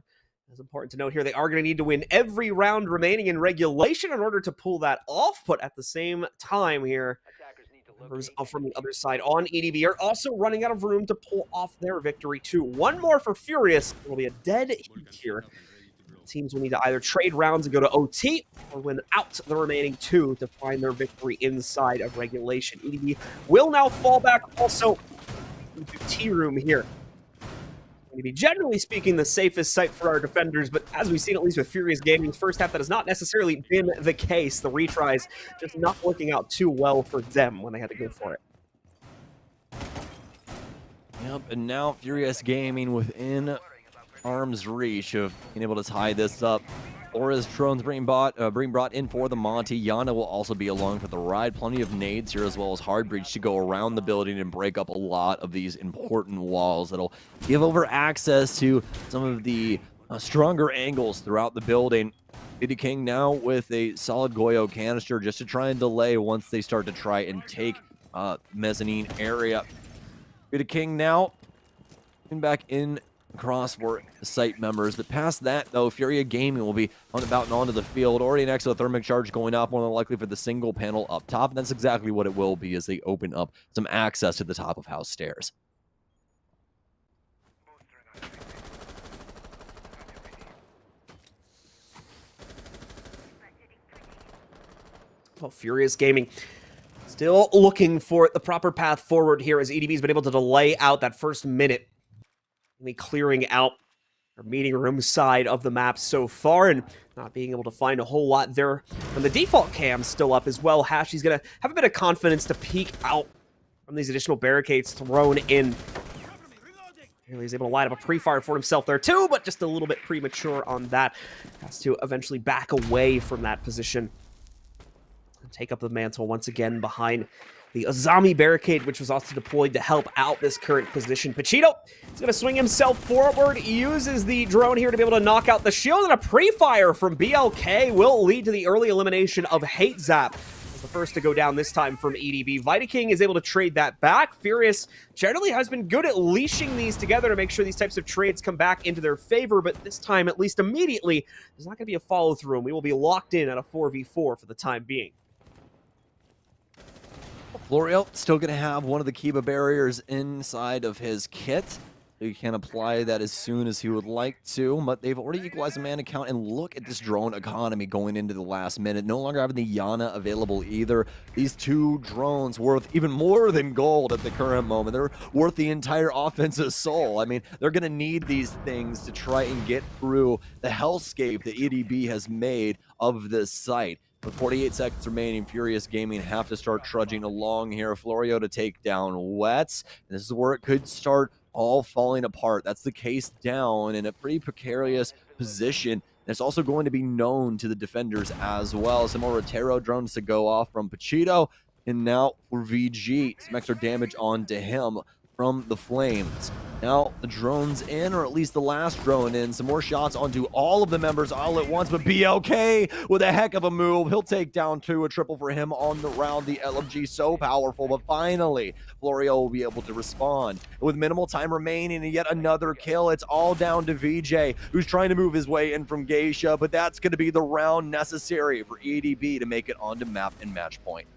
It's important to note here, they are going to need to win every round remaining in regulation in order to pull that off, but at the same time here, members from the other side on EDB are also running out of room to pull off their victory too. One more for Furious. It will be a dead heat here. Teams will need to either trade rounds and go to OT, or win out the remaining 2 to find their victory inside of regulation. EDB will now fall back also into T-Room here. To be generally speaking the safest site for our defenders, but as we've seen at least with Furious Gaming's first half, that has not necessarily been the case. The retries just not working out too well for them when they had to go for it. Yep, and now Furious Gaming within arm's reach of being able to tie this up. Aura's drones being brought in for the Monty. Yana will also be along for the ride. Plenty of nades here as well as hard breach to go around the building and break up a lot of these important walls that'll give over access to some of the stronger angles throughout the building. Diddy King now with a solid Goyo canister just to try and delay once they start to try and take mezzanine area. Diddy King now back in across for site members, but past that though, Furia Gaming will be on about and onto the field. Already an exothermic charge going off, more than likely for the single panel up top, and that's exactly what it will be as they open up some access to the top of house stairs. Well, Furious Gaming still looking for the proper path forward here as EDB's been able to delay out that first minute, clearing out our meeting room side of the map so far and not being able to find a whole lot there. And the default cam's still up as well. Hashi's going to have a bit of confidence to peek out from these additional barricades thrown in. He's able to light up a pre-fire for himself there too, but just a little bit premature on that. Has to eventually back away from that position and take up the mantle once again behind the Azami barricade, which was also deployed to help out this current position. Pachito is going to swing himself forward, uses the drone here to be able to knock out the shield, and a pre-fire from BLK will lead to the early elimination of Hate Zap. The first to go down this time from EDB. Vitaking is able to trade that back. Furious generally has been good at leashing these together to make sure these types of trades come back into their favor, but this time, at least immediately, there's not going to be a follow-through, and we will be locked in at a 4v4 for the time being. Florio still going to have one of the Kiba barriers inside of his kit. He can apply that as soon as he would like to, but they've already equalized the mana count, and look at this drone economy going into the last minute. No longer having the Yana available either. These two drones worth even more than gold at the current moment. They're worth the entire offensive soul. I mean, they're going to need these things to try and get through the hellscape that EDB has made of this site. With 48 seconds remaining, Furious Gaming have to start trudging along here. Florio to take down Wets. And this is where it could start all falling apart. That's the case down in a pretty precarious position. And it's also going to be known to the defenders as well. Some more Rotero drones to go off from Pachito. And now for VG, some extra damage onto him from the Flames. Now the drone's in, or at least the last drone in. Some more shots onto all of the members all at once, but BLK with a heck of a move. He'll take down two, a triple for him on the round. The LMG so powerful, but finally Florio will be able to respond. With minimal time remaining and yet another kill, it's all down to VJ, who's trying to move his way in from Geisha, but that's going to be the round necessary for EDB to make it onto map and match point.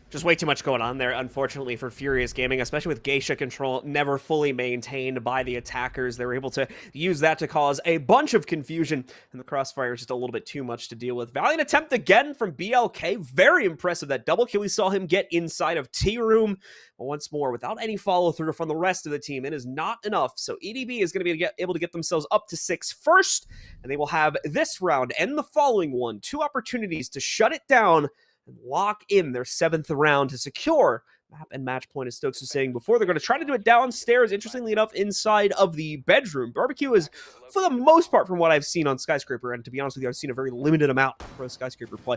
Just way too much going on there, unfortunately, for Furious Gaming, especially with Geisha control never fully maintained by the attackers. They were able to use that to cause a bunch of confusion, and the crossfire is just a little bit too much to deal with. Valiant attempt again from BLK. Very impressive. That double kill we saw him get inside of T-Room. But once more, without any follow-through from the rest of the team, it is not enough. So EDB is going to be able to get themselves up to 6 first, and they will have this round and the following one. 2 opportunities to shut it down and lock in their 7th round to secure map and match point, as Stokes was saying before. They're going to try to do it downstairs, interestingly enough, inside of the bedroom. Barbecue is, for the most part, from what I've seen on Skyscraper, and to be honest with you, I've seen a very limited amount of pro Skyscraper play.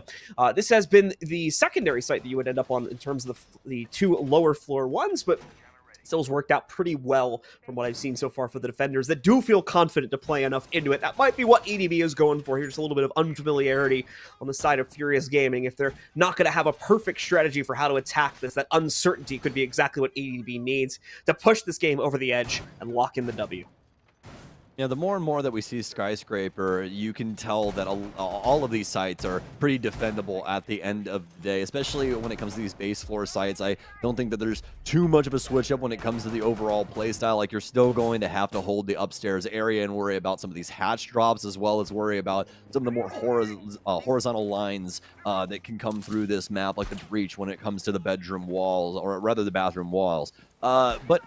This has been the secondary site that you would end up on in terms of the 2 lower floor ones, but still has worked out pretty well from what I've seen so far for the defenders that do feel confident to play enough into it. That might be what EDB is going for here, just a little bit of unfamiliarity on the side of Furious Gaming. If they're not going to have a perfect strategy for how to attack this, that uncertainty could be exactly what EDB needs to push this game over the edge and lock in the W. Yeah, the more and more that we see Skyscraper, you can tell that all of these sites are pretty defendable at the end of the day, especially when it comes to these base floor sites. I don't think that there's too much of a switch up when it comes to the overall playstyle. Like, you're still going to have to hold the upstairs area and worry about some of these hatch drops, as well as worry about some of the more horizontal lines that can come through this map, like the breach when it comes to the bedroom walls, or rather the bathroom walls. But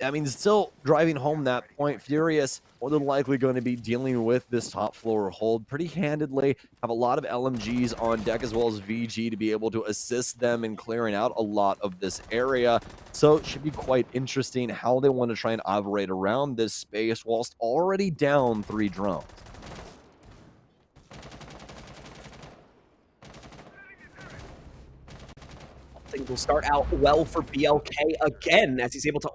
I mean, still driving home that point, Furious more than likely going to be dealing with this top floor hold pretty handedly. Have a lot of LMGs on deck, as well as VG to be able to assist them in clearing out a lot of this area. So it should be quite interesting how they want to try and operate around this space whilst already down 3 drones. Things will start out well for BLK again, as he's able to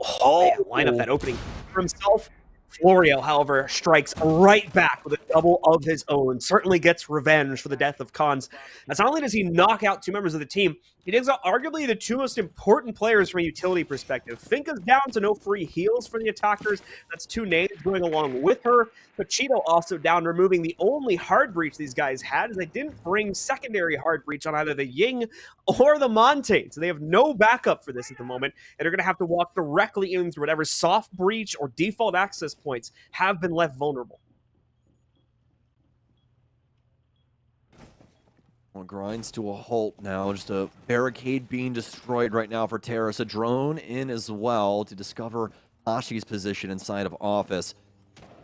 line up that opening for himself. Florio, however, strikes right back with a double of his own. Certainly gets revenge for the death of Khans. Not only does he knock out 2 members of the team, he takes out arguably the 2 most important players from a utility perspective. Finka's down to no free heals for the attackers. That's 2 nades going along with her. Pachito also down, removing the only hard breach these guys had, as they didn't bring secondary hard breach on either the Ying or the Montaigne. So they have no backup for this at the moment, and they're going to have to walk directly in through whatever soft breach or default access points have been left vulnerable. Well, grinds to a halt now. Just a barricade being destroyed right now for Terrace. A drone in as well to discover Ashi's position inside of office.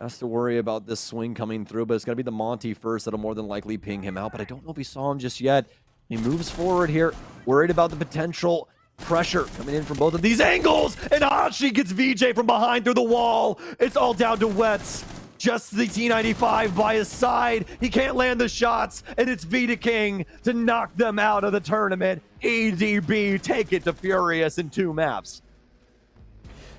Has to worry about this swing coming through, but it's going to be the Monty first that'll more than likely ping him out. But I don't know if he saw him just yet. He moves forward here, worried about the potential pressure coming in from both of these angles. And Ashi gets VJ from behind through the wall. It's all down to Wets. Just the T95 by his side. He can't land the shots, and it's Vita King to knock them out of the tournament. EDB take it to Furious in 2 maps.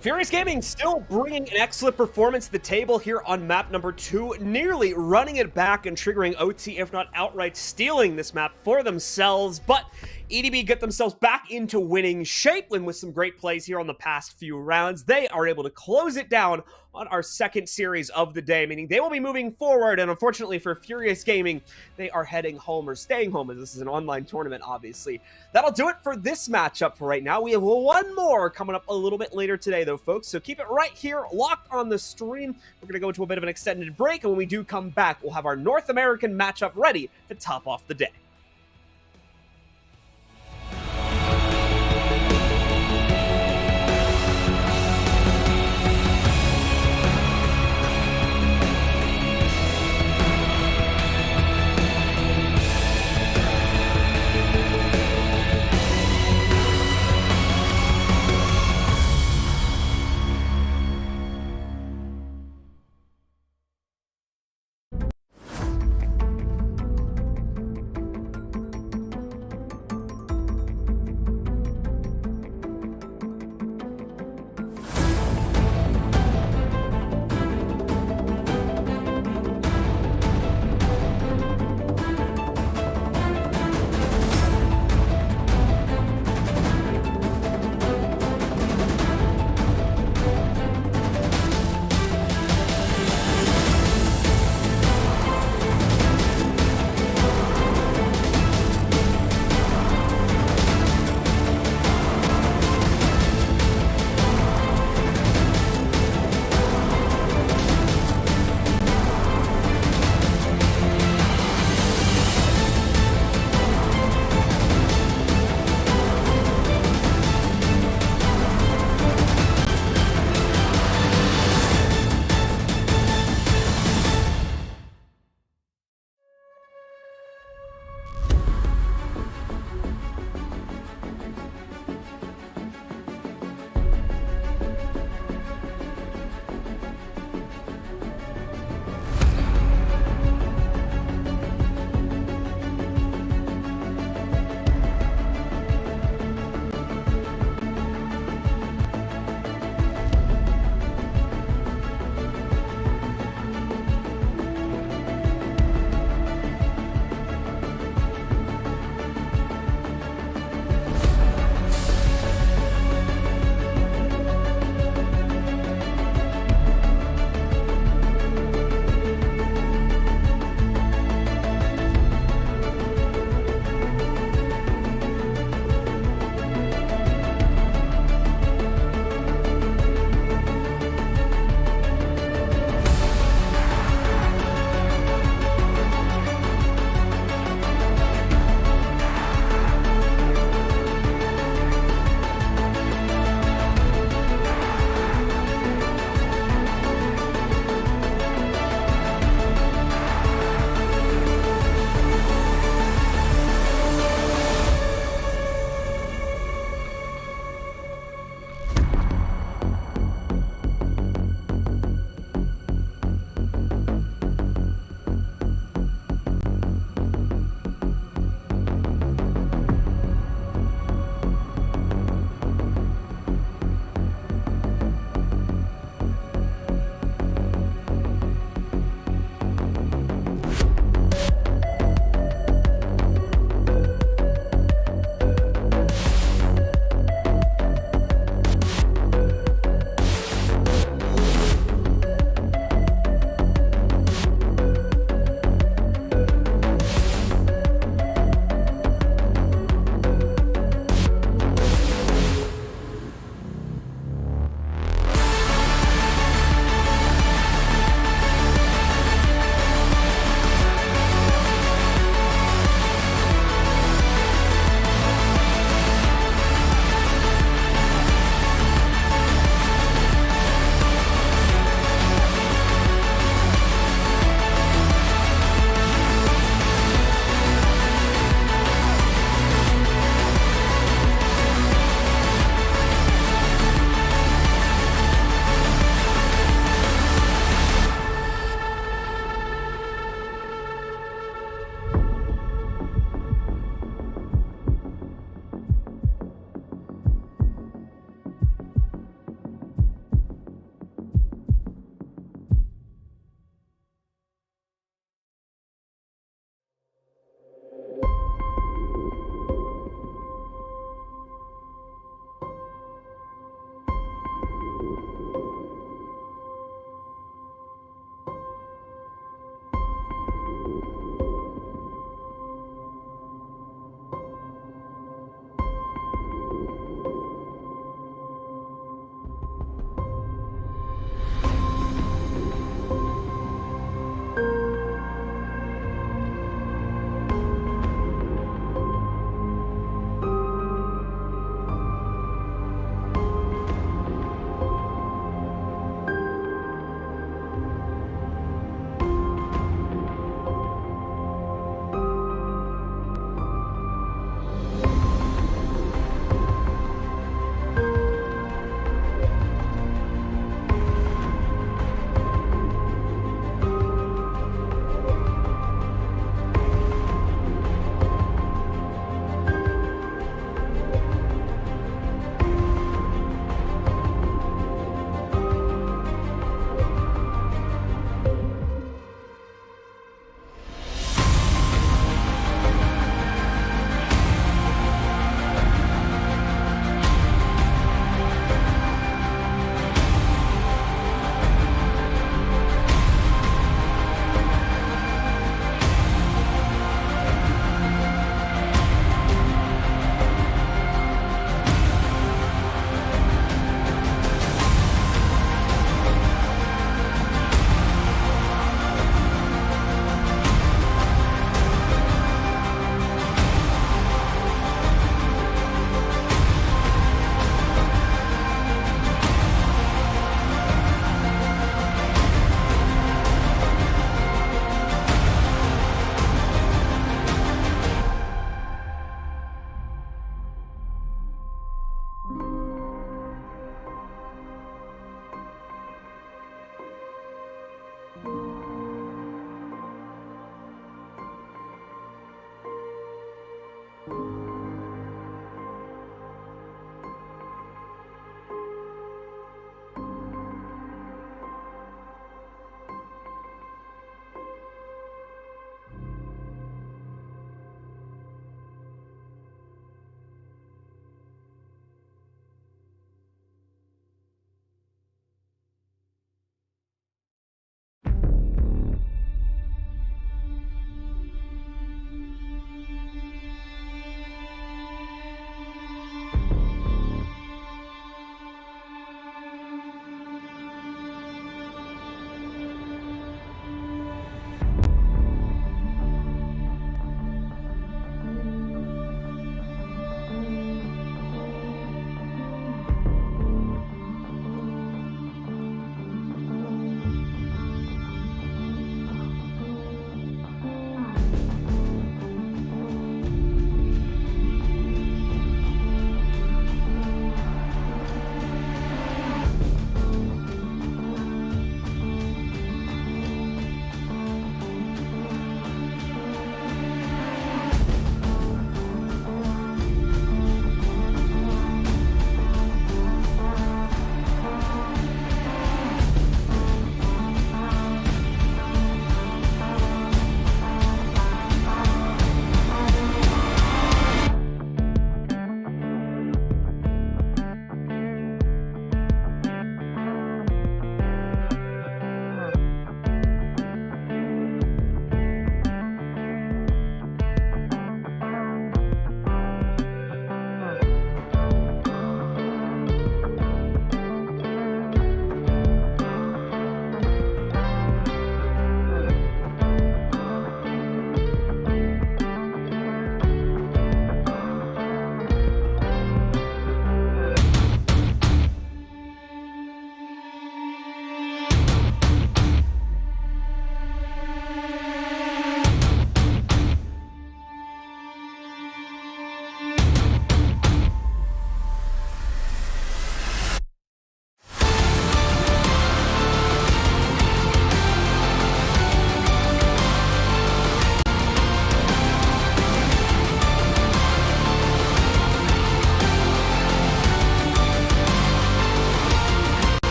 Furious Gaming still bringing an excellent performance to the table here on map number 2, nearly running it back and triggering OT, if not outright stealing this map for themselves, but EDB get themselves back into winning shape, and with some great plays here on the past few rounds, they are able to close it down on our second series of the day, meaning they will be moving forward, and unfortunately for Furious Gaming, they are heading home, or staying home, as this is an online tournament, obviously. That'll do it for this matchup for right now. We have one more coming up a little bit later today, though, folks, so keep it right here, locked on the stream. We're going to go into a bit of an extended break, and when we do come back, we'll have our North American matchup ready to top off the day.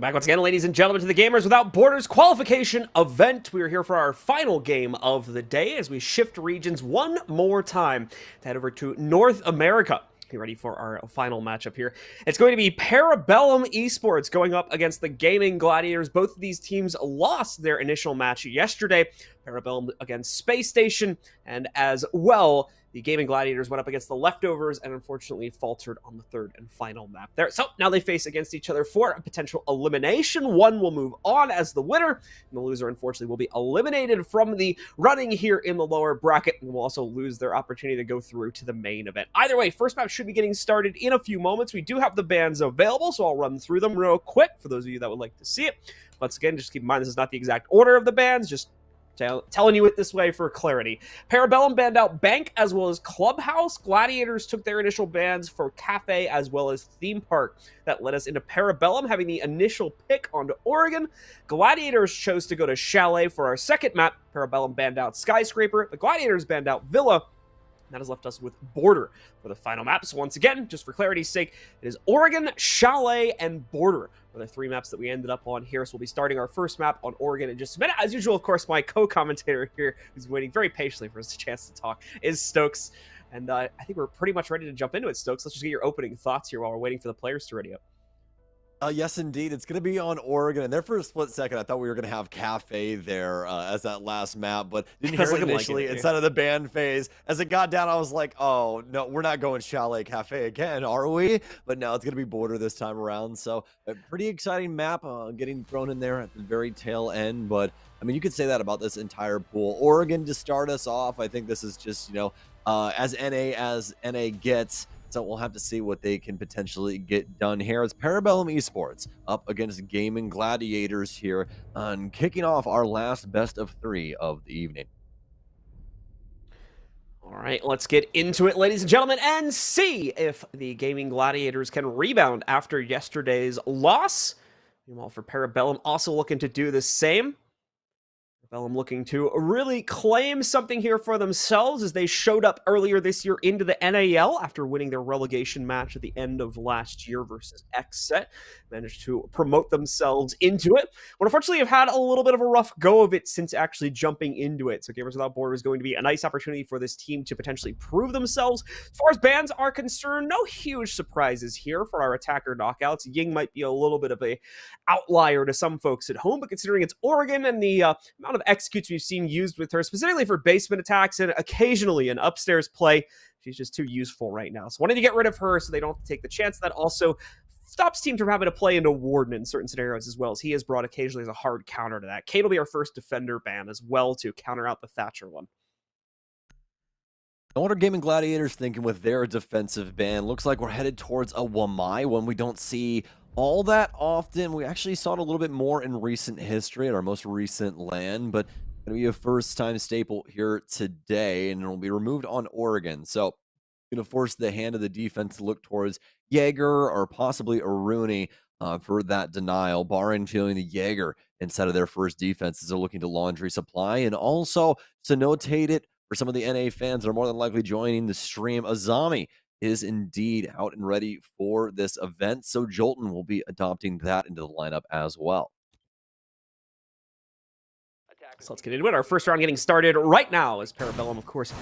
Welcome back once again, ladies and gentlemen, to the Gamers Without Borders qualification event. We are here for our final game of the day as we shift regions one more time to head over to North America. Get ready for our final matchup here. It's going to be Parabellum Esports going up against the Gaming Gladiators. Both of these teams lost their initial match yesterday. Parabellum against Space Station, and as well, the Gaming Gladiators went up against the Leftovers and unfortunately faltered on the third and final map there. So now they face against each other for a potential elimination. One will move on as the winner, and the loser, unfortunately, will be eliminated from the running here in the lower bracket and will also lose their opportunity to go through to the main event. Either way, first map should be getting started in a few moments. We do have the bands available, so I'll run through them real quick for those of you that would like to see it. Once again, just keep in mind this is not the exact order of the bands, just telling you it this way for clarity. Parabellum banned out Bank as well as Clubhouse. Gladiators took their initial bans for Kafe as well as Theme Park. That led us into Parabellum having the initial pick onto Oregon. Gladiators chose to go to Chalet for our second map. Parabellum banned out Skyscraper. The Gladiators banned out Villa. That has left us with Border for the final map. So once again, just for clarity's sake, it is Oregon, Chalet, and Border are the three maps that we ended up on here. So we'll be starting our first map on Oregon in just a minute. As usual, of course, my co-commentator here, who's waiting very patiently for his chance to talk, is Stokes. And I think we're pretty much ready to jump into it, Stokes. Let's just get your opening thoughts here while we're waiting for the players to ready up. Yes, indeed. It's going to be on Oregon. And there for a split second, I thought we were going to have Kafe there as that last map, but didn't hear it initially inside of the band phase. As it got down, I was like, oh, no, we're not going Chalet Kafe again, are we? But no, it's going to be Border this time around. So a pretty exciting map getting thrown in there at the very tail end. But, I mean, you could say that about this entire pool. Oregon to start us off. I think this is just, you know, as NA gets. So we'll have to see what they can potentially get done here. It's Parabellum Esports up against Gaming Gladiators here on kicking off our last best of three of the evening. All right, let's get into it, ladies and gentlemen, and see if the Gaming Gladiators can rebound after yesterday's loss. Meanwhile, for Parabellum, also looking to do the same. Parabellum looking to really claim something here for themselves as they showed up earlier this year into the NAL after winning their relegation match at the end of last year versus XSET. Managed to promote themselves into it, but unfortunately have had a little bit of a rough go of it since actually jumping into it. So Gamers Without Borders is going to be a nice opportunity for this team to potentially prove themselves. As far as bans are concerned, no huge surprises here for our attacker knockouts. Ying might be a little bit of a outlier to some folks at home, but considering it's Oregon and the amount of executes we've seen used with her, specifically for basement attacks and occasionally an upstairs play, she's just too useful right now. So wanting to get rid of her so they don't have to take the chance. That also stops teams from having to play into Warden in certain scenarios as well, as he is brought occasionally as a hard counter to that. Kate will be our first defender ban as well to counter out the Thatcher one. And what are Gaming Gladiators thinking with their defensive ban? Looks like we're headed towards a Wamai, one we don't see all that often. We actually saw it a little bit more in recent history at our most recent LAN, but going to be a first-time staple here today, and it will be removed on Oregon. So going to force the hand of the defense to look towards Jaeger or possibly Aruni for that denial, barring feeling the Jaeger instead of their first defense as they're looking to laundry supply, and also to notate it for some of the NA fans that are more than likely joining the stream, Azami is indeed out and ready for this event, so Jolton will be adopting that into the lineup as well. So let's get into it. Our first round getting started right now as Parabellum, of course,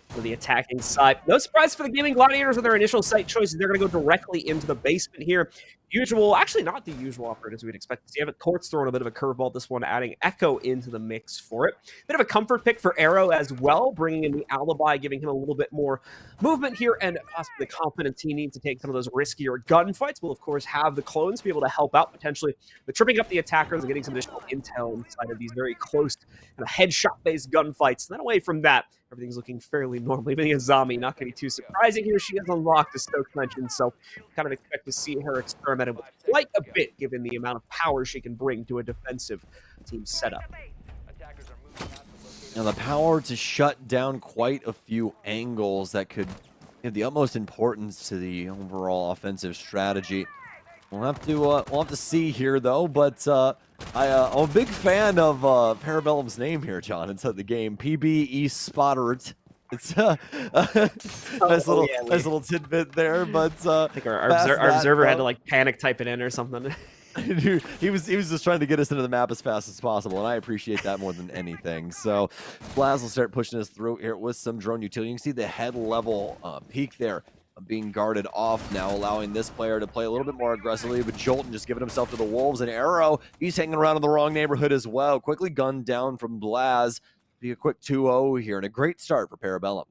for the attacking side. No surprise for the Gaming Gladiators with their initial site choices. They're going to go directly into the basement here. Usual, actually not the usual operators we'd expect to see. Court's throwing a bit of a curveball this one, adding Echo into the mix for it. Bit of a comfort pick for Arrow as well, bringing in the Alibi, giving him a little bit more movement here and possibly the confidence he needs to take some of those riskier gunfights. We'll, of course, have the clones be able to help out potentially with tripping up the attackers and getting some additional intel inside of these very close headshot-based gunfights. And then away from that, everything's looking fairly normal. Even the Azami, not going to be too surprising here. She has unlocked, as Stokes mentioned, so kind of expect to see her experimenting with quite a bit, given the amount of power she can bring to a defensive team setup. Now the power to shut down quite a few angles that could give the utmost importance to the overall offensive strategy. We'll have to see here though, but I'm a big fan of Parabellum's name here, John, inside the game. PB Spottert. It's nice little tidbit there, but I think our observer had to like panic type it in or something. he was just trying to get us into the map as fast as possible, and I appreciate that more than anything. So Blaz will start pushing us through here with some drone utility. You can see the head level peak there being guarded off now, allowing this player to play a little bit more aggressively, but Jolton just giving himself to the wolves. And Arrow, he's hanging around in the wrong neighborhood as well. Quickly gunned down from Blaz. Be a quick 2-0 here, and a great start for Parabellum.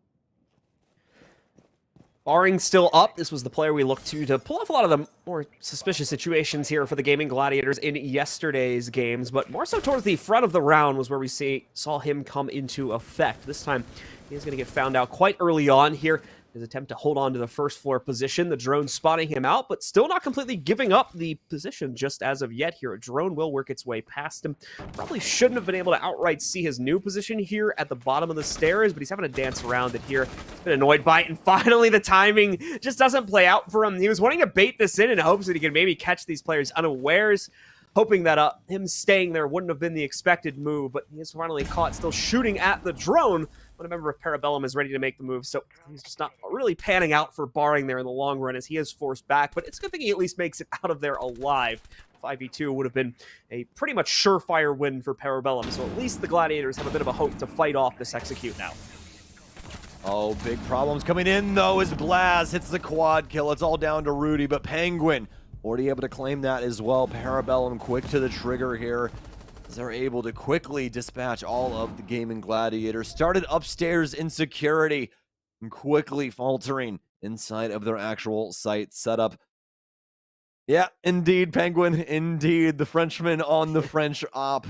Barring still up, this was the player we looked to pull off a lot of the more suspicious situations here for the Gaming Gladiators in yesterday's games, but more so towards the front of the round was where we saw him come into effect. This time, he's going to get found out quite early on here. His attempt to hold on to the first floor position, the drone spotting him out, but still not completely giving up the position just as of yet here. A drone will work its way past him. Probably shouldn't have been able to outright see his new position here at the bottom of the stairs, but he's having to dance around it here. He's been annoyed by it, and finally the timing just doesn't play out for him. He was wanting to bait this in hopes that he could maybe catch these players unawares, hoping that him staying there wouldn't have been the expected move, but he is finally caught still shooting at the drone when a member of Parabellum is ready to make the move, so he's just not really panning out for Barring there in the long run as he is forced back, but it's a good thing he at least makes it out of there alive. 5v2 would have been a pretty much surefire win for Parabellum, so at least the Gladiators have a bit of a hope to fight off this execute now. Oh, big problems coming in, though, as Blaz hits the quad kill. It's all down to Rudy, but Penguin already able to claim that as well. Parabellum quick to the trigger here. They're able to quickly dispatch all of the Gaming Gladiators. Started upstairs in security and quickly faltering inside of their actual site setup. Yeah, indeed, Penguin. Indeed, the Frenchman on the French op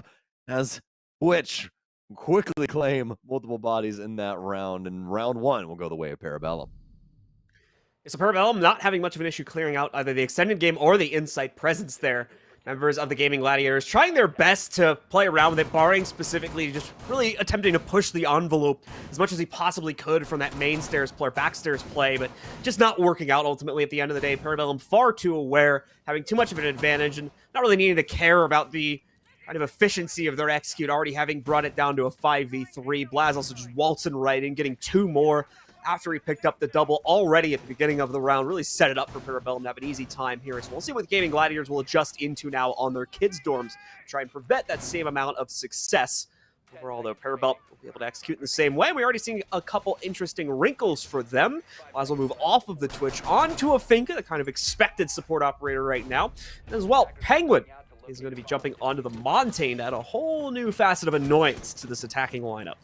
has which quickly claim multiple bodies in that round. And round one will go the way of Parabellum. So Parabellum not having much of an issue clearing out either the extended game or the Insight presence there. Members of the Gaming Gladiators trying their best to play around with it, Barring specifically just really attempting to push the envelope as much as he possibly could from that main stairs play, backstairs play, but just not working out ultimately at the end of the day. Parabellum far too aware, having too much of an advantage, and not really needing to care about the kind of efficiency of their execute, already having brought it down to a 5v3. Blaz also just waltzing right in, getting two more after he picked up the double already at the beginning of the round. Really set it up for Parabellum to have an easy time here. So we'll see what Gaming Gladiators will adjust into now on their kids' dorms to try and prevent that same amount of success. Overall, though, Parabellum will be able to execute in the same way. We already seen a couple interesting wrinkles for them. Blaz will move off of the Twitch onto a Finka, the kind of expected support operator right now. And as well, Penguin is going to be jumping onto the Montaigne to add a whole new facet of annoyance to this attacking lineup.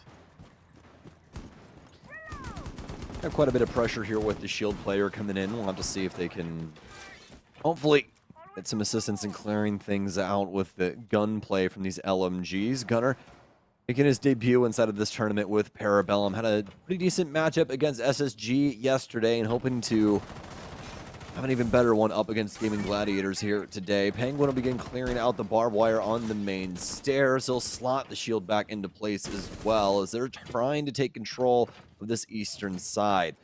Have quite a bit of pressure here with the shield player coming in. We'll have to see if they can hopefully get some assistance in clearing things out with the gunplay from these LMGs. Gunner making his debut inside of this tournament with Parabellum. Had a pretty decent matchup against SSG yesterday and hoping to have an even better one up against Gaming Gladiators here today. Penguin will begin clearing out the barbed wire on the main stairs. He'll slot the shield back into place as well as they're trying to take control of this eastern side.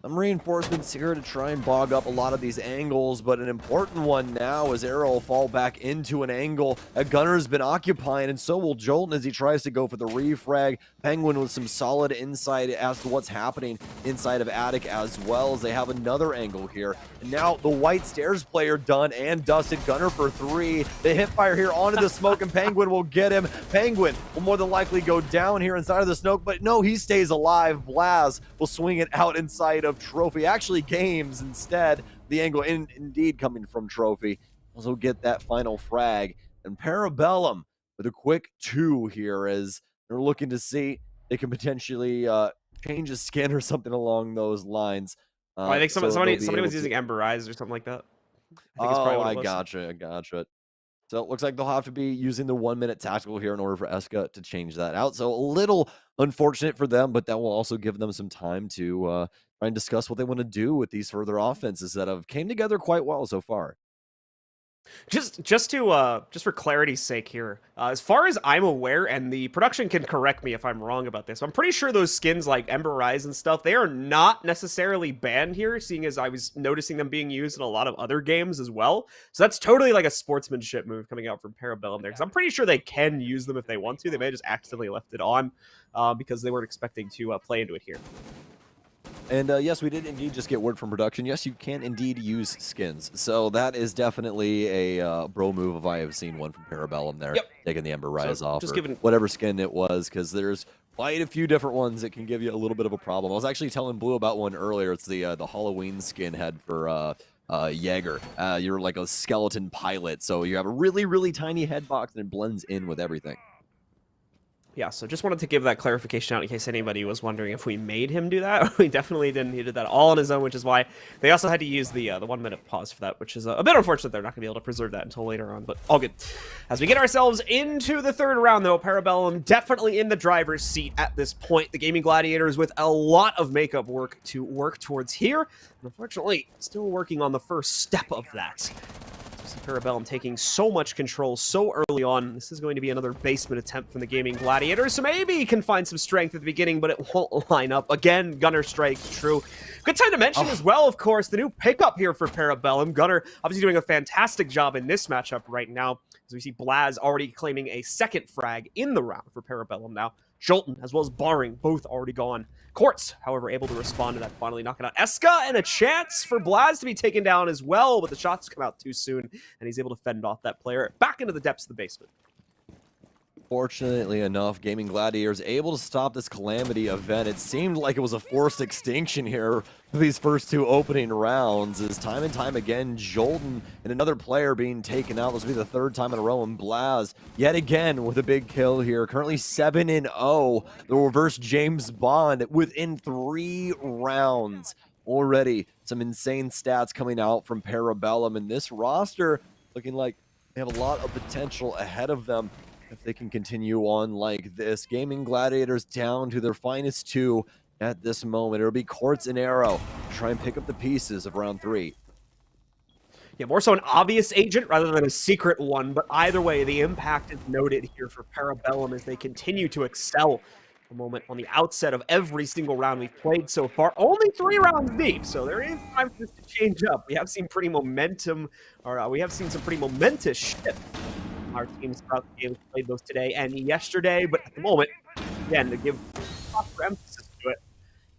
Some reinforcements here to try and bog up a lot of these angles, but an important one now is Arrow will fall back into an angle. A Gunner's been occupying, and so will Jolton as he tries to go for the refrag. Penguin with some solid insight as to what's happening inside of Attic as well, as they have another angle here. And now the White Stairs player done and dusted. Gunner for three. The hip fire here onto the smoke, and Penguin will get him. Penguin will more than likely go down here inside of the smoke, but no, he stays alive. Blaz will swing it out inside of Trophy. Actually, Games instead. The angle indeed coming from Trophy. Also get that final frag. And Parabellum with a quick 2 here as they're looking to see they can potentially change a skin or something along those lines. I think somebody was using Ember Eyes or something like that. I gotcha. So it looks like they'll have to be using the 1-minute tactical here in order for Eska to change that out. So a little unfortunate for them, but that will also give them some time to try and discuss what they want to do with these further offenses that have came together quite well so far. Just for clarity's sake here, as far as I'm aware, and the production can correct me if I'm wrong about this, I'm pretty sure those skins like Ember Eyes and stuff, they are not necessarily banned here, seeing as I was noticing them being used in a lot of other games as well. So that's totally like a sportsmanship move coming out from Parabellum there, because I'm pretty sure they can use them if they want to. They may have just accidentally left it on because they weren't expecting to play into it here. And yes, we did indeed just get word from production. Yes, you can indeed use skins. So that is definitely a bro move if I have seen one from Parabellum there, Yep. taking the Ember So, Rise off just or giving whatever skin it was, because there's quite a few different ones that can give you a little bit of a problem. I was actually telling Blue about one earlier. It's the Halloween skin head for Jaeger. You're like a skeleton pilot, so you have a really, really tiny head box and it blends in with everything. Yeah, so just wanted to give that clarification out in case anybody was wondering if we made him do that. We definitely didn't. He did that all on his own, which is why they also had to use the 1 minute pause for that, which is a bit unfortunate. They're not going to be able to preserve that until later on, but all good. As we get ourselves into the third round, though, Parabellum definitely in the driver's seat at this point. The Gaming Gladiators with a lot of makeup work to work towards here. And unfortunately, still working on the first step of that. Parabellum taking so much control so early on. This is going to be another basement attempt from the Gaming Gladiators, so maybe he can find some strength at the beginning, but it won't line up. Again, Gunner strike, true. Good time to mention as well, of course, the new pickup here for Parabellum. Gunner obviously doing a fantastic job in this matchup right now, as we see Blaz already claiming a second frag in the round for Parabellum now. Jolton, as well as Barring, both already gone. Quartz, however, able to respond to that, finally knocking out Eska, and a chance for Blaz to be taken down as well, but the shots come out too soon, and he's able to fend off that player back into the depths of the basement. Fortunately enough, Gaming Gladiators able to stop this Calamity event. It seemed like it was a forced extinction here for these first two opening rounds, as time and time again, Jolton and another player being taken out. This will be the third time in a row, and Blaz yet again with a big kill here. Currently 7-0. The reverse James Bond within 3 rounds. Already some insane stats coming out from Parabellum, and this roster looking like they have a lot of potential ahead of them if they can continue on like this. Gaming Gladiators down to their finest 2 at this moment. It'll be Quartz and Arrow to try and pick up the pieces of round 3. Yeah, more so an obvious agent rather than a secret one, but either way, the impact is noted here for Parabellum as they continue to excel. A moment on the outset of every single round we've played so far. Only 3 rounds deep, so there is time for this to change up. We have seen pretty momentum, or we have seen some pretty momentous shift. Our teams throughout the game played those today and yesterday, but at the moment, again, to give proper emphasis to it,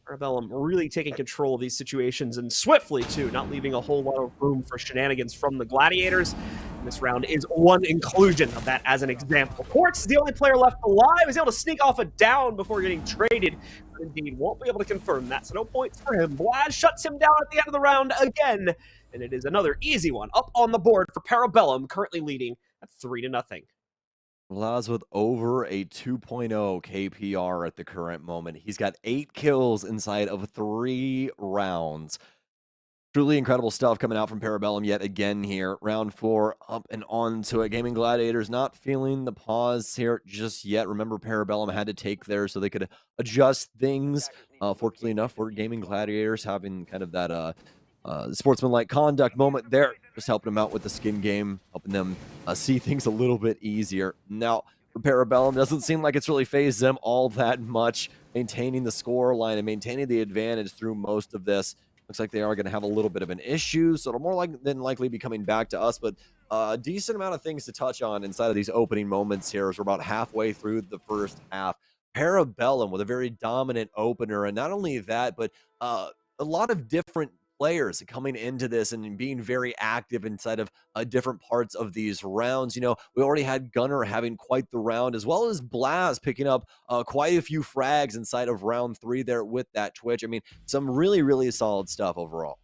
Parabellum really taking control of these situations, and swiftly, too, not leaving a whole lot of room for shenanigans from the Gladiators. And this round is one inclusion of that as an example. Quartz is the only player left alive, is able to sneak off a down before getting traded, but indeed won't be able to confirm that, so no points for him. Blaz shuts him down at the end of the round again, and it is another easy one up on the board for Parabellum, currently leading at 3-0. Blaz with over a 2.0 KPR at the current moment. He's got 8 kills inside of 3 rounds. Truly incredible stuff coming out from Parabellum yet again here. Round 4 up and on to it. Gaming Gladiators not feeling the pause here just yet. Remember, Parabellum had to take there so they could adjust things. Fortunately enough for Gaming Gladiators having kind of that sportsmanlike conduct moment there, just helping them out with the skin game, helping them see things a little bit easier. Now, for Parabellum, doesn't seem like it's really phased them all that much, maintaining the score line and maintaining the advantage through most of this. Looks like they are going to have a little bit of an issue, so it'll more than likely be coming back to us, but a decent amount of things to touch on inside of these opening moments here as we're about halfway through the first half. Parabellum with a very dominant opener, and not only that, but a lot of different players coming into this and being very active inside of different parts of these rounds. You know, we already had Gunner having quite the round, as well as Blaz picking up quite a few frags inside of round 3 there with that Twitch. I mean, some really, really solid stuff overall.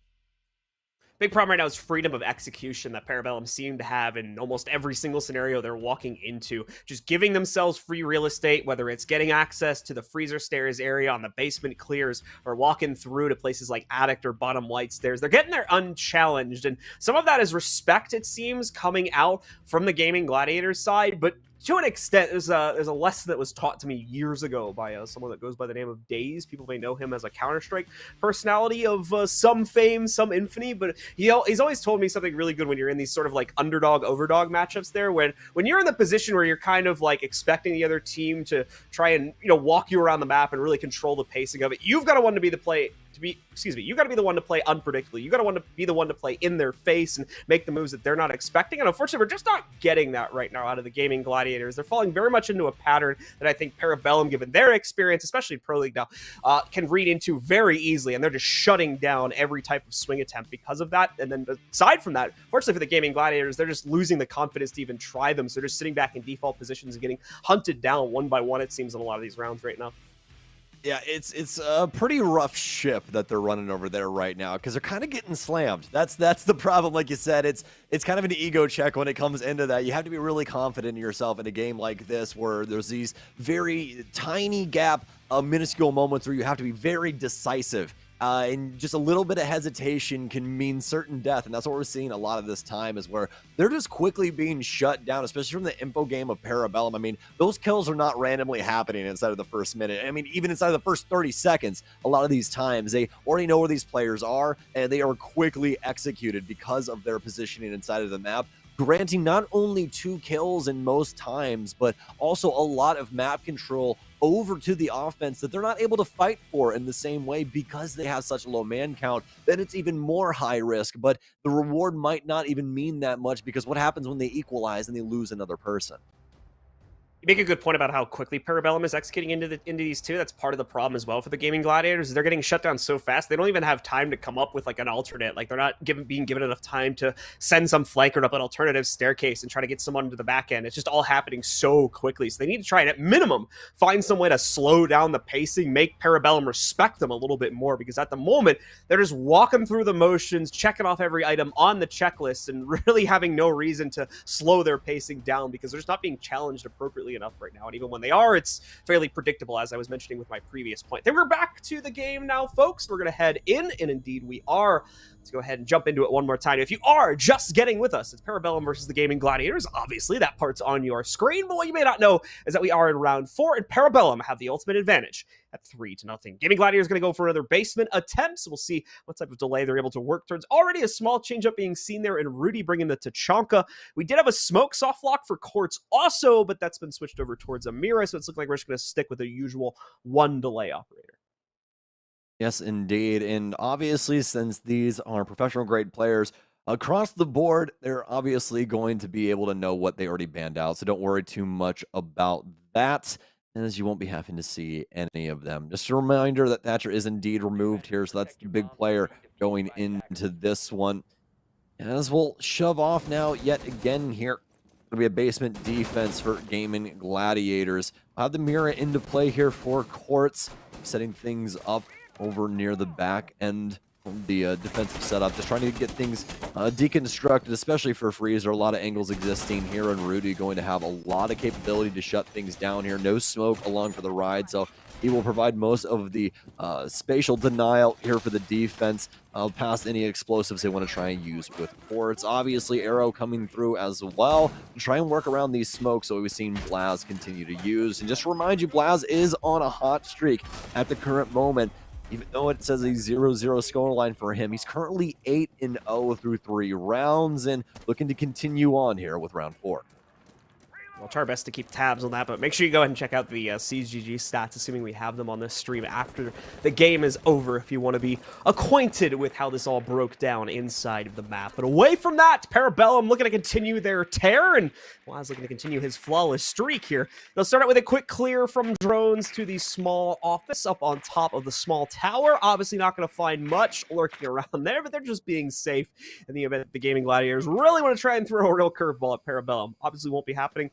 Big problem right now is freedom of execution that Parabellum seem to have in almost every single scenario they're walking into. Just giving themselves free real estate, whether it's getting access to the freezer stairs area on the basement clears or walking through to places like attic or bottom light stairs. They're getting there unchallenged, and some of that is respect, it seems, coming out from the Gaming Gladiators side, but to an extent, there's a lesson that was taught to me years ago by someone that goes by the name of Daze. People may know him as a Counter-Strike personality of some fame, some infamy, but he's always told me something really good when you're in these sort of like underdog-overdog matchups there, when you're in the position where you're kind of like expecting the other team to try and, you know, walk you around the map and really control the pacing of it. You've got to want to be the you got to be the one to play unpredictably. You got to want to be the one to play in their face and make the moves that they're not expecting. And unfortunately, we're just not getting that right now out of the Gaming Gladiators. They're falling very much into a pattern that I think Parabellum, given their experience, especially Pro League now, can read into very easily, and they're just shutting down every type of swing attempt because of that. And then aside from that, fortunately for the Gaming Gladiators, they're just losing the confidence to even try them. So they're just sitting back in default positions and getting hunted down one by one, it seems, in a lot of these rounds right now. Yeah, it's a pretty rough ship that they're running over there right now because they're kind of getting slammed. That's the problem. Like you said, it's kind of an ego check when it comes into that. You have to be really confident in yourself in a game like this where there's these very tiny gap, minuscule moments where you have to be very decisive. And just a little bit of hesitation can mean certain death, and that's what we're seeing a lot of this time is where they're just quickly being shut down, especially from the info game of Parabellum. I mean, those kills are not randomly happening inside of the first minute. I mean, even inside of the first 30 seconds, a lot of these times, they already know where these players are, and they are quickly executed because of their positioning inside of the map, granting not only 2 kills in most times, but also a lot of map control over to the offense that they're not able to fight for in the same way because they have such a low man count. Then it's even more high risk, but the reward might not even mean that much because what happens when they equalize and they lose another person? You make a good point about how quickly Parabellum is executing into these two. That's part of the problem as well for the Gaming Gladiators. They're getting shut down so fast. They don't even have time to come up with like an alternate. Like they're not being given enough time to send some flanker up an alternative staircase and try to get someone to the back end. It's just all happening so quickly. So they need to try and at minimum find some way to slow down the pacing, make Parabellum respect them a little bit more, because at the moment they're just walking through the motions, checking off every item on the checklist and really having no reason to slow their pacing down because they're just not being challenged appropriately enough right now. And even when they are, it's fairly predictable, as I was mentioning with my previous point. Then we're back to the game now, folks. We're going to head in, and indeed we are. Let's go ahead and jump into it one more time. If you are just getting with us, it's Parabellum versus the Gaming Gladiators. Obviously, that part's on your screen, but what you may not know is that we are in round 4, and Parabellum have the ultimate advantage at 3-0. Gaming Gladiators going to go for another basement attempt, so we'll see what type of delay they're able to work towards. Already a small change-up being seen there, and Rudy bringing the Tachanka. We did have a smoke soft lock for Quartz also, but that's been switched over towards Amira, so it's looking like we're just going to stick with the usual 1 delay operator. Yes, indeed. And obviously, since these are professional grade players across the board, they're obviously going to be able to know what they already banned out. So don't worry too much about that, as you won't be having to see any of them. Just a reminder that Thatcher is indeed removed here. So that's the big player going into this one. As we'll shove off now yet again here. It'll be a basement defense for Gaimin Gladiators. I'll have the mirror into play here for Quartz, setting things up over near the back end of the defensive setup, just trying to get things deconstructed, especially for Freezer. A lot of angles existing here, and Rudy going to have a lot of capability to shut things down here. No smoke along for the ride, so he will provide most of the spatial denial here for the defense past any explosives they want to try and use with Quartz. Obviously, Arrow coming through as well to try and work around these smokes, so we've seen Blaz continue to use. And just to remind you, Blaz is on a hot streak at the current moment. Even though it says a 0-0 scoreline for him, he's currently 8-0 through 3 rounds and looking to continue on here with round 4. We'll try our best to keep tabs on that, but make sure you go ahead and check out the CGG stats, assuming we have them on this stream after the game is over, if you want to be acquainted with how this all broke down inside of the map. But away from that, Parabellum looking to continue their tear, and Waz looking to continue his flawless streak here. They'll start out with a quick clear from drones to the small office up on top of the small tower. Obviously not going to find much lurking around there, but they're just being safe in the event that the Gaming Gladiators really want to try and throw a real curveball at Parabellum. Obviously won't be happening.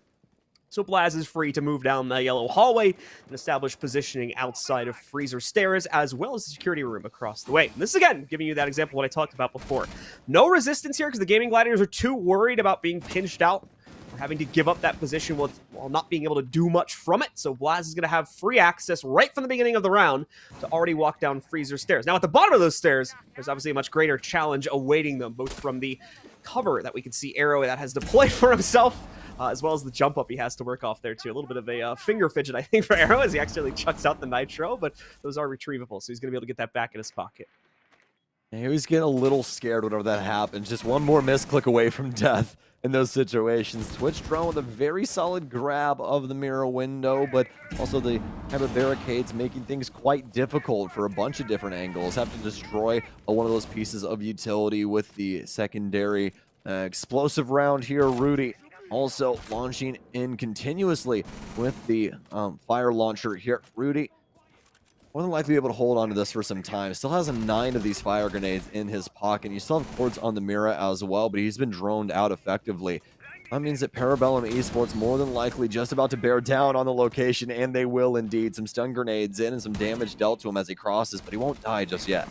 So Blaz is free to move down the yellow hallway and establish positioning outside of Freezer stairs, as well as the security room across the way. And this is, again, giving you that example of what I talked about before. No resistance here because the Gaming Gladiators are too worried about being pinched out or having to give up that position while not being able to do much from it. So Blaz is going to have free access right from the beginning of the round to already walk down Freezer stairs. Now, at the bottom of those stairs, there's obviously a much greater challenge awaiting them, both from the cover that we can see Arrow that has deployed for himself, as well as the jump up he has to work off there too. A little bit of a finger fidget, I think, for Arrow as he accidentally chucks out the nitro, but those are retrievable, so he's going to be able to get that back in his pocket. He was getting a little scared whenever that happens. Just one more misclick away from death in those situations. Twitch drone with a very solid grab of the mirror window, but also the type of barricades making things quite difficult for a bunch of different angles. Have to destroy one of those pieces of utility with the secondary explosive round here. Rudy also launching in continuously with the fire launcher here. Rudy more than likely be able to hold on to this for some time. Still has 9 of these fire grenades in his pocket. You still have cords on the mirror as well, but he's been droned out effectively. That means that Parabellum Esports more than likely just about to bear down on the location, and they will indeed. Some stun grenades in and some damage dealt to him as he crosses, but he won't die just yet.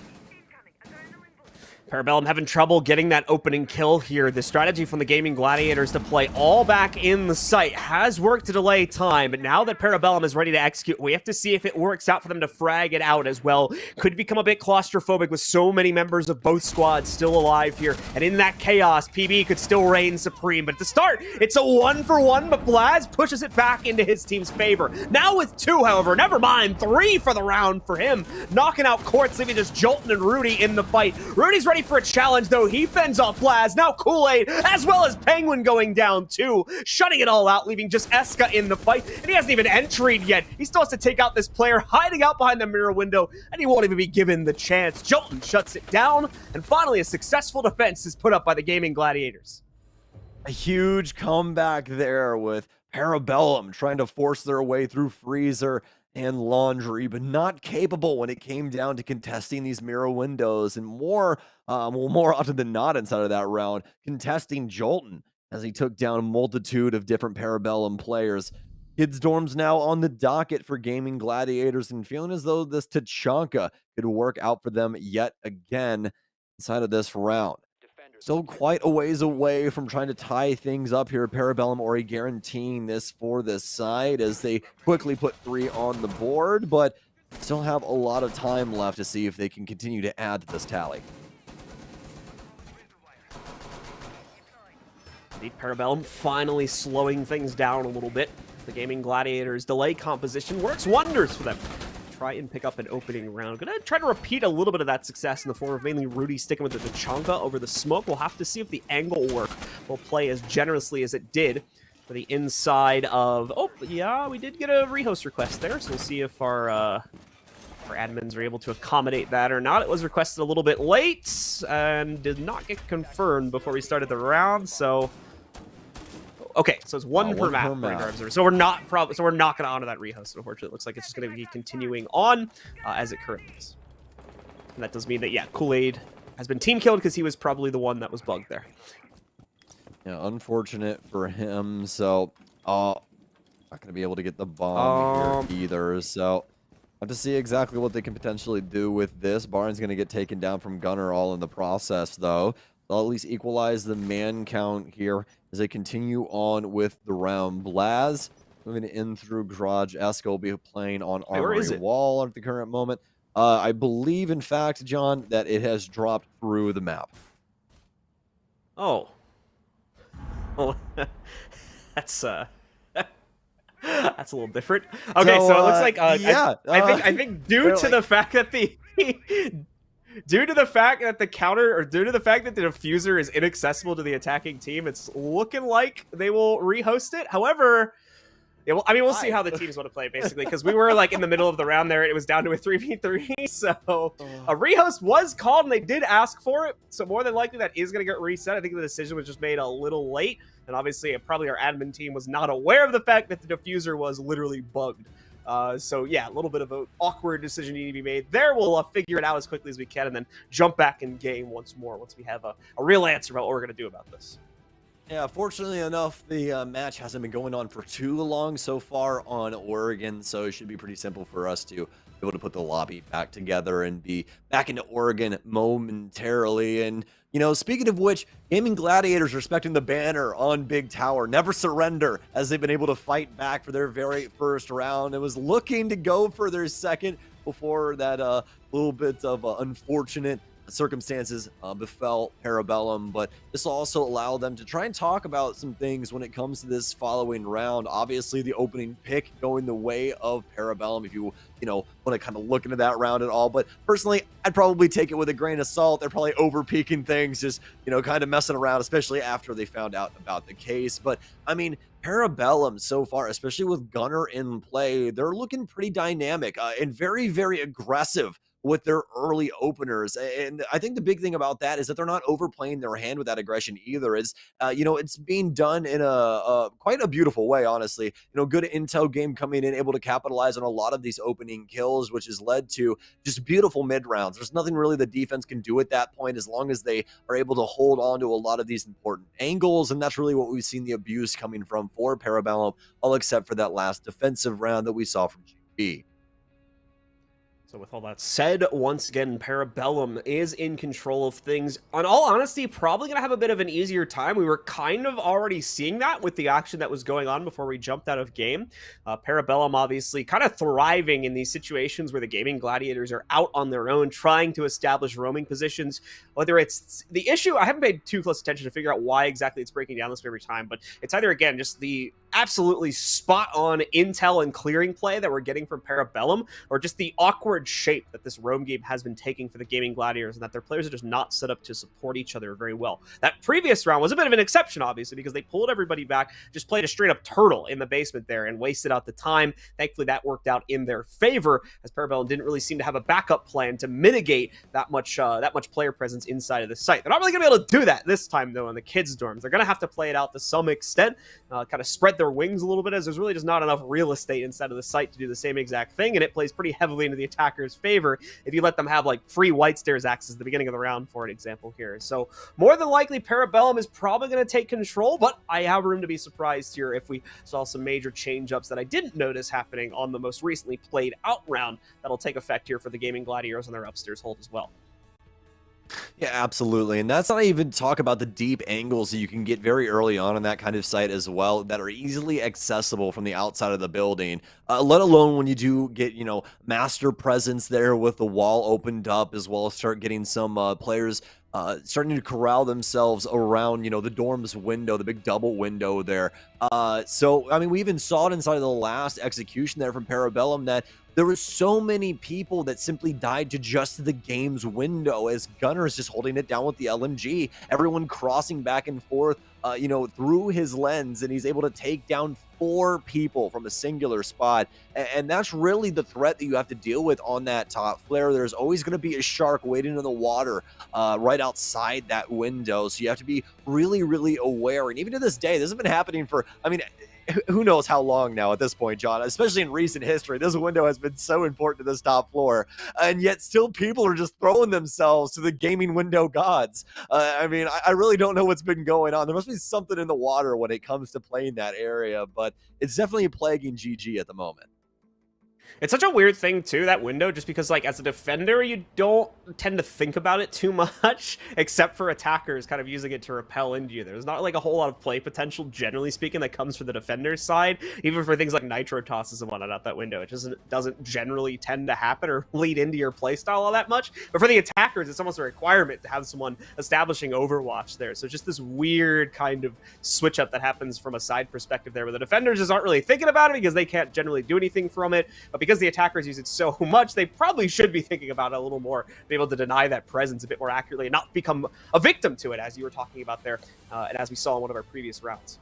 Parabellum having trouble getting that opening kill here. The strategy from the Gaming Gladiators to play all back in the site has worked to delay time, but now that Parabellum is ready to execute, we have to see if it works out for them to frag it out as well. Could become a bit claustrophobic with so many members of both squads still alive here, and in that chaos, PB could still reign supreme. But to start, it's a 1-for-1, but Blaz pushes it back into his team's favor. Now with 2, however, never mind, 3 for the round for him, knocking out Quartz, leaving just Jolton and Rudy in the fight. Rudy's ready for a challenge, though. He fends off Blaz. Now Kool-Aid, as well as Penguin going down, too. Shutting it all out, leaving just Eska in the fight. And he hasn't even entried yet. He still has to take out this player hiding out behind the mirror window, and he won't even be given the chance. Jolton shuts it down, and finally a successful defense is put up by the Gaming Gladiators. A huge comeback there with Parabellum trying to force their way through Freezer and Laundry, but not capable when it came down to contesting these mirror windows, and more often than not inside of that round, contesting Jolton as he took down a multitude of different Parabellum players. Kids Dorm's now on the docket for Gaming Gladiators, and feeling as though this Tachanka could work out for them yet again inside of this round. Still quite a ways away from trying to tie things up here at Parabellum, or guaranteeing this for this side as they quickly put 3 on the board, but still have a lot of time left to see if they can continue to add to this tally. The Parabellum finally slowing things down a little bit. The Gaming Gladiators delay composition works wonders for them. Try and pick up an opening round. Gonna try to repeat a little bit of that success in the form of mainly Rudy sticking with the Tachanka over the smoke. We'll have to see if the angle work will play as generously as it did for the inside of... Oh, yeah, we did get a rehost request there, so we'll see if our admins are able to accommodate that or not. It was requested a little bit late and did not get confirmed before we started the round, so... Okay, so it's one per map. So we're not going to honor that rehost. Unfortunately, it looks like it's just going to be continuing on as it currently is. And that does mean that, yeah, Kool-Aid has been team killed because he was probably the one that was bugged there. Yeah, unfortunate for him. So, not going to be able to get the bomb here either. So, have to see exactly what they can potentially do with this. Barnes going to get taken down from Gunner all in the process, though. They'll at least equalize the man count here as they continue on with the round. Blaz moving in through Garage. Eska will be playing on Armory Wall at the current moment. I believe, in fact, John, that it has dropped through the map. Oh. Well, that's that's a little different. Okay, so it looks like yeah, I think due to the fact that the due to the fact that the counter, or due to the fact that the diffuser is inaccessible to the attacking team, it's looking like they will rehost it. However, yeah, well, I mean, we'll see how the teams want to play, basically, because we were like in the middle of the round there, and it was down to a 3v3, so a rehost was called, and they did ask for it, so more than likely that is going to get reset. I think the decision was just made a little late, and obviously probably our admin team was not aware of the fact that the diffuser was literally bugged. So yeah, a little bit of an awkward decision needing to be made there. We'll figure it out as quickly as we can and then jump back in game once we have a real answer about what we're going to do about this. Yeah, fortunately enough, the match hasn't been going on for too long so far on Oregon, so it should be pretty simple for us to be able to put the lobby back together and be back into Oregon momentarily. And, you know, speaking of which, Gaming Gladiators respecting the banner on Big Tower, never surrender, as they've been able to fight back for their very first round. It was looking to go for their second before that little bit of unfortunate circumstances befell Parabellum, but this will also allow them to try and talk about some things when it comes to this following round. Obviously, the opening pick going the way of Parabellum, if you want to kind of look into that round at all. But personally, I'd probably take it with a grain of salt. They're probably over peaking things, just kind of messing around, especially after they found out about the case. But I mean, Parabellum so far, especially with Gunner in play, they're looking pretty dynamic and very, very aggressive with their early openers. And I think the big thing about that is that they're not overplaying their hand with that aggression either. It's being done in a quite a beautiful way, honestly. Good intel game coming in, able to capitalize on a lot of these opening kills, which has led to just beautiful mid rounds. There's nothing really the defense can do at that point as long as they are able to hold on to a lot of these important angles. And that's really what we've seen the abuse coming from for Parabellum, all except for that last defensive round that we saw from GB. So with all that said, once again, Parabellum is in control of things. On all honesty, probably going to have a bit of an easier time. We were kind of already seeing that with the action that was going on before we jumped out of game. Parabellum obviously kind of thriving in these situations where the Gaming Gladiators are out on their own, trying to establish roaming positions. Whether it's the issue, I haven't paid too close attention to figure out why exactly it's breaking down this way every time, but it's either, again, just the absolutely spot-on intel and clearing play that we're getting from Parabellum, or just the awkward shape that this roam game has been taking for the Gaming Gladiators, and that their players are just not set up to support each other very well. That previous round was a bit of an exception, obviously, because they pulled everybody back, just played a straight-up turtle in the basement there, and wasted out the time. Thankfully, that worked out in their favor, as Parabellum didn't really seem to have a backup plan to mitigate that much player presence inside of the site. They're not really going to be able to do that this time, though, in the kids' dorms. They're going to have to play it out to some extent, kind of spread their wings a little bit, as there's really just not enough real estate inside of the site to do the same exact thing, and it plays pretty heavily into the attacker's favor if you let them have like free white stairs access at the beginning of the round, for an example here. So more than likely, Parabellum is probably going to take control, but I have room to be surprised here if we saw some major change-ups that I didn't notice happening on the most recently played out round that'll take effect here for the Gaming Gladiators on their upstairs hold as well. Yeah, absolutely. And that's not even talk about the deep angles that you can get very early on in that kind of site as well, that are easily accessible from the outside of the building, let alone when you do get, master presence there with the wall opened up, as well as start getting some players starting to corral themselves around, the dorm's window, the big double window there. So, I mean, we even saw it inside of the last execution there from Parabellum, that there were so many people that simply died to just the game's window, as Gunner is just holding it down with the LMG. Everyone crossing back and forth, through his lens, and he's able to take down 4 people from a singular spot. And that's really the threat that you have to deal with on that top flare. There's always going to be a shark waiting in the water right outside that window. So you have to be really, really aware. And even to this day, this has been happening for, who knows how long now at this point, John, especially in recent history. This window has been so important to this top floor, and yet still people are just throwing themselves to the gaming window gods. I really don't know what's been going on. There must be something in the water when it comes to playing that area, but it's definitely plaguing GG at the moment. It's such a weird thing, too, that window, just because, like, as a defender, you don't tend to think about it too much, except for attackers kind of using it to repel into you. There's not, like, a whole lot of play potential, generally speaking, that comes from the defender's side, even for things like nitro tosses and whatnot out that window. It just doesn't generally tend to happen or lead into your playstyle all that much. But for the attackers, it's almost a requirement to have someone establishing Overwatch there. So just this weird kind of switch-up that happens from a side perspective there, where the defenders just aren't really thinking about it because they can't generally do anything from it. But because the attackers use it so much, they probably should be thinking about it a little more, be able to deny that presence a bit more accurately and not become a victim to it, as you were talking about there, and as we saw in one of our previous rounds.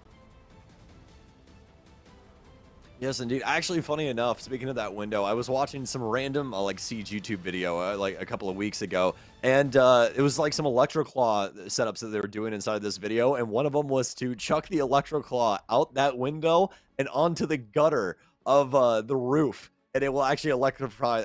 Yes, indeed. Actually, funny enough, speaking of that window, I was watching some random Siege YouTube video like a couple of weeks ago, and it was like some Electroclaw setups that they were doing inside this video, and one of them was to chuck the Electroclaw out that window and onto the gutter of the roof, and it will actually electrify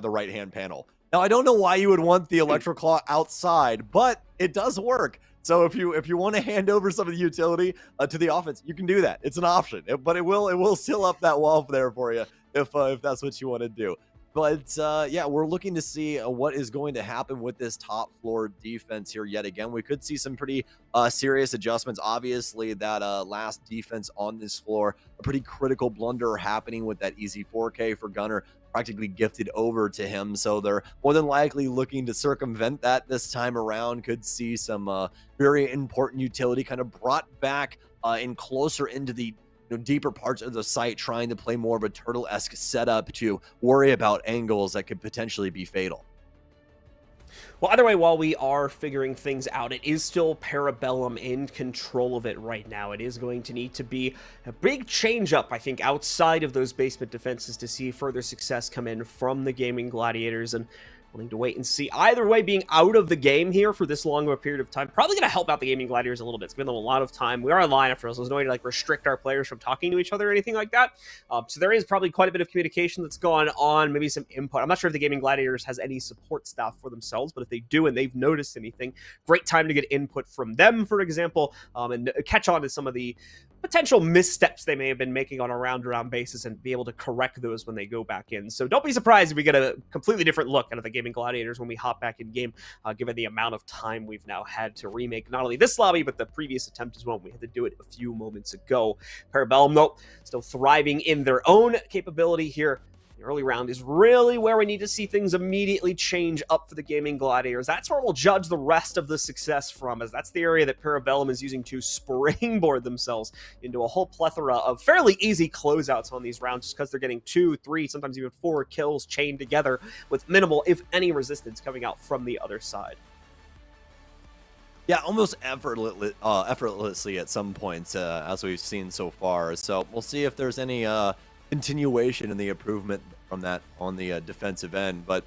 the right-hand panel. Now, I don't know why you would want the Electroclaw outside, but it does work. So if you want to hand over some of the utility to the offense, you can do that. It's an option, but it will seal up that wall there for you if that's what you want to do. But yeah, we're looking to see what is going to happen with this top floor defense here yet again. We could see some pretty serious adjustments. Obviously, that last defense on this floor, a pretty critical blunder happening with that easy 4K for Gunner, practically gifted over to him. So they're more than likely looking to circumvent that this time around. Could see some very important utility kind of brought back in closer into the deeper parts of the site, trying to play more of a turtle-esque setup to worry about angles that could potentially be fatal. Well, either way, while we are figuring things out, it is still Parabellum in control of it right now. It is going to need to be a big change up, I think, outside of those basement defenses to see further success come in from the Gaming Gladiators, and we'll need to wait and see. Either way, being out of the game here for this long of a period of time, probably going to help out the Gaming Gladiators a little bit. It's given them a lot of time. We are online after all, so there's no way to like restrict our players from talking to each other or anything like that. So there is probably quite a bit of communication that's gone on, maybe some input. I'm not sure if the Gaming Gladiators has any support staff for themselves, but if they do and they've noticed anything, great time to get input from them, for example, and catch on to some of the potential missteps they may have been making on a round-around basis and be able to correct those when they go back in. So don't be surprised if we get a completely different look out of the Gaming Gladiators when we hop back in game, given the amount of time we've now had to remake not only this lobby, but the previous attempt as well. We had to do it a few moments ago. Parabellum, though, still thriving in their own capability here. The early round is really where we need to see things immediately change up for the Gaming Gladiators. That's where we'll judge the rest of the success from, as that's the area that Parabellum is using to springboard themselves into a whole plethora of fairly easy closeouts on these rounds, just because they're getting 2, 3, sometimes even 4 kills chained together with minimal, if any, resistance coming out from the other side. Yeah, almost effortlessly at some points, as we've seen so far. So we'll see if there's any continuation in the improvement from that on the defensive end. But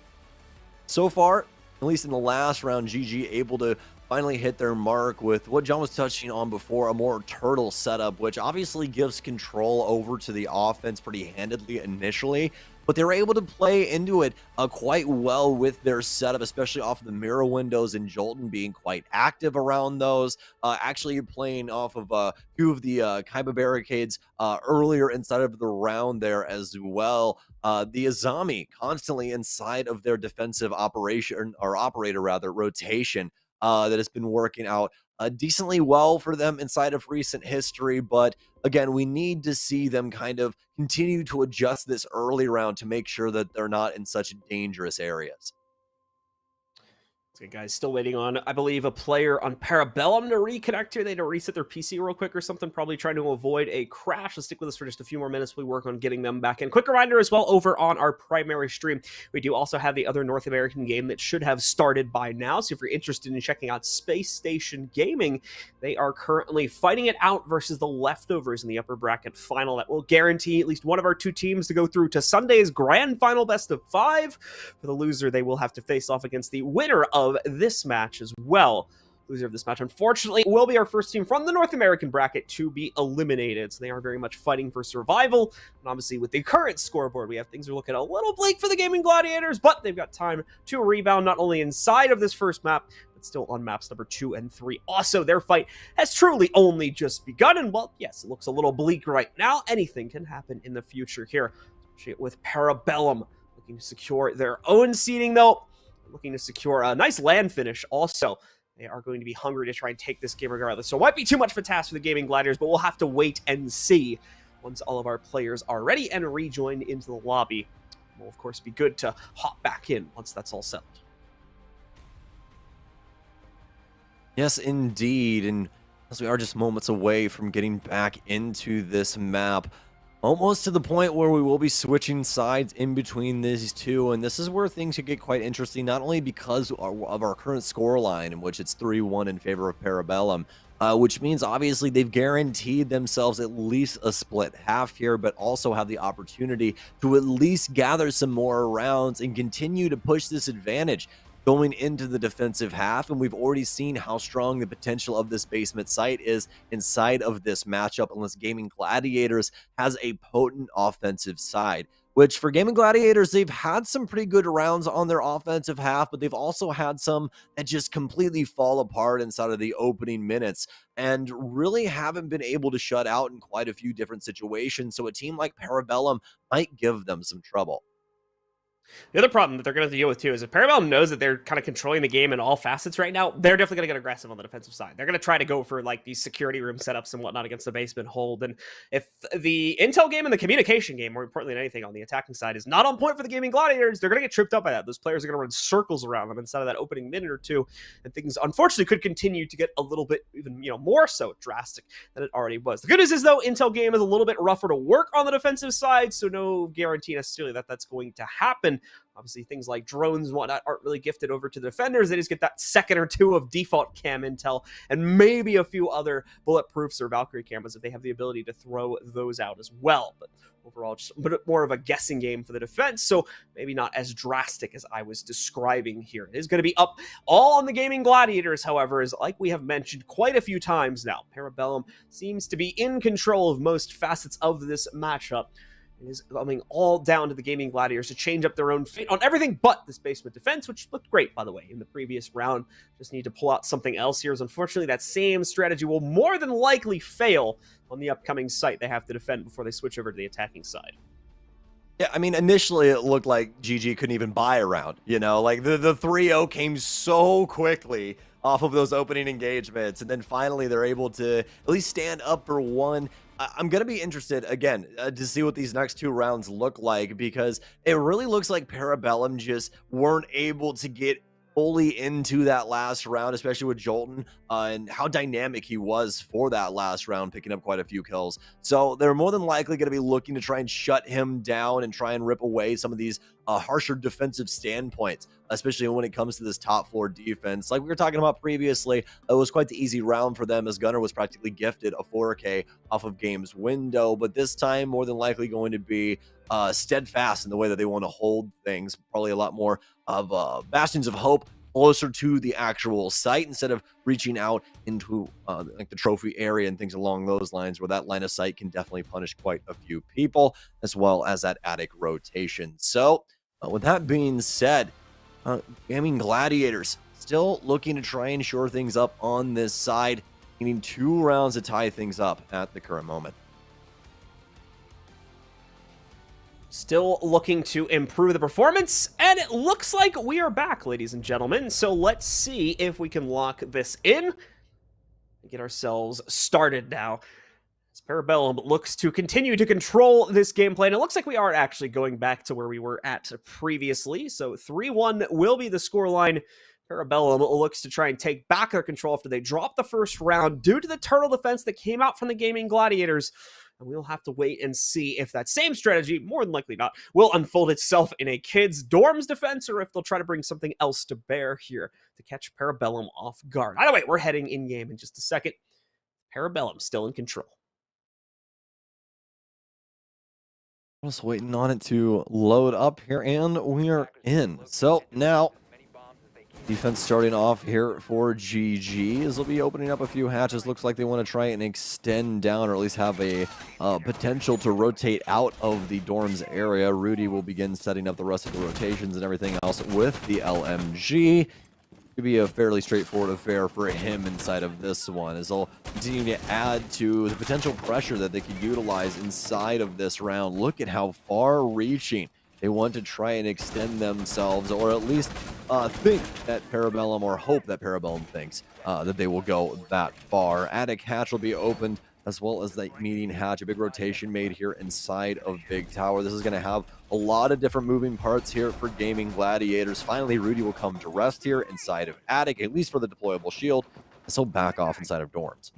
so far, at least in the last round, GG able to finally hit their mark with what John was touching on before, a more turtle setup, which obviously gives control over to the offense pretty handedly initially. But they were able to play into it quite well with their setup, especially off of the mirror windows, and Jolton being quite active around those. Actually playing off of a few of the Kaiba barricades earlier inside of the round there as well. The Azami constantly inside of their defensive operation, or operator rather, rotation that has been working out decently well for them inside of recent history. But again, we need to see them kind of continue to adjust this early round to make sure that they're not in such dangerous areas. Okay, guys, still waiting on, I believe, a player on Parabellum to reconnect here. They had to reset their PC real quick or something, probably trying to avoid a crash. Let's stick with us for just a few more minutes. We work on getting them back in. Quick reminder as well, over on our primary stream, we do also have the other North American game that should have started by now. So if you're interested in checking out Space Station Gaming, they are currently fighting it out versus the Leftovers in the upper bracket final. That will guarantee at least one of our two teams to go through to Sunday's grand final best of 5. For the loser, they will have to face off against the winner of this match as well. Loser of this match, unfortunately, will be our first team from the North American bracket to be eliminated. So they are very much fighting for survival. And obviously, with the current scoreboard, we have things are looking a little bleak for the Gaming Gladiators, but they've got time to rebound not only inside of this first map, but still on maps number 2 and 3. Also, their fight has truly only just begun. And well, yes, it looks a little bleak right now. Anything can happen in the future here, especially with Parabellum looking to secure their own seeding, though. Looking to secure a nice land finish also. They are going to be hungry to try and take this game regardless. So it might be too much of a task for the Gaming Gladiators, but we'll have to wait and see once all of our players are ready and rejoin into the lobby. It will, of course, be good to hop back in once that's all settled. Yes, indeed. And as we are just moments away from getting back into this map, almost to the point where we will be switching sides in between these two, and this is where things could get quite interesting, not only because of our current score line, in which it's 3-1 in favor of Parabellum, which means obviously they've guaranteed themselves at least a split half here, but also have the opportunity to at least gather some more rounds and continue to push this advantage going into the defensive half. And we've already seen how strong the potential of this basement site is inside of this matchup, unless Gaming Gladiators has a potent offensive side, which for Gaming Gladiators, they've had some pretty good rounds on their offensive half, but they've also had some that just completely fall apart inside of the opening minutes and really haven't been able to shut out in quite a few different situations. So a team like Parabellum might give them some trouble. The other problem that they're going to deal with too is if Parabellum knows that they're kind of controlling the game in all facets right now, they're definitely going to get aggressive on the defensive side. They're going to try to go for like these security room setups and whatnot against the basement hold. And if the intel game and the communication game, more importantly than anything on the attacking side, is not on point for the Gaming Gladiators, they're going to get tripped up by that. Those players are going to run circles around them inside of that opening minute or two, and things unfortunately could continue to get a little bit even more so drastic than it already was. The good news is though, intel game is a little bit rougher to work on the defensive side, so no guarantee necessarily that that's going to happen. Obviously, things like drones and whatnot aren't really gifted over to the defenders. They just get that second or two of default cam intel and maybe a few other bulletproofs or Valkyrie cameras if they have the ability to throw those out as well. But overall, just a bit more of a guessing game for the defense, so maybe not as drastic as I was describing here. It is going to be up all on the Gaming Gladiators, however, is like we have mentioned quite a few times now. Parabellum seems to be in control of most facets of this matchup. It is coming all down to the Gaming Gladiators to change up their own fate on everything but this basement defense, which looked great, by the way, in the previous round. Just need to pull out something else here, as unfortunately that same strategy will more than likely fail on the upcoming site they have to defend before they switch over to the attacking side. Yeah, I mean, initially it looked like GG couldn't even buy a round, you know? Like, the 3-0 came so quickly off of those opening engagements, and then finally they're able to at least stand up for one. I'm going to be interested, again, to see what these next two rounds look like, because it really looks like Parabellum just weren't able to get fully into that last round, especially with Jolton, and how dynamic he was for that last round, picking up quite a few kills. So they're more than likely going to be looking to try and shut him down and try and rip away some of these harsher defensive standpoints, especially when it comes to this top floor defense. Like we were talking about previously, it was quite the easy round for them as Gunner was practically gifted a 4K off of Game's window, but this time more than likely going to be steadfast in the way that they want to hold things. Probably a lot more of bastions of hope closer to the actual site instead of reaching out into like the trophy area and things along those lines, where that line of sight can definitely punish quite a few people, as well as that attic rotation. So with that being said, Gaming Gladiators still looking to try and shore things up on this side, needing 2 rounds to tie things up at the current moment. Still looking to improve the performance, and it looks like we are back, ladies and gentlemen. So let's see if we can lock this in and get ourselves started now. As Parabellum looks to continue to control this gameplay, and it looks like we are actually going back to where we were at previously. So 3-1 will be the scoreline. Parabellum looks to try and take back their control after they dropped the first round due to the turtle defense that came out from the Gaming Gladiators. And we'll have to wait and see if that same strategy, more than likely not, will unfold itself in a kids' dorms defense, or if they'll try to bring something else to bear here to catch Parabellum off guard. Either way, we're heading in-game in just a second. Parabellum still in control. Just waiting on it to load up here, and we are in. So now, defense starting off here for GG, as they'll be opening up a few hatches. Looks like they want to try and extend down, or at least have a potential to rotate out of the dorms area. Rudy will begin setting up the rest of the rotations and everything else with the LMG. Could be a fairly straightforward affair for him inside of this one, as they'll continue to add to the potential pressure that they could utilize inside of this round. Look at how far-reaching they want to try and extend themselves, or at least think that Parabellum, or hope that Parabellum thinks that they will go that far. Attic hatch will be opened, as well as that meeting hatch. A big rotation made here inside of Big Tower. This is going to have a lot of different moving parts here for Gaming Gladiators. Finally, Rudy will come to rest here inside of Attic, at least for the deployable shield, and so back off inside of dorms.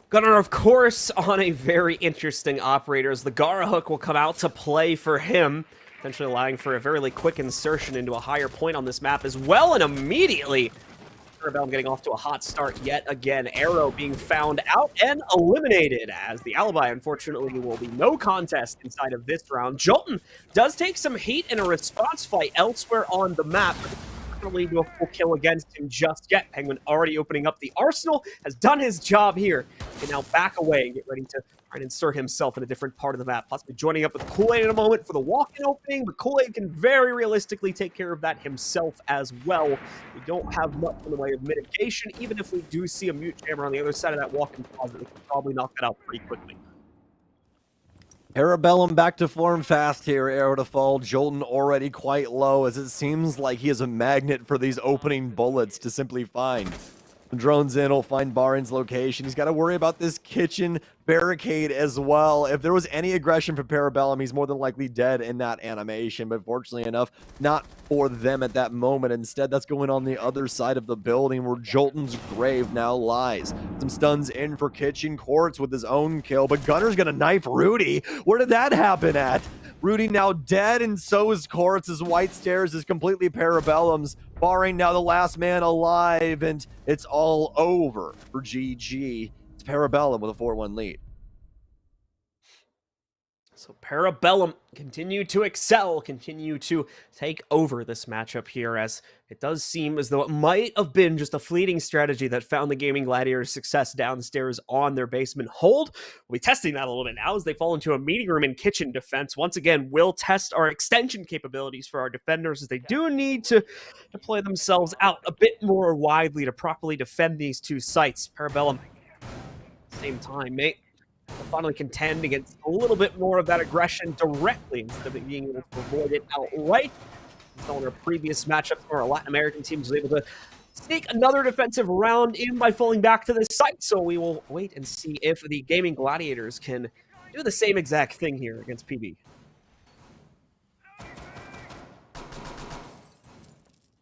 Gunner, of course, on a very interesting operator, as the Gara hook will come out to play for him, potentially allowing for a very quick insertion into a higher point on this map as well, and immediately Parabellum getting off to a hot start yet again. Arrow being found out and eliminated, as the alibi, unfortunately, will be no contest inside of this round. Jolton does take some heat in a response fight elsewhere on the map, but not lead to a full kill against him just yet. Penguin already opening up the arsenal, has done his job here. He can now back away and get ready to try and insert himself in a different part of the map, possibly joining up with Kool-Aid in a moment for the walk-in opening, but Kool-Aid can very realistically take care of that himself as well. We don't have much in the way of mitigation. Even if we do see a mute jammer on the other side of that walk-in closet, we can probably knock that out pretty quickly. Parabellum back to form fast here, arrow to fall. Jolton already quite low, as it seems like he is a magnet for these opening bullets to simply find. Drones in, will find Barin's location. He's got to worry about this kitchen barricade as well. If there was any aggression from Parabellum, he's more than likely dead in that animation, but fortunately enough, not for them at that moment. Instead, that's going on the other side of the building where Jolton's grave now lies. Some stuns in for Kitchen Quartz with his own kill, but Gunner's gonna knife Rudy. Where did that happen at? Rudy now dead, and so is Quartz, as White Stairs is completely Parabellum's. Barring now the last man alive, and it's all over for GG. It's Parabellum with a 4-1 lead. So Parabellum continue to excel, continue to take over this matchup here, as it does seem as though it might have been just a fleeting strategy that found the Gaming Gladiators success downstairs on their basement hold. We'll be testing that a little bit now as they fall into a meeting room and kitchen defense. Once again, we'll test our extension capabilities for our defenders, as they do need to deploy themselves out a bit more widely to properly defend these two sites. Parabellum, same time, mate. Finally contend against a little bit more of that aggression directly instead of being able to avoid it outright. So in our previous matchup, our Latin American team was able to sneak another defensive round in by falling back to this site. So we will wait and see if the Gaming Gladiators can do the same exact thing here against PB.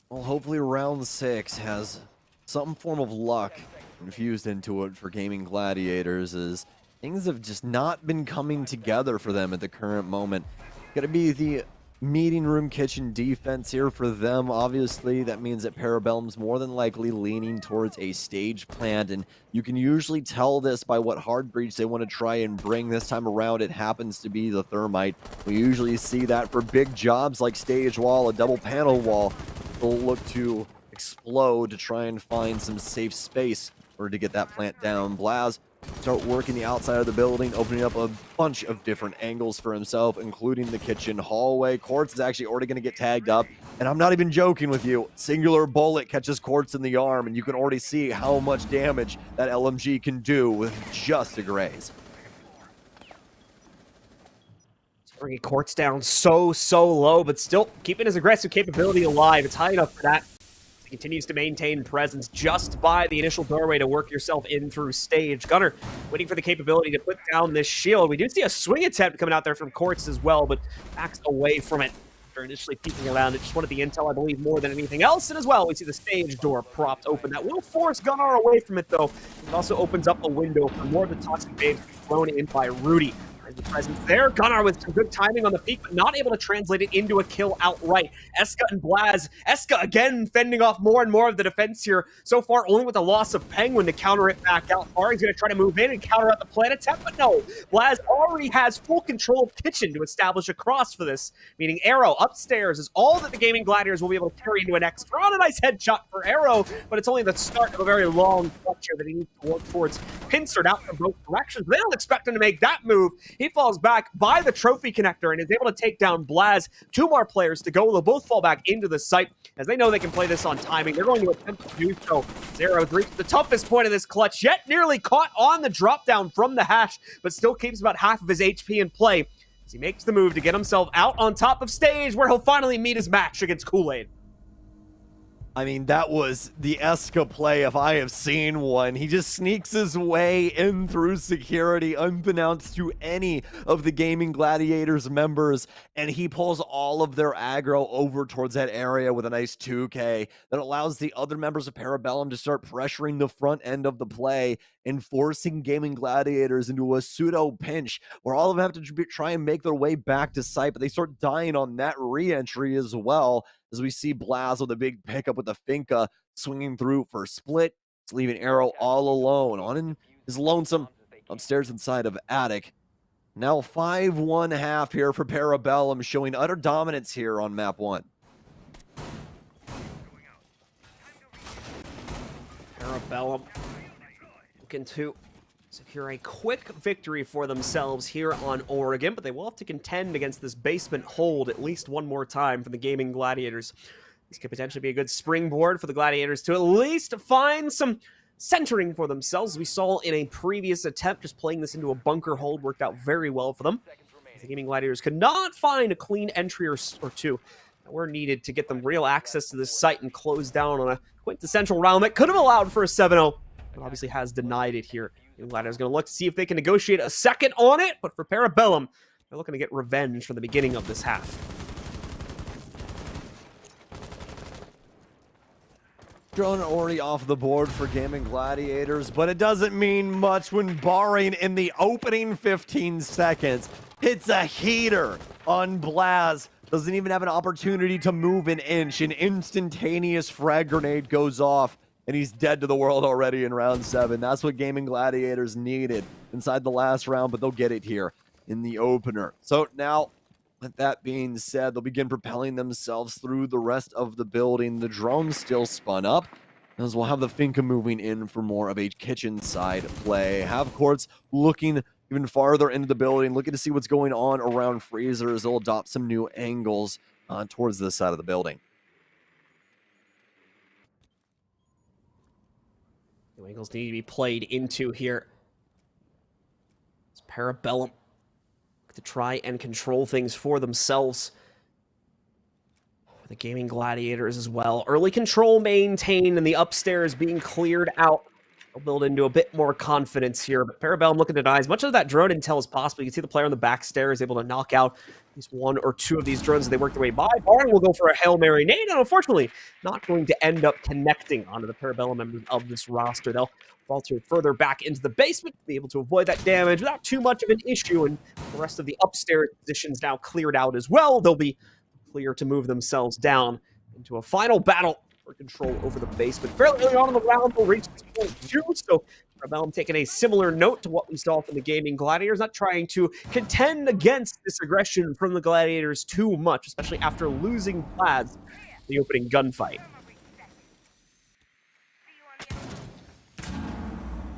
Well, hopefully round 6 has some form of luck infused into it for Gaming Gladiators, as things have just not been coming together for them at the current moment. Gonna be the meeting room kitchen defense here for them. Obviously, that means that Parabellum's more than likely leaning towards a stage plant, and you can usually tell this by what hard breach they want to try and bring. This time around, it happens to be the thermite. We usually see that for big jobs like stage wall, a double panel wall. They'll look to explode to try and find some safe space or to get that plant down. Blaz start working the outside of the building, opening up a bunch of different angles for himself, including the kitchen hallway. Quartz is actually already going to get tagged up, and I'm not even joking with you. Singular bullet catches Quartz in the arm, and you can already see how much damage that LMG can do with just a graze. Bringing Quartz down so low, but still keeping his aggressive capability alive. It's high enough for that. He continues to maintain presence just by the initial doorway to work yourself in through stage. Gunner waiting for the capability to put down this shield. We do see a swing attempt coming out there from Quartz as well, but backs away from it after initially peeking around. It just wanted the intel, I believe, more than anything else. And as well, we see the stage door propped open. That will force Gunnar away from it, though. It also opens up a window for more of the toxic babes thrown in by Rudy. The presence there. Gunnar with some good timing on the peak, but not able to translate it into a kill outright. Eska and Blaz. Eska again fending off more and more of the defense here. So far, only with the loss of Penguin to counter it back out. Ari's going to try to move in and counter out the plant attempt, but no. Blaz already has full control of kitchen to establish a cross for this, meaning Arrow upstairs is all that the Gaming Gladiators will be able to carry into an extra. On a nice headshot for Arrow, but it's only the start of a very long clutch here that he needs to work towards. Pincered out from both directions. They don't expect him to make that move. He falls back by the trophy connector and is able to take down Blaz. 2 more players to go. They'll both fall back into the site as they know they can play this on timing. They're going to attempt to do so. Zero's reached the toughest point of this clutch yet, nearly caught on the drop down from the hash, but still keeps about half of his HP in play as he makes the move to get himself out on top of stage, where he'll finally meet his match against Kool-Aid. I mean, that was the Eska play if I have seen one. He just sneaks his way in through security unbeknownst to any of the Gaming Gladiators members, and he pulls all of their aggro over towards that area with a nice 2K that allows the other members of Parabellum to start pressuring the front end of the play and forcing Gaming Gladiators into a pseudo pinch where all of them have to try and make their way back to site, but they start dying on that re-entry as well, as we see Blaz with a big pickup with the Finca swinging through for a split. It's leaving Arrow all alone on his lonesome upstairs inside of Attic. Now 5-1 here for Parabellum, showing utter dominance here on map 1. Parabellum looking to secure a quick victory for themselves here on Oregon, but they will have to contend against this basement hold at least one more time for the Gaming Gladiators. This could potentially be a good springboard for the Gladiators to at least find some centering for themselves. We saw in a previous attempt, just playing this into a bunker hold worked out very well for them. The Gaming Gladiators could not find a clean entry or two that were needed to get them real access to this site and close down on a quintessential round that could have allowed for a 7-0, but obviously has denied it here. Gaming Gladiators going to look to see if they can negotiate a second on it, but for Parabellum, they're looking to get revenge from the beginning of this half. Drone already off the board for Gaming Gladiators, but it doesn't mean much when Barring in the opening 15 seconds hits a heater on Blaz. Doesn't even have an opportunity to move an inch. An instantaneous frag grenade goes off, and he's dead to the world already in round 7. That's what Gaming Gladiators needed inside the last round, but they'll get it here in the opener. So now, with that being said, they'll begin propelling themselves through the rest of the building. The drone still spun up, as we'll have the Finca moving in for more of a kitchen side play. Half courts looking even farther into the building, looking to see what's going on around freezers. They'll adopt some new angles towards this side of the building. New angles need to be played into here. It's Parabellum to try and control things for themselves. The Gaming Gladiators as well. Early control maintained and the upstairs being cleared out. They'll build into a bit more confidence here, but Parabellum looking to deny as much of that drone intel as possible. You can see the player on the back stairs able to knock out at least 1 or 2 of these drones as they work their way by. Barn will go for a Hail Mary nade, and unfortunately, not going to end up connecting onto the Parabellum members of this roster. They'll falter further back into the basement, be able to avoid that damage without too much of an issue, and the rest of the upstairs positions now cleared out as well. They'll be clear to move themselves down into a final battle for control over the basement. Fairly early on in the round, they'll reach this point too, so Parabellum taking a similar note to what we saw from the Gaming Gladiators, not trying to contend against this aggression from the Gladiators too much, especially after losing Plaz in the opening gunfight.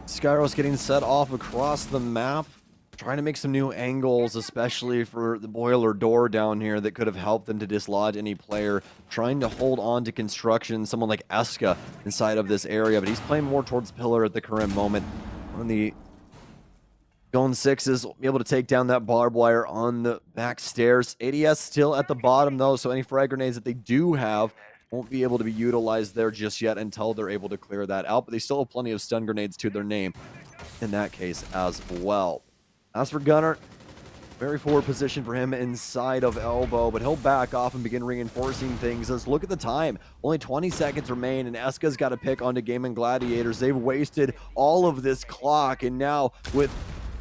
Skyros getting set off across the map, trying to make some new angles, especially for the boiler door down here that could have helped them to dislodge any player trying to hold on to construction, someone like Eska inside of this area, but he's playing more towards pillar at the current moment. On the Zone 6s will be able to take down that barbed wire on the back stairs. ADS still at the bottom though, so any frag grenades that they do have won't be able to be utilized there just yet until they're able to clear that out, but they still have plenty of stun grenades to their name in that case as well. As for Gunnar, very forward position for him inside of elbow, but he'll back off and begin reinforcing things. Let's look at the time. Only 20 seconds remain, and Eska's got to pick onto Gaming Gladiators. They've wasted all of this clock, and now with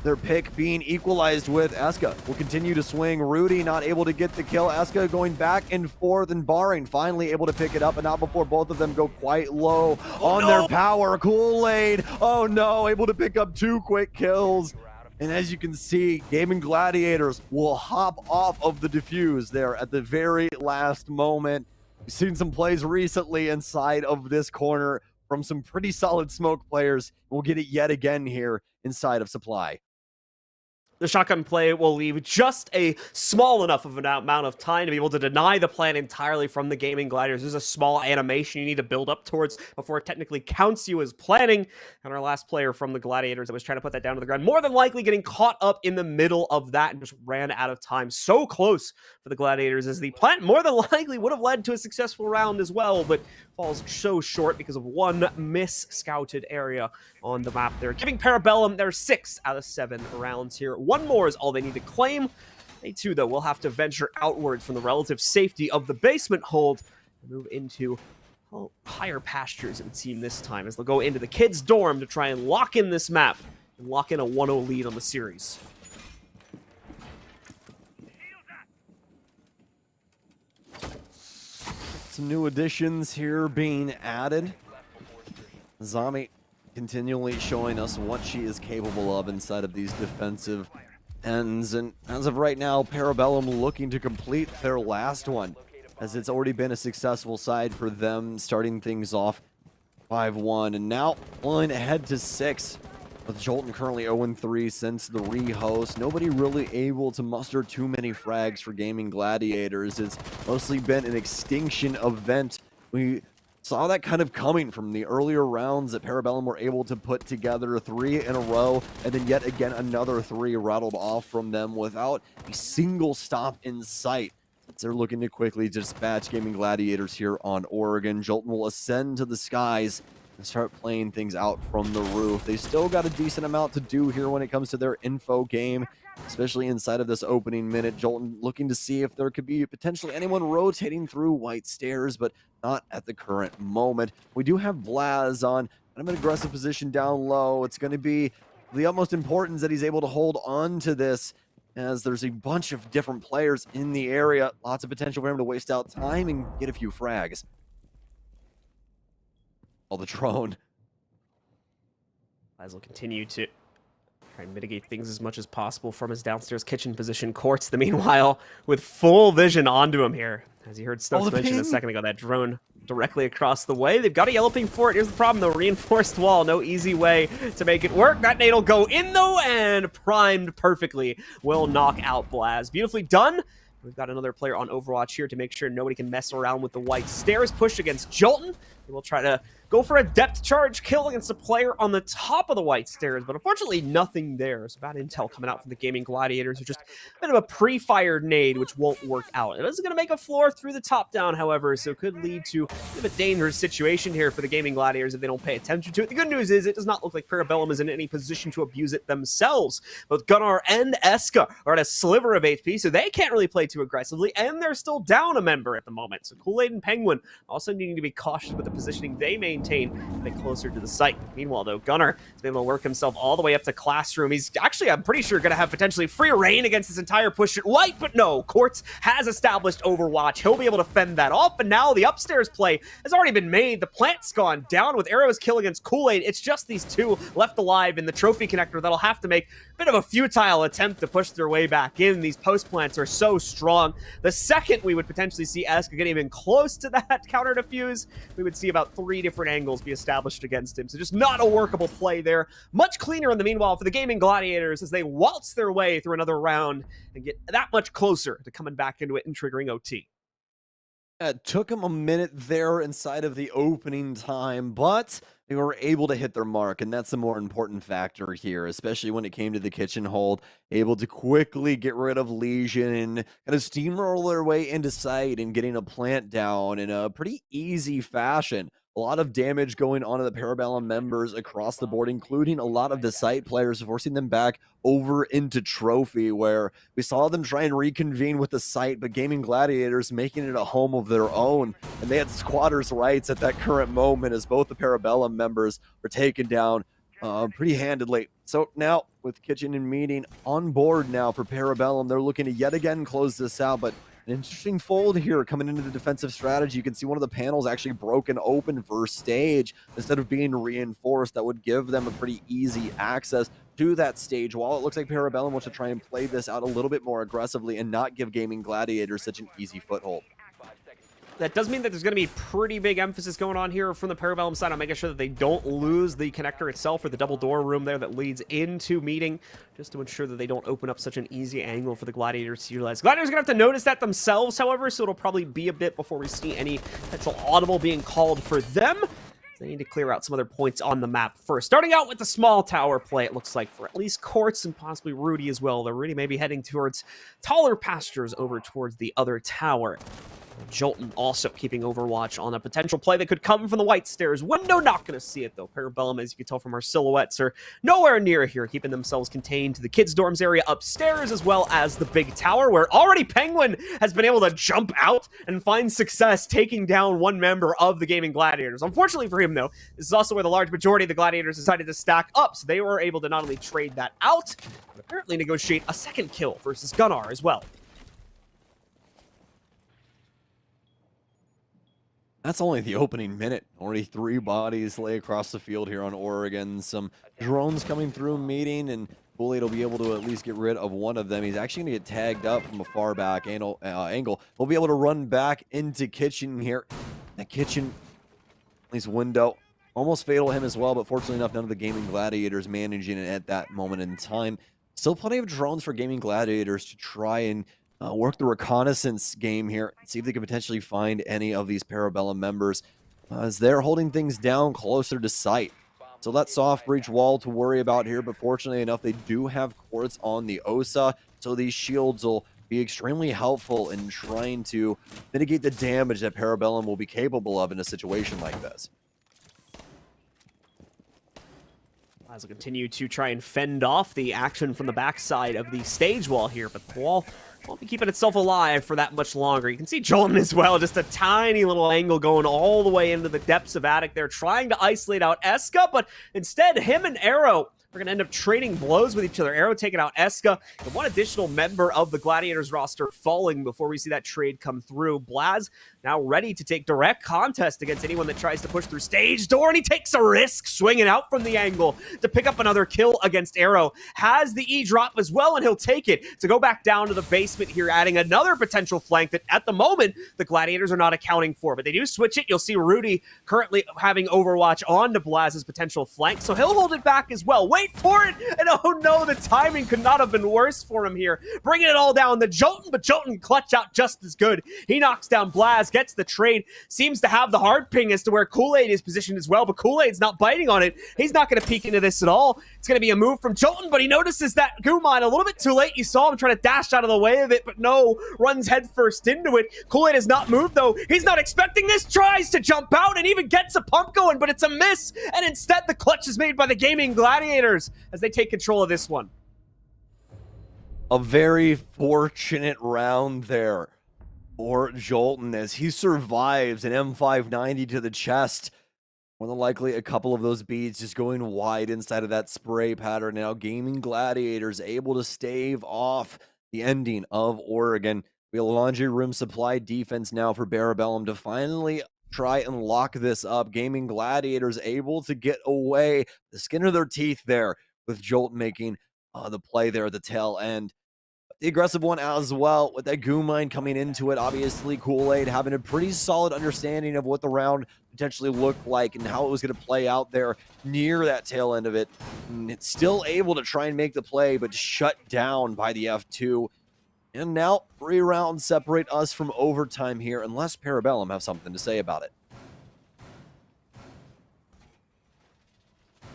their pick being equalized with Eska, will continue to swing. Rudy not able to get the kill. Eska going back and forth, and Barring finally able to pick it up, and not before both of them go quite low on their power. Kool-Aid, oh no, able to pick up 2 quick kills. And as you can see, Gaming Gladiators will hop off of the defuse there at the very last moment. We've seen some plays recently inside of this corner from some pretty solid smoke players. We'll get it yet again here inside of Supply. The shotgun play will leave just a small enough of an amount of time to be able to deny the plan entirely from the Gaming Gladiators. There's a small animation you need to build up towards before it technically counts you as planning. And our last player from the Gladiators that was trying to put that down to the ground, more than likely getting caught up in the middle of that and just ran out of time. So close for the Gladiators as the plan more than likely would have led to a successful round as well, but falls so short because of one mis-scouted area on the map there. Giving Parabellum their 6 out of 7 rounds here. 1 more is all they need to claim. They too, though, will have to venture outwards from the relative safety of the basement hold and move into higher pastures, it would seem this time, as they'll go into the kids' dorm to try and lock in this map and lock in a 1-0 lead on the series. Some new additions here being added. Zami continually showing us what she is capable of inside of these defensive ends. And as of right now, Parabellum looking to complete their last one, as it's already been a successful side for them, starting things off 5-1. And now pulling ahead to 6. With Jolton currently 0-3 since the rehost. Nobody really able to muster too many frags for Gaming Gladiators. It's mostly been an extinction event. We saw that kind of coming from the earlier rounds that Parabellum were able to put together 3 in a row, and then yet again another 3 rattled off from them without a single stop in sight. They're looking to quickly dispatch Gaming Gladiators here on Oregon. Jolton will ascend to the skies and start playing things out from the roof. They still got a decent amount to do here when it comes to their info game, especially inside of this opening minute. Jolton looking to see if there could be potentially anyone rotating through white stairs, but not at the current moment. We do have Blaz on kind of an aggressive position down low. It's going to be the utmost importance that he's able to hold on to this, as there's a bunch of different players in the area. Lots of potential for him to waste out time and get a few frags. Oh, the drone. Blaz will continue to try and mitigate things as much as possible from his downstairs kitchen position. Quartz, the meanwhile, with full vision onto him here. As you heard Stokes mention a second ago, that drone directly across the way. They've got a yellow ping for it. Here's the problem, though. Reinforced wall. No easy way to make it work. That nade will go in, though, and primed perfectly. Will knock out Blaz. Beautifully done. We've got another player on Overwatch here to make sure nobody can mess around with the white stairs. Push against Jolton. He will try to go for a depth charge kill against a player on the top of the white stairs, but unfortunately nothing there. So bad intel coming out from the Gaming Gladiators, who just a bit of a pre-fired nade, which won't work out. It is going to make a floor through the top down, however, so could lead to a bit of a dangerous situation here for the Gaming Gladiators if they don't pay attention to it. The good news is it does not look like Parabellum is in any position to abuse it themselves. Both Gunnar and Eska are at a sliver of HP, so they can't really play too aggressively, and they're still down a member at the moment. So Kool-Aid and Penguin also needing to be cautious with the positioning they maintain a bit closer to the site. Meanwhile, though, Gunnar has been able to work himself all the way up to Classroom. He's actually, I'm pretty sure, going to have potentially free reign against this entire push at white, but no, Quartz has established Overwatch. He'll be able to fend that off, and now the upstairs play has already been made. The plant's gone down with Arrow's kill against Kool-Aid. It's just these two left alive in the trophy connector that'll have to make a bit of a futile attempt to push their way back in. These post plants are so strong. The second we would potentially see Eska get even close to that counter defuse, we would see about 3 different angles be established against him. So just not a workable play there. Much cleaner in the meanwhile for the Gaming Gladiators as they waltz their way through another round and get that much closer to coming back into it and triggering OT. It took them a minute there inside of the opening time, but they were able to hit their mark, and that's the more important factor here, especially when it came to the kitchen hold. Able to quickly get rid of Legion and kind of steamroll their way into sight and getting a plant down in a pretty easy fashion. A lot of damage going on to the Parabellum members across the board, including a lot of the site players, forcing them back over into Trophy, where we saw them try and reconvene with the site, but Gaming Gladiators making it a home of their own, and they had squatters' rights at that current moment as both the Parabellum members were taken down pretty handedly. So now, with Kitchen and Meeting on board now for Parabellum, they're looking to yet again close this out, but an interesting fold here coming into the defensive strategy. You can see one of the panels actually broken open for stage instead of being reinforced. That would give them a pretty easy access to that stage. While it looks like Parabellum wants to try and play this out a little bit more aggressively and not give Gaming Gladiators such an easy foothold. That does mean that there's going to be pretty big emphasis going on here from the Parabellum side on making sure that they don't lose the connector itself or the double door room there that leads into Meeting, just to ensure that they don't open up such an easy angle for the Gladiators to utilize. Gladiators are going to have to notice that themselves, however, so it'll probably be a bit before we see any potential audible being called for them. They need to clear out some other points on the map first. Starting out with the small tower play, it looks like, for at least Quartz and possibly Rudy as well. Though Rudy may be heading towards taller pastures over towards the other tower. Jolton also keeping Overwatch on a potential play that could come from the white stairs window. Not going to see it, though. Parabellum, as you can tell from our silhouettes, are nowhere near here, keeping themselves contained to the kids' dorms area upstairs, as well as the big tower, where already Penguin has been able to jump out and find success taking down one member of the Gaming Gladiators. Unfortunately for him, though, this is also where the large majority of the Gladiators decided to stack up, so they were able to not only trade that out, but apparently negotiate a second kill versus Gunnar as well. That's only the opening minute. Already 3 bodies lay across the field here on Oregon. Some drones coming through Meeting, and Kool-Aid will be able to at least get rid of one of them. He's actually going to get tagged up from a far back angle. We'll be able to run back into Kitchen here. That Kitchen, at least window, almost fatal to him as well, but fortunately enough, none of the Gaming Gladiators managing it at that moment in time. Still plenty of drones for Gaming Gladiators to try and work the reconnaissance game here, see if they can potentially find any of these Parabellum members. as they're holding things down closer to sight. So that soft breach wall to worry about here, but fortunately enough, they do have quartz on the OSA, so these shields will be extremely helpful in trying to mitigate the damage that Parabellum will be capable of in a situation like this. As we continue to try and fend off the action from the backside of the stage wall here, but the wall won't be keeping itself alive for that much longer. You can see Jolton as well, just a tiny little angle going all the way into the depths of Attic there, trying to isolate out Eska, but instead, him and Arrow are going to end up trading blows with each other. Arrow taking out Eska, and one additional member of the Gladiators roster falling before we see that trade come through. Blaz now ready to take direct contest against anyone that tries to push through stage door, and he takes a risk swinging out from the angle to pick up another kill against Arrow. Has the E-drop as well, and he'll take it to go back down to the basement here, adding another potential flank that at the moment the Gladiators are not accounting for, but they do switch it. You'll see Rudy currently having Overwatch on to Blaz's potential flank, so he'll hold it back as well. Wait for it, and oh no, the timing could not have been worse for him here. Bringing it all down, the Jolton, but Jolton clutch out just as good. He knocks down Blaz, gets the trade, seems to have the hard ping as to where Kool-Aid is positioned as well, but Kool-Aid's not biting on it. He's not going to peek into this at all. It's going to be a move from Jolton, but he notices that Gaimin a little bit too late. You saw him trying to dash out of the way of it, but no, runs headfirst into it. Kool-Aid has not moved, though. He's not expecting this, tries to jump out and even gets a pump going, but it's a miss, and instead the clutch is made by the Gaming Gladiators as they take control of this one. A very fortunate round there for Jolton as he survives an M590 to the chest. More than likely, a couple of those beads just going wide inside of that spray pattern. Now, Gaming Gladiators able to stave off the ending of Oregon. We have a laundry room supply defense now for Parabellum to finally try and lock this up. Gaming Gladiators able to get away, the skin of their teeth there, with Jolt making the play there at the tail end. The aggressive one as well, with that Gaimin coming into it. Obviously, Kool-Aid having a pretty solid understanding of what the round potentially looked like and how it was going to play out there near that tail end of it. And it's still able to try and make the play, but shut down by the F2. And now 3 rounds separate us from overtime here, unless Parabellum have something to say about it.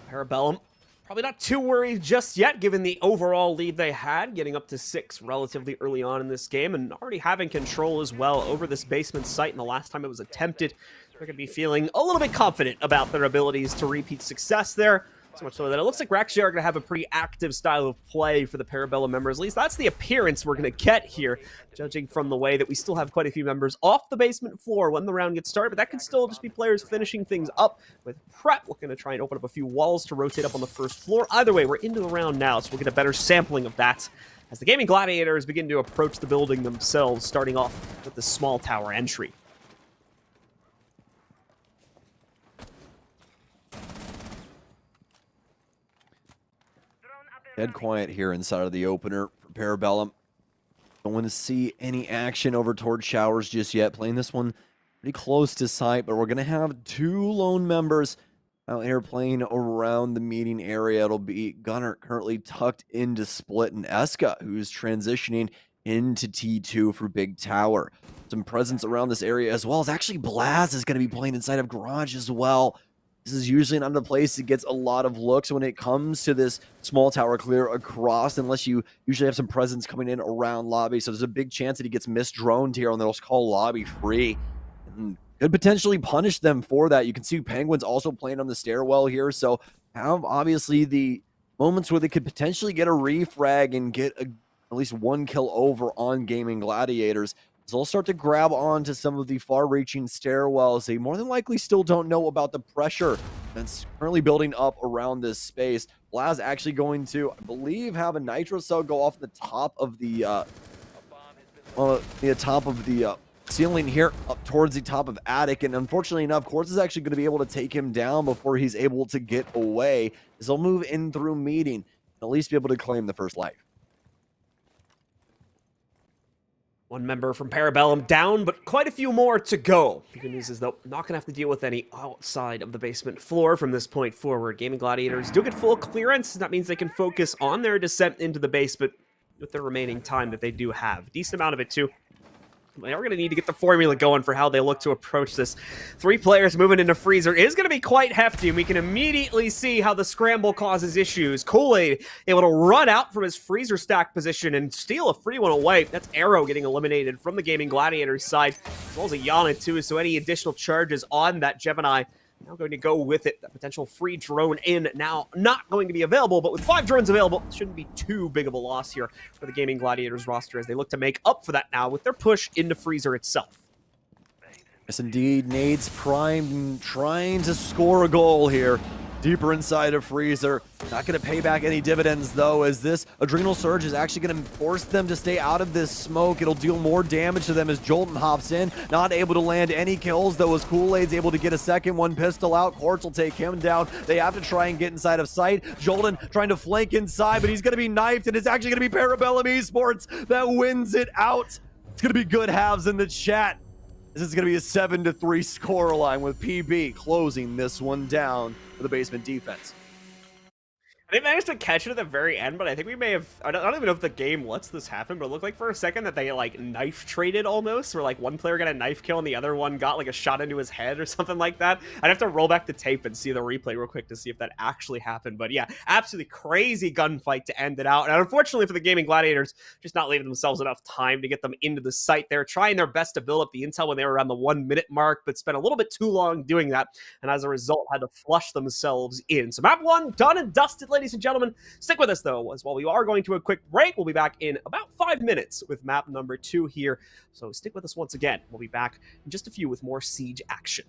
Parabellum probably not too worried just yet, given the overall lead they had, getting up to 6 relatively early on in this game, and already having control as well over this basement site. And the last time it was attempted, they're going to be feeling a little bit confident about their abilities to repeat success there. So much so that it looks like we're actually going to have a pretty active style of play for the Parabellum members. At least that's the appearance we're going to get here, judging from the way that we still have quite a few members off the basement floor when the round gets started. But that could still just be players finishing things up with prep. We're going to try and open up a few walls to rotate up on the first floor. Either way, we're into the round now, so we'll get a better sampling of that as the Gaming Gladiators begin to approach the building themselves, starting off with the small tower entry. Dead quiet here inside of the opener for Parabellum. Don't want to see any action over towards showers just yet. Playing this one pretty close to sight, but we're going to have 2 lone members out here playing around the meeting area. It'll be Gunner currently tucked into Split, and Eska, who's transitioning into T2 for Big Tower. Some presence around this area as well as actually Blaz is going to be playing inside of Garage as well. This is usually not a place that gets a lot of looks when it comes to this small tower clear across, unless you usually have some presence coming in around lobby. So there's a big chance that he gets misdroned here, and they'll call lobby free. And could potentially punish them for that. You can see Penguins also playing on the stairwell here. So have obviously the moments where they could potentially get a refrag and get at least 1 kill over on Gaming Gladiators. So they'll start to grab on to some of the far-reaching stairwells. They more than likely still don't know about the pressure that's currently building up around this space. Blaz actually going to, I believe, have a nitro cell go off the top of the ceiling here up towards the top of Attic. And unfortunately enough, Quartz is actually going to be able to take him down before he's able to get away, as he'll move in through meeting and at least be able to claim the first life. One member from Parabellum down, but quite a few more to go. The good news is, though, not going to have to deal with any outside of the basement floor from this point forward. Gaming Gladiators do get full clearance. That means they can focus on their descent into the basement with the remaining time that they do have. Decent amount of it, too. We're going to need to get the formula going for how they look to approach this. 3 players moving into freezer is going to be quite hefty, and we can immediately see how the scramble causes issues. Kool-Aid able to run out from his freezer stack position and steal a free one away. That's Arrow getting eliminated from the Gaming Gladiators side, as well as a Yana too, so any additional charges on that Gemini now going to go with it. That potential free drone in now not going to be available, but with 5 drones available, it shouldn't be too big of a loss here for the Gaming Gladiators roster as they look to make up for that now with their push into freezer itself. Yes, indeed. Nades Prime trying to score a goal here. Deeper inside of freezer. Not going to pay back any dividends, though, as this Adrenal Surge is actually going to force them to stay out of this smoke. It'll deal more damage to them as Jolton hops in. Not able to land any kills, though, as Kool-Aid's able to get a second one pistol out. Quartz will take him down. They have to try and get inside of sight. Jolton trying to flank inside, but he's going to be knifed, and it's actually going to be Parabellum Esports that wins it out. It's going to be good halves in the chat. This is going to be a 7-3 scoreline with PB closing this one down for the basement defense. They managed to catch it at the very end, but I think we may have... I don't even know if the game lets this happen, but it looked like for a second that they, like, knife traded almost, where, like, one player got a knife kill and the other one got, like, a shot into his head or something like that. I'd have to roll back the tape and see the replay real quick to see if that actually happened. But, yeah, absolutely crazy gunfight to end it out. And unfortunately for the Gaming Gladiators, just not leaving themselves enough time to get them into the site. They're trying their best to build up the intel when they were around the 1-minute mark, but spent a little bit too long doing that, and as a result, had to flush themselves in. So map 1, done and dusted, ladies and gentlemen. Stick with us, though, as while we are going to a quick break, we'll be back in about 5 minutes with map number 2 here. So stick with us once again. We'll be back in just a few with more Siege action.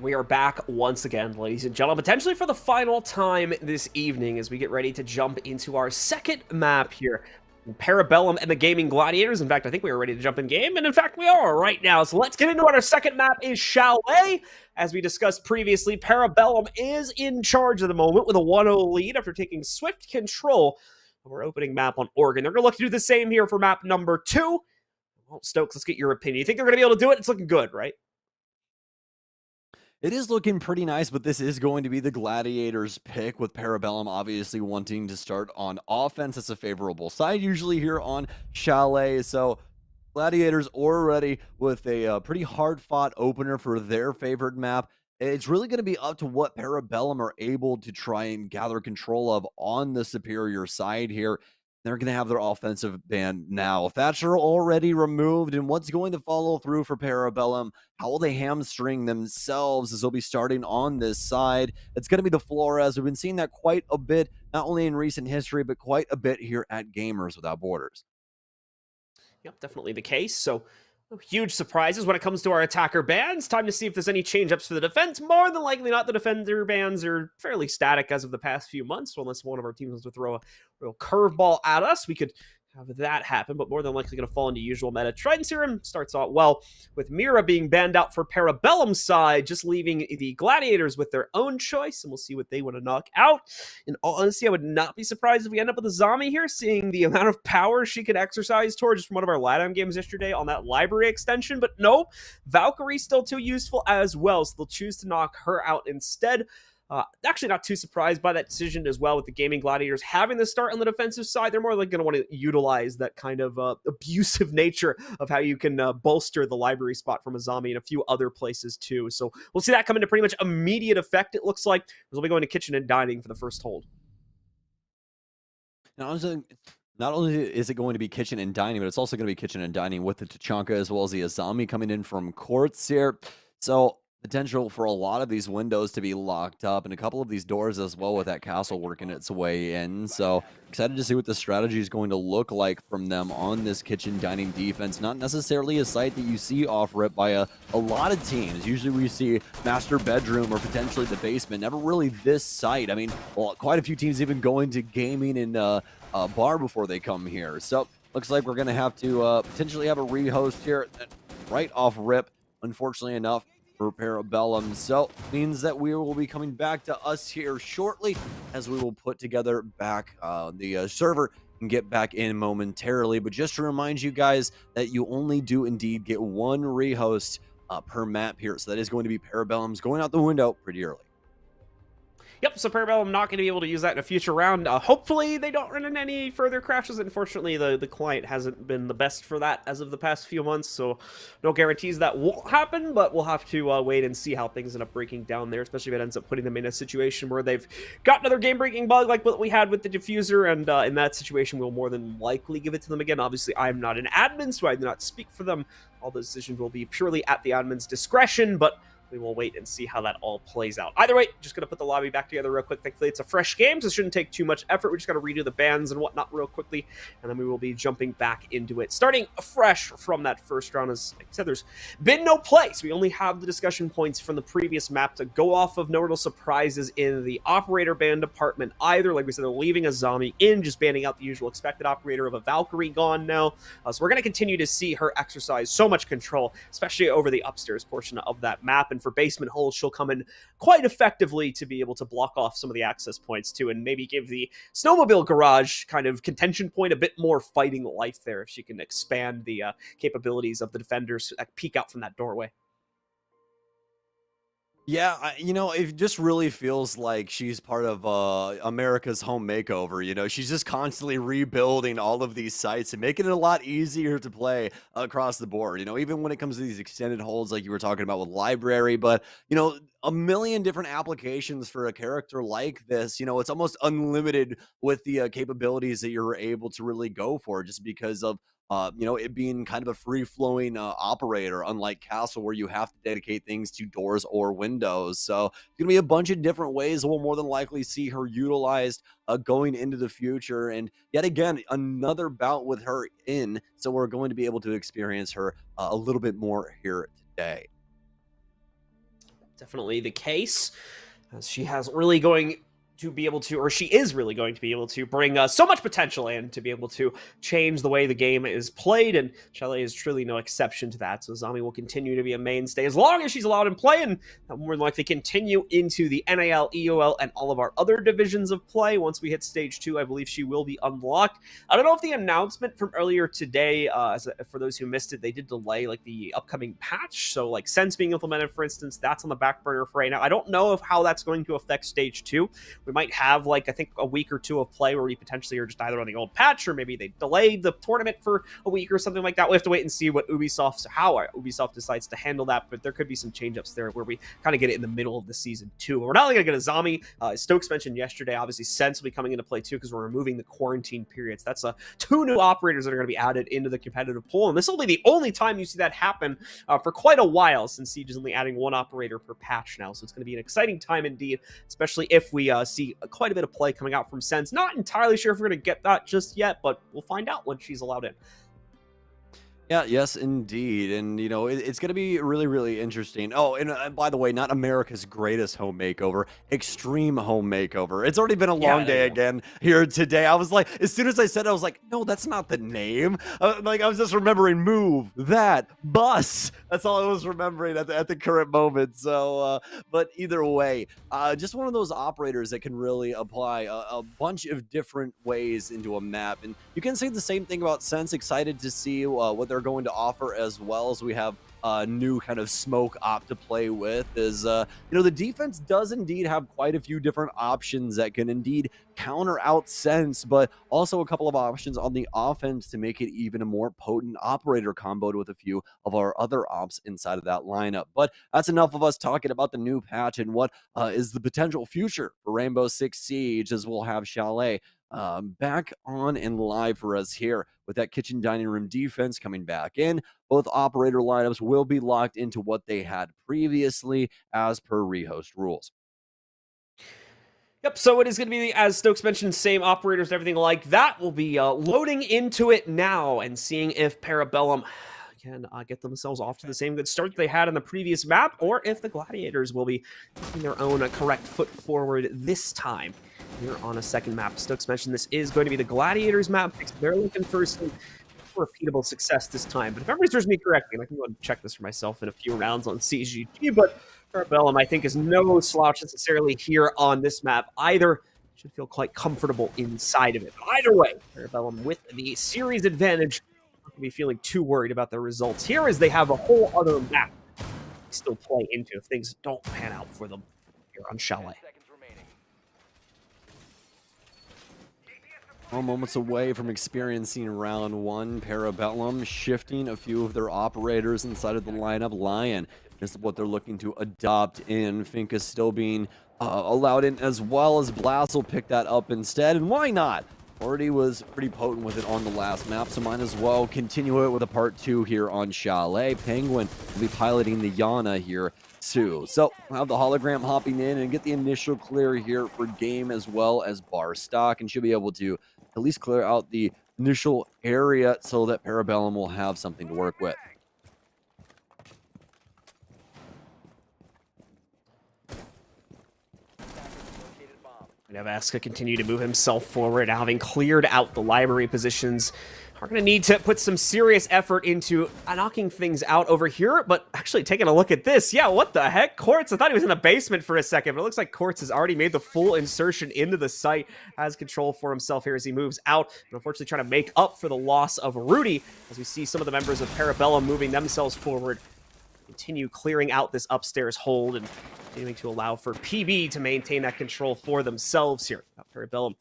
We are back once again, ladies and gentlemen, potentially for the final time this evening as we get ready to jump into our second map here. Parabellum and the Gaming Gladiators. In fact, I think we are ready to jump in game, and in fact, we are right now. So let's get into it. Our second map is Chalet. As we discussed previously, Parabellum is in charge at the moment with a 1-0 lead after taking swift control of our opening map on Oregon. They're going to look to do the same here for map number 2. Well, Stokes, let's get your opinion. You think they're going to be able to do it? It's looking good, right? It is looking pretty nice, but this is going to be the Gladiators pick, with Parabellum obviously wanting to start on offense. It's a favorable side usually here on Chalet. So Gladiators already with a pretty hard-fought opener for their favorite map. It's really going to be up to what Parabellum are able to try and gather control of on the superior side here. They're going to have their offensive ban now. Thatcher already removed, and what's going to follow through for Parabellum? How will they hamstring themselves as they'll be starting on this side? It's going to be the Flores. We've been seeing that quite a bit, not only in recent history, but quite a bit here at Gamers Without Borders. Yep, definitely the case. So, no huge surprises when it comes to our attacker bans. Time to see if there's any change-ups for the defense. More than likely not. The defender bans are fairly static as of the past few months. So unless one of our teams wants to throw a real curveball at us, we could have that happen, but more than likely going to fall into usual meta. Trident Serum starts out well, with Mira being banned out for Parabellum's side, just leaving the Gladiators with their own choice, and we'll see what they want to knock out. In all honesty, I would not be surprised if we end up with a zombie here, seeing the amount of power she could exercise towards just from one of our LATAM games yesterday on that library extension, but no, Valkyrie's still too useful as well, so they'll choose to knock her out instead. Actually not too surprised by that decision as well, with the Gaming Gladiators having the start on the defensive side. They're more like going to want to utilize that kind of abusive nature of how you can bolster the library spot from a zombie and a few other places too. So we'll see that come into pretty much immediate effect, it looks like. We'll be going to kitchen and dining for the first hold. Now, not only is it going to be kitchen and dining, but it's also going to be kitchen and dining with the Tachanka as well as the Azami coming in from courts here. So potential for a lot of these windows to be locked up, and a couple of these doors as well, with that castle working its way in. So excited to see what the strategy is going to look like from them on this kitchen dining defense. Not necessarily a site that you see off rip by a lot of teams. Usually we see master bedroom or potentially the basement, never really this site. I mean, well, quite a few teams even going to gaming and bar before they come here. So looks like we're going to have to potentially have a rehost here right off rip, unfortunately enough for Parabellum. So means that we will be coming back to us here shortly, as we will put together back the server and get back in momentarily. But just to remind you guys that you only do indeed get one rehost per map here. So that is going to be Parabellum's going out the window pretty early. Yep, so Parabellum not going to be able to use that in a future round. Hopefully they don't run into any further crashes. Unfortunately, the client hasn't been the best for that as of the past few months, so no guarantees that won't happen, but we'll have to wait and see how things end up breaking down there, especially if it ends up putting them in a situation where they've got another game-breaking bug like what we had with the diffuser, and in that situation, we'll more than likely give it to them again. Obviously, I'm not an admin, so I do not speak for them. All the decisions will be purely at the admin's discretion, but we will wait and see how that all plays out. Either way, just going to put the lobby back together real quick. Thankfully, it's a fresh game, so it shouldn't take too much effort. We just got to redo the bans and whatnot real quickly, and then we will be jumping back into it. Starting fresh from that first round, as I said, there's been no place. We only have the discussion points from the previous map to go off of. No real surprises in the operator ban department either. Like we said, they're leaving a zombie in, just banning out the usual expected operator of a Valkyrie gone now. So we're going to continue to see her exercise so much control, especially over the upstairs portion of that map. And for basement holes, she'll come in quite effectively to be able to block off some of the access points too, and maybe give the snowmobile garage kind of contention point a bit more fighting life there if she can expand the capabilities of the defenders that peek out from that doorway. Yeah, you know, it just really feels like she's part of America's Home Makeover. You know, she's just constantly rebuilding all of these sites and making it a lot easier to play across the board. You know, even when it comes to these extended holds, like you were talking about with library, but you know, a million different applications for a character like this. You know, it's almost unlimited with the capabilities that you're able to really go for, just because of you know, it being kind of a free-flowing operator, unlike Castle, where you have to dedicate things to doors or windows. So it's going to be a bunch of different ways we'll more than likely see her utilized going into the future. And yet again, another bout with her in, so we're going to be able to experience her a little bit more here today. definitely the case, as she has really going to be able to, or she is really going to be able to bring so much potential in to be able to change the way the game is played, and Chalet is truly no exception to that. So Zami will continue to be a mainstay as long as she's allowed in play, and that will more than likely continue into the NAL, EOL, and all of our other divisions of play. Once we hit stage 2, I believe she will be unlocked. I don't know if the announcement from earlier today, for those who missed it, they did delay like the upcoming patch, so like Sense being implemented, for instance, that's on the back burner for right now. I don't know how that's going to affect stage 2. We might have, like, I think a week or two of play where we potentially are just either on the old patch, or maybe they delayed the tournament for a week or something like that. We have to wait and see what how Ubisoft decides to handle that, but there could be some change-ups there where we kind of get it in the middle of the season too. We're not only going to get a Zami. Stokes mentioned yesterday, obviously Sense will be coming into play too, because we're removing the quarantine periods. That's 2 new operators that are going to be added into the competitive pool, and this will be the only time you see that happen for quite a while, since Siege is only adding 1 operator per patch now. So it's going to be an exciting time indeed, especially if we see quite a bit of play coming out from Sense. Not entirely sure if we're going to get that just yet, but we'll find out when she's allowed in. Yeah, yes, indeed. And, you know, it's going to be really, really interesting. Oh, and by the way, not America's Greatest Home Makeover, Extreme Home Makeover. It's already been a long day again here today. I was like, as soon as I said it, I was like, no, that's not the name. Like, I was just remembering Move, That, Bus. That's all I was remembering at the current moment. So, but either way, just one of those operators that can really apply a bunch of different ways into a map. And you can say the same thing about Sense. Excited to see what they're going to offer, as well as we have a new kind of smoke op to play with. Is you know, the defense does indeed have quite a few different options that can indeed counter out Sense, but also a couple of options on the offense to make it even a more potent operator comboed with a few of our other ops inside of that lineup. But that's enough of us talking about the new patch and what is the potential future for Rainbow Six Siege, as we'll have Chalet back on and live for us here with that kitchen dining room defense coming back in. Both operator lineups will be locked into what they had previously as per Rehost rules. Yep, so it is going to be, as Stokes mentioned, same operators and everything like that. We'll be loading into it now and seeing if Parabellum can get themselves off to the same good start they had in the previous map, or if the Gladiators will be taking their own correct foot forward this time. Here on a second map. Stokes mentioned this is going to be the Gladiators map. They're looking for some repeatable success this time. But if memory serves me correctly, and I can go and check this for myself in a few rounds on CGG, but Parabellum, I think, is no slouch necessarily here on this map either. Should feel quite comfortable inside of it. But either way, Parabellum with the series advantage, not going to be feeling too worried about the results here, as they have a whole other map to still play into if things don't pan out for them here on Chalet. Well, moments away from experiencing round 1. Parabellum shifting a few of their operators inside of the lineup. Lion is what they're looking to adopt in. Fink is still being allowed in, as well as Blast will pick that up instead. And why not? Already was pretty potent with it on the last map, so might as well continue it with a part 2 here on Chalet. Penguin will be piloting the Yana here too. So we'll have the hologram hopping in and get the initial clear here for Game as well as Bar Stock, and should be able to at least clear out the initial area so that Parabellum will have something to work with. We have Aska continue to move himself forward, having cleared out the library positions. Are going to need to put some serious effort into knocking things out over here, but actually taking a look at this. Yeah, what the heck? Quartz, I thought he was in the basement for a second, but it looks like Quartz has already made the full insertion into the site, has control for himself here as he moves out, but unfortunately trying to make up for the loss of Rudy, as we see some of the members of Parabellum moving themselves forward, continue clearing out this upstairs hold and continuing to allow for PB to maintain that control for themselves here. Parabellum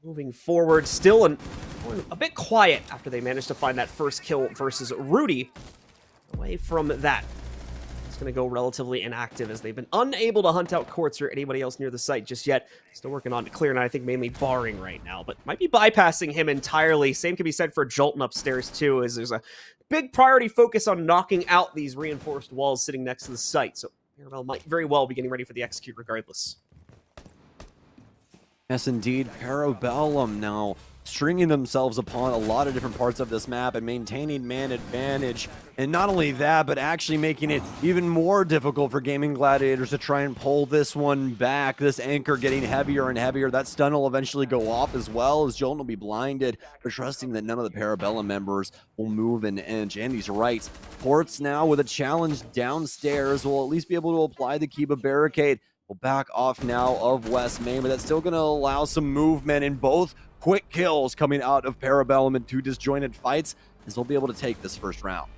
moving forward still, and a bit quiet after they managed to find that first kill versus Rudy. Away from that, it's going to go relatively inactive, as they've been unable to hunt out Quartz or anybody else near the site just yet. Still working on Clear, and I think mainly barring right now, but might be bypassing him entirely. Same can be said for Jolton upstairs too, as there's a big priority focus on knocking out these reinforced walls sitting next to the site. So Parabellum might very well be getting ready for the execute regardless. Yes, indeed. Parabellum now stringing themselves upon a lot of different parts of this map and maintaining man advantage. And not only that, but actually making it even more difficult for Gaming Gladiators to try and pull this one back. This anchor getting heavier and heavier. That stun will eventually go off as well, as Jolton will be blinded, but trusting that none of the Parabellum members will move an inch. And he's right. Ports now with a challenge downstairs will at least be able to apply the Kiba barricade. We'll back off now of West Main, but that's still going to allow some movement in both quick kills coming out of Parabellum in two disjointed fights, as they'll be able to take this first round.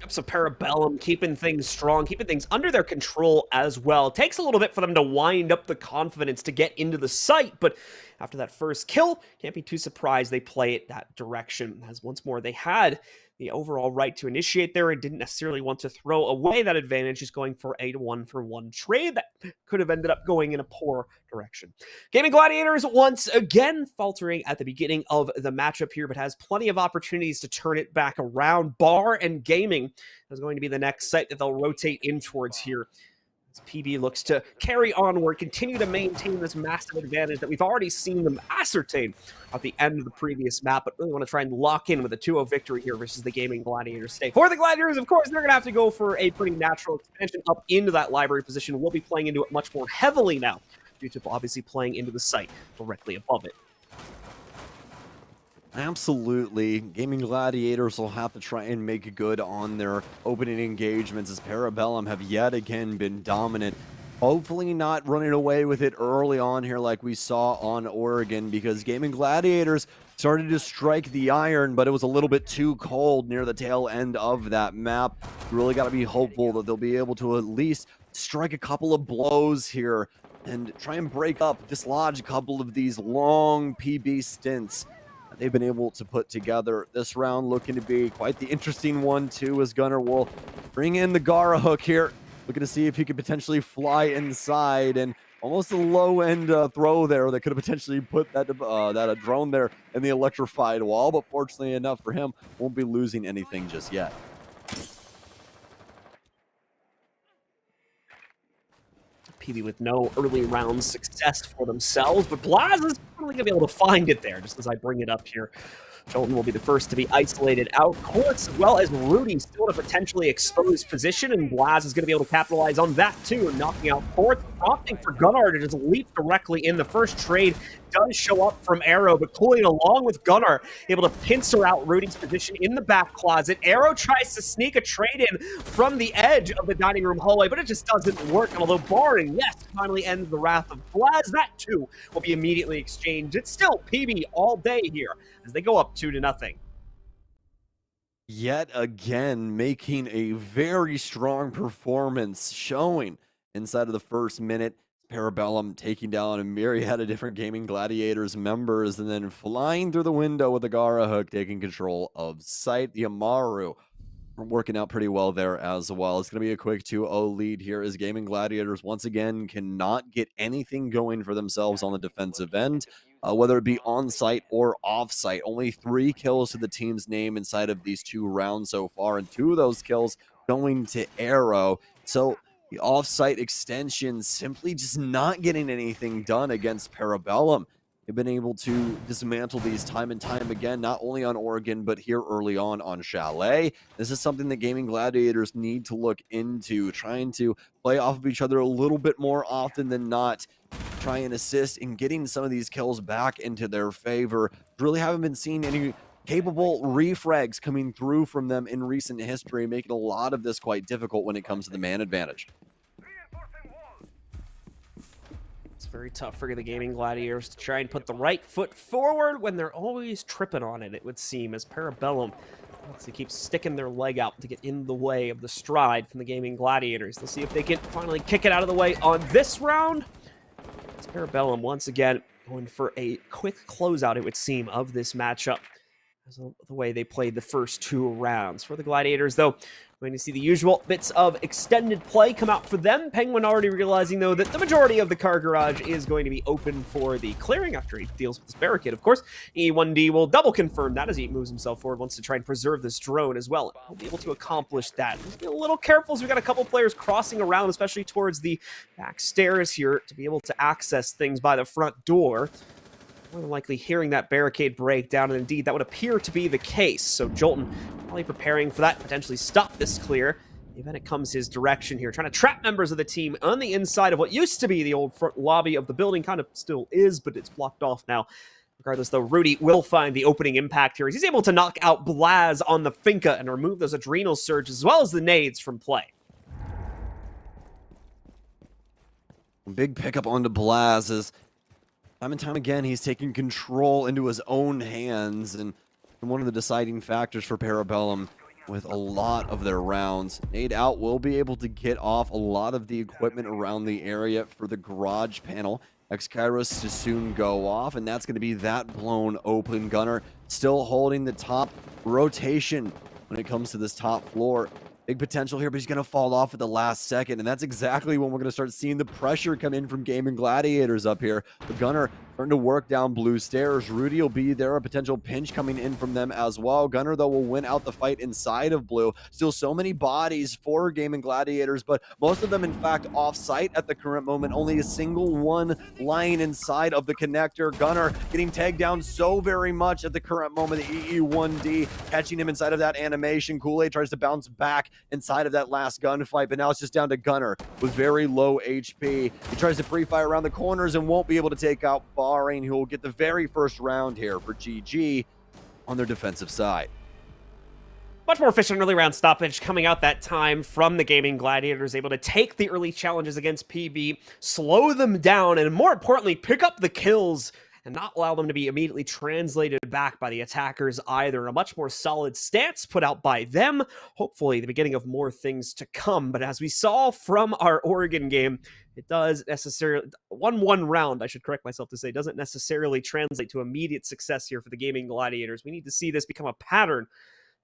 So Parabellum keeping things strong, keeping things under their control as well. It takes a little bit for them to wind up the confidence to get into the site, but after that first kill, can't be too surprised they play it that direction, as once more they had the overall right to initiate there and didn't necessarily want to throw away that advantage, just going for a 1-for-1 trade that could have ended up going in a poor direction. Gaming Gladiators once again faltering at the beginning of the matchup here, but has plenty of opportunities to turn it back around. Bar and Gaming is going to be the next site that they'll rotate in towards here. As PB looks to carry onward, continue to maintain this massive advantage that we've already seen them ascertain at the end of the previous map, but really want to try and lock in with a 2-0 victory here versus the Gaming Gladiators stake. For the Gladiators, of course, they're going to have to go for a pretty natural expansion up into that library position. We'll be playing into it much more heavily now, due to obviously playing into the site directly above it. Absolutely. Gaming Gladiators will have to try and make good on their opening engagements, as Parabellum have yet again been dominant. Hopefully not running away with it early on here like we saw on Oregon, because Gaming Gladiators started to strike the iron, but it was a little bit too cold near the tail end of that map. You really got to be hopeful that they'll be able to at least strike a couple of blows here and try and break up, dislodge a couple of these long PB stints they've been able to put together. This round looking to be quite the interesting one too, as Gunnar will bring in the Gara hook here, looking to see if he could potentially fly inside, and almost a low end throw there that could have potentially put that drone there in the electrified wall, but fortunately enough for him, won't be losing anything just yet. PB with no early round success for themselves, but Blaz is probably going to be able to find it there, just as I bring it up here. Jolton will be the first to be isolated out. Quartz, as well as Rudy, still in a potentially exposed position, and Blaz is going to be able to capitalize on that too, knocking out Quartz, prompting for Gunnar to just leap directly in. The first trade does show up from Arrow, but cooling along with Gunnar, able to pincer out Rudy's position in the back closet. Arrow tries to sneak a trade in from the edge of the dining room hallway, but it just doesn't work. And although barring, yes, finally ends the wrath of Blaz, that too will be immediately exchanged. It's still PB all day here as they go up 2-0. Yet again, making a very strong performance, showing inside of the first minute. Parabellum taking down a myriad of different Gaming Gladiators members, and then flying through the window with the Gara hook, taking control of site. The Amaru working out pretty well there as well. It's going to be a quick 2-0 lead here, as Gaming Gladiators once again cannot get anything going for themselves on the defensive end, whether it be on site or off site. Only 3 kills to the team's name inside of these 2 rounds so far, and 2 of those kills going to Arrow. So the off-site extension simply just not getting anything done against Parabellum. They've been able to dismantle these time and time again, not only on Oregon, but here early on Chalet. This is something that Gaming Gladiators need to look into, trying to play off of each other a little bit more often than not, try and assist in getting some of these kills back into their favor. Really haven't been seeing any capable refrags coming through from them in recent history, making a lot of this quite difficult when it comes to the man advantage. It's very tough for the Gaming Gladiators to try and put the right foot forward when they're always tripping on it, it would seem, as Parabellum wants to keep sticking their leg out to get in the way of the stride from the Gaming Gladiators. Let's see if they can finally kick it out of the way on this round. It's Parabellum once again going for a quick closeout, it would seem, of this matchup, as the way they played the first 2 rounds. For the Gladiators, though, we're going to see the usual bits of extended play come out for them. Penguin already realizing, though, that the majority of the car garage is going to be open for the clearing after he deals with this barricade, of course. E1D will double confirm that as he moves himself forward, wants to try and preserve this drone as well. He'll be able to accomplish that. Just be a little careful as we've got a couple players crossing around, especially towards the back stairs here, to be able to access things by the front door. more than likely hearing that barricade break down, and indeed that would appear to be the case. So Jolton probably preparing for that, potentially stop this clear. The event it comes his direction here, trying to trap members of the team on the inside of what used to be the old front lobby of the building. Kind of still is, but it's blocked off now. Regardless, though, Rudy will find the opening impact here. He's able to knock out Blaz on the Finca and remove those adrenal surges as well as the nades from play. Big pickup onto Blaz as time and time again he's taking control into his own hands, and one of the deciding factors for Parabellum with a lot of their rounds. Nade out will be able to get off a lot of the equipment around the area for the garage panel. X-Kairos to soon go off, and that's going to be that blown open. Gunner still holding the top rotation when it comes to this top floor. Big potential here, but he's going to fall off at the last second, and that's exactly when we're going to start seeing the pressure come in from Gaimin Gladiators up here. The Gunner starting to work down blue stairs. Rudy will be there, a potential pinch coming in from them as well. Gunner, though, will win out the fight inside of blue. Still so many bodies for Gaimin Gladiators, but most of them, in fact, off-site at the current moment. Only a single one lying inside of the connector. Gunner getting tagged down so very much at the current moment. The EE1D catching him inside of that animation. Kool-Aid tries to bounce back inside of that last gunfight, but now it's just down to Gunner with very low HP. He tries to pre-fire around the corners and won't be able to take out Bahrain, who will get the very first round here for GG on their defensive side. Much more efficient early round stoppage coming out that time from the Gaimin Gladiators, able to take the early challenges against PB, slow them down, and more importantly, pick up the kills and not allow them to be immediately translated back by the attackers either. A much more solid stance put out by them. Hopefully the beginning of more things to come. But as we saw from our Oregon game, it does necessarily, 1-1 round, I should correct myself to say, doesn't necessarily translate to immediate success here for the Gaimin Gladiators. We need to see this become a pattern.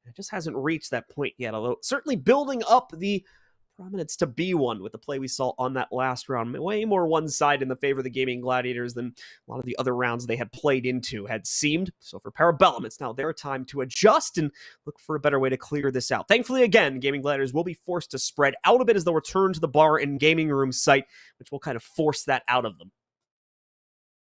It just hasn't reached that point yet, although certainly building up the prominence to be one with the play we saw on that last round. Way more one side in the favor of the Gaimin Gladiators than a lot of the other rounds they had played into had seemed. So for Parabellum, it's now their time to adjust and look for a better way to clear this out. Thankfully, again, Gaimin Gladiators will be forced to spread out a bit as they'll return to the bar and gaming room site, which will kind of force that out of them.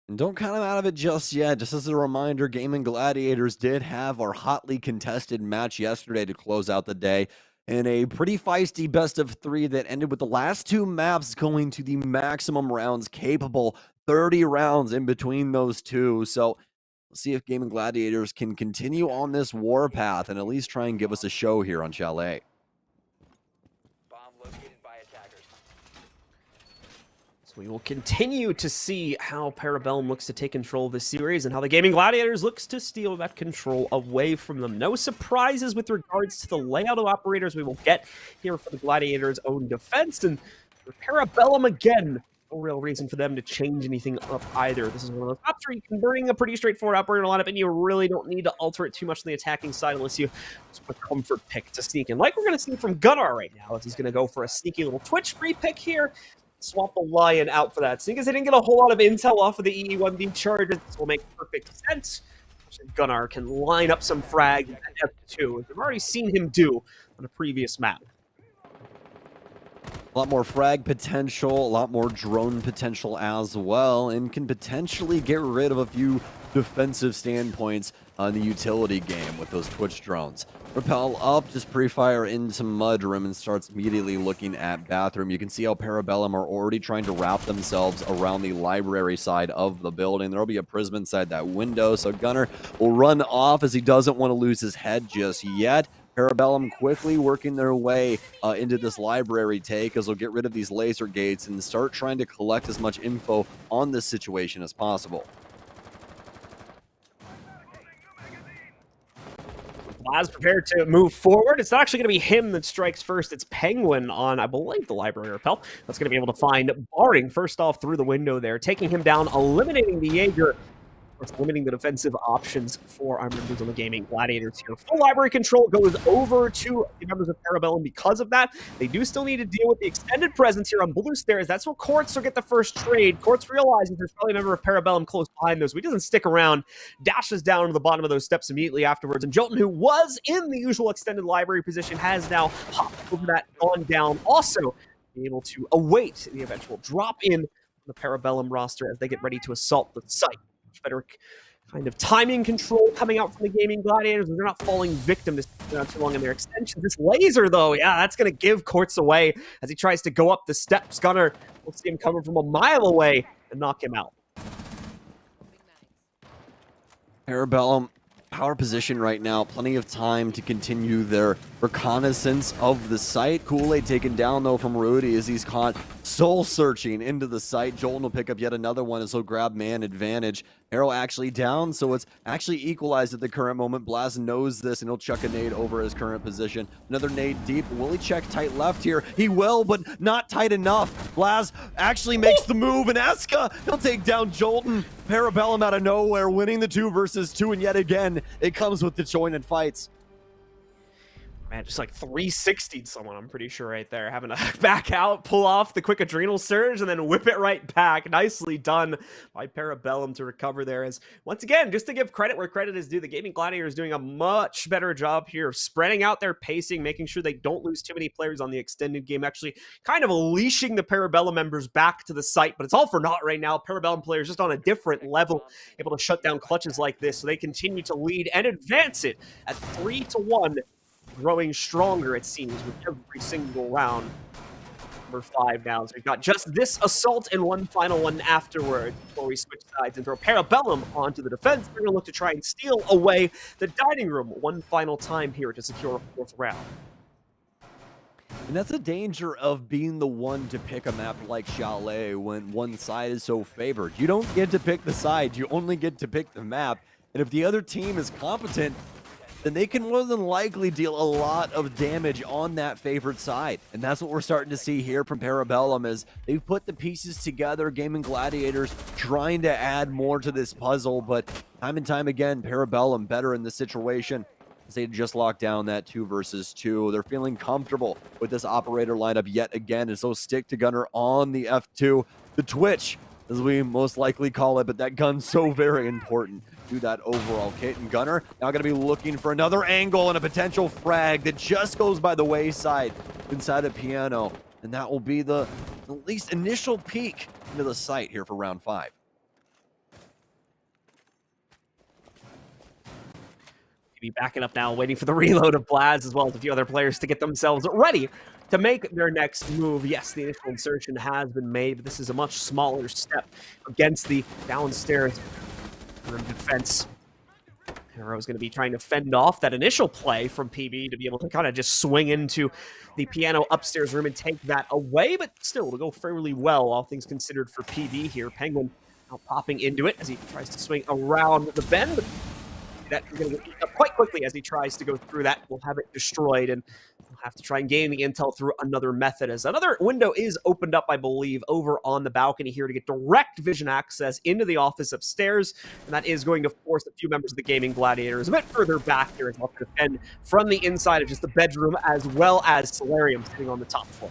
And don't count them out of it just yet. Just as a reminder, Gaimin Gladiators did have our hotly contested match yesterday to close out the day, in a pretty feisty best-of-3 that ended with the last two maps going to the maximum rounds capable, 30 rounds in between those two. So we'll see if Gaimin Gladiators can continue on this warpath and at least try and give us a show here on Chalet. Bomb located by attackers. So we will continue to see how Parabellum looks to take control of this series and how the Gaimin Gladiators looks to steal that control away from them. No surprises with regards to the layout of operators we will get here for the Gladiators' own defense. And for Parabellum, again, no real reason for them to change anything up either. This is one of those maps where you can bring a pretty straightforward operator lineup and you really don't need to alter it too much on the attacking side unless you just put a comfort pick to sneak in. Like we're going to see from Gunnar right now, as he's going to go for a sneaky little Twitch free pick here. Swap the Lion out for that. Seeing as they didn't get a whole lot of intel off of the EE1D charges, this will make perfect sense. Gunnar can line up some frag at F2, as we've already seen him do on a previous map. A lot more frag potential, a lot more drone potential as well, and can potentially get rid of a few defensive standpoints on the utility game with those Twitch drones. Repel up, just pre-fire into mudroom and starts immediately looking at bathroom. You can see how Parabellum are already trying to wrap themselves around the library side of the building. There'll be a prism inside that window, so Gunnar will run off as he doesn't want to lose his head just yet. Parabellum quickly working their way into this library take as they'll get rid of these laser gates and start trying to collect as much info on this situation as possible. Blaz prepared to move forward. It's not actually going to be him that strikes first. It's Penguin on, I believe, the library repel. That's going to be able to find Baring first off through the window there, taking him down, eliminating the Jaeger. It's limiting the defensive options for our members on the Gaimin Gladiators here. Full library control goes over to the members of Parabellum because of that. They do still need to deal with the extended presence here on blue stairs. That's where Quartz will get the first trade. Quartz realizes there's probably a member of Parabellum close behind those, so he doesn't stick around. Dashes down to the bottom of those steps immediately afterwards. And Jolton, who was in the usual extended library position, has now hopped over that, gone down. Also, be able to await the eventual drop in the Parabellum roster as they get ready to assault the site. better kind of timing control coming out from the Gaming Gladiators. They're not falling victim to not too long in their extension. This laser, though, yeah, that's going to give Quartz away as he tries to go up the steps. Gunner will see him coming from a mile away and knock him out. Parabellum, power position right now. Plenty of time to continue their reconnaissance of the site. Kool-Aid taken down, though, from Rudy as he's caught soul-searching into the site. Jolton will pick up yet another one as he'll grab man advantage. Arrow actually down, so it's actually equalized at the current moment. Blaz knows this, and he'll chuck a nade over his current position. Another nade deep. Will he check tight left here? He will, but not tight enough. Blaz actually makes the move, and Eska, he'll take down Jolton. Parabellum out of nowhere, winning the 2 versus 2, and yet again, it comes with disjointed fights. Man, just like 360'd someone, I'm pretty sure, right there. Having to back out, pull off the quick adrenal surge, and then whip it right back. Nicely done by Parabellum to recover there. As, once again, just to give credit where credit is due, the Gaming Gladiators doing a much better job here of spreading out their pacing, making sure they don't lose too many players on the extended game, actually kind of unleashing the Parabellum members back to the site. But it's all for naught right now. Parabellum players just on a different level, able to shut down clutches like this. So they continue to lead and advance it at 3-1. Growing stronger, it seems, with every single round. Number 5 now. So we've got just this assault and one final one afterward before we switch sides and throw Parabellum onto the defense. They're going to look to try and steal away the dining room one final time here to secure a 4th round. And that's the danger of being the one to pick a map like Chalet when one side is so favored. You don't get to pick the side, you only get to pick the map. And if the other team is competent, then they can more than likely deal a lot of damage on that favored side. And that's what we're starting to see here from Parabellum as they've put the pieces together. Gaming Gladiators trying to add more to this puzzle, but time and time again, Parabellum better in the situation as they just locked down that 2 versus 2. They're feeling comfortable with this operator lineup yet again, and so stick to Gunner on the F2. The Twitch, as we most likely call it, but that gun's so very important to that overall kit. And Gunner now going to be looking for another angle and a potential frag that just goes by the wayside inside a piano. And that will be the at least initial peek into the site here for round 5. Be backing up now, waiting for the reload of Blaz as well as a few other players to get themselves ready to make their next move. Yes, the initial insertion has been made, but this is a much smaller step against the downstairs room defense. Arrow's going to be trying to fend off that initial play from PB to be able to kind of just swing into the piano upstairs room and take that away, but still to go fairly well, all things considered for PB here. Penguin now popping into it as he tries to swing around the bend, but that is going to get eaten up quite quickly as he tries to go through that. We'll have it destroyed, and we'll have to try and gain the intel through another method, as another window is opened up, I believe, over on the balcony here to get direct vision access into the office upstairs, and that is going to force a few members of the Gaming Gladiators a bit further back here as well to defend from the inside of just the bedroom, as well as Solarium sitting on the top floor.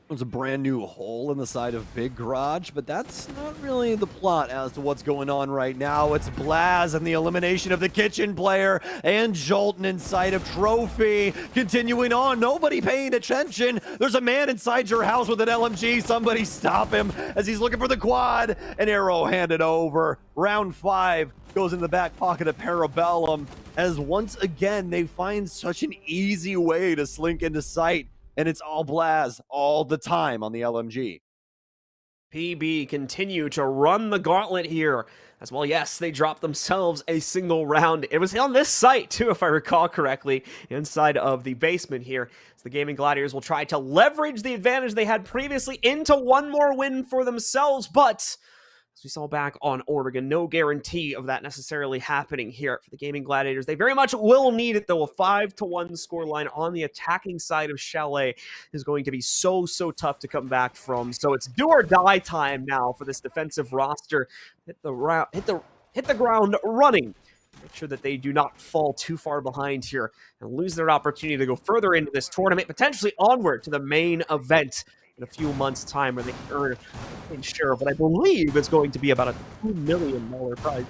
There's a brand new hole in the side of Big Garage, but that's not really the plot as to what's going on right now. It's Blaz and the elimination of the kitchen player and Jolton inside of Trophy. Continuing on, nobody paying attention. There's a man inside your house with an LMG. Somebody stop him as he's looking for the quad. An arrow handed over. Round 5 goes in the back pocket of Parabellum as once again they find such an easy way to slink into sight. And it's all Blaz all the time on the LMG. PB continue to run the gauntlet here. As well, yes, they dropped themselves a single round. It was on this site, too, if I recall correctly, inside of the basement here. So the Gaming Gladiators will try to leverage the advantage they had previously into one more win for themselves, but as we saw back on Oregon, no guarantee of that necessarily happening here for the Gaming Gladiators. They very much will need it, though. A 5-1 scoreline on the attacking side of Chalet is going to be so tough to come back from. So it's do or die time now for this defensive roster. Hit the ground running. Make sure that they do not fall too far behind here and lose their opportunity to go further into this tournament, potentially onward to the main event in a few months' time, where they can earn a share of what I believe is going to be about a $2 million prize.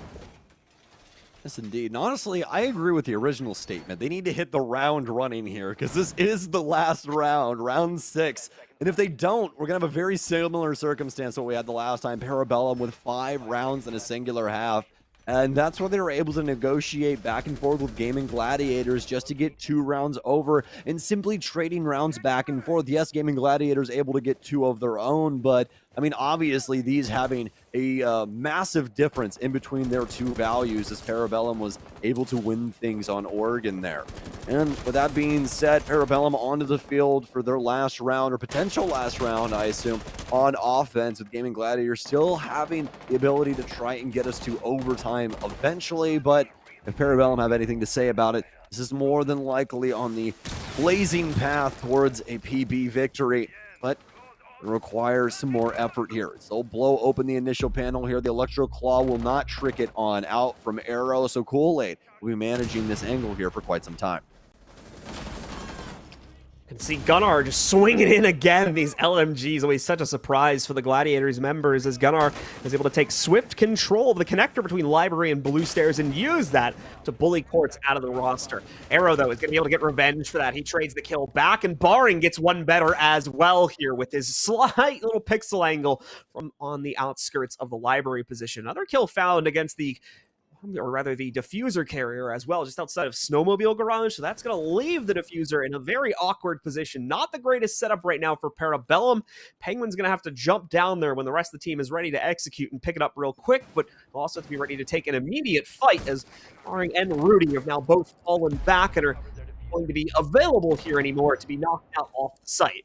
Yes, indeed. And honestly, I agree with the original statement. They need to hit the round running here because this is the last round, round 6. And if they don't, we're going to have a very similar circumstance to what we had the last time. Parabellum with 5 rounds in a singular half. And that's where they were able to negotiate back and forth with Gaming Gladiators just to get 2 rounds over and simply trading rounds back and forth. Yes, Gaming Gladiators able to get 2 of their own, but I mean, obviously these having a massive difference in between their 2 values as Parabellum was able to win things on Oregon there. And with that being said, Parabellum onto the field for their last round, or potential last round, I assume, on offense, with Gaming Gladiators still having the ability to try and get us to overtime eventually. But if Parabellum have anything to say about it, this is more than likely on the blazing path towards a PB victory. But it requires some more effort here. So they'll blow open the initial panel here. The Electro Claw will not trick it on out from Arrow, so Kool-Aid will be managing this angle here for quite some time. Can see Gunnar just swinging in again. These LMGs, always such a surprise for the Gladiators members, as Gunnar is able to take swift control of the connector between Library and Blue Stairs and use that to bully Quartz out of the roster. Arrow, though, is going to be able to get revenge for that. He trades the kill back, and Barring gets one better as well here with his slight little pixel angle from on the outskirts of the Library position. Another kill found against the diffuser carrier as well, just outside of Snowmobile Garage. So that's going to leave the diffuser in a very awkward position. Not the greatest setup right now for Parabellum. Penguin's going to have to jump down there when the rest of the team is ready to execute and pick it up real quick, but they'll also have to be ready to take an immediate fight, as Barring and Rudy have now both fallen back and are going to be available here anymore to be knocked out off the site.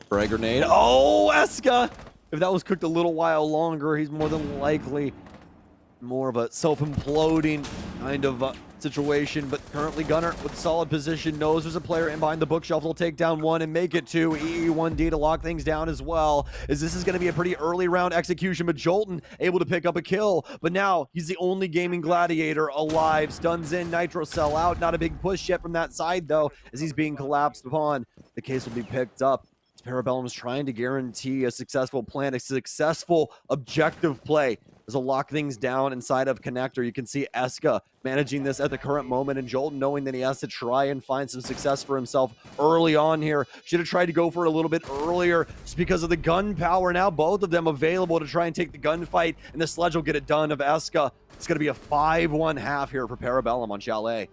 Frag grenade. Oh, Eska! If that was cooked a little while longer, he's more than likely more of a self-imploding kind of situation, but currently Gunnar with solid position, knows there's a player in behind the bookshelf. Will take down 1 and make it 2. EE1D to lock things down as well, as this is going to be a pretty early round execution, but Jolton able to pick up a kill, but now he's the only Gaming Gladiator alive. Stuns in, Nitro Cell out. Not a big push yet from that side, though, as he's being collapsed upon. The case will be picked up. Parabellum is trying to guarantee a successful plan, a successful objective play. As a lock things down inside of Connector. You can see Eska managing this at the current moment, and Jolton knowing that he has to try and find some success for himself early on here. Should have tried to go for it a little bit earlier just because of the gun power. Now both of them available to try and take the gunfight, and the Sledge will get it done of Eska. It's going to be a 5-1 half here for Parabellum on Chalet.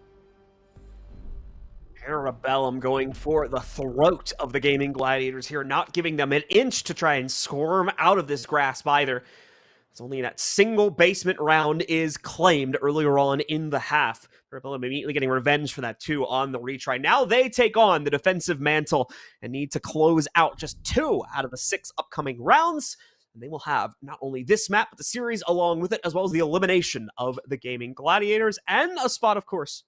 Parabellum going for the throat of the Gaming Gladiators here, not giving them an inch to try and squirm out of this grasp either. It's only that single basement round is claimed earlier on in the half. Parabellum immediately getting revenge for that too on the retry. Now they take on the defensive mantle and need to close out just 2 out of the 6 upcoming rounds. And they will have not only this map, but the series along with it, as well as the elimination of the Gaming Gladiators and a spot, of course,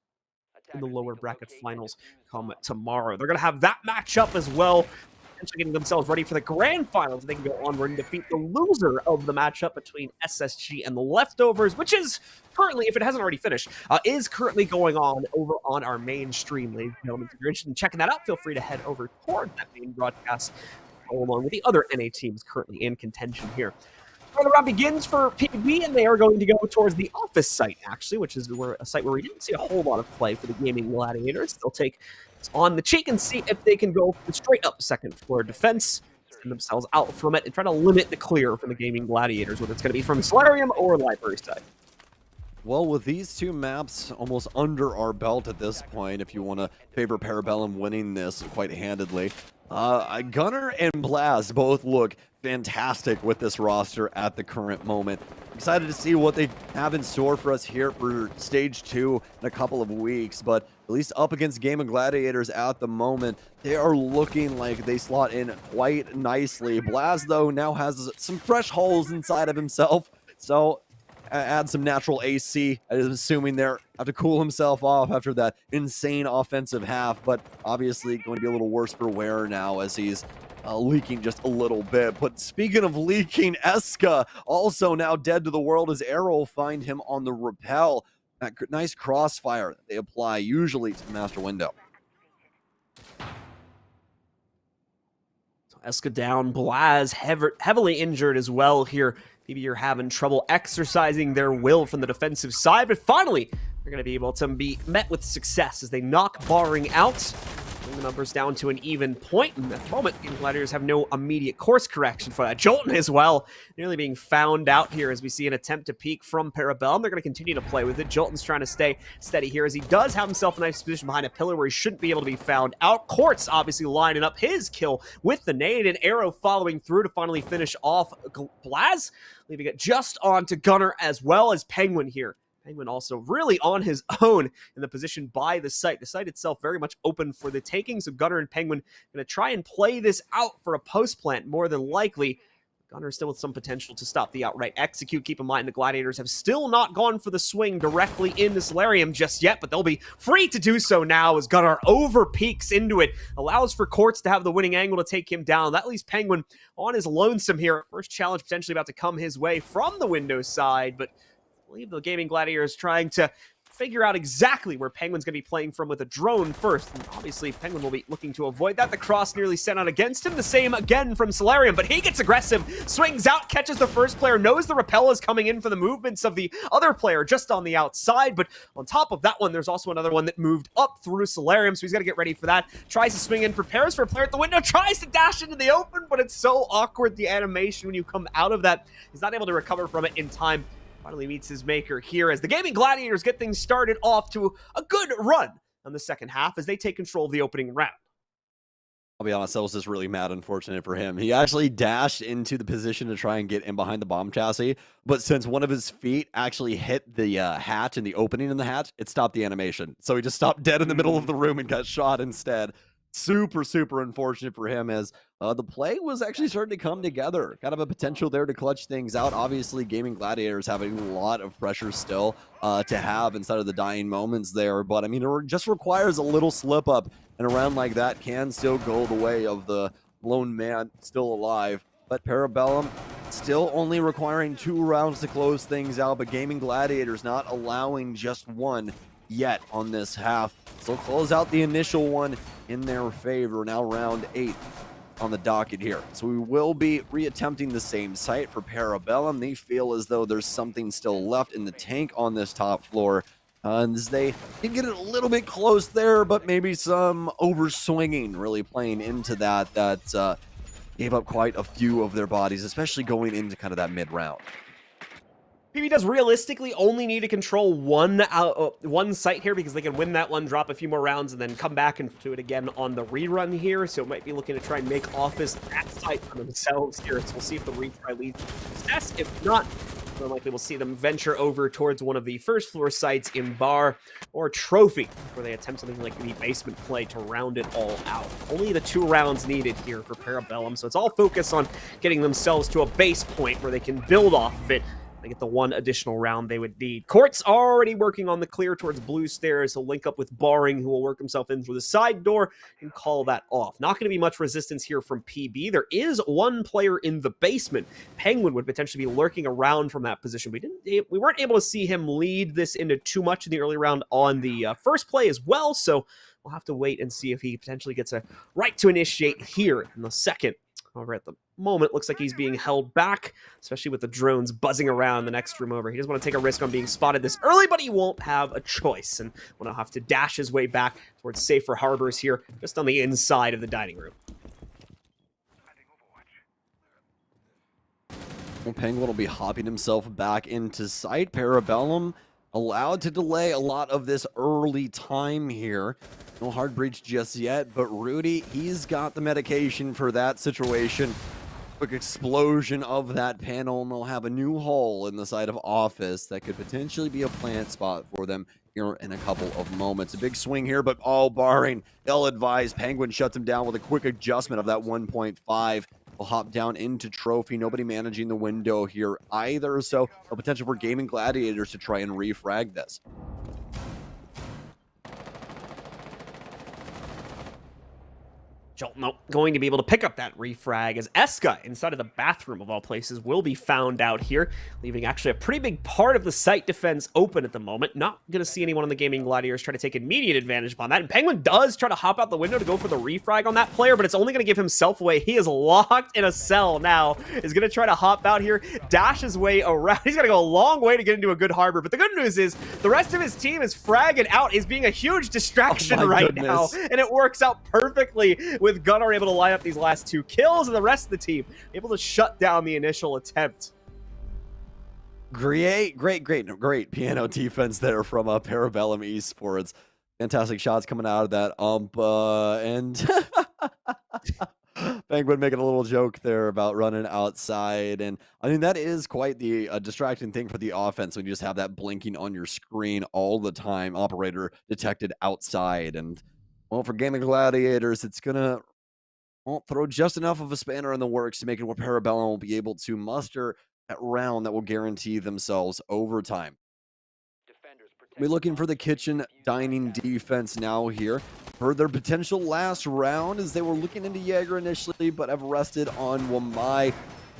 in the lower bracket finals come tomorrow. They're going to have that matchup as well, potentially getting themselves ready for the grand finals. They can go onward and defeat the loser of the matchup between SSG and the Leftovers, which is currently, if it hasn't already finished, is currently going on over on our main stream, ladies and gentlemen. If you're interested in checking that out, feel free to head over toward that main broadcast, along with the other NA teams currently in contention here. The round begins for PB, and they are going to go towards the office site, actually, which is a site where we didn't see a whole lot of play for the Gaming Gladiators. They'll take this on the cheek and see if they can go straight up second floor defense, send themselves out from it, and try to limit the clear for the Gaming Gladiators, whether it's going to be from Solarium or Library side. Well, with these 2 maps almost under our belt at this point, if you want to favor Parabellum winning this quite handedly, Gunnar and Blaz both look fantastic with this roster at the current moment. Excited to see what they have in store for us here for stage 2 in a couple of weeks, but at least up against Gaming Gladiators at the moment, they are looking like they slot in quite nicely. Blaz, though, now has some fresh holes inside of himself, so add some natural AC. I'm assuming they're have to cool himself off after that insane offensive half, but obviously going to be a little worse for wear now as he's leaking just a little bit. But speaking of leaking, Eska also now dead to the world as Arrow will find him on the rappel. That nice crossfire that they apply usually to the master window. So Eska down, Blaz heavily injured as well here. PB are having trouble exercising their will from the defensive side, but finally, they're going to be able to be met with success as they knock Barring out. Bring the numbers down to an even point, and at the moment, the Gladiators have no immediate course correction for that. Jolton as well, nearly being found out here as we see an attempt to peek from Parabellum. They're going to continue to play with it. Jolton's trying to stay steady here as he does have himself a nice position behind a pillar where he shouldn't be able to be found out. Quartz obviously lining up his kill with the nade, and Arrow following through to finally finish off Blaz, leaving it just on to Gunner as well as Penguin here. Penguin also really on his own in the position by the site. The site itself very much open for the taking, so Gunner and Penguin going to try and play this out for a post plant more than likely. Gunner still with some potential to stop the outright execute. Keep in mind the Gladiators have still not gone for the swing directly into Solarium just yet, but they'll be free to do so now as Gunner over peaks into it. Allows for Quartz to have the winning angle to take him down. That leaves Penguin on his lonesome here. First challenge potentially about to come his way from the window side, but I believe the Gaming Gladiators trying to figure out exactly where Penguin's going to be playing from with a drone first. And obviously, Penguin will be looking to avoid that. The cross nearly sent out against him. The same again from Solarium, but he gets aggressive, swings out, catches the first player, knows the rappel is coming in for the movements of the other player just on the outside. But on top of that one, there's also another one that moved up through Solarium, so he's got to get ready for that. Tries to swing in, prepares for a player at the window, tries to dash into the open, but it's so awkward, the animation when you come out of that. He's not able to recover from it in time. Finally meets his maker here as the Gaming Gladiators get things started off to a good run on the second half as they take control of the opening round. I'll be honest, that was just really mad unfortunate for him. He actually dashed into the position to try and get in behind the bomb chassis, but since one of his feet actually hit the hatch and the opening in the hatch, it stopped the animation. So he just stopped dead in the middle of the room and got shot instead. Super, super unfortunate for him as the play was actually starting to come together. Kind of a potential there to clutch things out. Obviously, Gaming Gladiators have a lot of pressure still to have inside of the dying moments there. But, I mean, it just requires a little slip up. And a round like that can still go the way of the lone man still alive. But Parabellum still only requiring 2 rounds to close things out. But Gaming Gladiators not allowing just one yet on this half. So close out the initial one in their favor. Now round 8 on the docket here. So we will be reattempting the same site for Parabellum. They feel as though there's something still left in the tank on this top floor. As they can get it a little bit close there, but maybe some overswinging really playing into that gave up quite a few of their bodies, especially going into kind of that mid-round. PB does realistically only need to control one site here because they can win that one, drop a few more rounds, and then come back and do it again on the rerun here. So might be looking to try and make office that site for themselves here. So we'll see if the retry leads to success. If not, more likely we'll see them venture over towards one of the first floor sites in Bar or Trophy, where they attempt something like the basement play to round it all out. Only the 2 rounds needed here for Parabellum, so it's all focused on getting themselves to a base point where they can build off of it. They get the 1 additional round they would need. Quartz already working on the clear towards blue stairs. He'll link up with Barring, who will work himself in through the side door and call that off. Not going to be much resistance here from PB. There is 1 player in the basement. Penguin would potentially be lurking around from that position. We weren't able to see him lead this into too much in the early round on the first play as well, so we'll have to wait and see if he potentially gets a right to initiate here in the second. However, at the moment, looks like he's being held back, especially with the drones buzzing around the next room over. He doesn't want to take a risk on being spotted this early, but he won't have a choice, and will have to dash his way back towards safer harbors here, just on the inside of the dining room. Well, Penguin will be hopping himself back into sight. Parabellum allowed to delay a lot of this early time here. No hard breach just yet, but Rudy, he's got the medication for that situation. Quick explosion of that panel, and they'll have a new hole in the side of office that could potentially be a plant spot for them here in a couple of moments. A big swing here, but all barring. They'll advise Penguin shuts him down with a quick adjustment of that 1.5. Will hop down into Trophy. Nobody managing the window here either, so a potential for Gaming Gladiators to try and refrag this. Jolt going to be able to pick up that refrag as Eska, inside of the bathroom of all places, will be found out here, leaving actually a pretty big part of the site defense open at the moment. Not going to see anyone on the Gaming Gladiators try to take immediate advantage upon that. And Penguin does try to hop out the window to go for the refrag on that player, but it's only going to give himself away. He is locked in a cell now. Is going to try to hop out here, dash his way around. He's got to go a long way to get into a good harbor. But the good news is the rest of his team is fragging out, is being a huge distraction now. And it works out perfectly with Gunnar able to line up these last 2 kills, and the rest of the team able to shut down the initial attempt. Great piano defense there from Parabellum Esports. Fantastic shots coming out of that and Penguin making a little joke there about running outside, and I mean that is quite the distracting thing for the offense when you just have that blinking on your screen all the time. Operator detected outside, and well, for Gaming Gladiators, it's gonna throw just enough of a spanner in the works to make it where Parabellum will be able to muster that round that will guarantee themselves overtime. We're looking for the kitchen dining defense now here for their potential last round, as they were looking into Jaeger initially, but have rested on Wamai.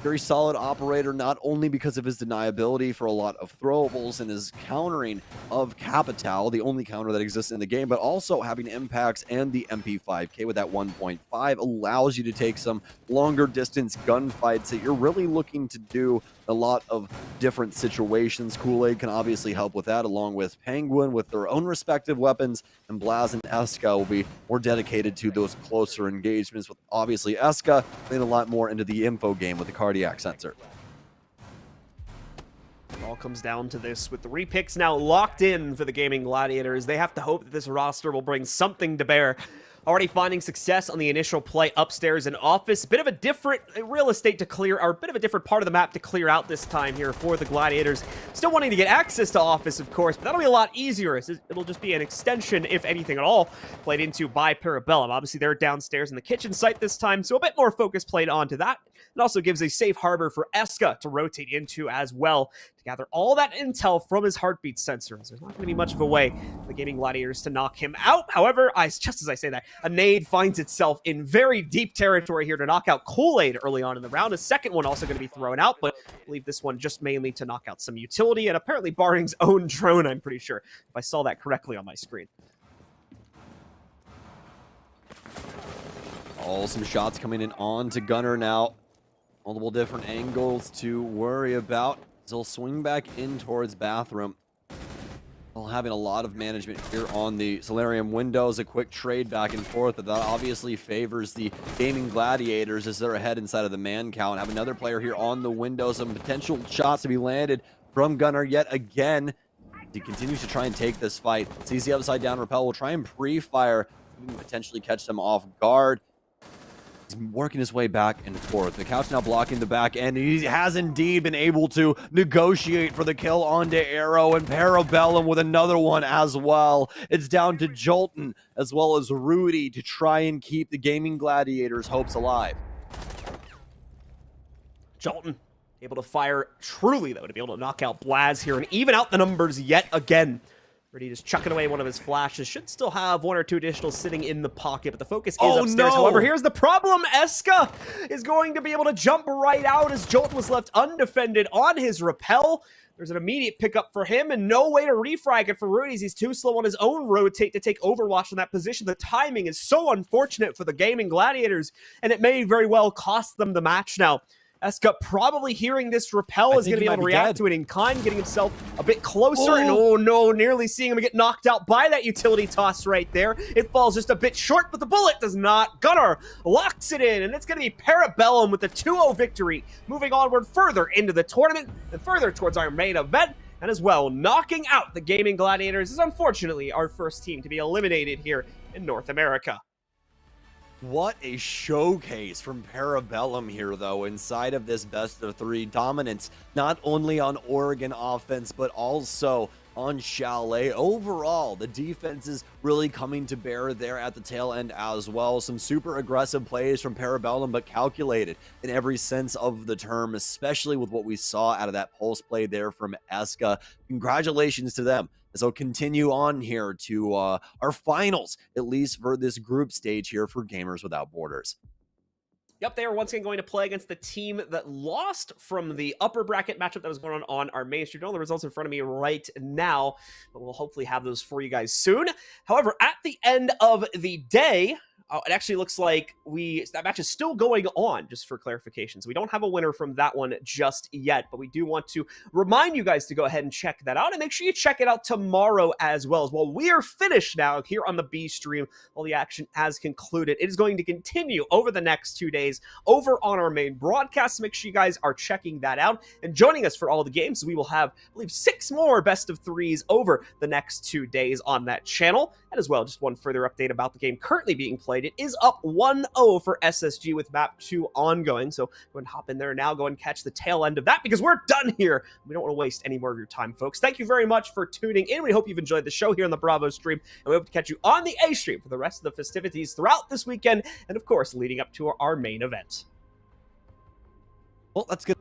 Very solid operator, not only because of his deniability for a lot of throwables and his countering of Capital, the only counter that exists in the game, but also having impacts, and the MP5K with that 1.5 allows you to take some longer distance gunfights that you're really looking to do a lot of different situations. Kool-Aid can obviously help with that, along with Penguin with their own respective weapons, and Blaz and Eska will be more dedicated to those closer engagements, with obviously Eska playing a lot more into the info game with the cardiac sensor. It all comes down to this, with the repicks now locked in for the Gaming Gladiators. They have to hope that this roster will bring something to bear. Already finding success on the initial play upstairs in office. Bit of a different real estate to clear, or a bit of a different part of the map to clear out this time here for the Gladiators. Still wanting to get access to office, of course, but that'll be a lot easier. It'll just be an extension, if anything at all, played into by Parabellum. Obviously, they're downstairs in the kitchen site this time, so a bit more focus played onto that. It also gives a safe harbor for Eska to rotate into as well, to gather all that intel from his heartbeat sensor. There's not going to be much of a way for the Gaming Gladiators to knock him out. However, just as I say that, a nade finds itself in very deep territory here to knock out Kool-Aid early on in the round. A second one also going to be thrown out, but I believe this one just mainly to knock out some utility, and apparently Baring's own drone, I'm pretty sure, if I saw that correctly on my screen. Some shots coming in on to Gunnar now. Multiple different angles to worry about. He'll swing back in towards bathroom. While having a lot of management here on the Solarium windows, a quick trade back and forth, but that obviously favors the Gaming Gladiators as they're ahead inside of the man count. Have another player here on the window, some potential shots to be landed from Gunnar yet again. He continues to try and take this fight. Sees the upside down rappel, will try and pre-fire, potentially catch them off guard. He's working his way back and forth. The couch now blocking the back end. He has indeed been able to negotiate for the kill onto Arrow, and Parabellum with another one as well. It's down to Jolton as well as Rudy to try and keep the Gaming Gladiators' hopes alive. Jolton able to fire truly, though, to be able to knock out Blaz here and even out the numbers yet again. Rudy just chucking away one of his flashes. Should still have 1 or 2 additional sitting in the pocket, but the focus is upstairs. No. However, here's the problem. Eska is going to be able to jump right out as Jolt was left undefended on his rappel. There's an immediate pickup for him and no way to refrag it for Rudy's. He's too slow on his own rotate to take Overwatch in that position. The timing is so unfortunate for the Gaming Gladiators, and it may very well cost them the match now. Eska probably hearing this rappel is going to be able to react to it in kind, getting himself a bit closer. And oh no, nearly seeing him get knocked out by that utility toss right there. It falls just a bit short, but the bullet does not. Gunnar locks it in, and it's going to be Parabellum with the 2-0 victory, moving onward further into the tournament and further towards our main event. And as well, knocking out the Gaming Gladiators is unfortunately our first team to be eliminated here in North America. What a showcase from Parabellum here, though, inside of this best-of-3 dominance, not only on Oregon offense, but also on Chalet. Overall, the defense is really coming to bear there at the tail end as well. Some super aggressive plays from Parabellum, but calculated in every sense of the term, especially with what we saw out of that pulse play there from Eska. Congratulations to them, as they'll continue on here to our finals, at least for this group stage here for Gamers Without Borders. Yep, they are once again going to play against the team that lost from the upper bracket matchup that was going on our main stream. All the results in front of me right now, but we'll hopefully have those for you guys soon. However, at the end of the day, it actually looks like that match is still going on, just for clarification. So we don't have a winner from that one just yet, but we do want to remind you guys to go ahead and check that out, and make sure you check it out tomorrow as well. We are finished now here on the B stream. All the action has concluded. It is going to continue over the next 2 days over on our main broadcast. So make sure you guys are checking that out and joining us for all the games. We will have, I believe, 6 more best of 3s over the next 2 days on that channel. And as well, just one further update about the game currently being played. It is up 1-0 for SSG with map 2 ongoing. So go and hop in there now. Go and catch the tail end of that, because we're done here. We don't want to waste any more of your time, folks. Thank you very much for tuning in. We hope you've enjoyed the show here on the Bravo stream, and we hope to catch you on the A stream for the rest of the festivities throughout this weekend, and of course, leading up to our main event. Well, that's good.